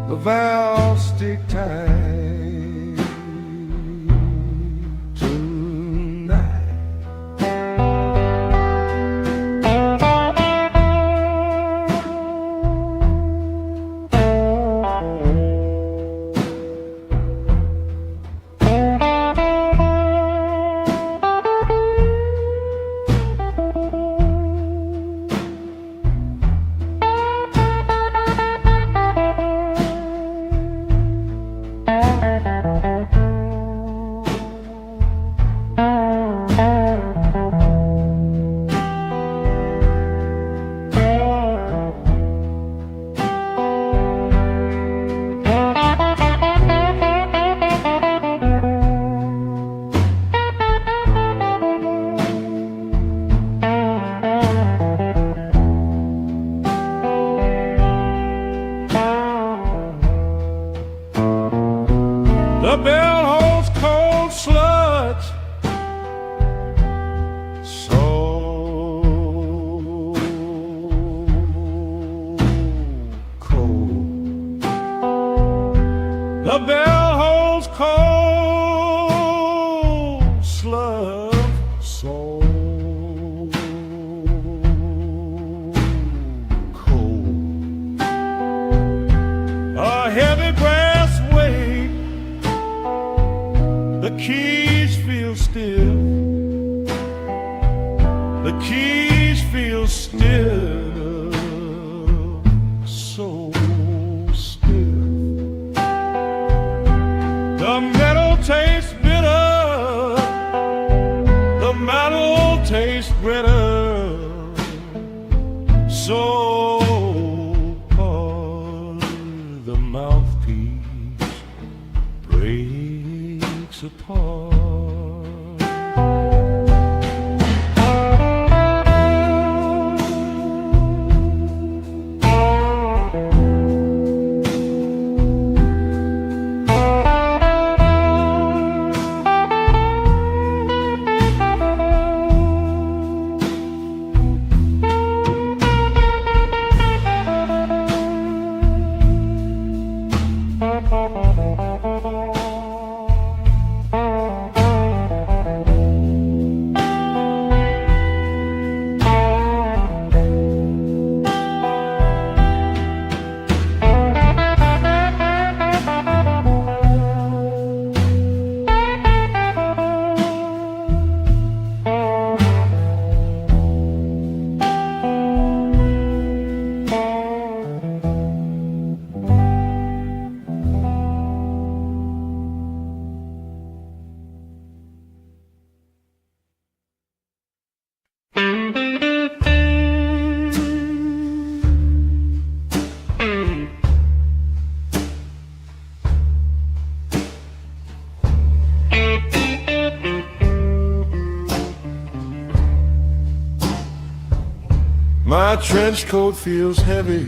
The valves stick tight. The bell holds cold sludge, so cold. The bell holds cold sludge, so cold. A heavy brass weight, the keys feel stiff. The keys feel still, so still. The metal tastes bitter. The metal tastes bitter. So hard the mouthpiece breaks apart. My trench coat feels heavy.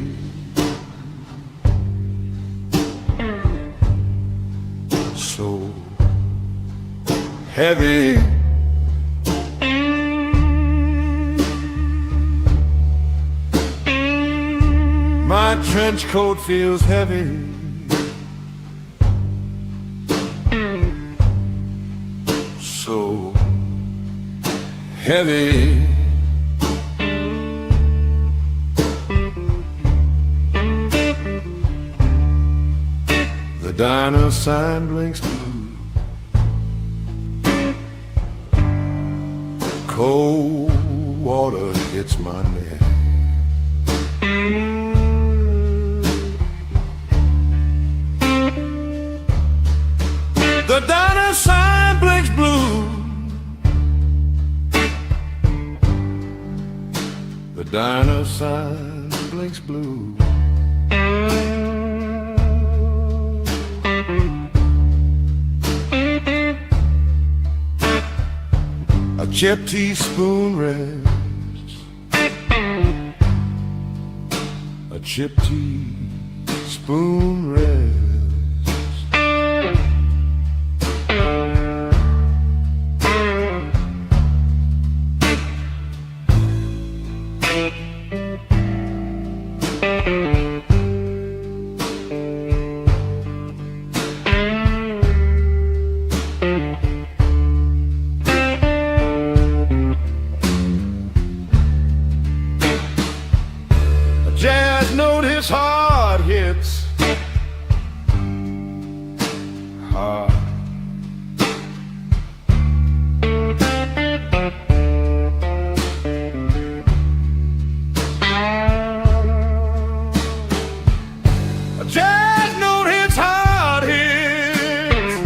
So heavy. My trench coat feels heavy. So heavy. The diner sign blinks blue. Cold water hits my neck. The diner sign blinks blue. The diner sign blinks blue. A chipped teaspoon rests. A chipped teaspoon rests. Jazz note his heart hits hard. A jazz note hits hard hits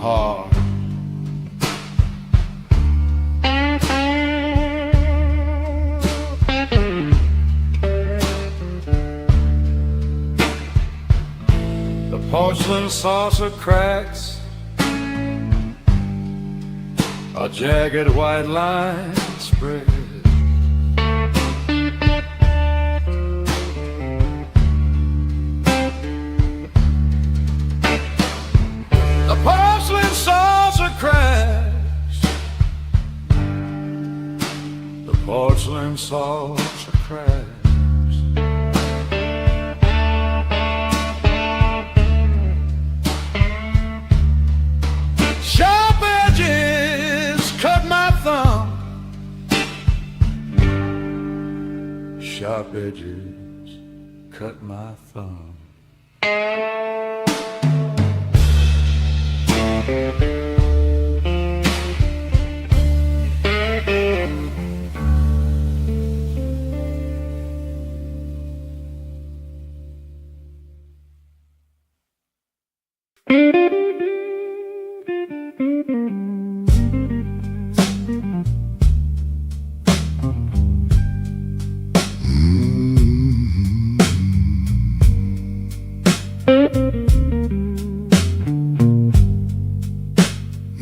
hard. Porcelain saucer cracks, a jagged white line spread. sorts of cracks. Sharp edges cut my thumb. Sharp edges cut my thumb.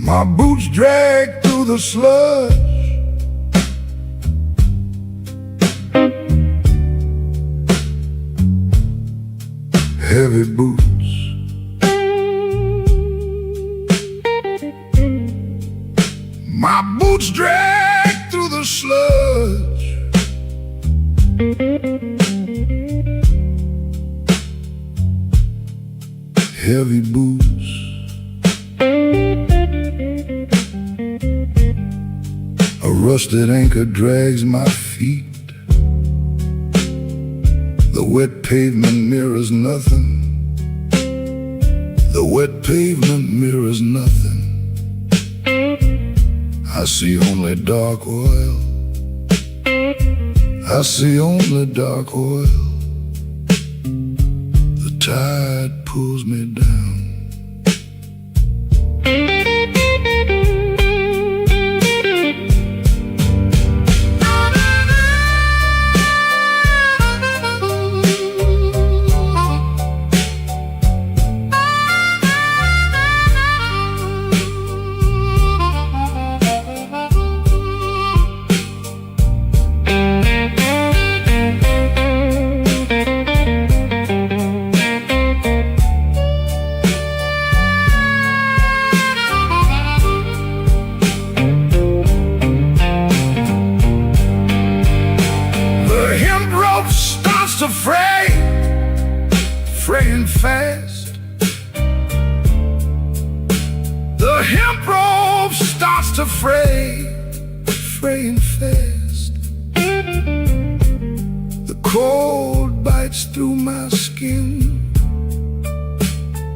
My boots drag through the slush. Heavy boots. My boots drag through the sludge. Heavy boots. A rusted anchor drags my feet. The wet pavement mirrors nothing. The wet pavement mirrors nothing. I see only dark oil. I see only dark oil. The tide pulls me down. Fraying fast. The hemp rope starts to fray, fraying fast. The cold bites through my skin.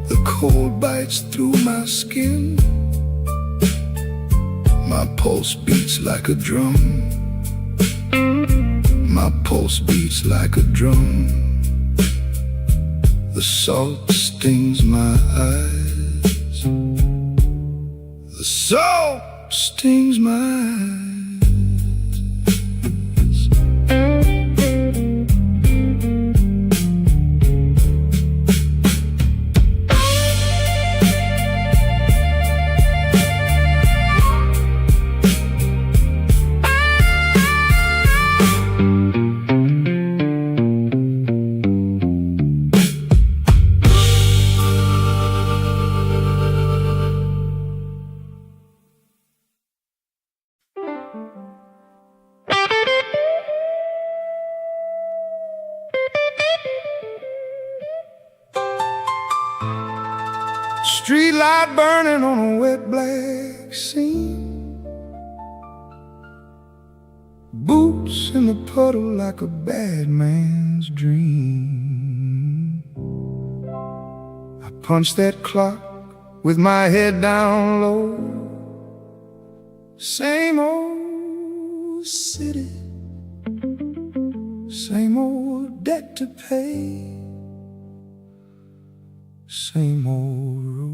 The cold bites through my skin. My pulse beats like a drum. My pulse beats like a drum. The salt stings my eyes. The salt stings my eyes. Street light burning on a wet black seam. Boots in the puddle like a bad man's dream. I punch that clock with my head down low. Same old city, same old debt to pay. Same old road.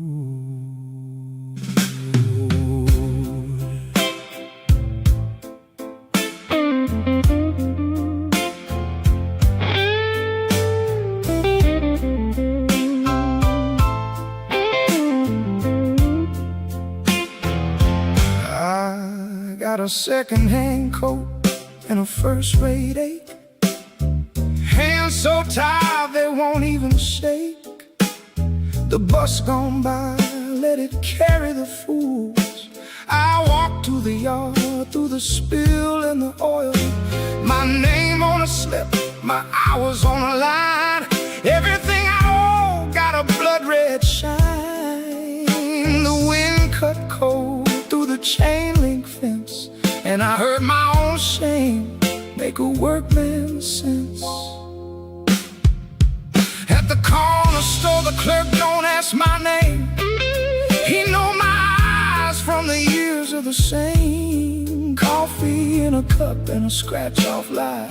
I got a second-hand coat and a first-rate ache. Hands so tired they won't even shake. The bus gone by, let it carry the fools. I walked to the yard, through the spill and the oil. My name on a slip, my hours on a line. Everything I owe got a blood red shine. The wind cut cold through the chain link fence, and I heard my own shame make a workman's sense. At the corner store, the clerk don't ask my name. He know my eyes from the years of the same. Coffee in a cup and a scratch-off light.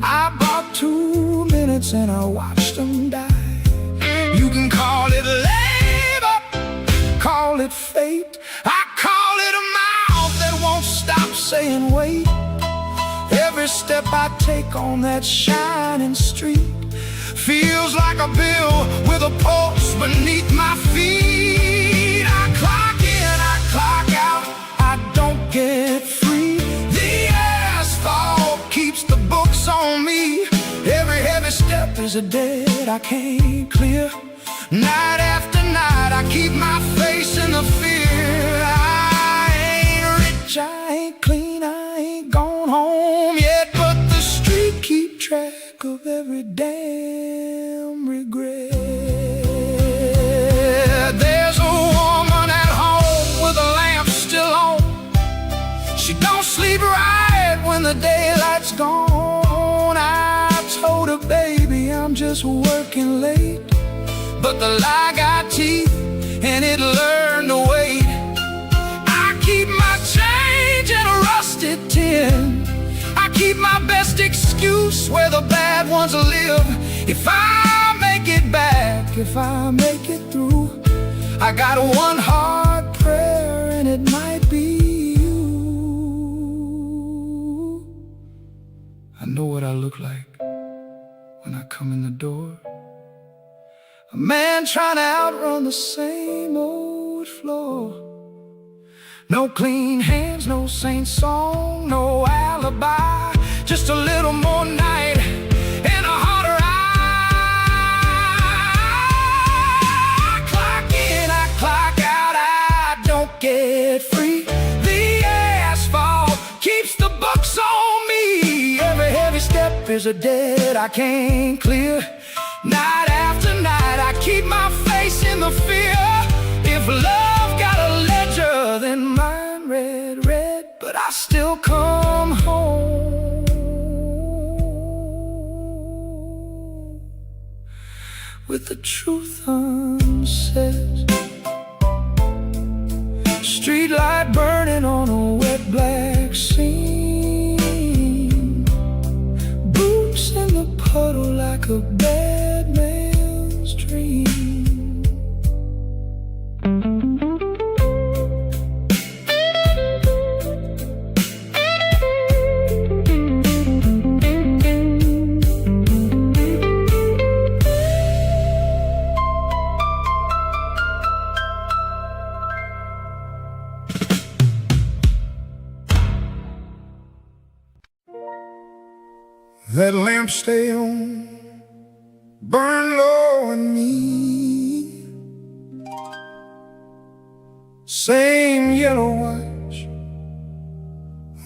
I bought 2 minutes and I watched them die. You can call it labor, call it fate. I call it a mouth that won't stop saying wait. Every step I take on that shining street feels like a bill with a pulse beneath my feet. I clock in, I clock out, I don't get free. The asphalt keeps the books on me. Every heavy step is a debt I can't clear. Night after night I keep my face in the fear. I ain't rich, I ain't clean, I ain't gone home yet, but the street keep track of every damn regret. There's a woman at home with a lamp still on. She don't sleep right when the daylight's gone. I told her, baby, I'm just working late, but the lie got teeth and it learned to wait. I keep my change in a rusted tin. I keep my best excuse where the bad ones live. If I make it back, if I make it through, I got one hard prayer and it might be you. I know what I look like when I come in the door. A man trying to outrun the same old floor. No clean hands, no saint song, no alibi. Just a little more night and a harder eye. I clock in, I clock out, I don't get free. The asphalt keeps the books on me. Every heavy step is a debt I can't clear. Night after night I keep my face in the fear. If love got a ledger, then mine read red, but I still come home with the truth unsaid. Street light burning on a wet black scene. Boots in the puddle like a bad man's dream. That lamp stay on, burn low in me. Same yellow watch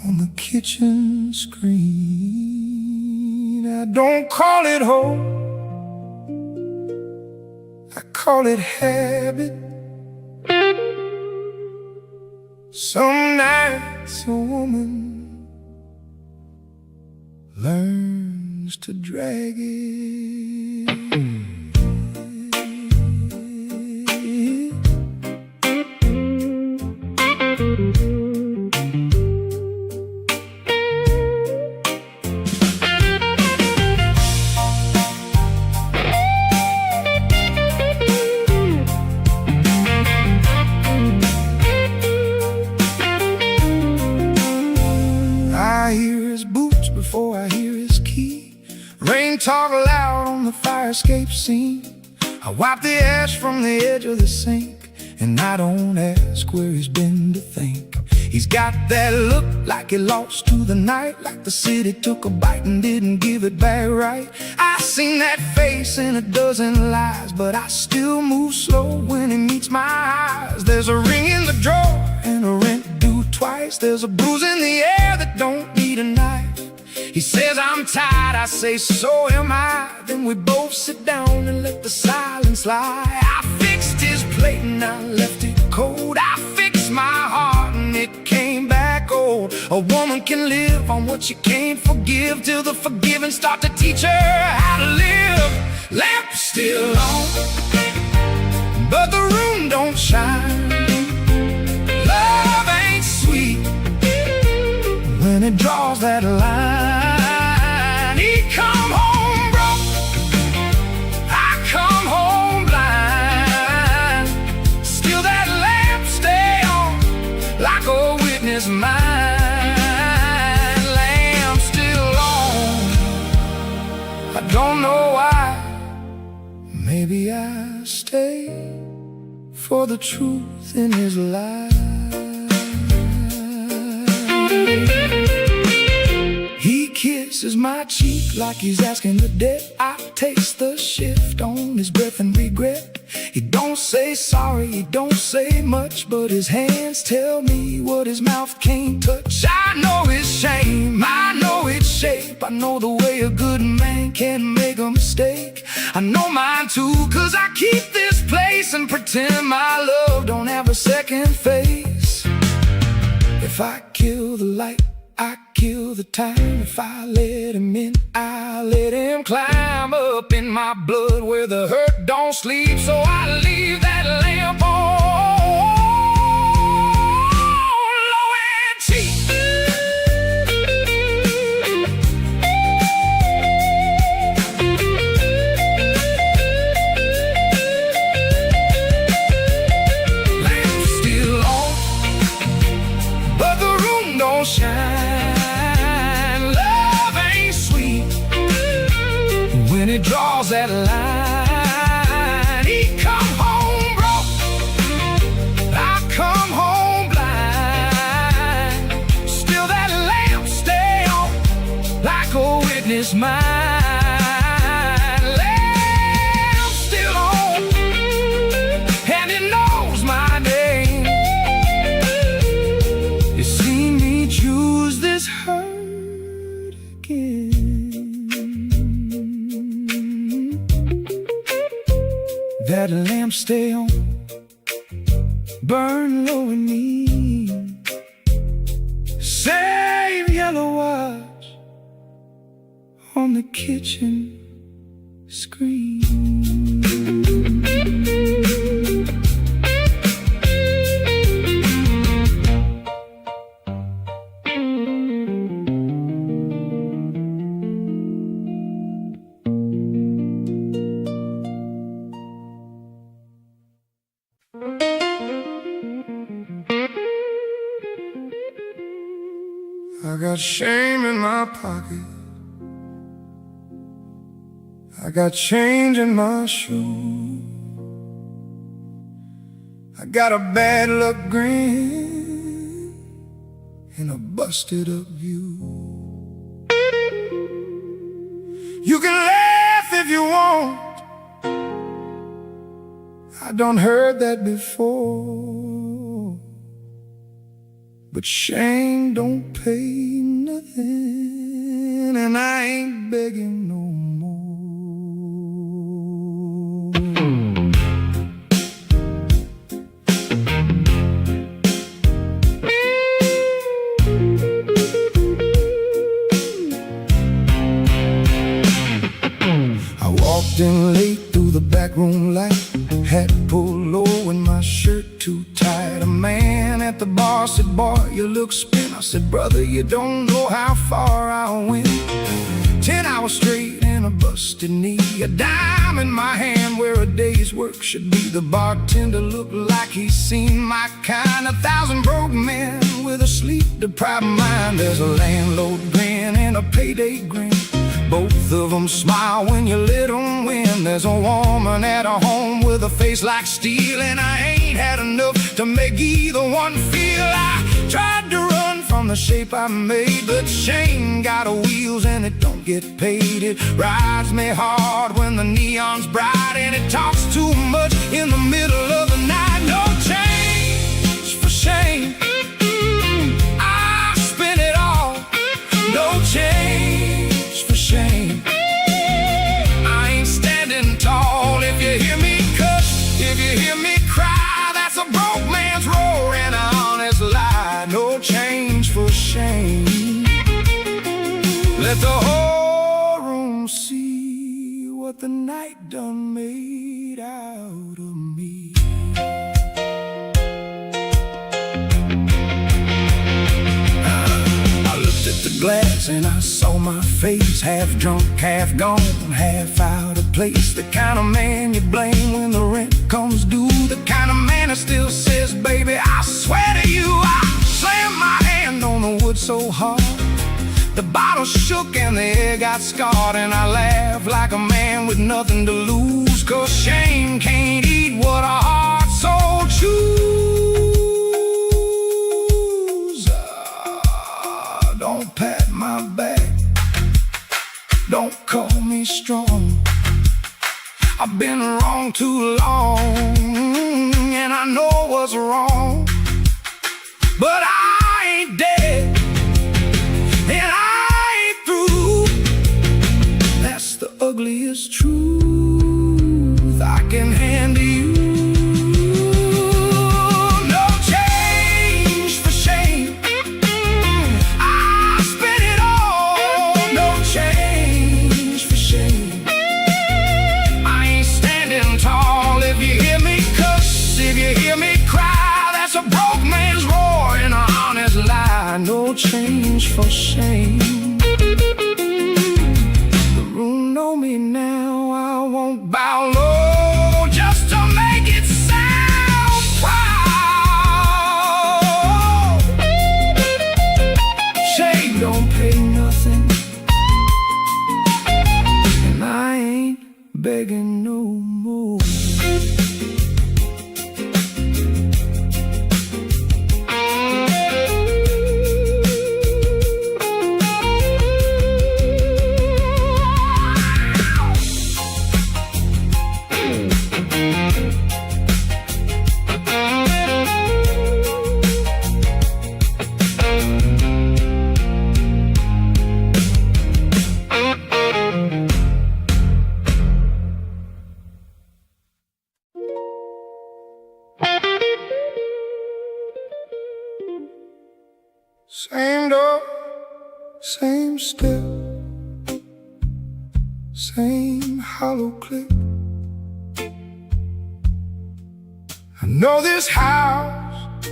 on the kitchen screen. I don't call it hope, I call it habit. Some nights a woman learns to drag it. I hear his boots before I hear his key. Rain talk loud on the fire escape scene. I wipe the ash from the edge of the sink, and I don't ask where he's been to think. He's got that look like he lost to the night, like the city took a bite and didn't give it back right. I seen that face in a dozen lies, but I still move slow when he meets my eyes. There's a ring in the drawer and a rent due twice. There's a bruise in the air that don't need a knife. He says I'm tired, I say so am I. Then we both sit down and let the silence lie. I fixed his plate and I left it cold. I fixed my heart and it came back old. A woman can live on what she can't forgive, till the forgiving start to teach her how to live. Lamp's still on, but the room don't shine. Love ain't sweet when it draws that line. He come home broke, I come home blind. Still that lamp stay on, like a witness mine. Lamp still on, I don't know why. Maybe I stay for the truth in his life. He kisses my cheek like he's asking the debt. I taste the shift on his breath and regret. He don't say sorry, he don't say much, but his hands tell me what his mouth can't touch. I know his shame, I know its shape. I know the way a good man can make a mistake. I know mine too, cause I keep this place and pretend my love don't have a second face. If I kill the light, I kill the time. If I let him in, I let him climb up in my blood where the hurt don't sleep. So I leave that lamp on, low and cheap. Lamp's still on, but the room don't shine. When it draws that line, he come home broke, I come home blind. Still that lamp stay on, like a witness mine. Lamp still on, and it knows my name. You see me choose this hurt again. That lamp stay on, burn low in me. Save yellow watch on the kitchen screen. I got shame in my pocket, I got change in my shoe, I got a bad luck grin and a busted up view. You can laugh if you want, I done heard that before, but shame don't pay nothing, and I ain't begging no more. I walked in late through the back room light, hat pulled low and my shirt too tight. A man at the bar said, boy, you look spent. I said, brother, you don't know how far I went. 10 hours straight and a busted knee, a dime in my hand where a day's work should be. The bartender looked like he's seen my kind, 1,000 broke men with a sleep-deprived mind. There's a landlord grin and a payday grin, both of them smile when you let them win. There's a woman at her home with a face like steel, and I ain't had enough to make either one feel. I tried to run from the shape I made, but shame got wheels and it don't get paid. It rides me hard when the neon's bright, and it talks too much in the middle of the night. No change for shame, Let the whole room see what the night done made out of me. I looked at the glass and I saw my face, half drunk, half gone, half out of place. The kind of man you blame when the rent comes due, the kind of man that still says, baby, I swear to you. I slammed my hand on the wood so hard, the bottle shook and the air got scarred, and I laughed like a man with nothing to lose, 'cause shame can't eat what a heart so choose. Don't pat my back, don't call me strong. I've been wrong too long, and I know what's wrong, but I ain't dead, and I ain't through. That's the ugliest truth I can hand to you. No change for shame, I spent it all. No change for shame, I ain't standing tall. If you hear me cuss, if you hear me cry, that's a broke man's roar and an honest lie. No change for shame. The room know me now, I won't bow low just to make it sound proud. Shame don't pay nothing, and I ain't begging no more. Same door, same step, same hollow click. I know this house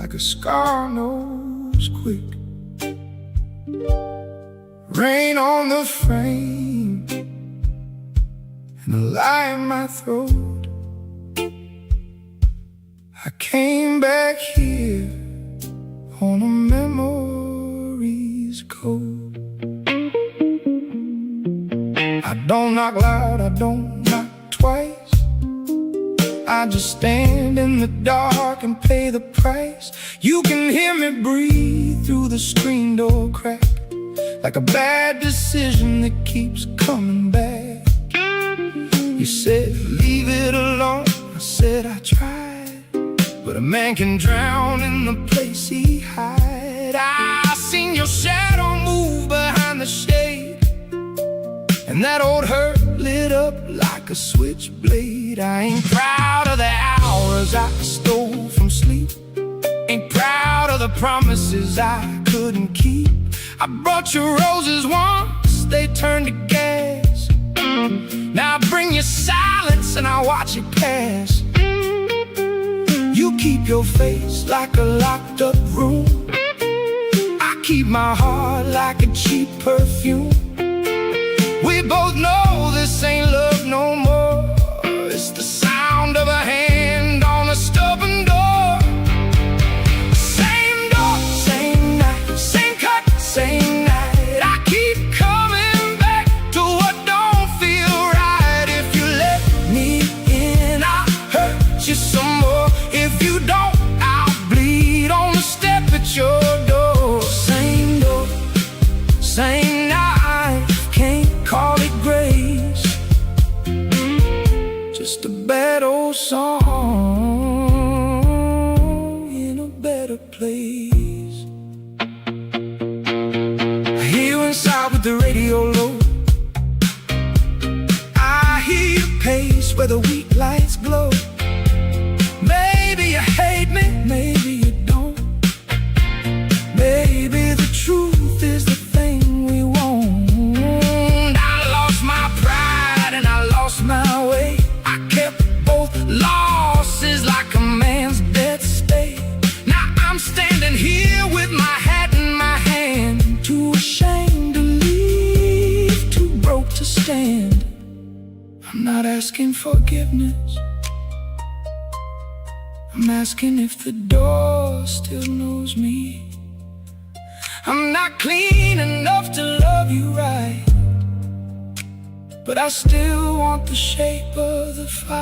like a scar knows quick. Rain on the frame and a lie in my throat. I came back here on a memory's code. I don't knock loud, I don't knock twice. I just stand in the dark and pay the price. You can hear me breathe through the screen door crack, like a bad decision that keeps coming back. You said, leave it alone. I said, I tried, but a man can drown in the place he hide. I seen your shadow move behind the shade, and that old hurt lit up like a switchblade. I ain't proud of the hours I stole from sleep, ain't proud of the promises I couldn't keep. I brought you roses once, they turned to gas. Now I bring you silence and I watch it pass. You keep your face like a locked up room, I keep my heart like a cheap perfume. We both know this ain't love no more, it's the sound of a hand on a stubborn door. Same door, same night, same cut, same night. I keep coming back to what don't feel right. If you let me in, I'll hurt you some more. If you don't, I'll bleed on the step at your door. Same door, same night, can't call it grace, just a bad old song in a better place. I hear you inside with the radio low, I hear your pace where the weak lights glow. Maybe you hate me, maybe you don't. Maybe the truth is the thing lost my way. I kept both losses like a man's debt stay. Now I'm standing here with my hat in my hand, too ashamed to leave, too broke to stand. I'm not asking forgiveness, I'm asking if the door still knows me. I'm not clean enough to love you right, but I still want the shape of the fight.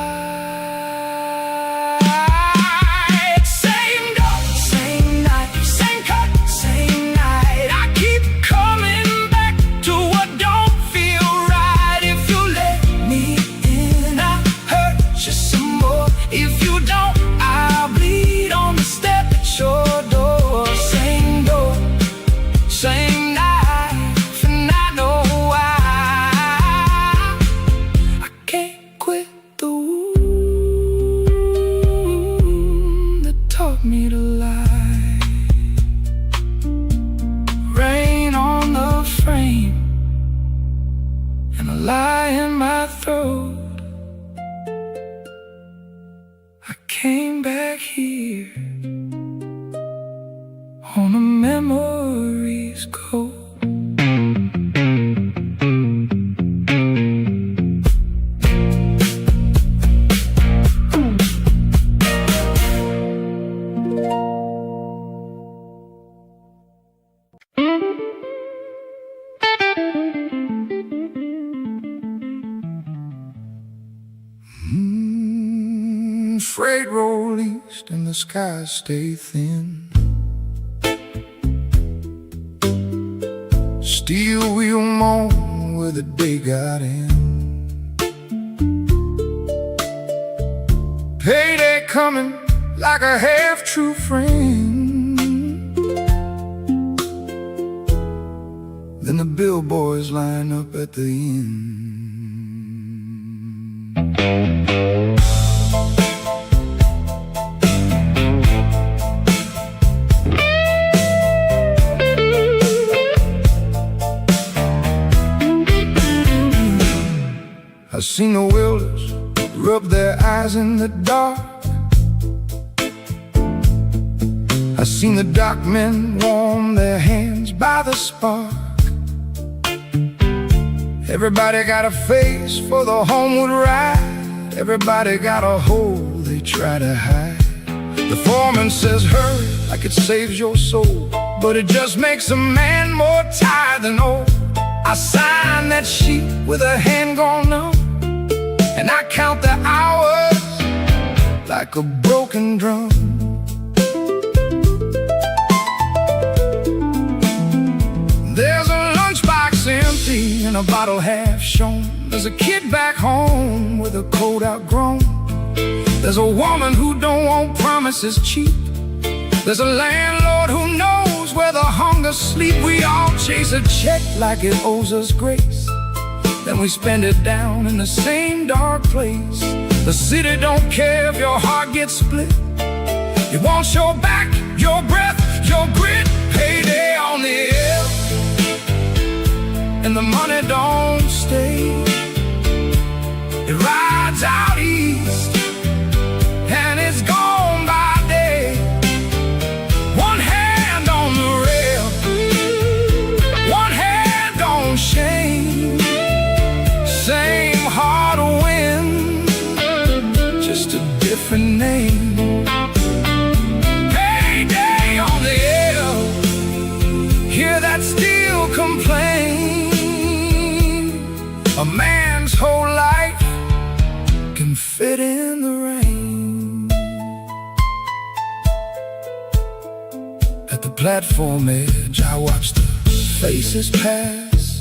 Same door, same night, same cut, same night. I keep coming back to what don't feel right. If you let me in, I'll hurt you some more. If you don't, I'll bleed on the step at your door. Same door, same knife, and I know why. I can't quit the wound that taught me to lie. Rain on the frame and a lie in my throat. I came back here on a memory's coat. Freight roll east and the skies stay thin. Steel wheel moan where the day got in. Payday coming like a half-true friend. Then the billboys line up at the end. I seen the wilders rub their eyes in the dark. I seen the dock men warm their hands by the spark. Everybody got a face for the homeward ride. Everybody got a hole they try to hide. The foreman says hurry like it saves your soul, but it just makes a man more tired than old. I sign that sheet with a hand gone numb, and I count the hours like a broken drum. There's a lunchbox empty and a bottle half shown. There's a kid back home with a coat outgrown. There's a woman who don't want promises cheap. There's a landlord who knows where the hunger sleep. We all chase a check like it owes us grace, then we spend it down in the same dark place. The city don't care if your heart gets split. It wants your back, your breath, your grit. Payday on the air, and the money don't stay. It rides out east, and it's gone by day. One hand on the rail, one hand on shame. Same heart of wind, just a different name. Payday on the air, hear that steel complain. A man's whole life can fit in the rain. At the platform edge, I watch the faces pass,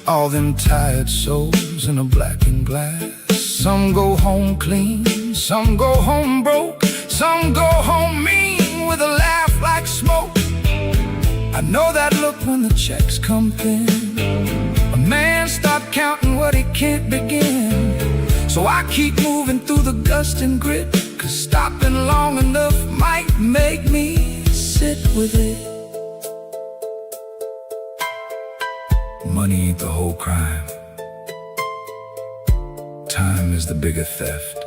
all them tired souls in a blackened glass. Some go home clean, some go home broke, some go home mean with a laugh like smoke. I know that look when the checks come in. A man stopped counting what he can't begin. So I keep moving through the gust and grit, 'cause stopping long enough might make me sit with it. Money ain't the whole crime. time is the bigger theft.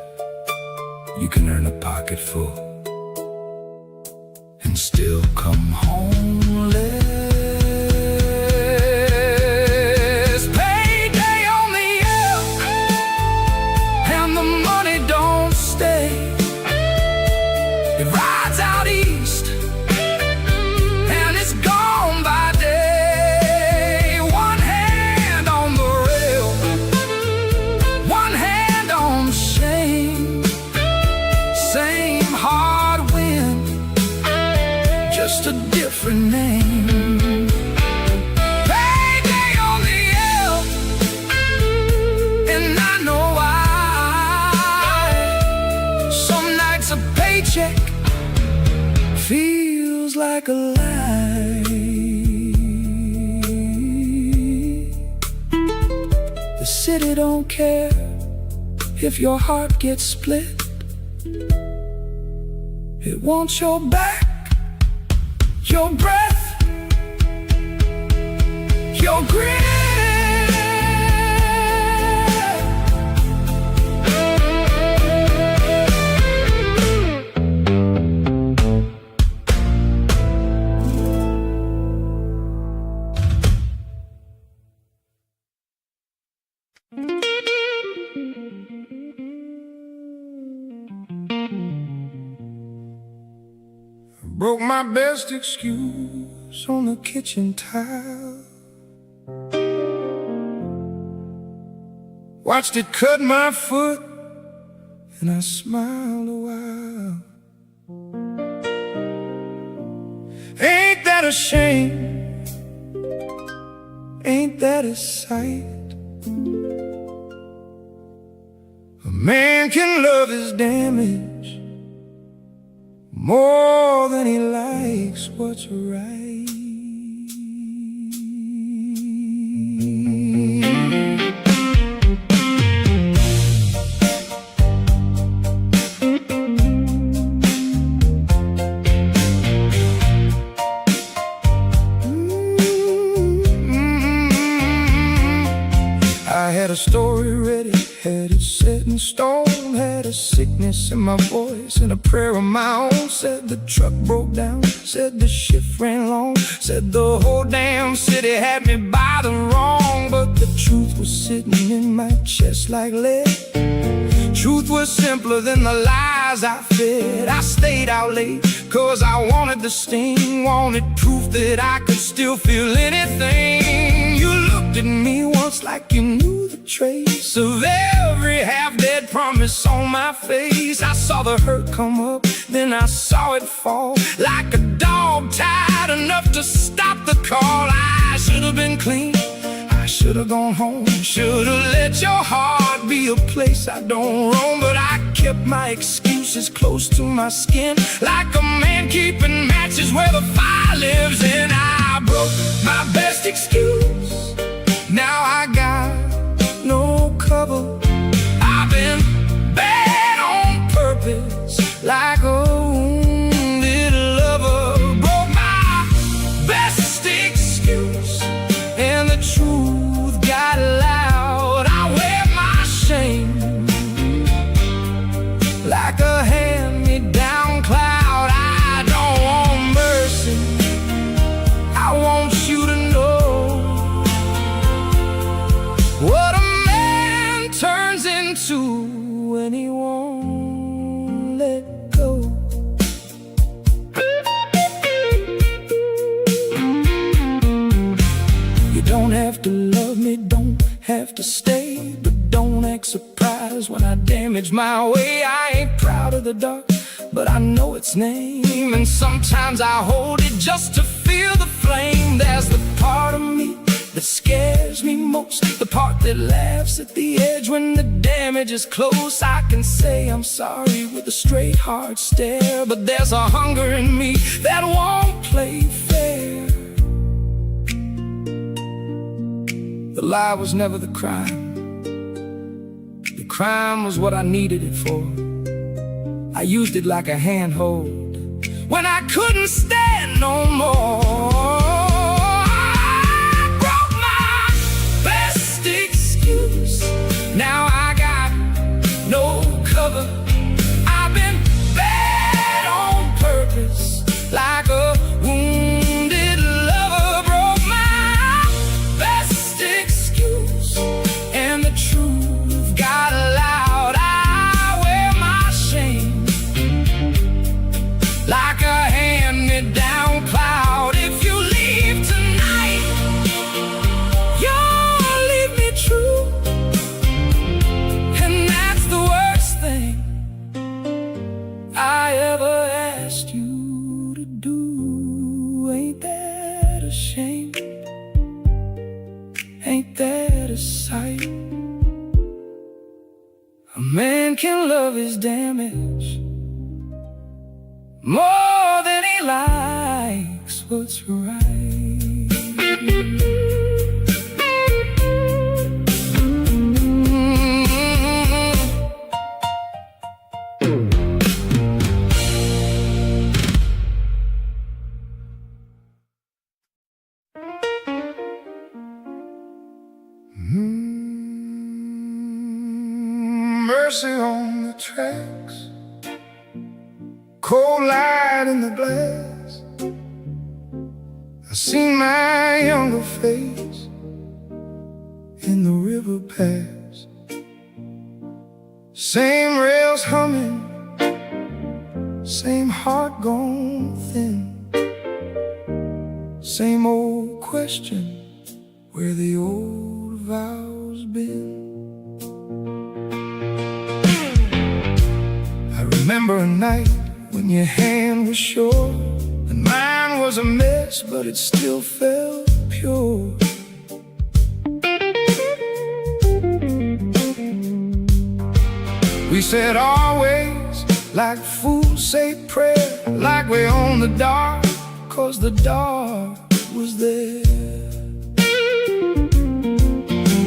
You can earn a pocket full and still come homeless. Payday on the air, and the money don't stay. It rides out east, and it's gone by day. One hand on the rail, one hand on shame. Same hard wind, just a different name. Payday on the air, and I know why. Some nights a paycheck feels like a lie. The city don't care if your heart gets split. It wants your back, your breath, your grit. Broke my best excuse on the kitchen tile. Watched it cut my foot, and I smiled a while. Ain't that a shame? Ain't that a sight? A man can love his damage more than he likes what's right. I had a story ready, had it set in stone. Had a sickness in my voice and a prayer of my own. Said the truck broke down, said the shift ran long, said the whole damn city had me by the wrong. But the truth was sitting in my chest like lead. Truth was simpler than the lies I fed. I stayed out late cause I wanted the sting, wanted proof that I could still feel anything. You looked at me once like you knew the trace of every half-dead promise on my face. I saw the hurt come up, then I saw it fall, like a dog tired enough to stop the call. I should have been clean, I should have gone home, should have let your heart be a place I don't roam. But I kept my excuses close to my skin, like a man keeping matches where the fire lives in. I broke my best excuse, now I got no cover. I've been bad on purpose, like a wounded lover. Broke my best excuse, and the truth got loud. I wear my shame like a hand-me-down cloud. I don't want mercy, I want you to know what a man turns into when he won't let go. You don't have to love me, don't have to stay, but don't act surprised when I damage my way. I ain't proud of the dark, but I know its name, and sometimes I hold it just to feel the flame. There's the part of me that scares me most, the part that laughs at the edge when the damage is close. I can say I'm sorry with a straight hard stare, but there's a hunger in me that won't play fair. The lie was never the crime, the crime was what I needed it for. I used it like a handhold when I couldn't stand no more. Now I got no cover. I've been bad on purpose, like a wounded lover. Broke my best excuse, and the truth got loud. I wear my shame like a hand-me-down cloud. If you leave tonight, you'll leave me true, and that's the worst thing I ever asked you to do. Ain't that a shame? Ain't that a sight? A man can love his damage more than he likes what's right. Mercy on the tracks, cold light in the glass. I see my younger face in the river pass. Same rails humming, same heart gone thin. Same old question, where the old vows been. I remember a night when your hand was sure, and mine was a mess, but it still felt pure. We said always, like fools say prayer, like we own the dark, 'cause the dark was there.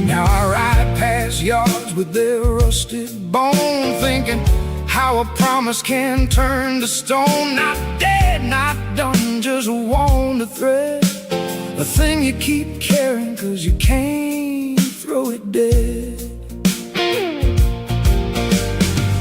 Now I ride past yards with their rusted bone, thinking how a promise can turn to stone. Not dead, not done, just worn to thread, a thing you keep carrying 'cause you can't throw it dead.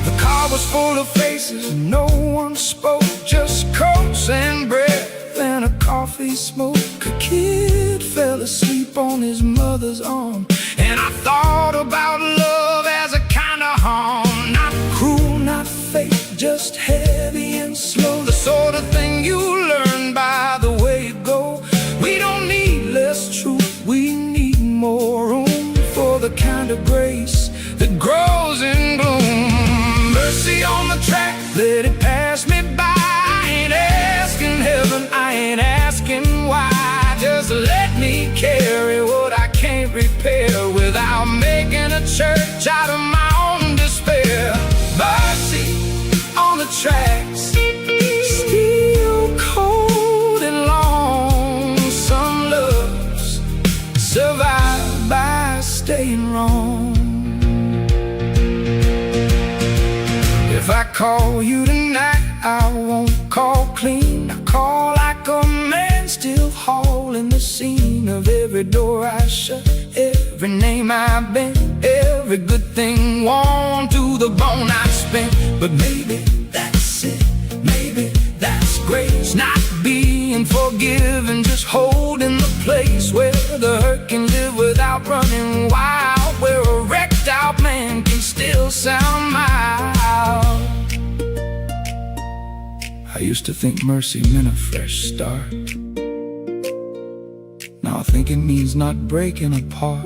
The car was full of faces, no one spoke, just coats and breath and a coffee smoke. A kid fell asleep on his mother's arm, and I thought about love as a kind of harm. Not cruel, not fake, just heavy and slow, the sort of thing you learn by the way it go. We don't need less truth, we need more room for the kind of grace that grows in gloom. Mercy on the track, let it pass me by. I ain't asking heaven, I ain't asking why. Just let me carry what I can't repair without making a church out of my own despair. Mercy on the tracks, still cold and long. Some loves survive by staying wrong. If I call you tonight, I won't call clean. I call like a man, still hauling the scene of every door I shut, every name I've been, every good thing worn to the bone I've spent. But maybe that's it, maybe that's grace, not being forgiven, just holding the place where the hurt can live without running wild, where a wrecked out man can still sound mild. I used to think mercy meant a fresh start. Now I think it means not breaking apart,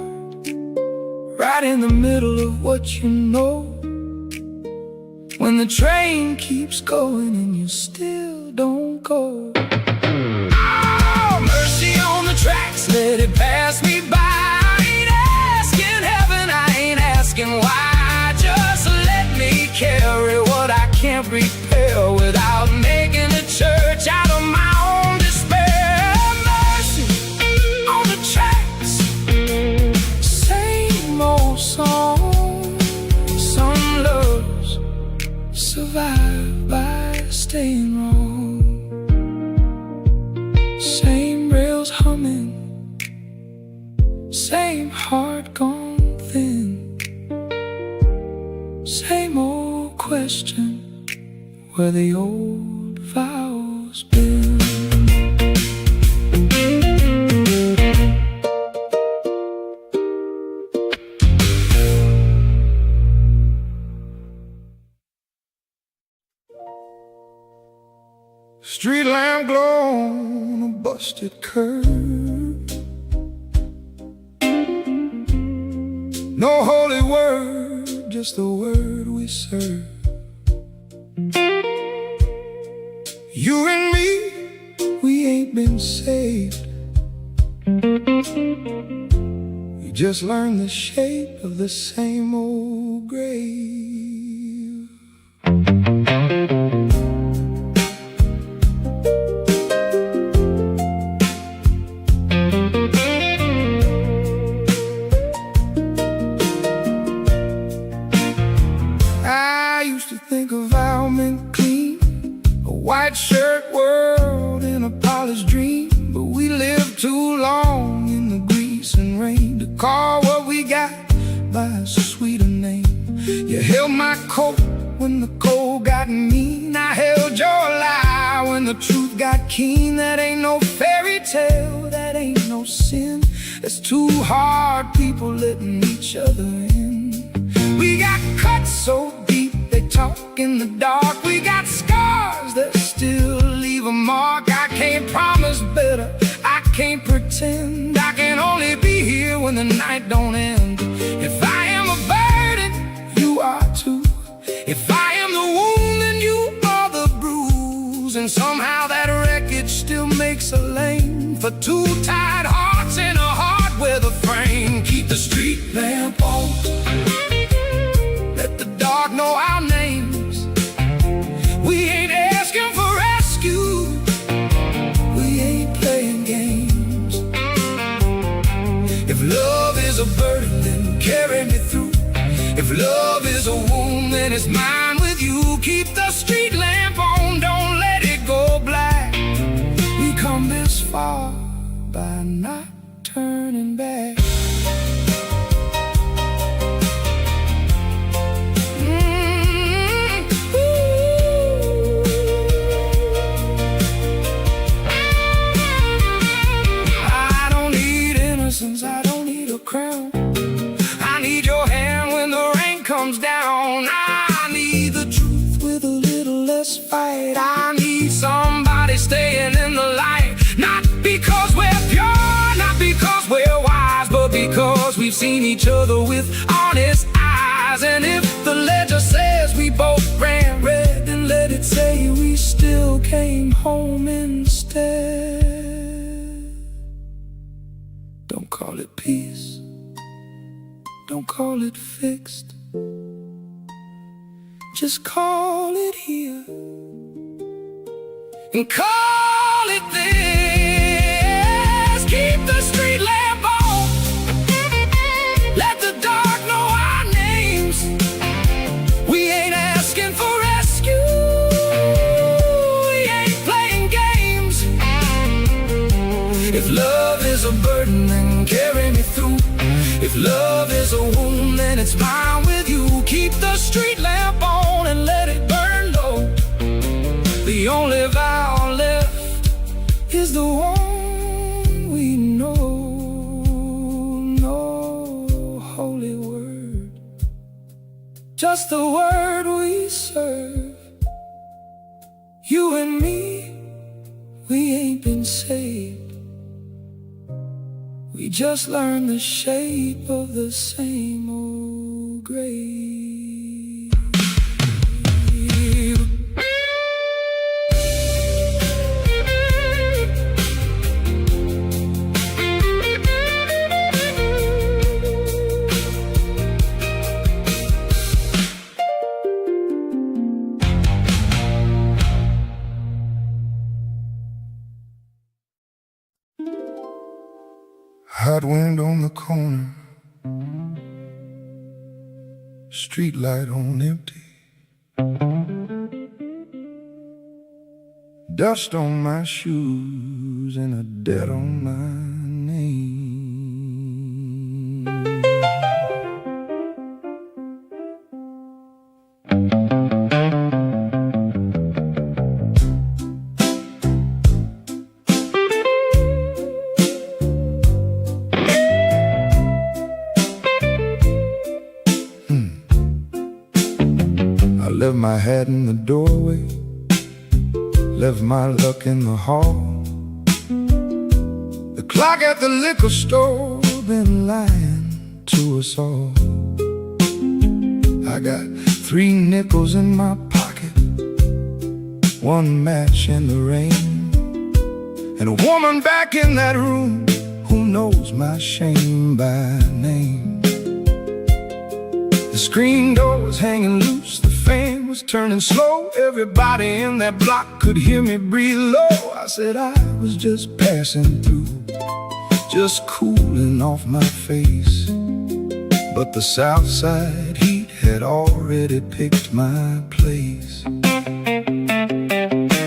right in the middle of what you know, when the train keeps going and you still don't go. Oh, mercy on the tracks, let it pass me by. I ain't asking heaven, I ain't asking why. Just let me carry what I can't repair without making a church out of my own despair. Mercy on the tracks, same old song. Some loves survive by staying wrong. Same rails humming, same heart gone thin. Same old question, where the old vows been. Street lamp glow on a busted curb. No holy word, just the word we serve. You and me, we ain't been saved. We just learned the shape of the same old grave. White shirt world in a polished dream, but we lived too long in the grease and rain to call what we got by a sweeter name. You held my coat when the cold got mean. I held your lie when the truth got keen. That ain't no fairy tale, that ain't no sin. It's too hard, people letting each other in. We got cut so deep, they talk in the dark. We got scars that still leave a mark. I can't promise better, I can't pretend. I can only be here when the night don't end. If I am a burden, you are too. If I am the wound, then you are the bruise. And somehow that wreckage still makes a lane for two tired hearts in a heart with a frame. Keep the street lamp on, let the dark know our names. We ain't asking for rescue, we ain't playing games. If love is a burden, then carry me through. If love is a wound, then it's mine with you. Keep the street lamp on, don't let it go black. We come this far by not turning back. I don't need a crown, I need your hand when the rain comes down. I need the truth with a little less fight. I need somebody staying in the light. Not because we're pure, not because we're wise, but because we've seen each other with honest eyes. And if the ledger says we both ran red, then let it say we still came home instead. Don't call it peace, don't call it fixed, just call it here and call it this. Keep the street lamp on, let the dark know our names. We ain't asking for rescue, we ain't playing games. If love is a burden, then carry me through. If love is a wound, then it's mine with you. Keep the street lamp on and let it burn low. The only vow left is the one we know. No holy word, just the word we serve. You and me, we ain't been saved. We just learned the shape of the same old grave. Hot wind on the corner, street light on empty. Dust on my shoes and a debt on my name. Left my hat in the doorway, left my luck in the hall. The clock at the liquor store been lying to us all. I got 3 nickels in my pocket, 1 match in the rain, and a woman back in that room who knows my shame by name. The screen door was hanging loose, the fan was turning slow. Everybody in that block could hear me breathe low. I said I was just passing through, just cooling off my face. But the south side heat had already picked my place.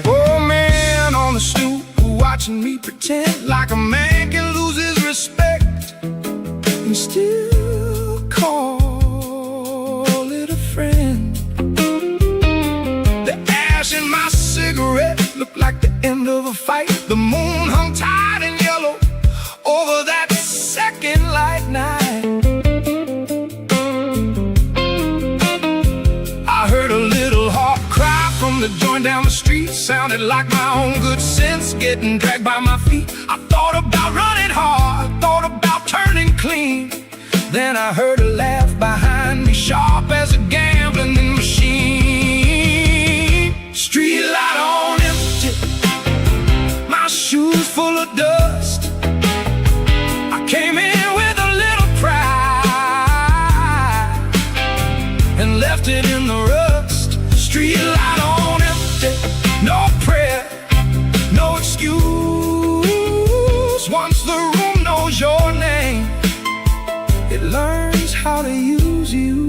Oh, man on the stoop watching me pretend like a man can lose his respect and still call it a friend. The ash in my cigarette looked like the end of a fight. The moon hung tight and yellow over that second light night. I heard a little heart cry from the joint down the street. Sounded like my own good sense getting dragged by my feet. I thought about running hard, thought about turning clean. Then I heard a laugh behind me, sharp as a gambling machine. Street light on empty, my shoes full of dust. I came in with a little pride and left it in the rust. Street light on empty, no prayer, no excuse. Once the room knows your name, it learns how to use you.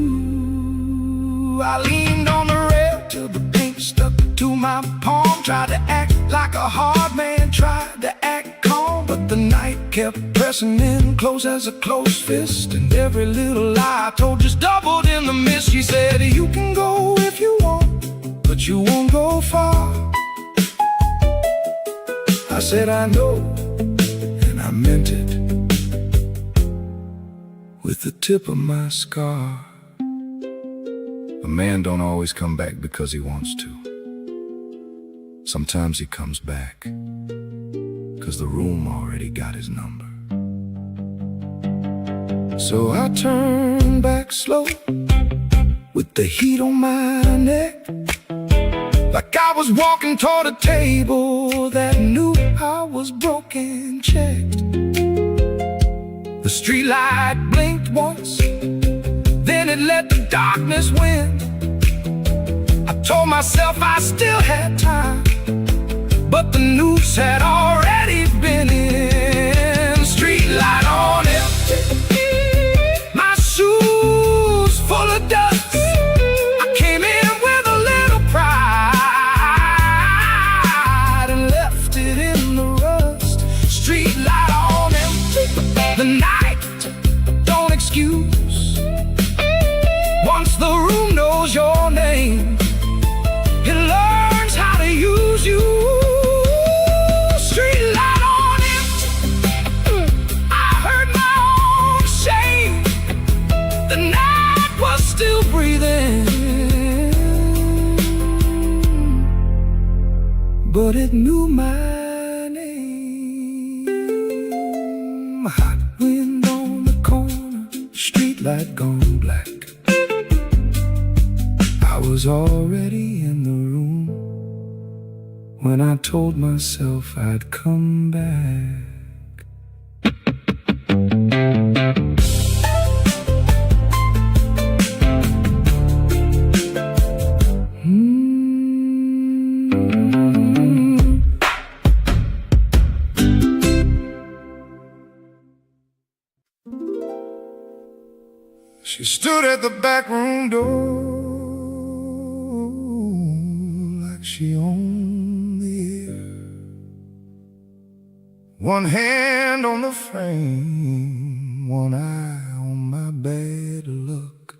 I leaned on the rail till the paint stuck to my palm. Tried to act like a hard man, tried to act calm, but the night kept pressing in close as a closed fist. And every little lie I told just doubled in the mist. She said, you can go if you want, but you won't go far. I said, I know, and I meant it with the tip of my scar. A man don't always come back because he wants to. Sometimes he comes back because the room already got his number. So I turned back slow with the heat on my neck, like I was walking toward a table that knew I was broken checked. The streetlight blinked once, then it let the darkness win. I told myself I still had time, but the noose had already been in. Streetlight on empty, my shoes full of dust. I came in with a little pride and left it in the rust. Streetlight on empty, the night don't excuse. Once the room knows your name, it learns how to use you. Streetlight on empty, I heard my own shame. The night was still breathing, but it knew my name. Hot wind on the corner, streetlight gone black. I was already in the room when I told myself I'd come back. She stood at the back room door like she owned the air. One hand on the frame, one eye on my bad luck.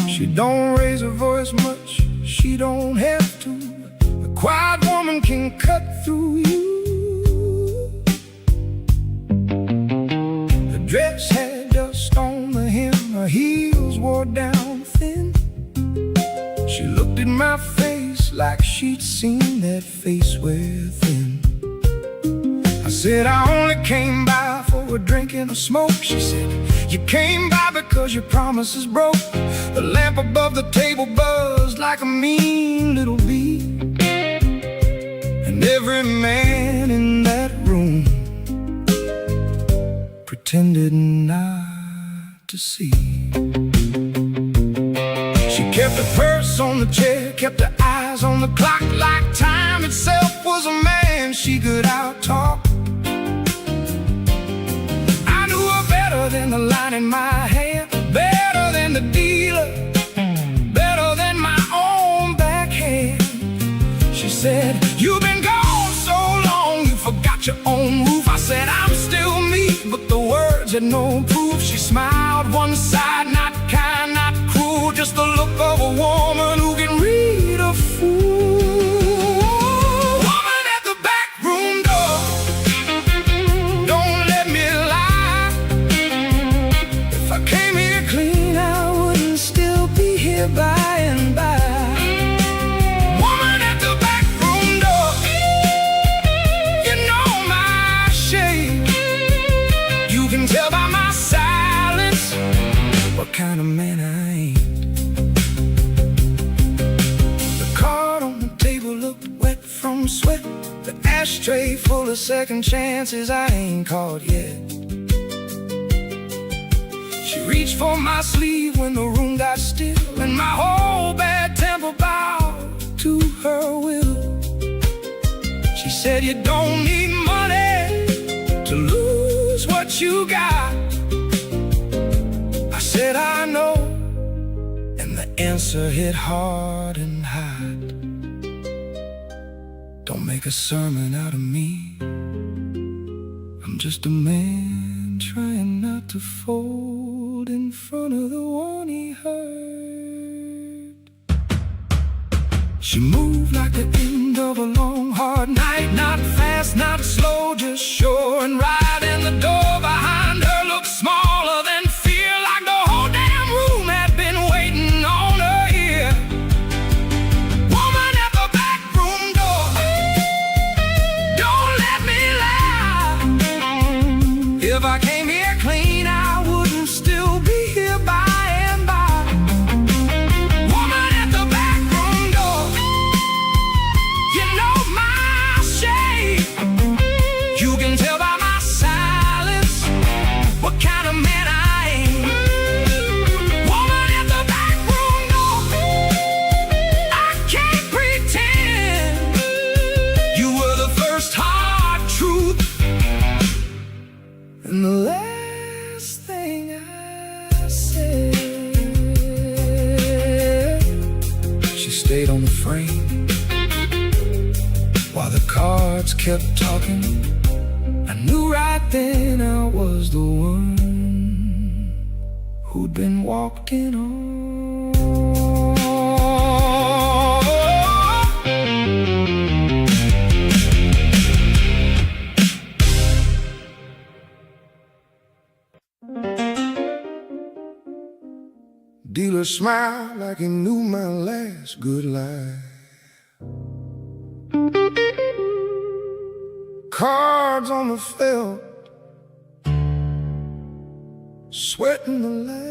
She She don't raise her voice much, she don't have to. A quiet woman can cut through you. Her dress had dust on the hem, her heels wore down thin. She looked at my face like she'd seen that face within. I said, I only came by for a drink and a smoke. She said, you came by because your promises broke. The lamp above the table buzzed like a mean little bee, and every man in that room pretended not to see. She kept her purse on the chair, kept her eyes on the clock, like time itself was a man she could out-talk. I knew her better than the line in my hand, better than the dealer, better than my own backhand. She said, you've been gone so long, you forgot your own roof. I said, I'm still me, but the words had no proof. She smiled one side, not kind, not cruel, just the look of a woman who can read a fool. Woman at the back room door, don't let me lie. If I came here clean, I wouldn't still be here by and by. Woman at the back room door, you know my shade. You can tell by my silence what kind of man I ain't. The card on the table looked wet from sweat, the ashtray full of second chances I ain't caught yet. She reached for my sleeve when the room got still, and my whole bad temper bowed to her will. She said, you don't need money to lose what you got. I said, I know, and the answer hit hard and hot. Don't make a sermon out of me, I'm just a man trying not to fold in front of the one he hurt. She moved like the end of a long hard night, not fast, not slow, just sure and right. And the door behind her looked smaller than fear, like the whole damn room had been waiting on her ear. Woman at the back room door, don't let me lie. If I came here clean, I wouldn't still be here by and by. Woman at the back room door, you know my shade. You can tell by my silence what kind of man I am. Woman at the back room door, I can't pretend. You were the first hard truth and the last thing I said. She stayed on the frame while the cards kept talking. I knew right then I was the one who'd been walking on. Dealer smiled like he knew my last good lie. Cards on the felt, sweating the light.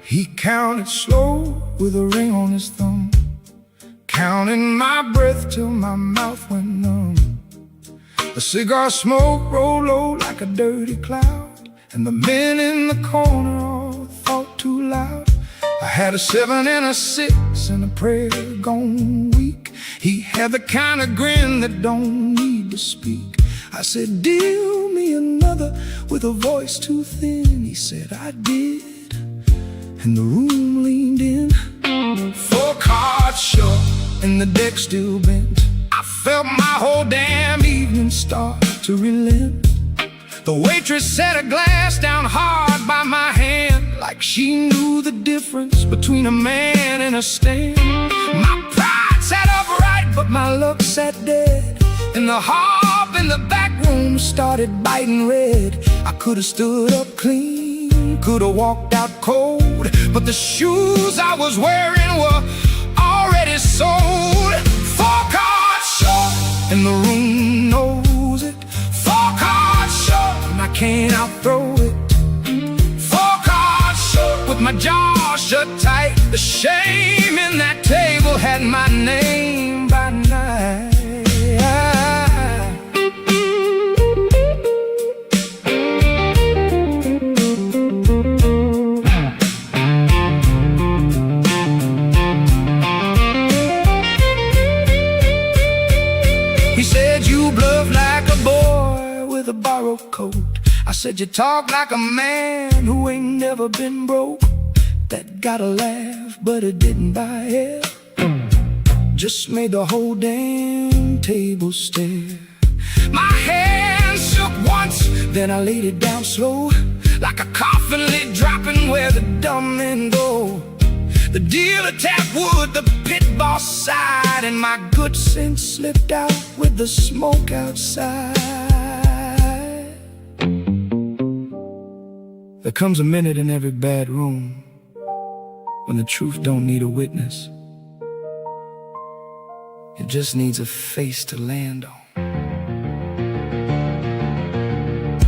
He counted slow with a ring on his thumb, counting my breath till my mouth went numb. The cigar smoke rolled low like a dirty cloud, and the men in the corner all thought too loud. I had a 7 and a 6 and a prayer gone weak. He had the kind of grin that don't need to speak. I said, deal me another with a voice too thin. He said, I did, and the room leaned in. 4 cards short and the deck still bent. I felt my whole damn evening start to relent. The waitress set a glass down hard by my hand, like she knew the difference between a man and a stand. My pride sat upright, but my luck sat dead, and the harp in the back room started biting red. I could've stood up clean, could've walked out cold, but the shoes I was wearing were already sold. 4 cards short, and the room knows it. 4 cards short, and I can't outthrow it. 4 cards short, with my jaw shut tight. The shame in that table had my name by night. He said, you bluff like a boy with a borrowed coat. I said, you talk like a man who ain't never been broke. That got a laugh, but it didn't buy air. Just made the whole damn table stare. My hand shook once, then I laid it down slow, like a coffin lid dropping where the dumb men go. The dealer tapped wood, the pit boss sighed, and my good sense slipped out with the smoke outside. There comes a minute in every bad room when the truth don't need a witness. It just needs a face to land on.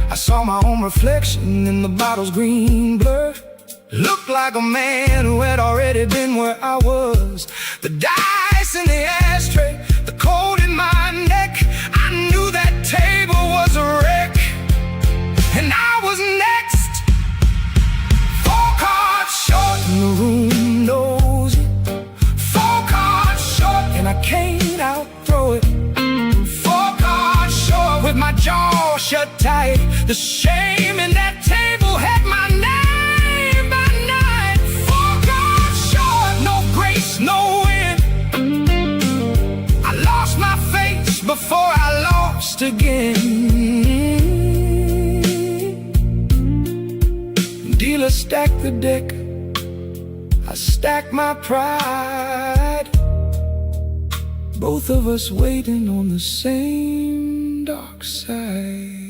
I saw my own reflection in the bottle's green blur. Looked like a man who had already been where I was. The dice in the ashtray, the cold in my neck. I knew that table was a wreck, and I was next. 4 cards short, and the room knows it. 4 cards short, and I can't outthrow it. 4 cards short, with my jaw shut tight. The shame in that table had my name by night. 4 cards short, no grace, no win. I lost my face before I lost again. Dealer stacked the deck, I stacked my pride. Both of us waiting on the same dark side.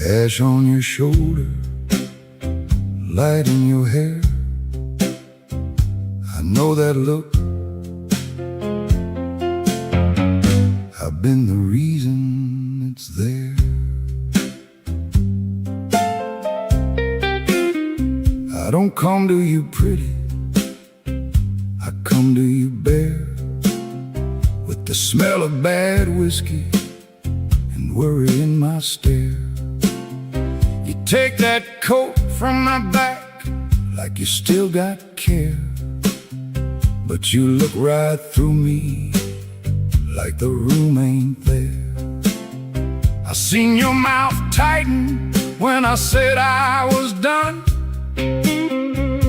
Ash on your shoulder, light in your hair. I know that look. I've been the reason it's there. I don't come to you pretty, I come to you bare, with the smell of bad whiskey and worry in my stare. Take that coat from my back like you still got care, but you look right through me like the room ain't there. I seen your mouth tighten when I said I was done.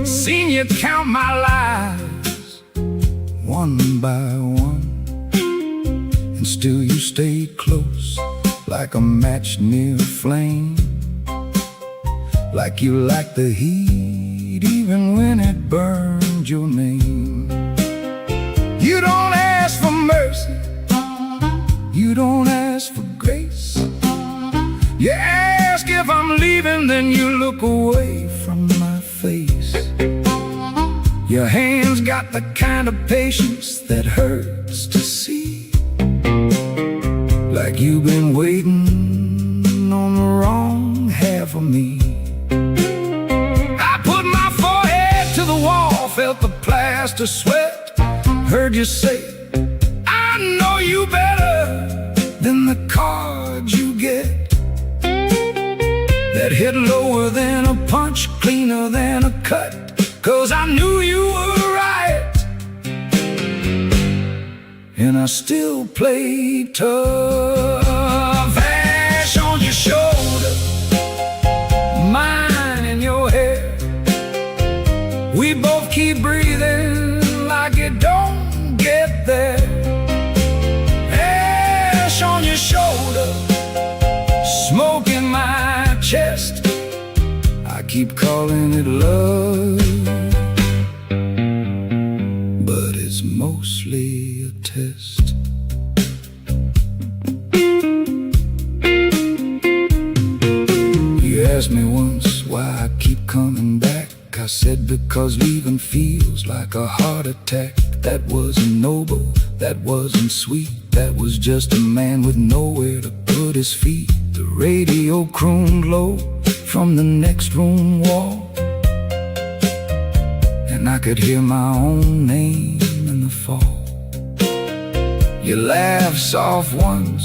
Seen you count my lives one by one, and still you stayed close like a match near a flame. Like you liked the heat even when it burned your name. You don't ask for mercy, you don't ask for grace. You ask if I'm leaving, then you look away from my face. Your hands got the kind of patience that hurts to see. Like you've been waiting to sweat. Heard you say, I know you better than the cards you get. That hit lower than a punch, cleaner than a cut. 'Cause I knew you were right, and I still play tough. Ash on your shoulder, mine in your hair. We both keep breathing like it don't get there. Ash on your shoulder, smoke in my chest. I keep calling it love, but it's mostly a test. You asked me once why I keep coming back. I said because leaving feels like a heart attack. That wasn't noble, that wasn't sweet. That was just a man with nowhere to put his feet. The radio crooned low from the next room wall, and I could hear my own name in the fall. You laughed soft once,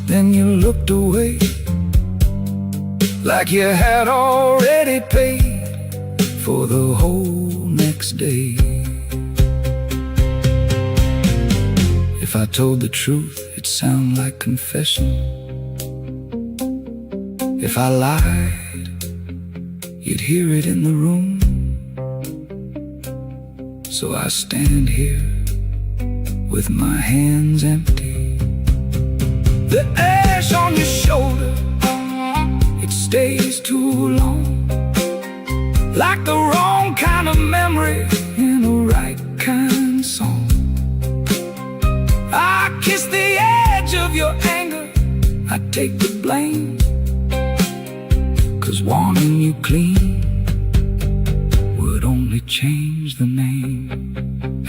then you looked away, like you had already paid for the whole next day. If I told the truth, it'd sound like confession. If I lied, you'd hear it in the room. So I stand here with my hands empty. The ash on your shoulder, it stays too long, like the wrong kind of memory in a right kind of song. I kiss the edge of your anger, I take the blame, 'cause wanting you clean would only change the name.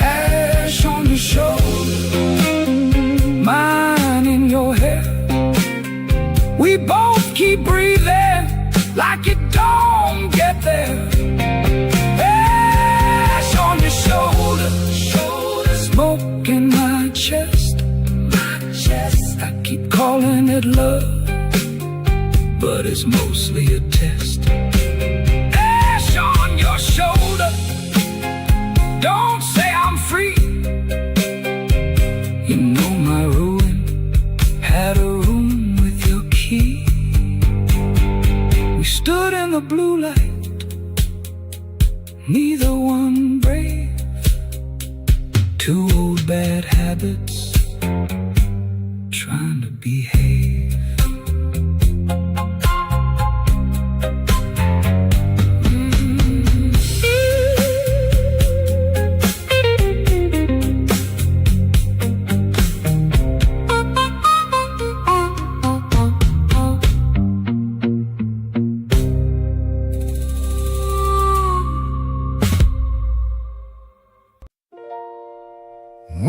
Ash on your shoulder, mine in your hair. We both keep breathing like it don't get there. Ash on your shoulder, smoke in my chest. I keep calling it love, but it's mostly a test. Ash on your shoulder, don't say I'm free. You know my ruin had a room with your key. We stood in the blue light, neither one brave. Two old bad habits trying to behave.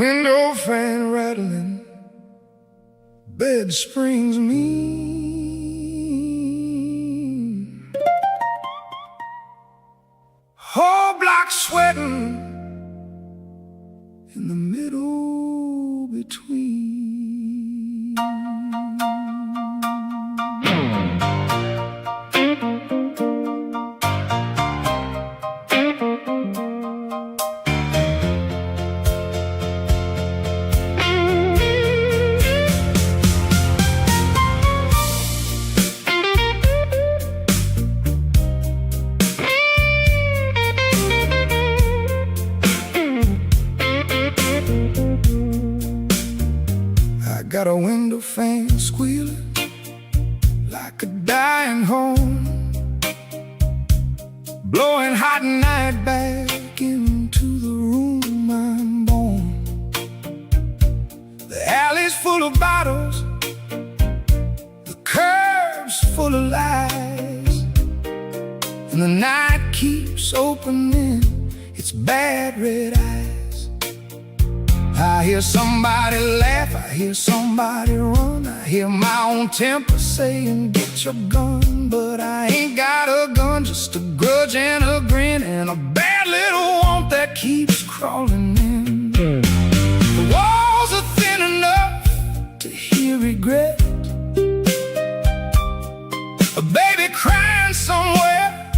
Window fan rattling, bed springs mean, Whole block sweating in the middle between. Got a window fan squealing like a dying horn, blowing hot night back into the room I'm born. The alley's full of bottles, the curb's full of lies, and the night keeps opening its bad red eyes. I hear somebody laugh, I hear somebody run, I hear my own temper saying get your gun. But I ain't got a gun, just a grudge and a grin, and a bad little want that keeps crying. crawling in. The walls are thin enough to hear regret. A baby crying somewhere,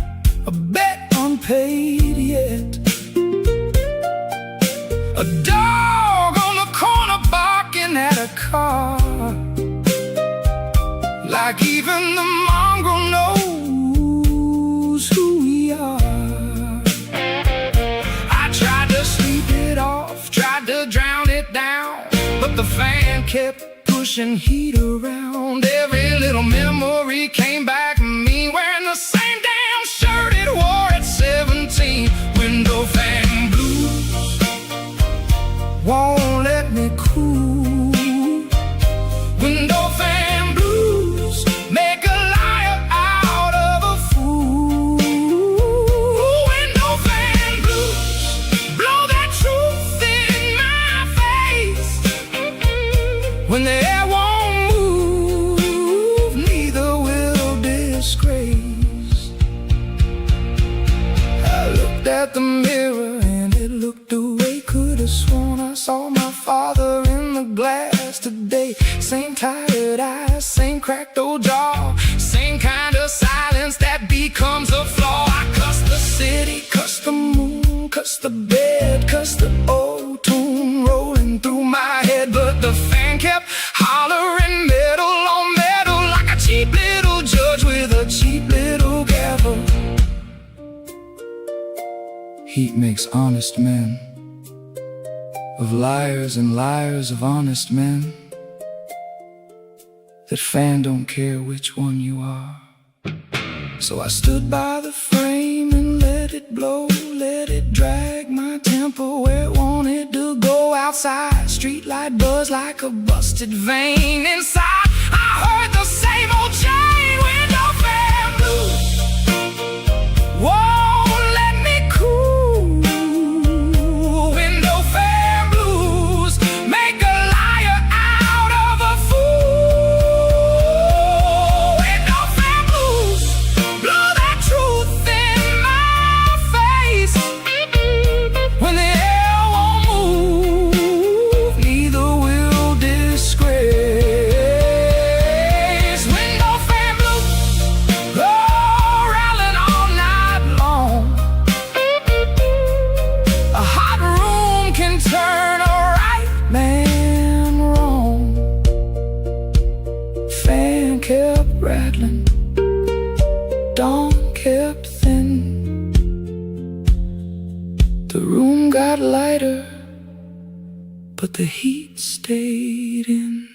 a bet unpaid yet. A dog on the corner barking at a car, like even the mongrel knows who we are. I tried to sleep it off, tried to drown it down, but the fan kept pushing heat around. Every little memory came back to me, wearing the same damn shirt it wore at 17. Window fan blues won't let me cool. Window fan blues make a liar out of a fool. Window fan blues blow that truth in my face. When the air won't move, neither will disgrace. I looked at the mirror and it looked away. Could have sworn I saw my father in the glass today. Same tired eyes, same cracked old jaw, same kind of silence that becomes a flaw. I cussed the city, cussed the moon, cussed the bed, cussed the old tune rolling through my head. But the fan kept hollering metal on metal, like a cheap little judge with a cheap little gavel. Heat makes honest men of liars and liars of honest men. That fan don't care which one you are. So I stood by the frame and let it blow, let it drag my tempo where it wanted to go. Outside, streetlight buzz like a busted vein. Inside, I heard the same old chain. Window fan blues won't let me cool. Window fan blues make a liar out of a fool. Window fan blues blow that truth in my face. When the air won't move, neither will disgrace. Window fan blues go rattling all night long. A hot room can turn a right man wrong. Fan kept rattling, dawn kept thin. The room got lighter, but the heat stayed in.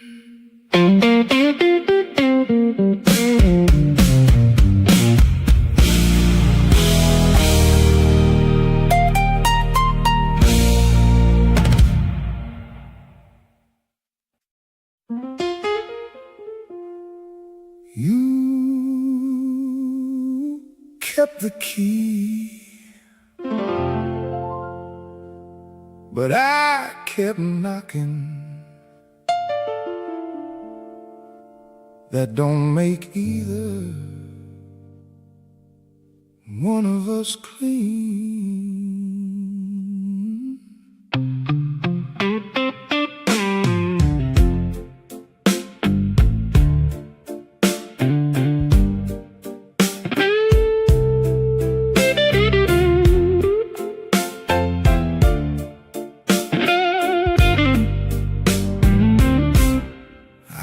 You kept the key, but I kept knocking. That don't make either one of us clean.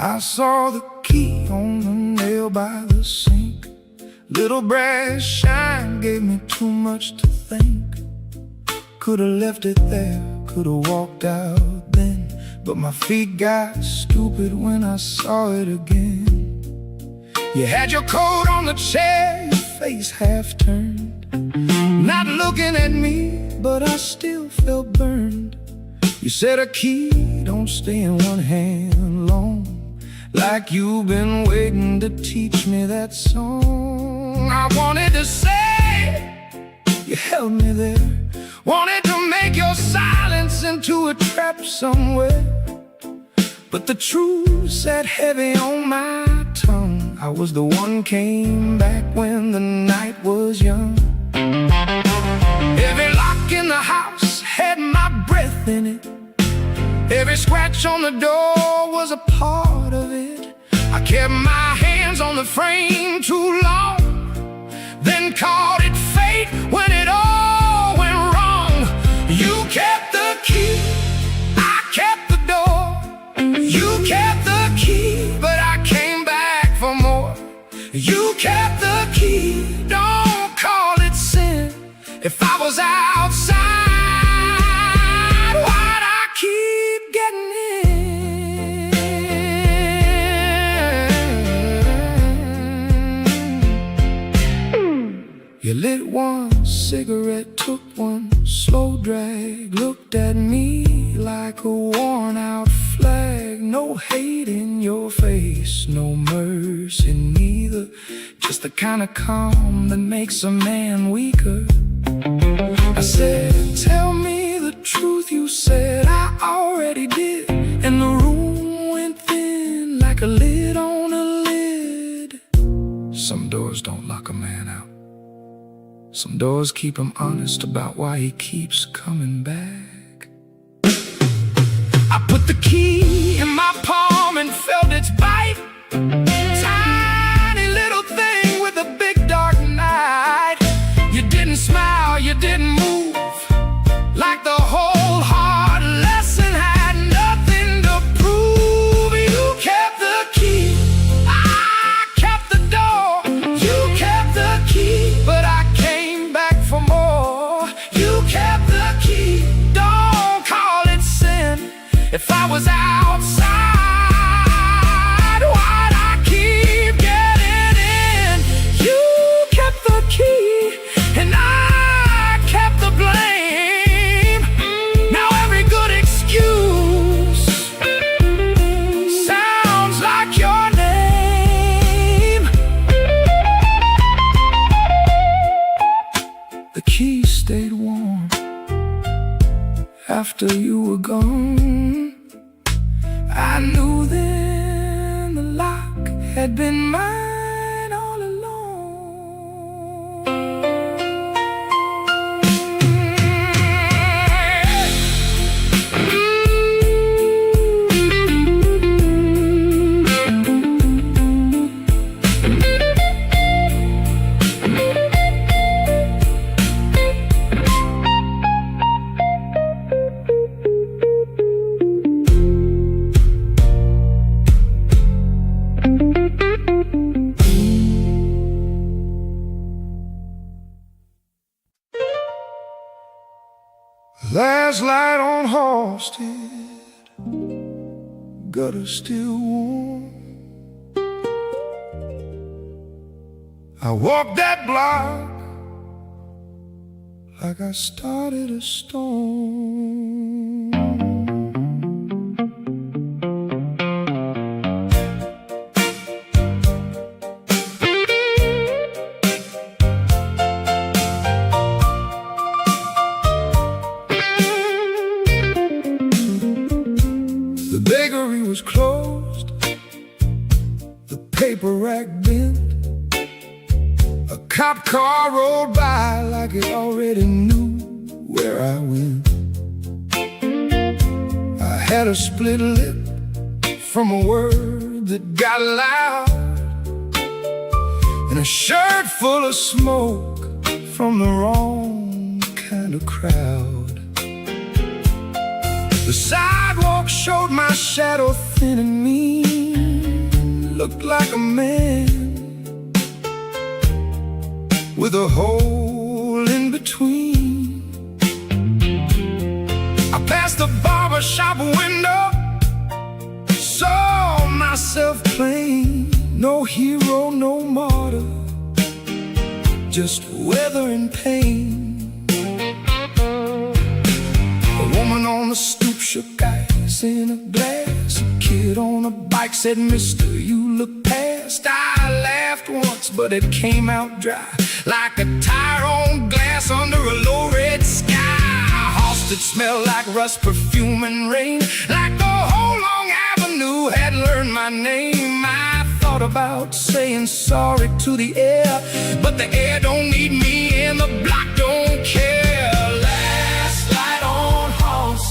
I saw the key on the nail by the sink. Little brass shine gave me too much to think. Could've left it there, could've walked out then, but my feet got stupid when I saw it again. You had your coat on the chair, your face half turned, not looking at me, but I still felt burned. You said a key don't stay in one hand long, like you've been waiting to teach me that song. I wanted to say, you held me there, wanted to make your silence into a trap somewhere, but the truth sat heavy on my tongue. I was the one came back when the night was young. Every lock in the house had my breath in it. Every scratch on the door was a part of it. I kept my hands on the frame too long, then called it fate when it all went wrong. You kept the key, I kept the door. You kept the key, but I came back for more. You kept the key, don't call it sin. If I was outside, why'd I keep getting in? You lit one cigarette, took one slow drag, looked at me like a worn-out flag. No hate in your face, no mercy neither, just the kind of calm that makes a man weaker. I said, tell me the truth, you said. I already did, and the room went thin like a lid on a lid. Some doors don't lock a man out. Some doors keep him honest about why he keeps coming back. I put the key in my palm and felt its bite. Tiny little thing with a big dark night. You didn't smile, you didn't move, like the whole hard lesson had nothing to prove. You kept the key, I kept the door. You kept the key, but I came back for more. You kept the key, don't call it sin. If I was outside, why'd I keep getting in? You kept the key, and I kept the blame. Now every good excuse sounds like your name. The key stayed warm after you were gone. I knew then the lock had been mine all along. Last light on Halsted, gutter still warm. I walked that block like I started a storm. The bakery was closed, the paper rack bent. A cop car rolled by like it already knew where I went. I had a split lip from a word that got loud, and a shirt full of smoke from the wrong kind of crowd. The sidewalk showed my shadow thin and mean, looked like a man with a hole in between. I passed the barber shop window, saw myself plain. No hero, no martyr, just weather and pain. A woman on the stoop shook ice in a glass. A kid on a bike said, "Mister, you look past." I laughed once, but it came out dry, like a tire on glass under a low red sky. Halsted smelled like rust, perfume, and rain, like the whole long avenue had learned my name. I thought about saying sorry to the air, but the air don't need me and the block don't care. Last light on Halsted,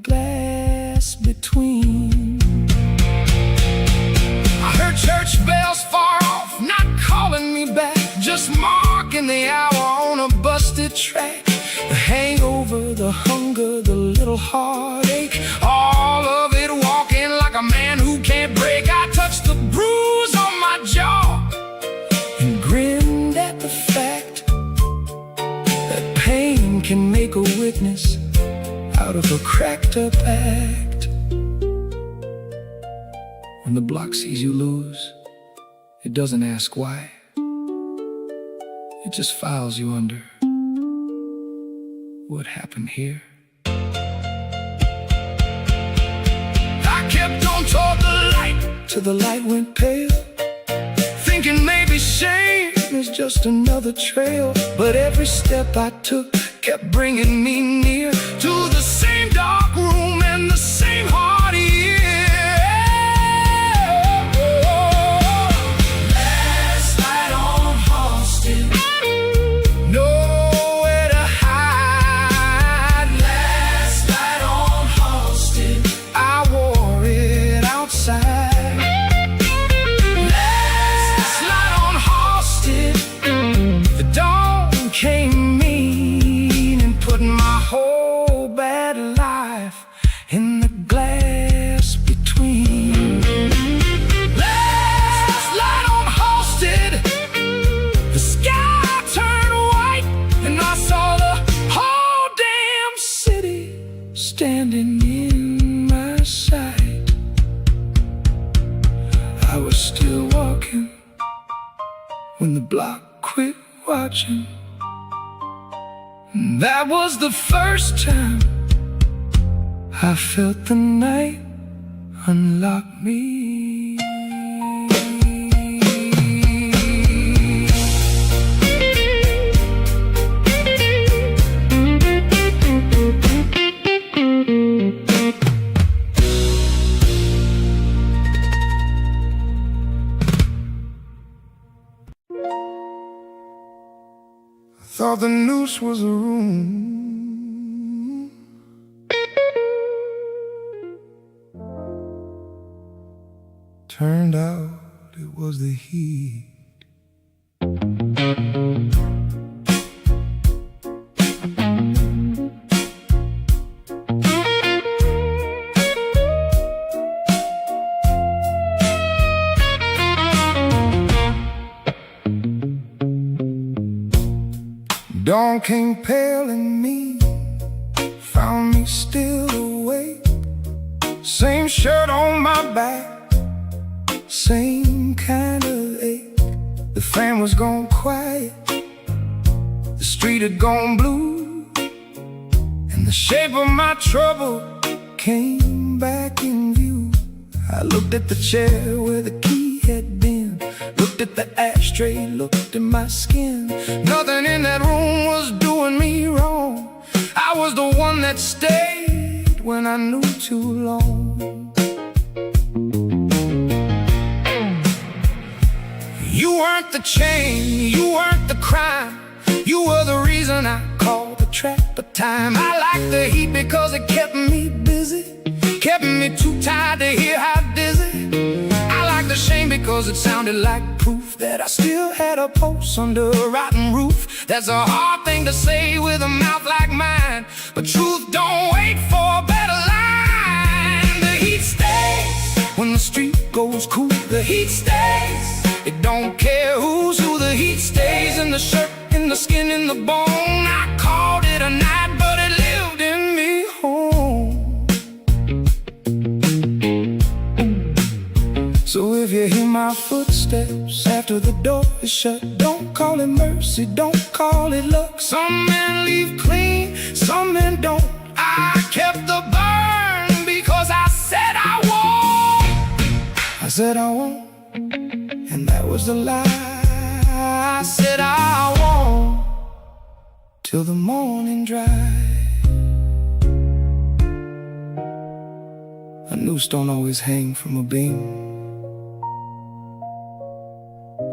glass between. I heard church bells far off, not calling me back, just marking the hour on a busted track. The hangover, the hunger, the little heartache, all of it walking like a man who can't break. I touched the bruise on my jaw and grinned at the fact that pain can make a witness out of a cracked up act. When the block sees you lose, it doesn't ask why. It just files you under. What happened here? I kept on toward the light till the light went pale, thinking maybe shame is just another trail. But every step I took kept bringing me near to the same dark room and the same heart ear. Last night on Halsted, nowhere to hide. Last night on Halsted, I wore it outside. Last night on Halsted, the dawn came mean and put my whole bad life in the glass between. Last night on Halsted, the sky turned white and I saw the whole damn city standing in my sight. I was still walking when the block quit watching. That was the first time I felt the night unlock me. Thought the noose was a room, turned out it was the heat. Dawn came pale and mean, found me still awake. Same shirt on my back, same kind of ache. The fan was gone quiet, the street had gone blue, and the shape of my trouble came back in view. I looked at the chair where the key had been, looked at the ashtray, looked at my skin. Nothing in that room was doing me wrong. I was the one that stayed when I knew too long. You weren't the chain, you weren't the crime, you were the reason I called the trap of time. I liked the heat because it kept me busy, kept me too tired to hear how dizzy. I liked the shame because it sounded like proof that I still had a pulse under a rotten roof. That's a hard thing to say with a mouth like mine, but truth don't wait for a better line. The heat stays when the street goes cool. The heat stays, it don't care who's who. The heat stays in the shirt, in the skin, in the bone. I called it a night, but it lived in me home. So if you hear my footsteps after the door is shut, don't call it mercy, don't call it luck. Some men leave clean, some men don't. I kept the burn because I said I won't. I said I won't, and that was the lie. I said I won't till the morning dry. A noose don't always hang from a beam.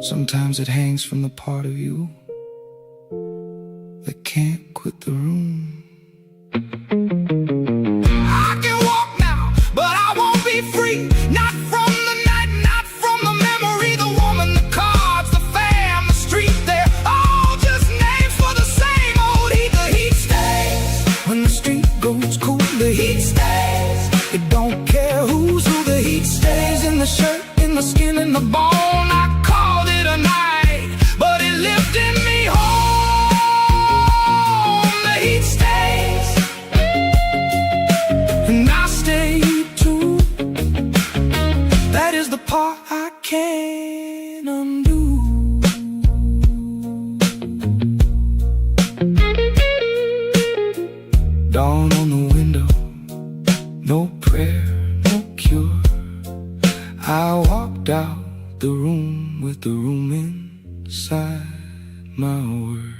Sometimes it hangs from the part of you that can't quit the room. I can't undo. Dawn on the window, no prayer, no cure. I walked out the room with the room inside my word.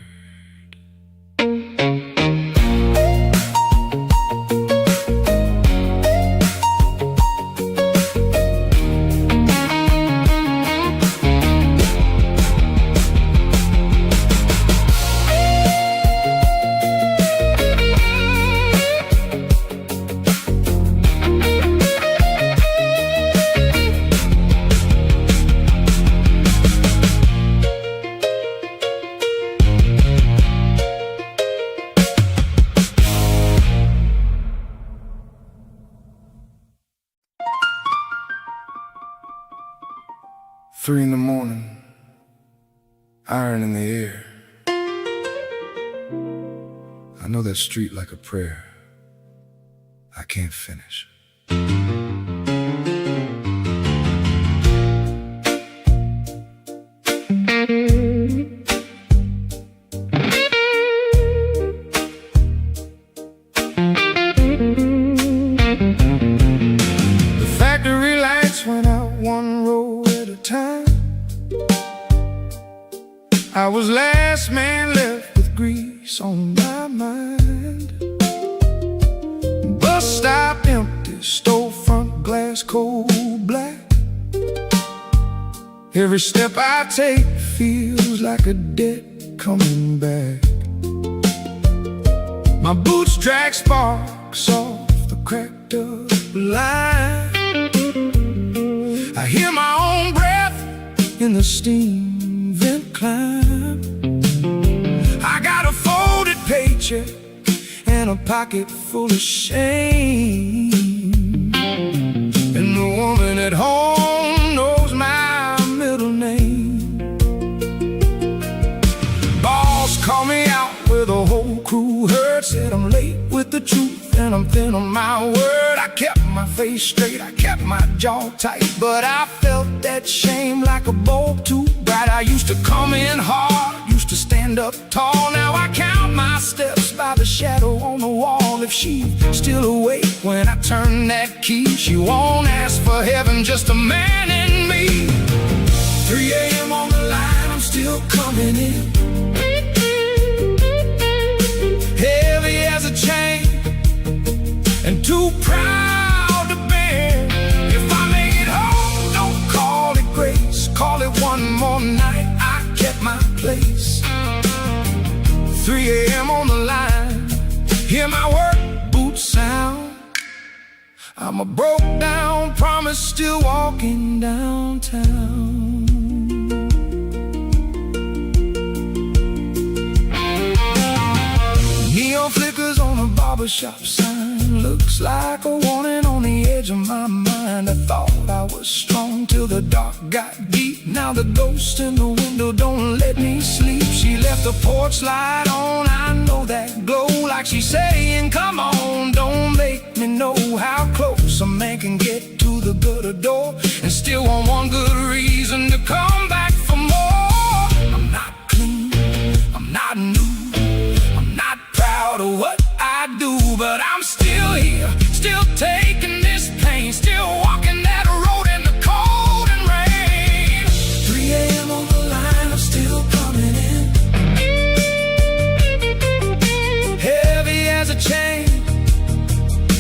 Three in the morning, iron in the air. I know that street like a prayer. I can't finish. The factory lights went out one row at a time. I was last man left with grease on my mind. Bus stop empty, storefront glass cold black. Every step I take feels like a debt coming back. My boots drag sparks off the cracked up line. I hear my own breath in the steam vent climb. I got a folded paycheck and a pocket full of shame. And the woman at home knows my middle name. Boss called me out where the whole crew heard. Said I'm late with the truth and I'm thin on my word. I kept my face straight, I kept my jaw tight, but I felt that shame like a bulb too bright. I used to come in hard, used to stand up tall. Now I count my steps by the shadow on the wall. If she's still awake when I turn that key, she won't ask for heaven, just a man in me. 3 a.m. on the line, I'm still coming in, heavy as a chain and too proud to bend. If I make it home, don't call it grace, call it one more night. I kept my place. 3 a.m. on the line, hear my work boots sound. I'm a broke down promise, still walking downtown. Neon flickers on a barbershop sign, looks like a warning on the edge of my mind. I thought I was strong till the dark got deep. Now the ghost in the window don't let me sleep. She left the porch light on, I know that glow, like she's saying, come on, don't make me know how close a man can get to the gutter door and still want one good reason to come back for more. I'm not clean, I'm not new, proud of what I do, but I'm still here, still taking this pain, still walking that road in the cold and rain. 3 a.m. on the line, I'm still coming in, heavy as a chain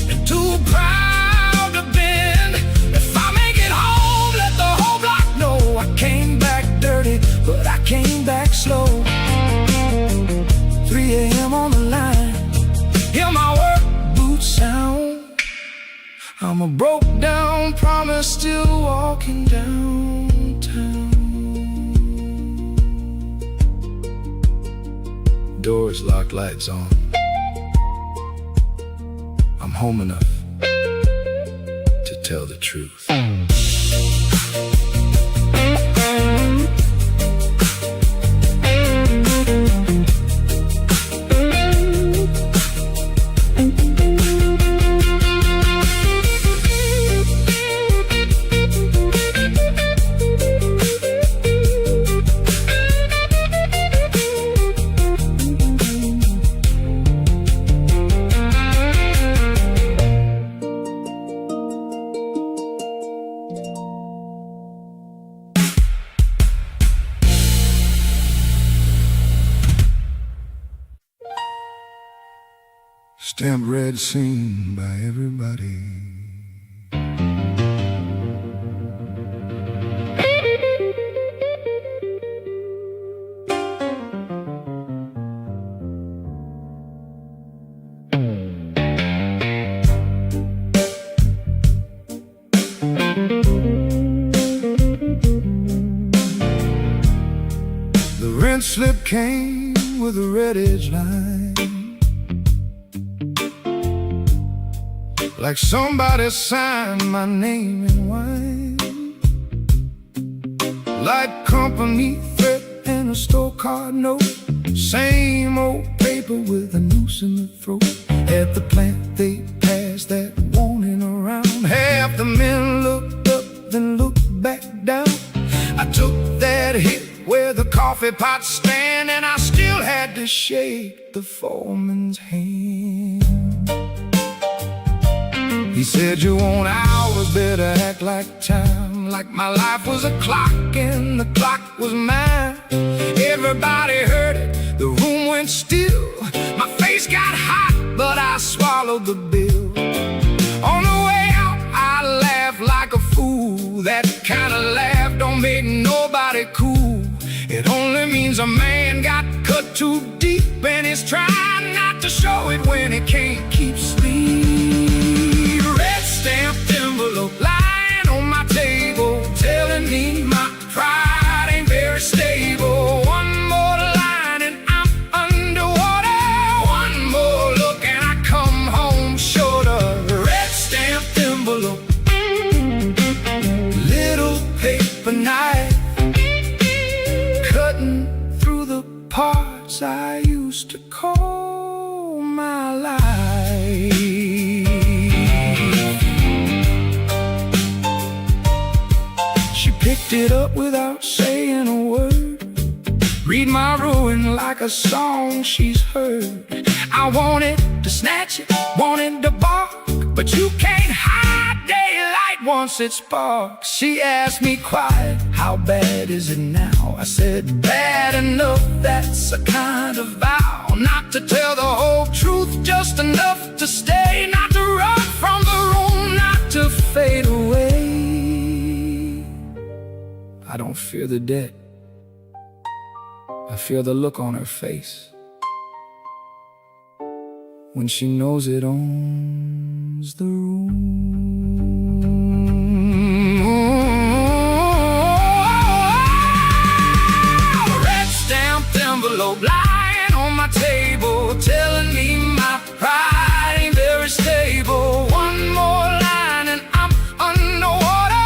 and too proud to bend. If I make it home, let the whole block know I came back dirty, but I came back slow. 3 a.m. on the line, hear my work boots sound. I'm a broke down promise, still walking downtown. Doors locked, lights on. I'm home enough to tell the truth. Stamp read, seen by everybody. The rent slip came with a red edge line, like somebody signed my name in wine. Like company threat and a store card note, same old paper with a noose in the throat. At the plant they passed that warning around. Half the men looked up, then looked back down. I took that hit where the coffee pots stand, and I still had to shake the foreman's hand. He said, you want hours, better act like time. Like my life was a clock and the clock was mine. Everybody heard it, the room went still. My face got hot, but I swallowed the bill. On the way out, I laughed like a fool. That kind of laugh don't make nobody cool. It only means a man got cut too deep, and he's trying not to show it when he can't keep sleep. Red stamped envelope lying on my table, telling me my pride ain't very stable. One more line and I'm underwater. One more look and I come home shorter. Red stamped envelope, little paper knife, cutting through the parts I used to call my life. She picked it up without saying a word, read my ruin like a song she's heard. I wanted to snatch it, wanted to bark, but you can't hide daylight once it sparks. She asked me quiet, how bad is it now? I said, bad enough, that's a kind of vow. Not to tell the whole truth, just enough to stay. Not to run from the room, not to fade away. I don't fear the dead, I fear the look on her face when she knows it owns the room. Red stamped envelope lying on my table, telling me my pride ain't very stable. One more line and I'm underwater.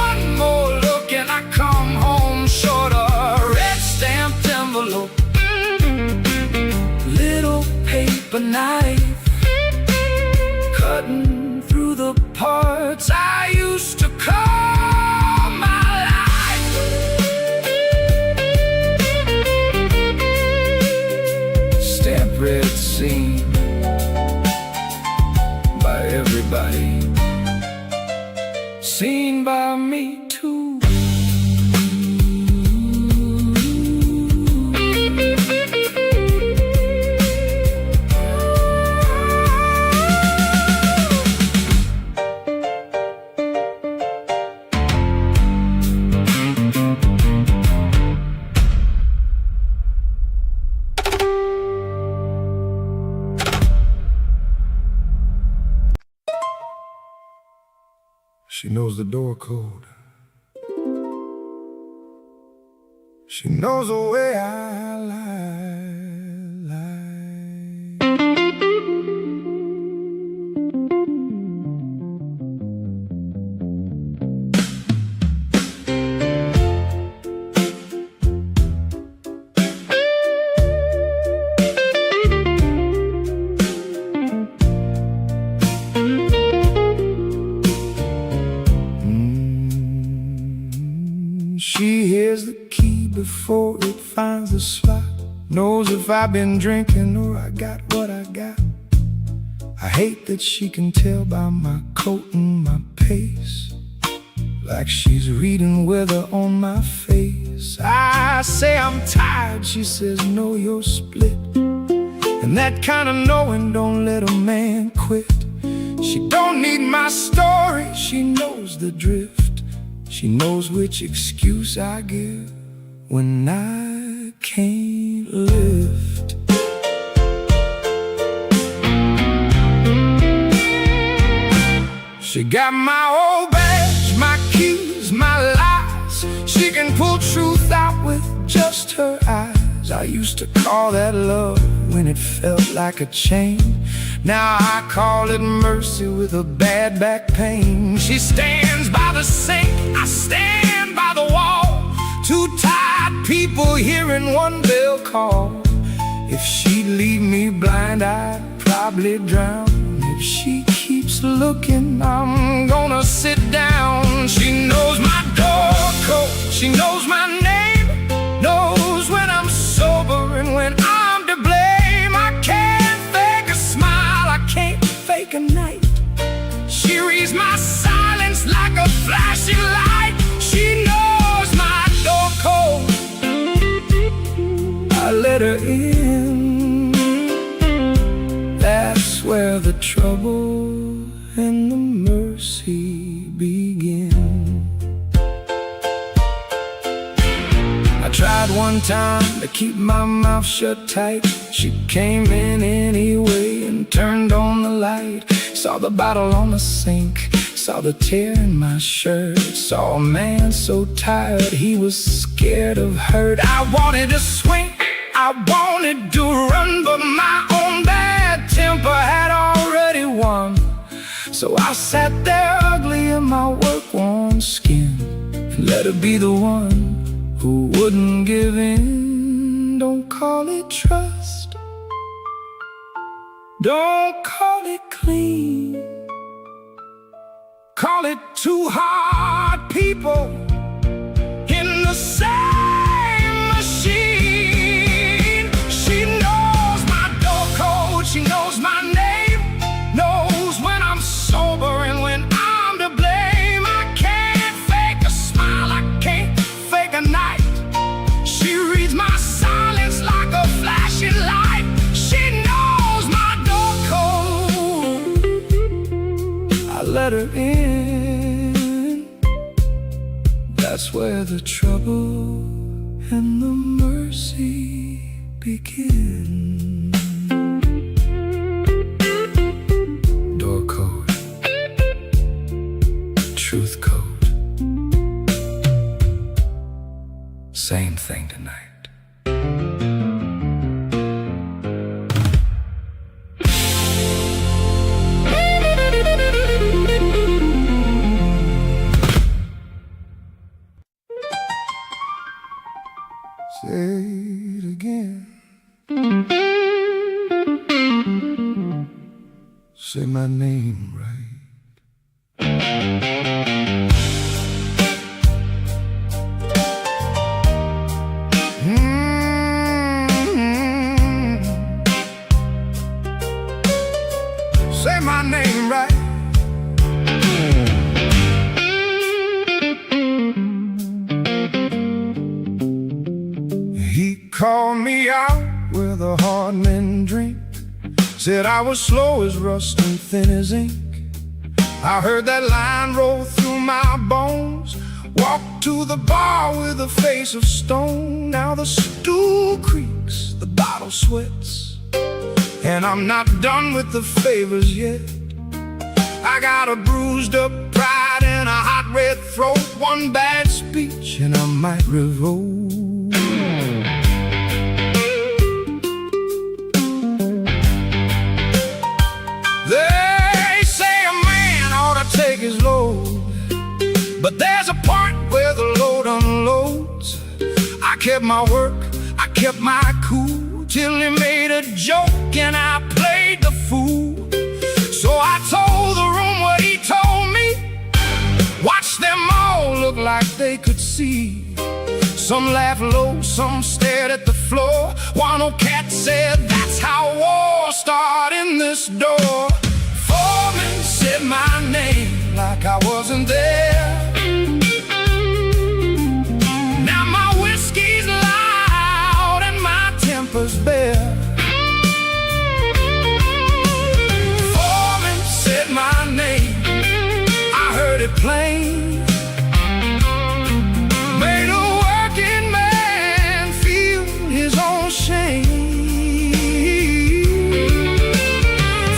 One more look and I come home shorter. Red stamped envelope, little paper knife, cutting through the parts I used to call my life. Stamp read, seen by everybody, seen by me too. She knows the door code. She knows the way I lie. She hears the key before it finds the slot, knows if I've been drinking or I got what I got. I hate that she can tell by my coat and my pace, like she's reading weather on my face. I say I'm tired, she says no, you're split. And And that kind of knowing don't let a man quit. She don't need my story, she knows the drift. She knows which excuse I give when I can't lift. She got my old badge, my keys, my lies. She can pull truth out with just her eyes. I used to call that love when it felt like a chain. Now I call it mercy with a bad back pain. She stands by the sink, I stand by the wall. Two tired people hearing one bell call. If she'd leave me blind, I'd probably drown. If she keeps looking, I'm gonna sit down. She knows my door code, she knows my name, knows when I'm sober and when I'm to blame. I can't fake a smile, I can't fake a night. She reads my silence like a flashing light. She knows my door code, I let her in. That's where the trouble and the mercy begin. I tried one time to keep my mouth shut tight. She came in anyway and turned on the light. Saw the bottle on the sink, saw the tear in my shirt. Saw a man so tired he was scared of hurt. I wanted to swing, I wanted to run, but my own bad temper had already won. So I sat there ugly in my work-worn skin and let her be the one who wouldn't give in. Don't call it trust, don't call it clean, call it two hard people in the same machine. She knows my door code, she knows my name, knows when I'm sober and when I'm to blame. I can't fake a smile, I can't fake a night. She reads my silence like a flashing light. She knows my door code, I let her in. That's where the trouble and the mercy begin. Door code, truth code, same thing tonight. Say it again. Say my name right. Say my name right. He called me out with a hard men drink. Said I was slow as rust and thin as ink. I heard that line roll through my bones. Walked to the bar with a face of stone. Now the stool creaks, the bottle sweats, and I'm not done with the favors yet. I got a bruised up pride and a hot red throat. One bad speech and I might revolt. They say a man ought to take his load, but there's a part where the load unloads. I kept my work, I kept my cool, till he made a joke and I played the fool. So I told the room what he told me. Watch them all look like they could see. Some laughed low, some stared at the floor. One old cat said, that's how war started in this door. Foreman said my name like I wasn't there. Now my whiskey's loud and my temper's bare. it plain. Made a working man feel his own shame.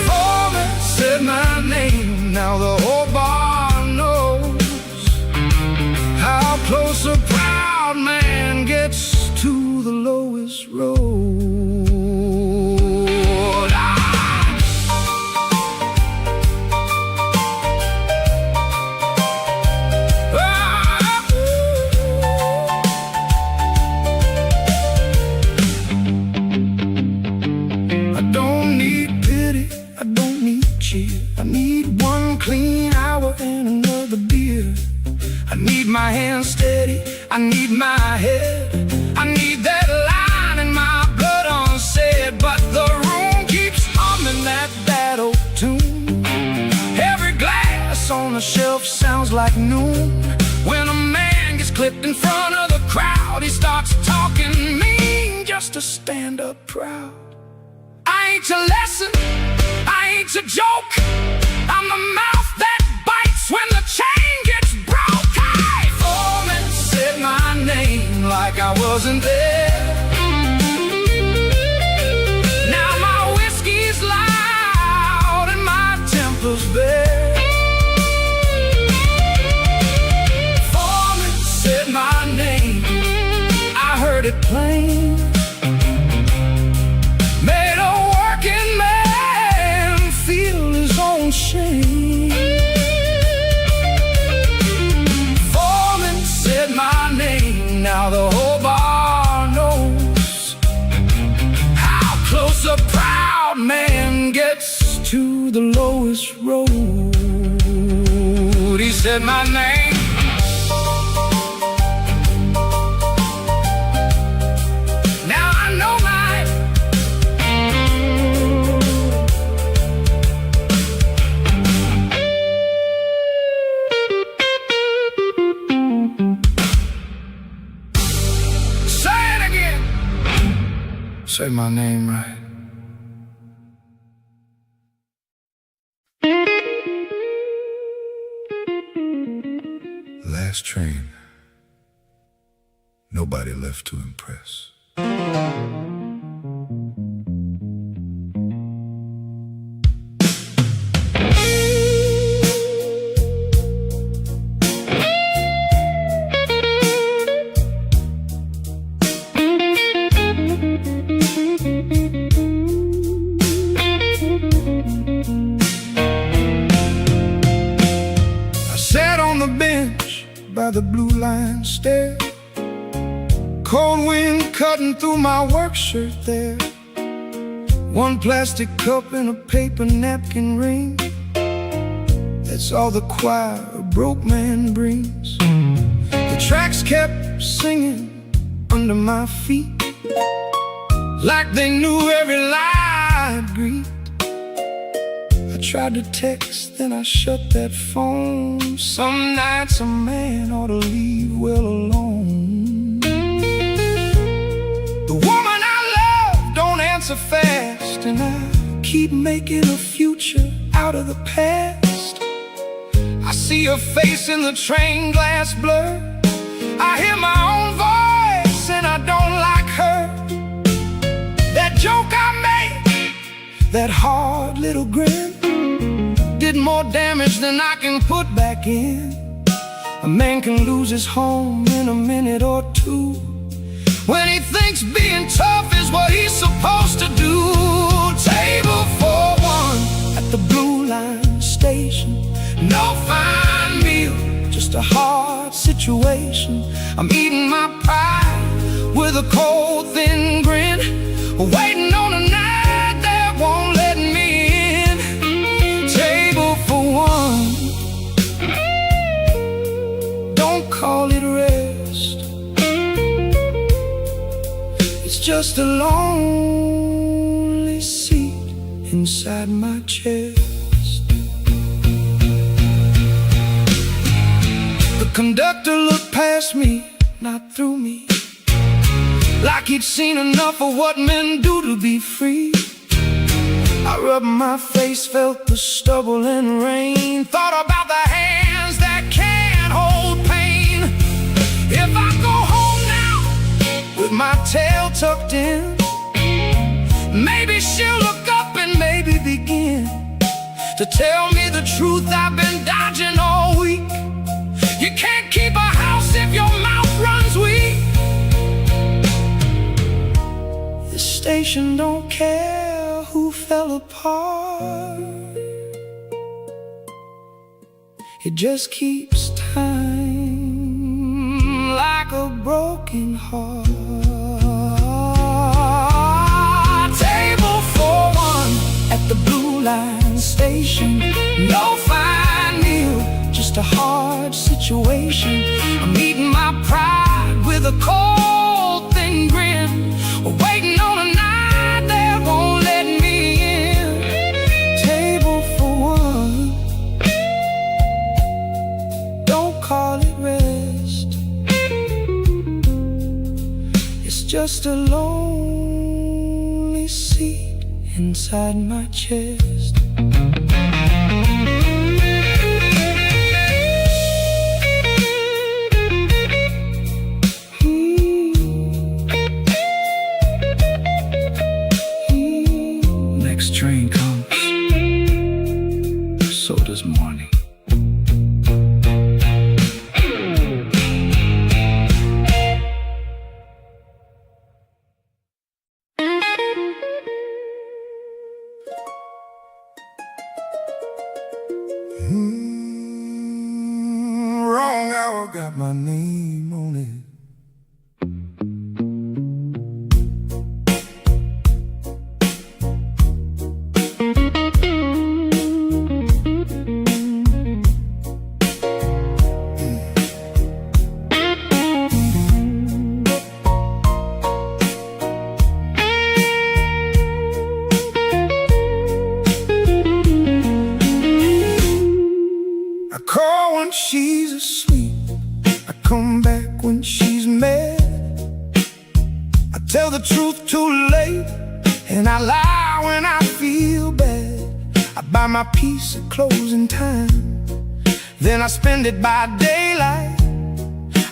Foreman said my name, now the whole bar knows how close a proud man gets to the lowest road. I need one clean hour and another beer. I need my hands steady, I need my head, I need that line in my blood unsaid. But the room keeps humming that old tune. Every glass on the shelf sounds like noon. When a man gets clipped in front of the crowd, he starts talking mean just to stand up proud. I ain't your lesson, I ain't your joke. I'm the mouth that bites when the chain gets broke. Hey! Foreman said my name like I wasn't there. Now my whiskey's loud and my temper's bare. Foreman said my name, I heard it plain. Made a working man feel his own shame. Foreman said my name, now the whole bar knows how close a proud man gets to the lowest road. He said my name. Now I know my say my name right. Last train. Nobody left to impress. By the blue line stair, cold wind cutting through my work shirt there. One plastic cup and a paper napkin ring, that's all the choir a broke man brings. The tracks kept singing under my feet, like they knew every lie I'd greet. I tried to text, then I shut that phone. Some nights a man ought to leave well alone. The woman I love don't answer fast, and I keep making a future out of the past. I see her face in the train glass blur. I hear my own voice and I don't like her. That joke I made, that hard little grin, did more damage than I can put back in. A man can lose his home in a minute or two when he thinks being tough is what he's supposed to do. Table for one at the Blue Line station. No fine meal, just a hard situation. I'm eating my pie with a cold, thin grin, waiting on a night that won't let me in. Table for one, don't call it rest. It's just a lonely seat inside my chest. The conductor looked past me, not through me, like he'd seen enough of what men do to be free. I rubbed my face, felt the stubble and rain, thought about the hands that tucked in. Maybe she'll look up and maybe begin to tell me the truth I've been dodging all week. You can't keep a house if your mouth runs weak. This station don't care who fell apart. It just keeps time like a broken heart. Table for one at the Blue Line station. No fine meal, just a hard situation. I'm eating my pride with a cold thin grin, waiting on a night that won't let me in. Table for one, don't call it rest. It's just a lonely seat inside my chest. Next train comes, so does morning. Wrong hour got my name on it. I call when she's asleep, I come back when she's mad. I tell the truth too late, and I lie when I feel bad. I buy my piece at closing time, then I spend it by daylight.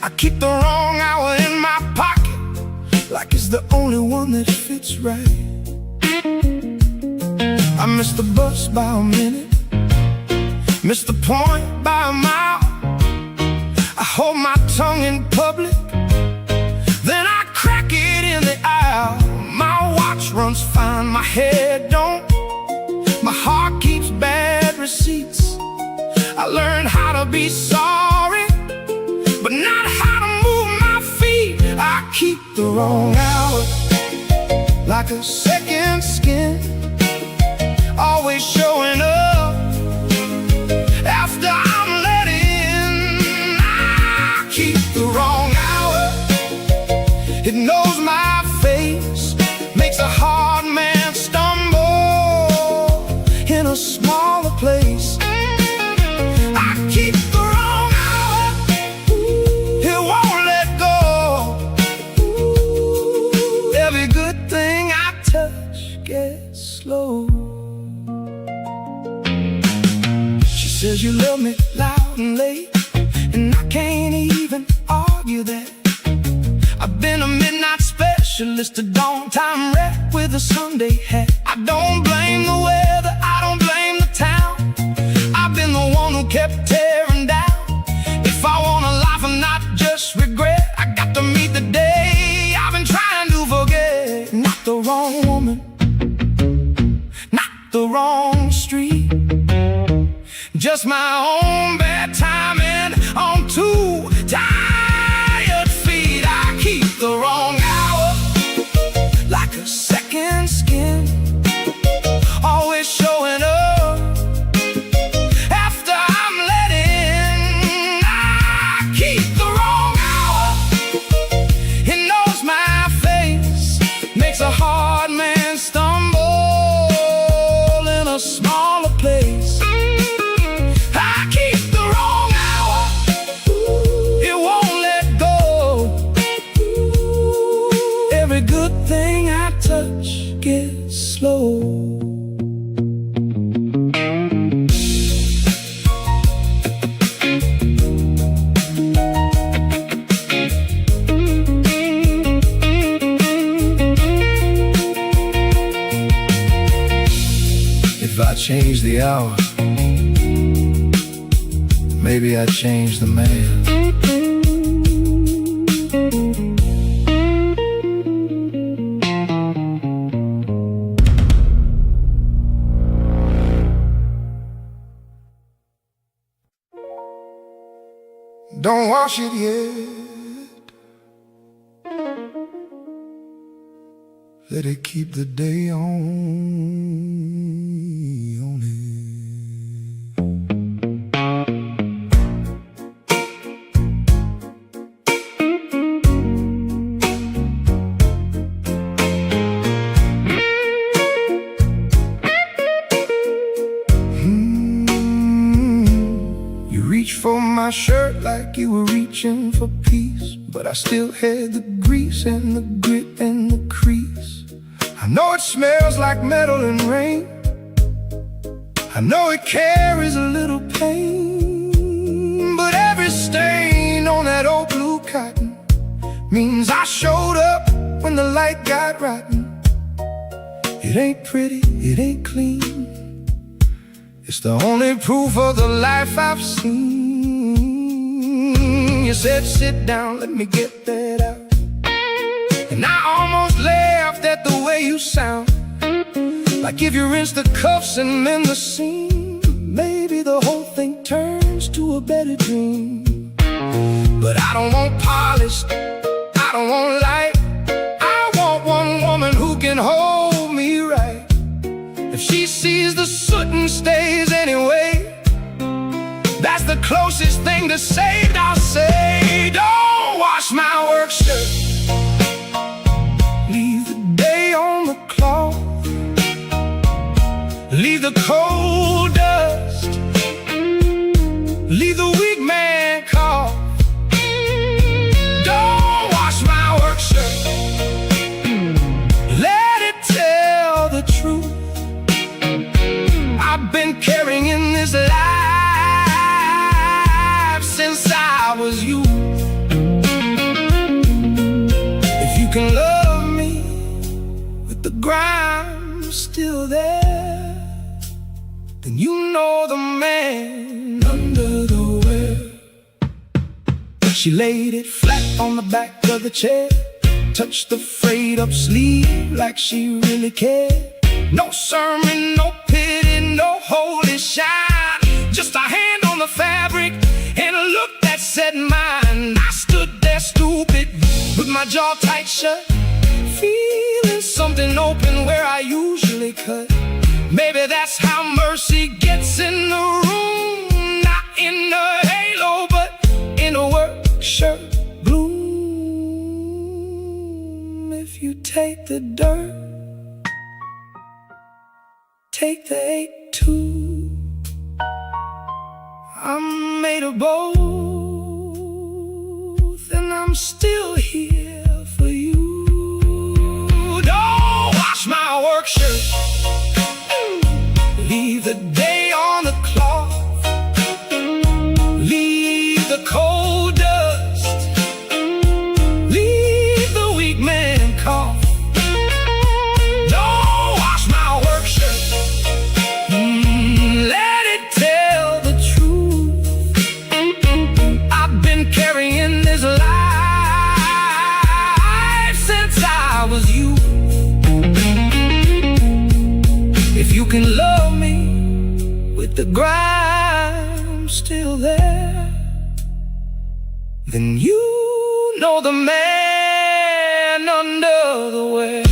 I keep the wrong hour in my pocket, like it's the only one that fits right. I miss the bus by a minute, miss the point by a mile. I hold my tongue in public, then I crack it in the aisle. My watch runs fine, my head don't. My heart keeps bad receipts. I learned how to be sorry, but not how to move my feet. I keep the wrong hour like a second skin, always showing up after I'm let in. I keep the wrong hour, it knows my face, makes a hard man stumble in a smaller place. I keep the wrong hour, it won't let go. Every good thing I touch gets slow. Says you love me loud and late, and I can't even argue that. I've been a midnight specialist, a dawn time wreck with a Sunday hat. I don't blame the weather, I don't blame the town. I've been the one who kept tearing down. If I want a life and not just regret, I got to meet the day I've been trying to forget. Not the wrong woman, not the wrong street, just my own bad timing on two tired feet. I keep the wrong hour like a second skin, always showing up after I'm let in. I keep the wrong hour, it knows my face, makes a hard man stumble in a smaller place. I keep change the hour. Maybe I change the man. Don't wash it yet. Let it keep the day on it. You reached for my shirt like you were reaching for peace, but I still had the grease and the grit and the crease. I know it smells like metal and rain. I know it carries a little pain, but every stain on that old blue cotton means I showed up when the light got rotten. It ain't pretty, it ain't clean. It's the only proof of the life I've seen. You said, sit down, let me get that out. And I almost laughed at the way you sound, like if you rinse the cuffs and mend the seam, maybe the whole thing turns to a better dream. But I don't want polished, I don't want light. I want one woman who can hold me right. If she sees the soot and stays anyway, that's the closest thing to saved. I'll say, don't wash my work shirt. Leave the day on the cloth. Leave the cold dust. Leave the weak man cough. Don't wash my work shirt. Let it tell the truth. I've been carrying this life since I was you. If you can love me with the grime still there, then you know the man under the wear. She laid it flat on the back of the chair, touched the frayed up sleeve like she really cared. No sermon, no pity, no holy shine, just a hand on the fabric and a look that said mine. I stood there stupid with my jaw tight shut, feeling something open where I usually cut. Maybe that's how mercy gets in the room, not in a halo but in a work shirt bloom. If you take the dirt, take the ache too. I'm made of both, and I'm still here for you. Don't wash my work shirt. Leave the day on the cloth. Leave the cold dust. Leave the weak man cough. Don't wash my work shirt. Let it tell the truth. I've been carrying this life since I was you. If you can love me with the grime still there, then you know the man under the wear.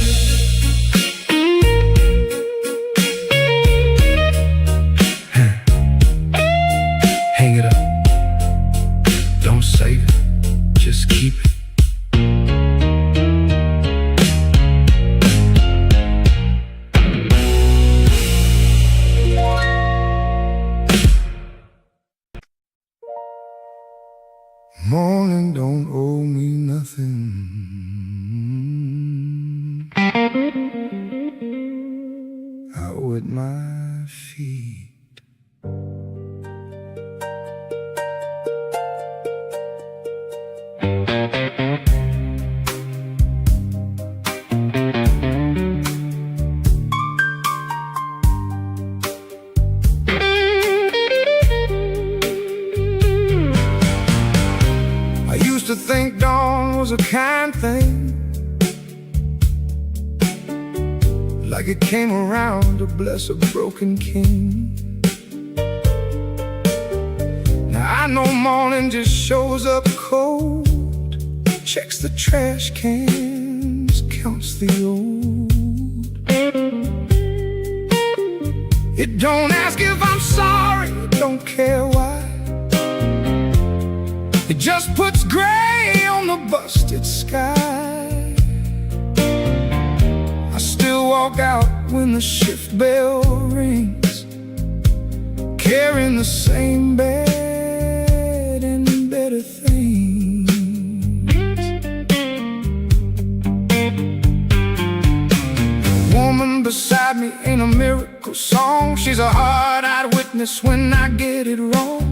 Hang it up. Don't save it, just keep it. Morning don't owe me nothing. I owe it my feet. to think dawn was a kind thing, like it came around to bless a broken king. Now I know morning just shows up cold, checks the trash cans, counts the old. It don't ask if I'm sorry, it don't care why. It just puts gray on the busted sky. I still walk out when the shift bell rings, carrying the same bed and better things. The woman beside me ain't a miracle song. She's a hard-eyed witness when I get it wrong.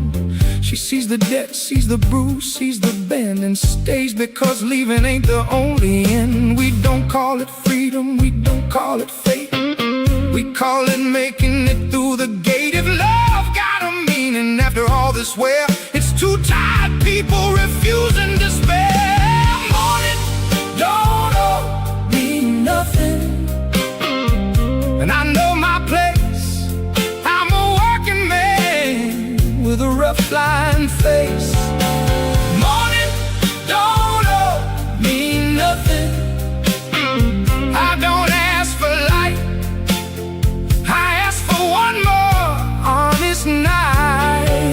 She sees the debt, sees the bruise, sees the bend, and stays because leaving ain't the only end. We don't call it freedom, we don't call it fate, we call it making it through the gate. If love got a meaning after all this wear, it's too tired people refusing despair. Morning don't owe me nothing, and I know my place. I'm a working man with a rough line face. Morning don't owe me nothing. I don't ask for light, I ask for one more honest night.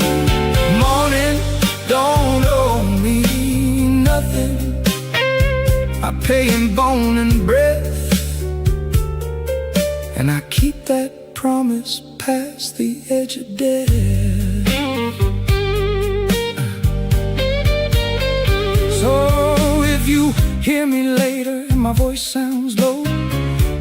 Morning don't owe me nothing. I pay in bone and breath, and I keep that promise past the edge of death. So if you hear me later and my voice sounds low,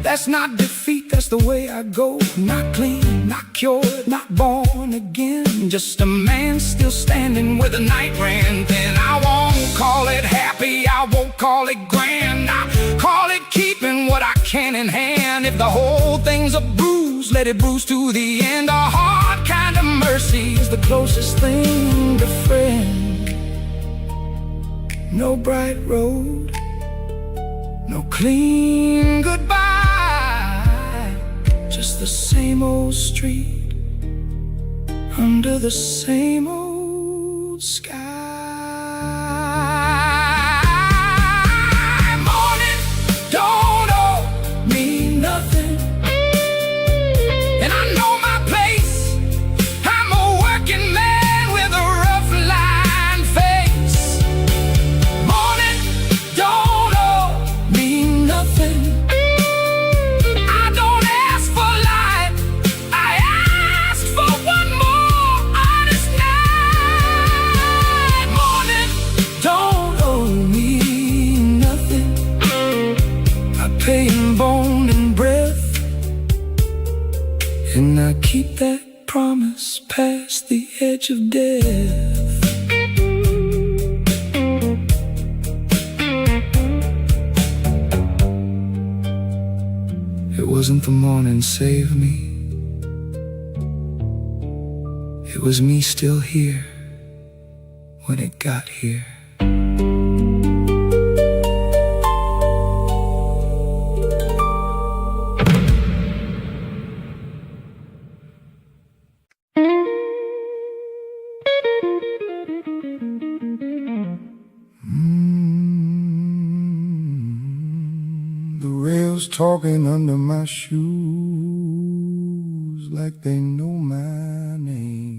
that's not defeat, that's the way I go. Not clean, not cured, not born again, just a man still standing where the night ran thin. I won't call it happy, I won't call it grand, I call it keeping what I can in hand. If the whole thing's a bruise, let it bruise to the end. A hard kind of mercy is the closest thing to friend. No bright road, no clean goodbye, just the same old street under the same old sky. Morning don't owe me nothing, and I know my place. I'm a working man with a rough line face. Morning don't owe me nothing. I don't ask for light, I ask for one more honest night. Morning don't owe me nothing. I pay in bone and breath, and I keep that promise past the edge of death. It wasn't the morning saved me, it was me still here when it got here. The rails talking under my shoes like they know my name.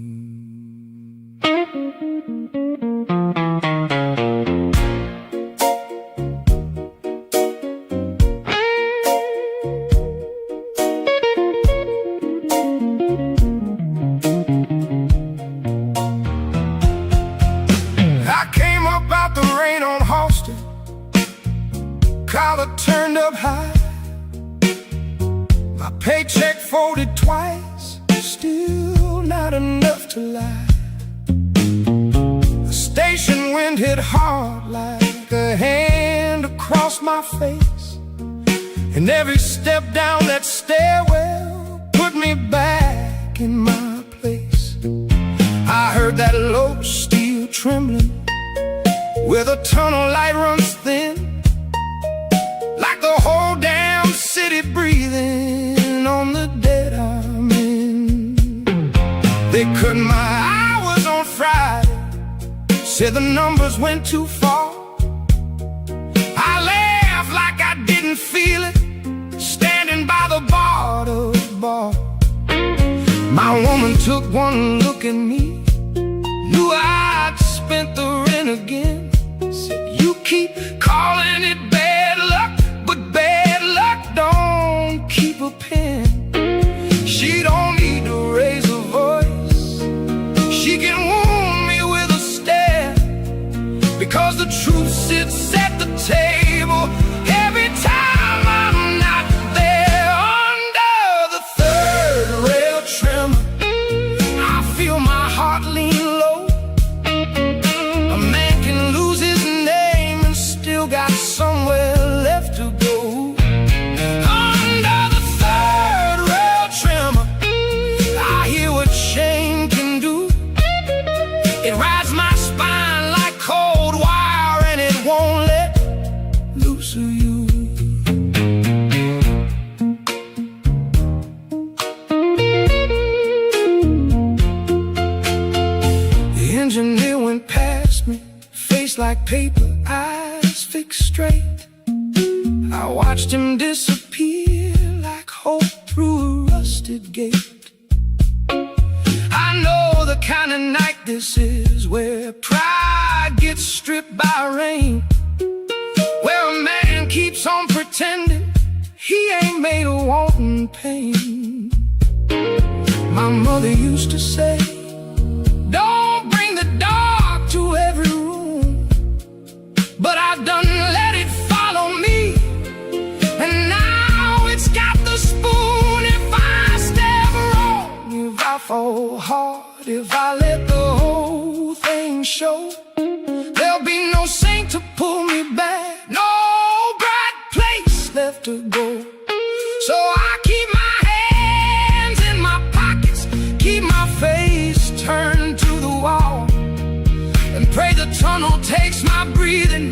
I came up out the rain on Halston, collar turned up high, my paycheck folded twice, still not enough to lie. The station wind hit hard like a hand across my face, and every step down that stairwell put me back in my place. I heard that low steel trembling where the tunnel light runs thin, like the whole damn city breathing on the dead I'm in. They cut my hours on Friday, said the numbers went too far. I laughed like I didn't feel it, standing by the bar. My woman took one look at me, knew I'd spent the rent again. Said, you keep calling it bad luck, but bad luck don't keep a pen. She don't need to raise her voice, she can wound me with a stare, because the truth sits at the table every time I'm not there. Under the third rail trimmer, I feel my heart lean low. A man can lose his name and still got somewhere left to go. Under the third rail trimmer, I hear what shame can do. It rides my spine like cold wire, and it won't let loose of you. The engineer went past me, face like paper, eyes fixed straight. I watched him disappear like hope through a rusted gate. I know the kind of night this is, where pride gets stripped by rain, where a man keeps on pretending he ain't made of wanting pain. My mother used to say, don't bring the dark to every room, but I done let it follow me, and now it's got the spoon. If I step wrong, if I fall hard, if I let the whole thing show, there'll be no saint to pull me back, no bright place left to go. So I keep my hands in my pockets, keep my face turned to the wall, and pray the tunnel takes my breathing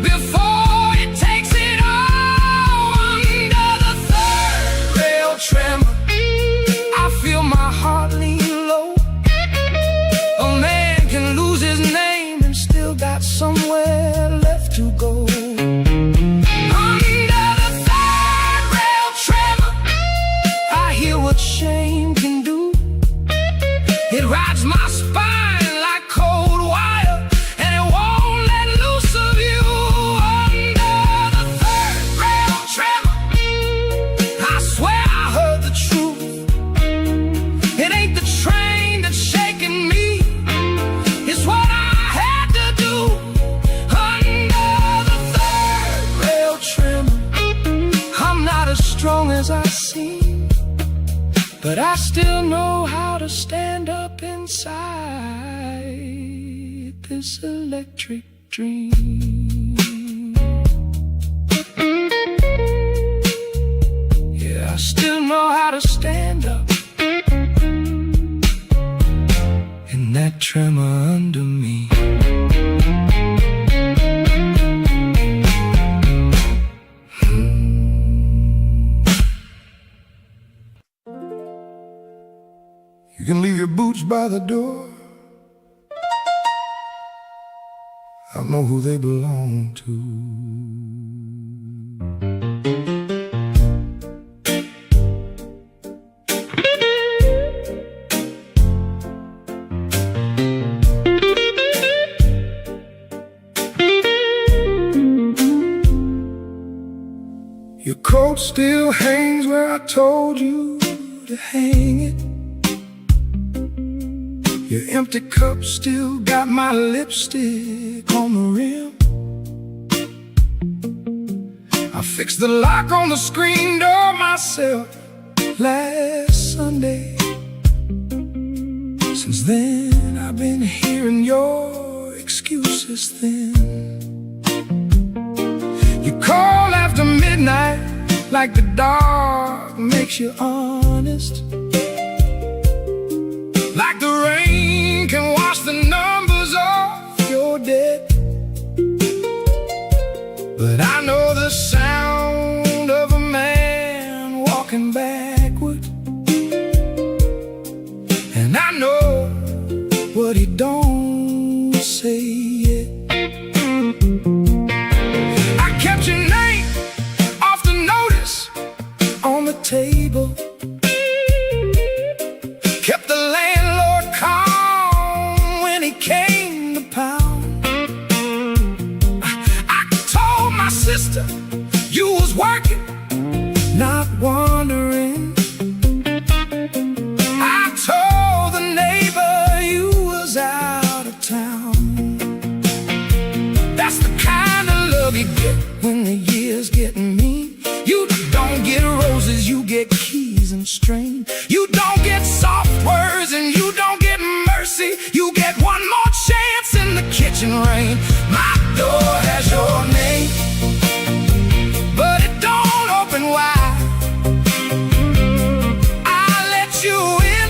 before it takes it all. Under the third rail tremor, I feel my heart lean low. A man can lose his name and still got somewhere left to go. Under the third rail tremor, I hear what shame can do. It rides my spine like cold wire, and it won't let loose of you. Under the third rail tremor, I swear I heard the truth. It ain't the train that's shaking me, it's what I had to do. Under the third rail tremor, I'm not as strong as I seem, but I still know how to stand up inside this electric dream. Yeah, I still know how to stand up in that tremor under me. You can leave your boots by the door, I don't know who they belong to. Your coat still hangs where I told you to hang it. Your empty cup still got my lipstick on the rim. I fixed the lock on the screen door myself last Sunday. Since then I've been hearing your excuses thin. You call after midnight like the dark makes you honest, like the rain can wash the numbers off your debt. But I know the sound of a man walking backward, and I know what he don't say yet. I kept your name off the notice on the table, kept the landlord calm when he came to pound. I told my sister you was working, not wondering. I told the neighbor you was out of town. That's the kind of love you get when the years get mean. You don't get roses, you get keys and string. You don't get soft words and you don't get mercy. You get one more chance in the kitchen rain. My door has your name, but it don't open wide. I let you in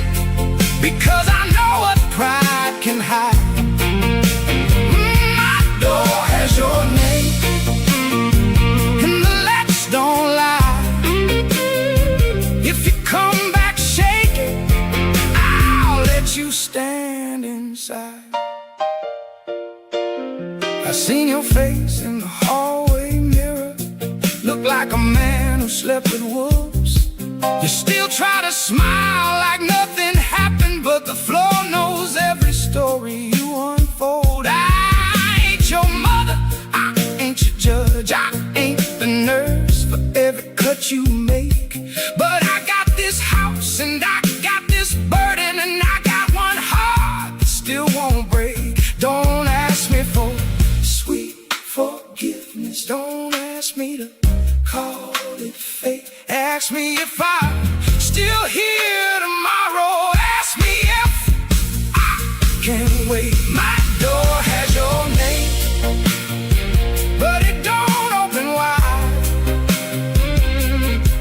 because I know what pride can hide. My door has your name, and the latch don't lie. If you come back shaking, I'll let you stand inside. I seen your face in the hallway mirror, look like a man who slept with wolves. You still try to smile like nothing happened, but the floor knows every story you unfold. I ain't your mother, I ain't your judge, I ain't the nurse for every cut you make. But I got this house and I got this burden, and I got one heart that still won't break. Don't ask me for sweet forgiveness, don't ask me to call it fate. Ask me if I'm still here tomorrow. Ask me if I can wait. My door has your name, but it don't open wide.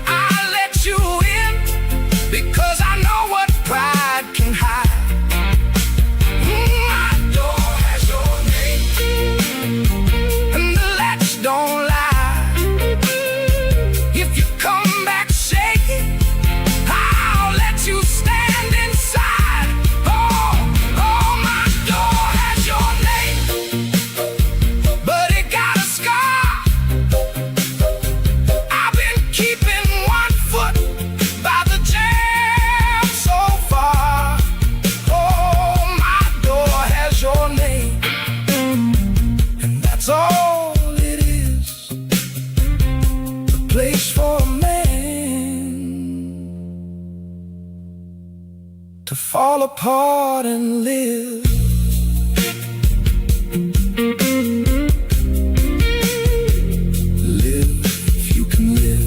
I let you in because I know what pride can hide. My door has your name, and the latch don't lie. If you come back shaking, I'll let you stand inside. Oh, my door has your name, but it got a scar. I've been keeping one foot by the jam so far. Oh, my door has your name, and that's all it is, a place for a man to fall apart and live. Live if you can live.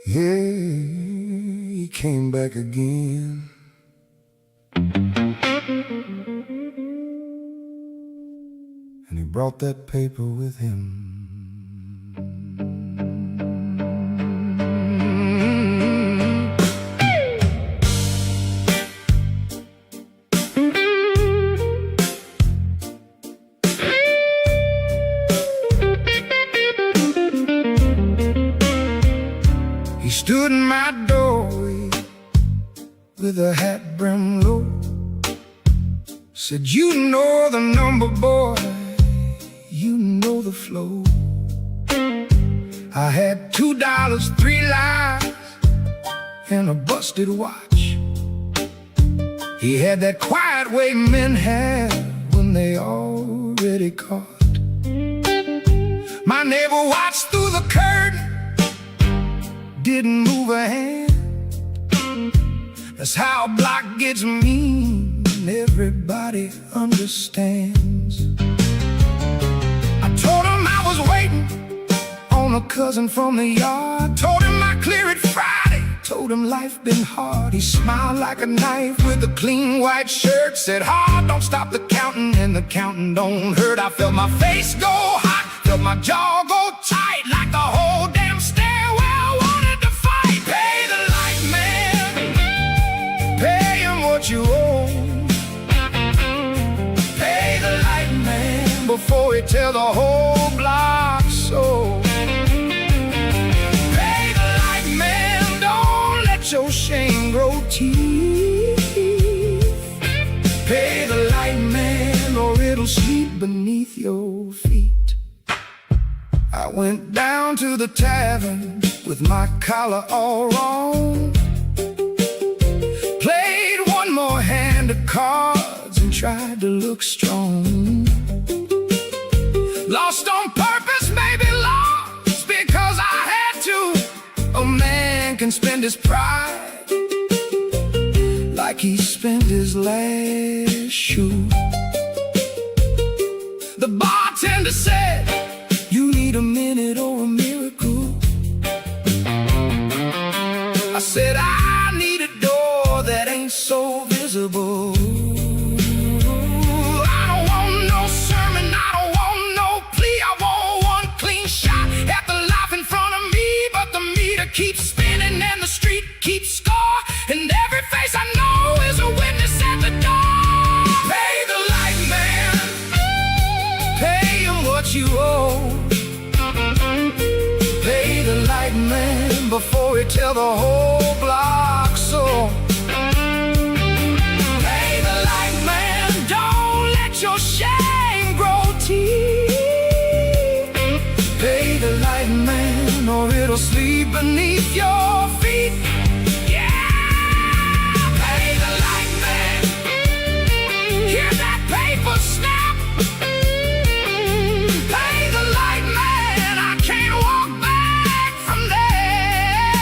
Yeah, he came back again. And he brought that paper with him. He stood in my doorway with a hat brim low, said, "You know the number, boy, you know the flow." I had $2, 3 lies, and a busted watch. He had that quiet way men have when they already caught. My neighbor watched through the curtain, didn't move a hand. That's how a block gets mean, everybody understands. I told him I was waiting on on a cousin from the yard. Told him I clear it Friday, told him life been hard. He smiled like a knife with a clean white shirt. Said hard, don't stop the counting, and the counting don't hurt. I felt my face go hot, felt my jaw go tight, like the whole damn stairwell wanted to fight. Pay the light man, pay him what you owe. Pay the light man before he tell the whole block so. Pay the light man, don't let your shame grow teeth. Pay the light man or it'll sleep beneath your feet. I went down to the tavern with my collar all wrong. Played one more hand of cards and tried to look strong. Lost on purpose, maybe lost because I had to. A man can spend his pride like he spent his last shoe. The bartender said, you need a minute or a miracle. I said, I need a door that ain't so visible. I don't want no sermon, I don't want no plea. I want one clean shot at the life in front of me. But the meter keeps spinning and the street keeps score, and every face I know is a witness at the door. Pay the light man, pay him what you owe. Pay the light man before he tell the whole block so. Pay the light man, don't let your shame grow teeth. Pay the light man or it'll sleep beneath your feet. Yeah, pay the light man. Hear that paper snap? Pay the light man, I can't walk back from there.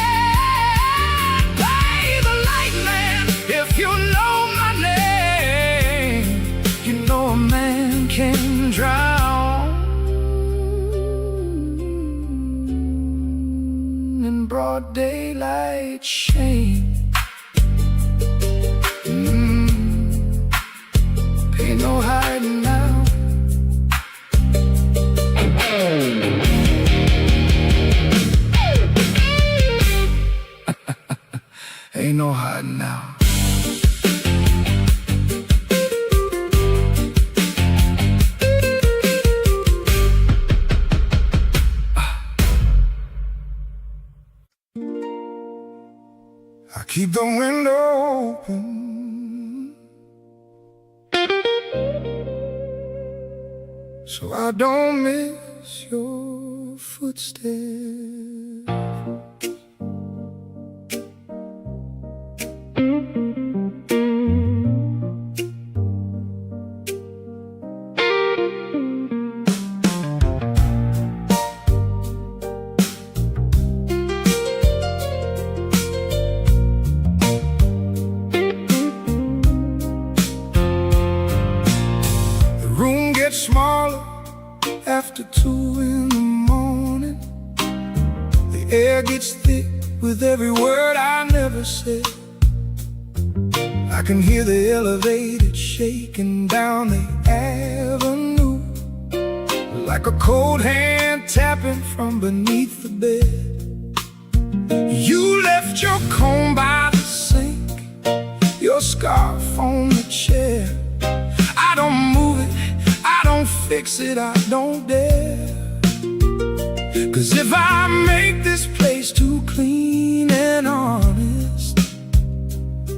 Pay the light man, if you know my name, you know a man can drown in broad daylight shame. Pay no hiding now. Ain't no hiding now. I keep the window open so I don't miss your footsteps. Smaller after 2 in the morning. The air gets thick with every word I never said. I can hear the elevator shaking down the avenue, like a cold hand tapping from beneath the bed. You left your comb by the sink, your scarf on the chair. I don't move it, I don't fix it, I don't dare. 'Cause if I make this place too clean and honest,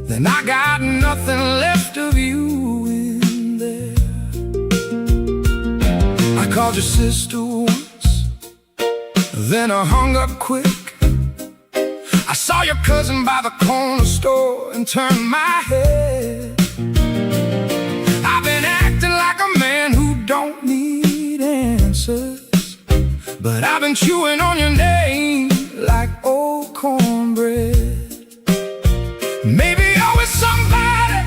then I got nothing left of you in there. I called your sister once, then I hung up quick. I saw your cousin by the corner store and turned my head. I've been acting like a man who don't need answers, but I've been chewing on your name like old cornbread. Maybe you're with somebody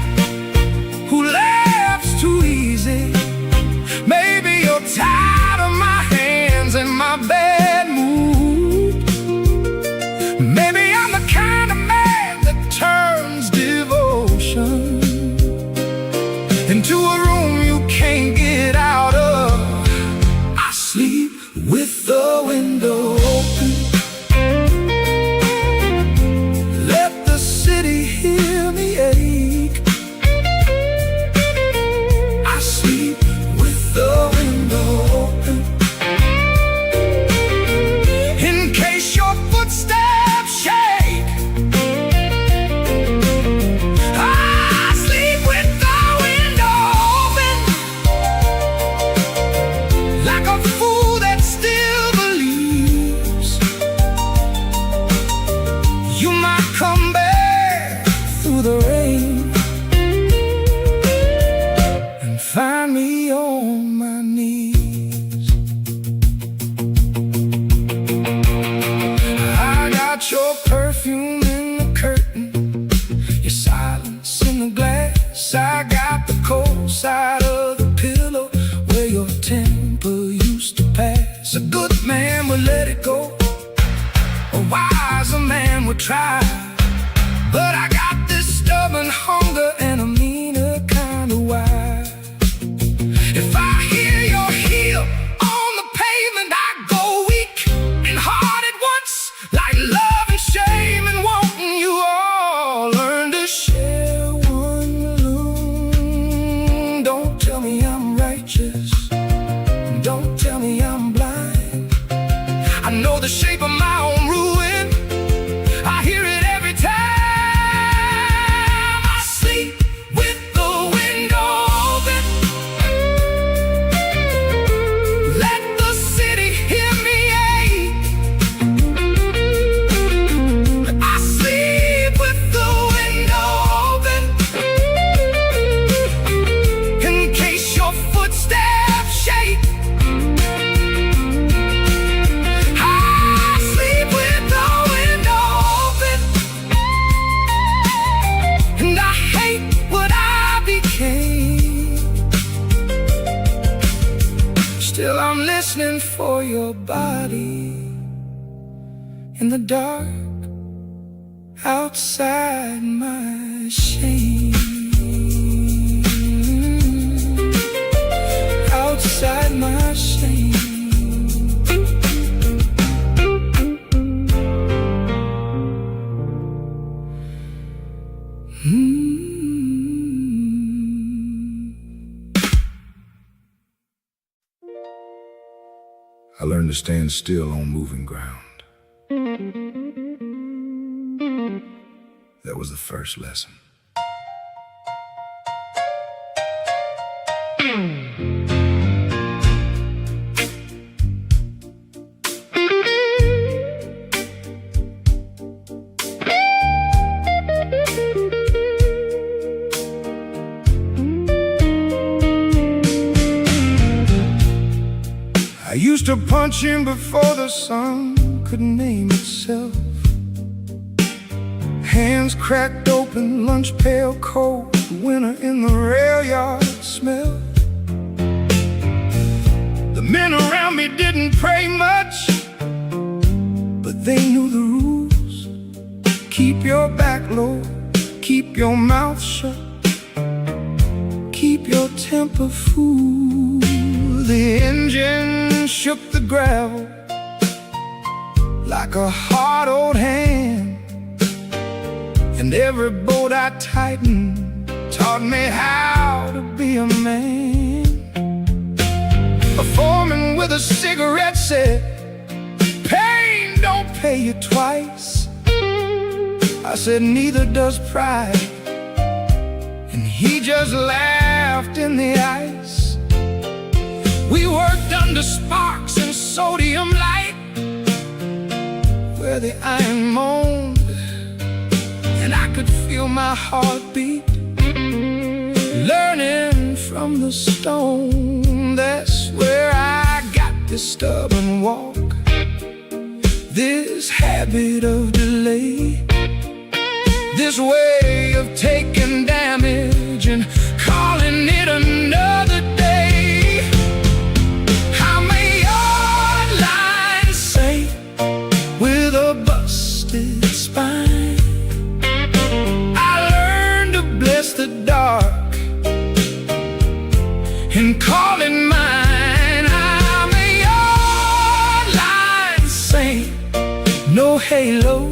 who laughs too easy. Maybe you're tired of my hands and my bad mood. your perfume in the curtain, your silence in the glass. I got the cold side of the pillow where your temper used to pass. A good man would let it go, a wiser man would try. But I got this stubborn hunger and a meaner kind of why. If I hear your heel on the pavement, I go weak and hard at once, like love and shame and wanting you all. Learn to share one room. Don't tell me I'm righteous, don't tell me I'm blind. I know the shape of my own ruin, I hear it every time. I sleep with the window open, let the city hear me ache. I sleep with the window open, in case your footsteps shake. I sleep with the window open, and I hate what I became. Still I'm listening for your body in the dark, outside my shame, outside my shame. I learned to stand still on moving ground. That was the first lesson. I used to punch him before the sun could name itself. Hands cracked open, lunch pail cold, winter in the rail yard smell. The men around me didn't pray much, but they knew the rules. Keep your back low, keep your mouth shut, keep your temper full. The engine shook the gravel like a hard old hand, and every boat I tightened taught me how to be a man. A foreman with a cigarette said, pain don't pay you twice. I said, neither does pride, and he just laughed in the ice. We worked under sparks and sodium light, where the iron moaned and I could feel my heartbeat. Learning from the stone, that's where I got this stubborn walk, this habit of delay, this way of taking damage and calling it another day. I'm a yard line saint with a busted spine. I learned to bless the dark and call it mine. I'm a yard line saint, no halo,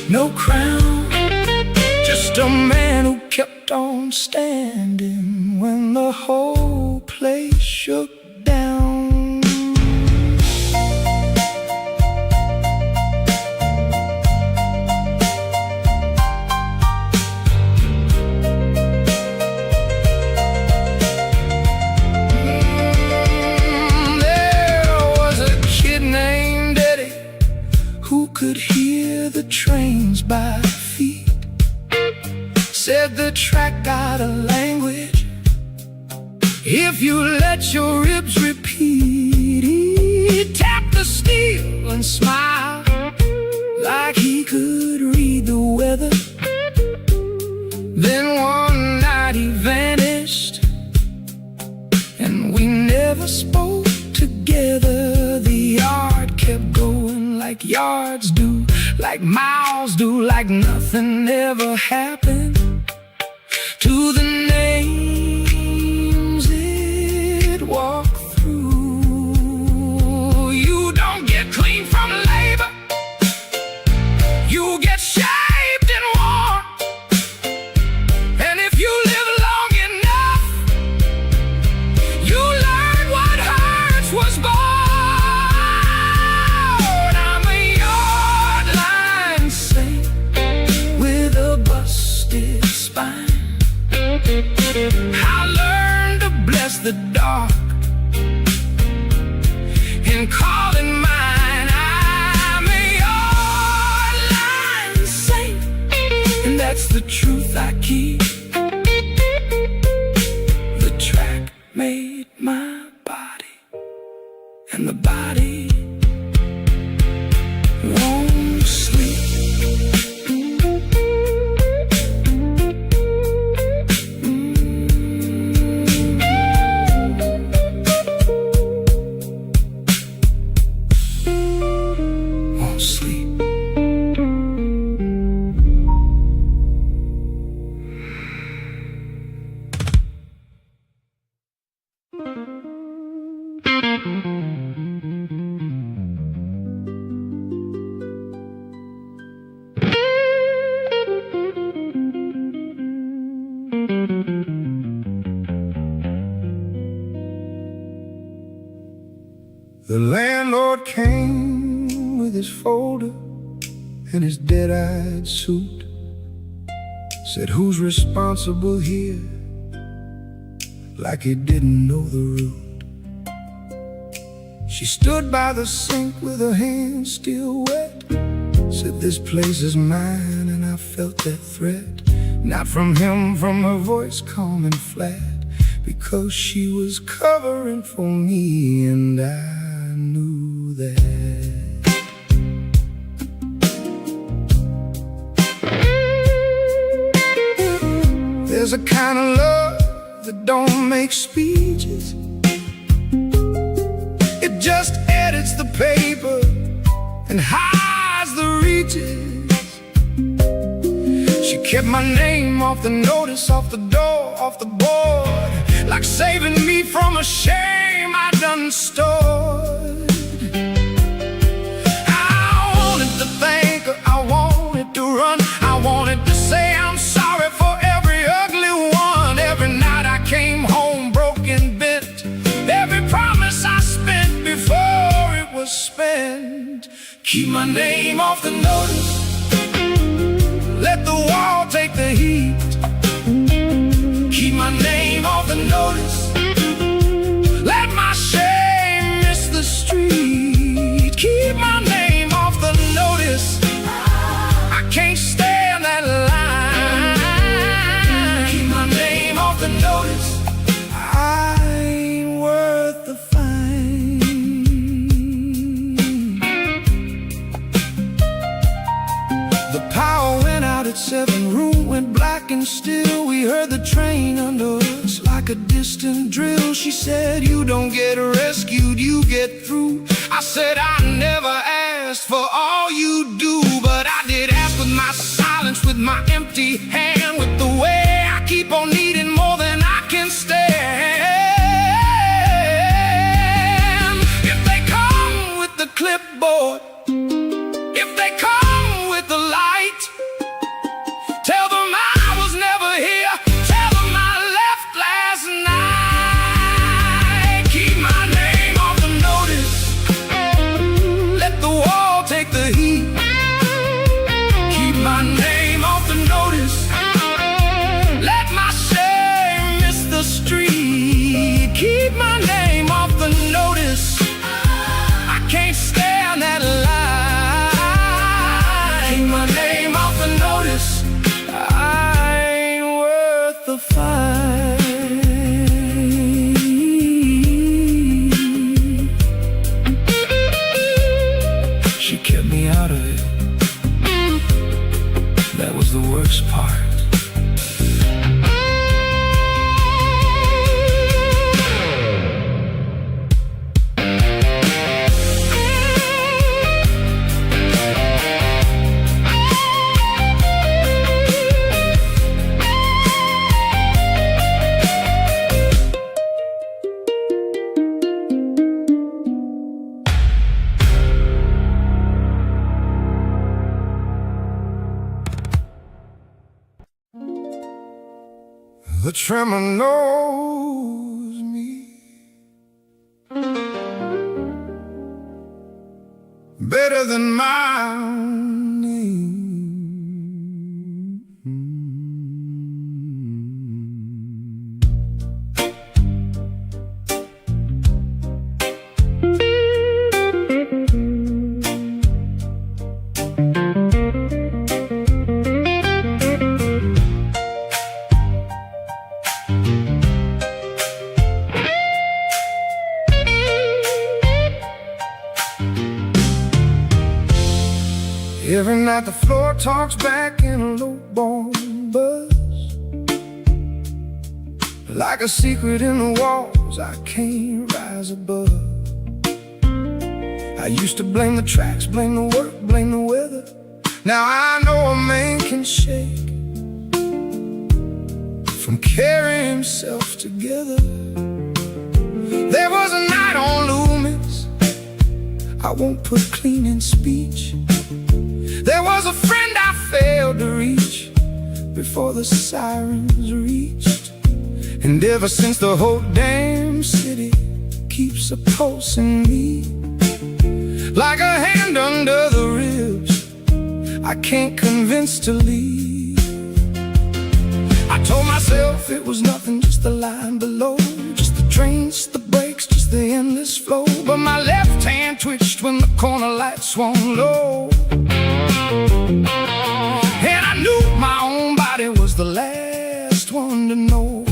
no crown, just a man who kept on standing when the whole place shook down. There was a kid named Eddie who could hear the trains by feet. Said the track got a language, if you let your ribs repeat. He tapped the steel and smiled like he together. The yard kept going like yards do, like miles do, like nothing ever happened. To the names it walked through. You don't get clean from labor, you get shaped and worn. And if you live long enough, you learn what hurts was born. I'm a yard line saint with a busted spine. I learned to bless the dark and call it mine. I'm a yard line saint, and that's the truth I keep. The track made my body, and the body won't sleep. The landlord came with his folder and his dead-eyed suit. Said, who's responsible here? Like he didn't know the route. She stood by the sink with her hands still wet. Said, this place is mine, and I felt that threat. Not from him, from her voice calm and flat, because she was covering for me, and I knew that. There's a kind of love that don't make speeches. It just edits the paper and hides the reaches. She kept my name off the notice, off the door, off the board, like saving me from a shame I done stored. I wanted to thank her, I wanted to run, I wanted to say I'm sorry for every ugly one. Every night I came home broken, bent, every promise I spent before it was spent. Keep my name off the notice, let the wall take the heat. Keep my name off the notice, let my shame miss the street. Keep my name off the notice, I can't stand that line. Keep my name off the notice, I ain't worth the fine. The power went out at 7, room went black and still. We heard the train under us like a distant drill. She said, you don't get rescued, you get through. I said, I never asked for all you do, but I did ask with my silence, with my empty hand, with the way I keep on needing more than I can stand. If they come with the clipboard, if they come with the light, tell them I was never here, tell them I left last night. Keep my name off the notice, let the wall take the heat. Keep my name off the notice, let my shame miss the street. Keep my name off the notice, I can't stand that lie. Keep my name off the notice, I ain't worth the fight. She kept me out of it, that was the worst part. The tremor knows me better than my own name. Every night the floor talks back in a low-born buzz, like a secret in the walls I can't rise above. I used to blame the tracks, blame the work, blame the weather. Now I know a man can shake from carrying himself together. There was a night on Loomis I won't put clean in speech. There was a friend I failed to reach before the sirens reached. And ever since the whole damn city keeps a pulse in me, like a hand under the ribs I can't convince to leave. I told myself it was nothing, just the line below, just the trains, just the brakes, just the endless flow. But my left hand twitched when the corner light swung low, and I knew my own body was the last one to know.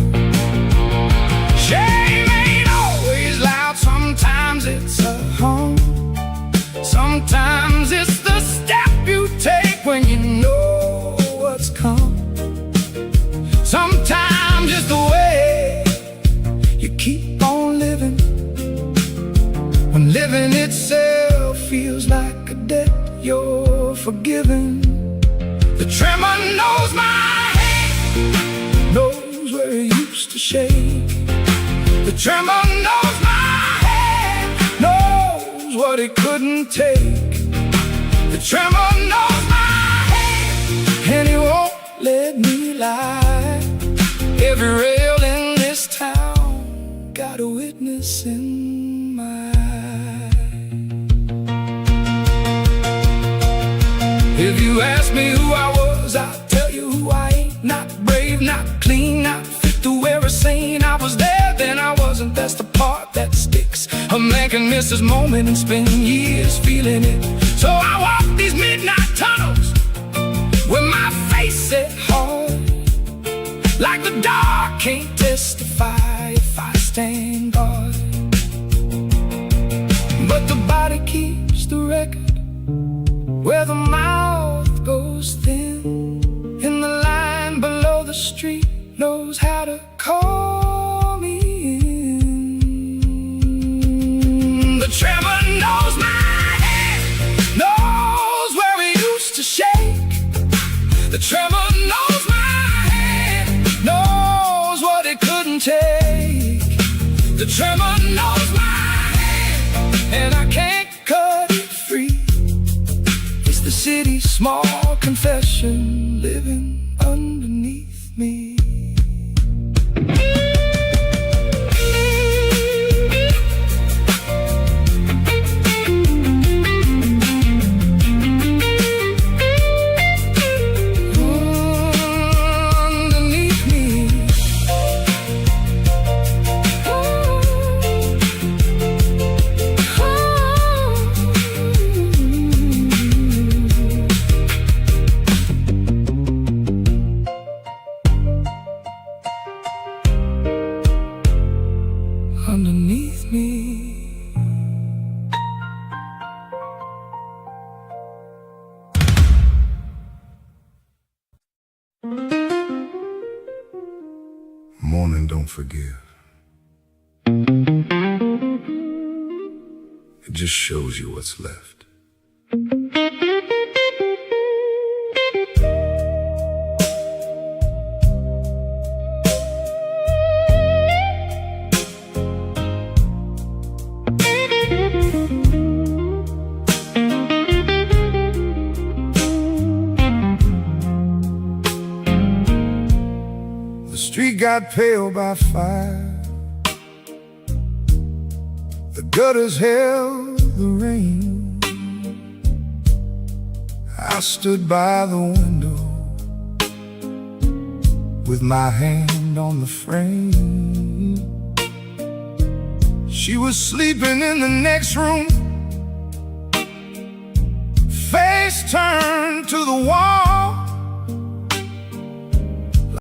Shame ain't always loud, sometimes it's a hum. Sometimes it's the step you take when you know what's come. Sometimes it's the way you keep on living, when living itself feels like a debt you're forgiven. The tremor knows my hand, knows where it used to shake. The tremor knows my hand, knows what it couldn't take. The tremor knows my hand, and it won't let me lie. Every rail in this town got a witness in my eye. If you ask me who I was, I'll tell you who I ain't. Not brave, not clean, not fit to wear a saint. I was there, then I wasn't, that's the part that sticks. A man can miss his moment and spend years feeling it. So I walk these midnight tunnels with my face set hard, like the dark can't testify if I stand guard. But the body keeps the record, where the mouth goes thin, and the line below the street knows how to call me in. The tremor knows my hand, knows where we used to shake. The tremor knows my hand, knows what it couldn't take. The tremor knows my hand, and I can't cut it free. It's the city's small confession living underneath me. Underneath me. Morning don't forgive. It just shows you what's left. got pale by 5. The gutters held the rain. I stood by the window with my hand on the frame. She was sleeping in the next room, face turned to the wall.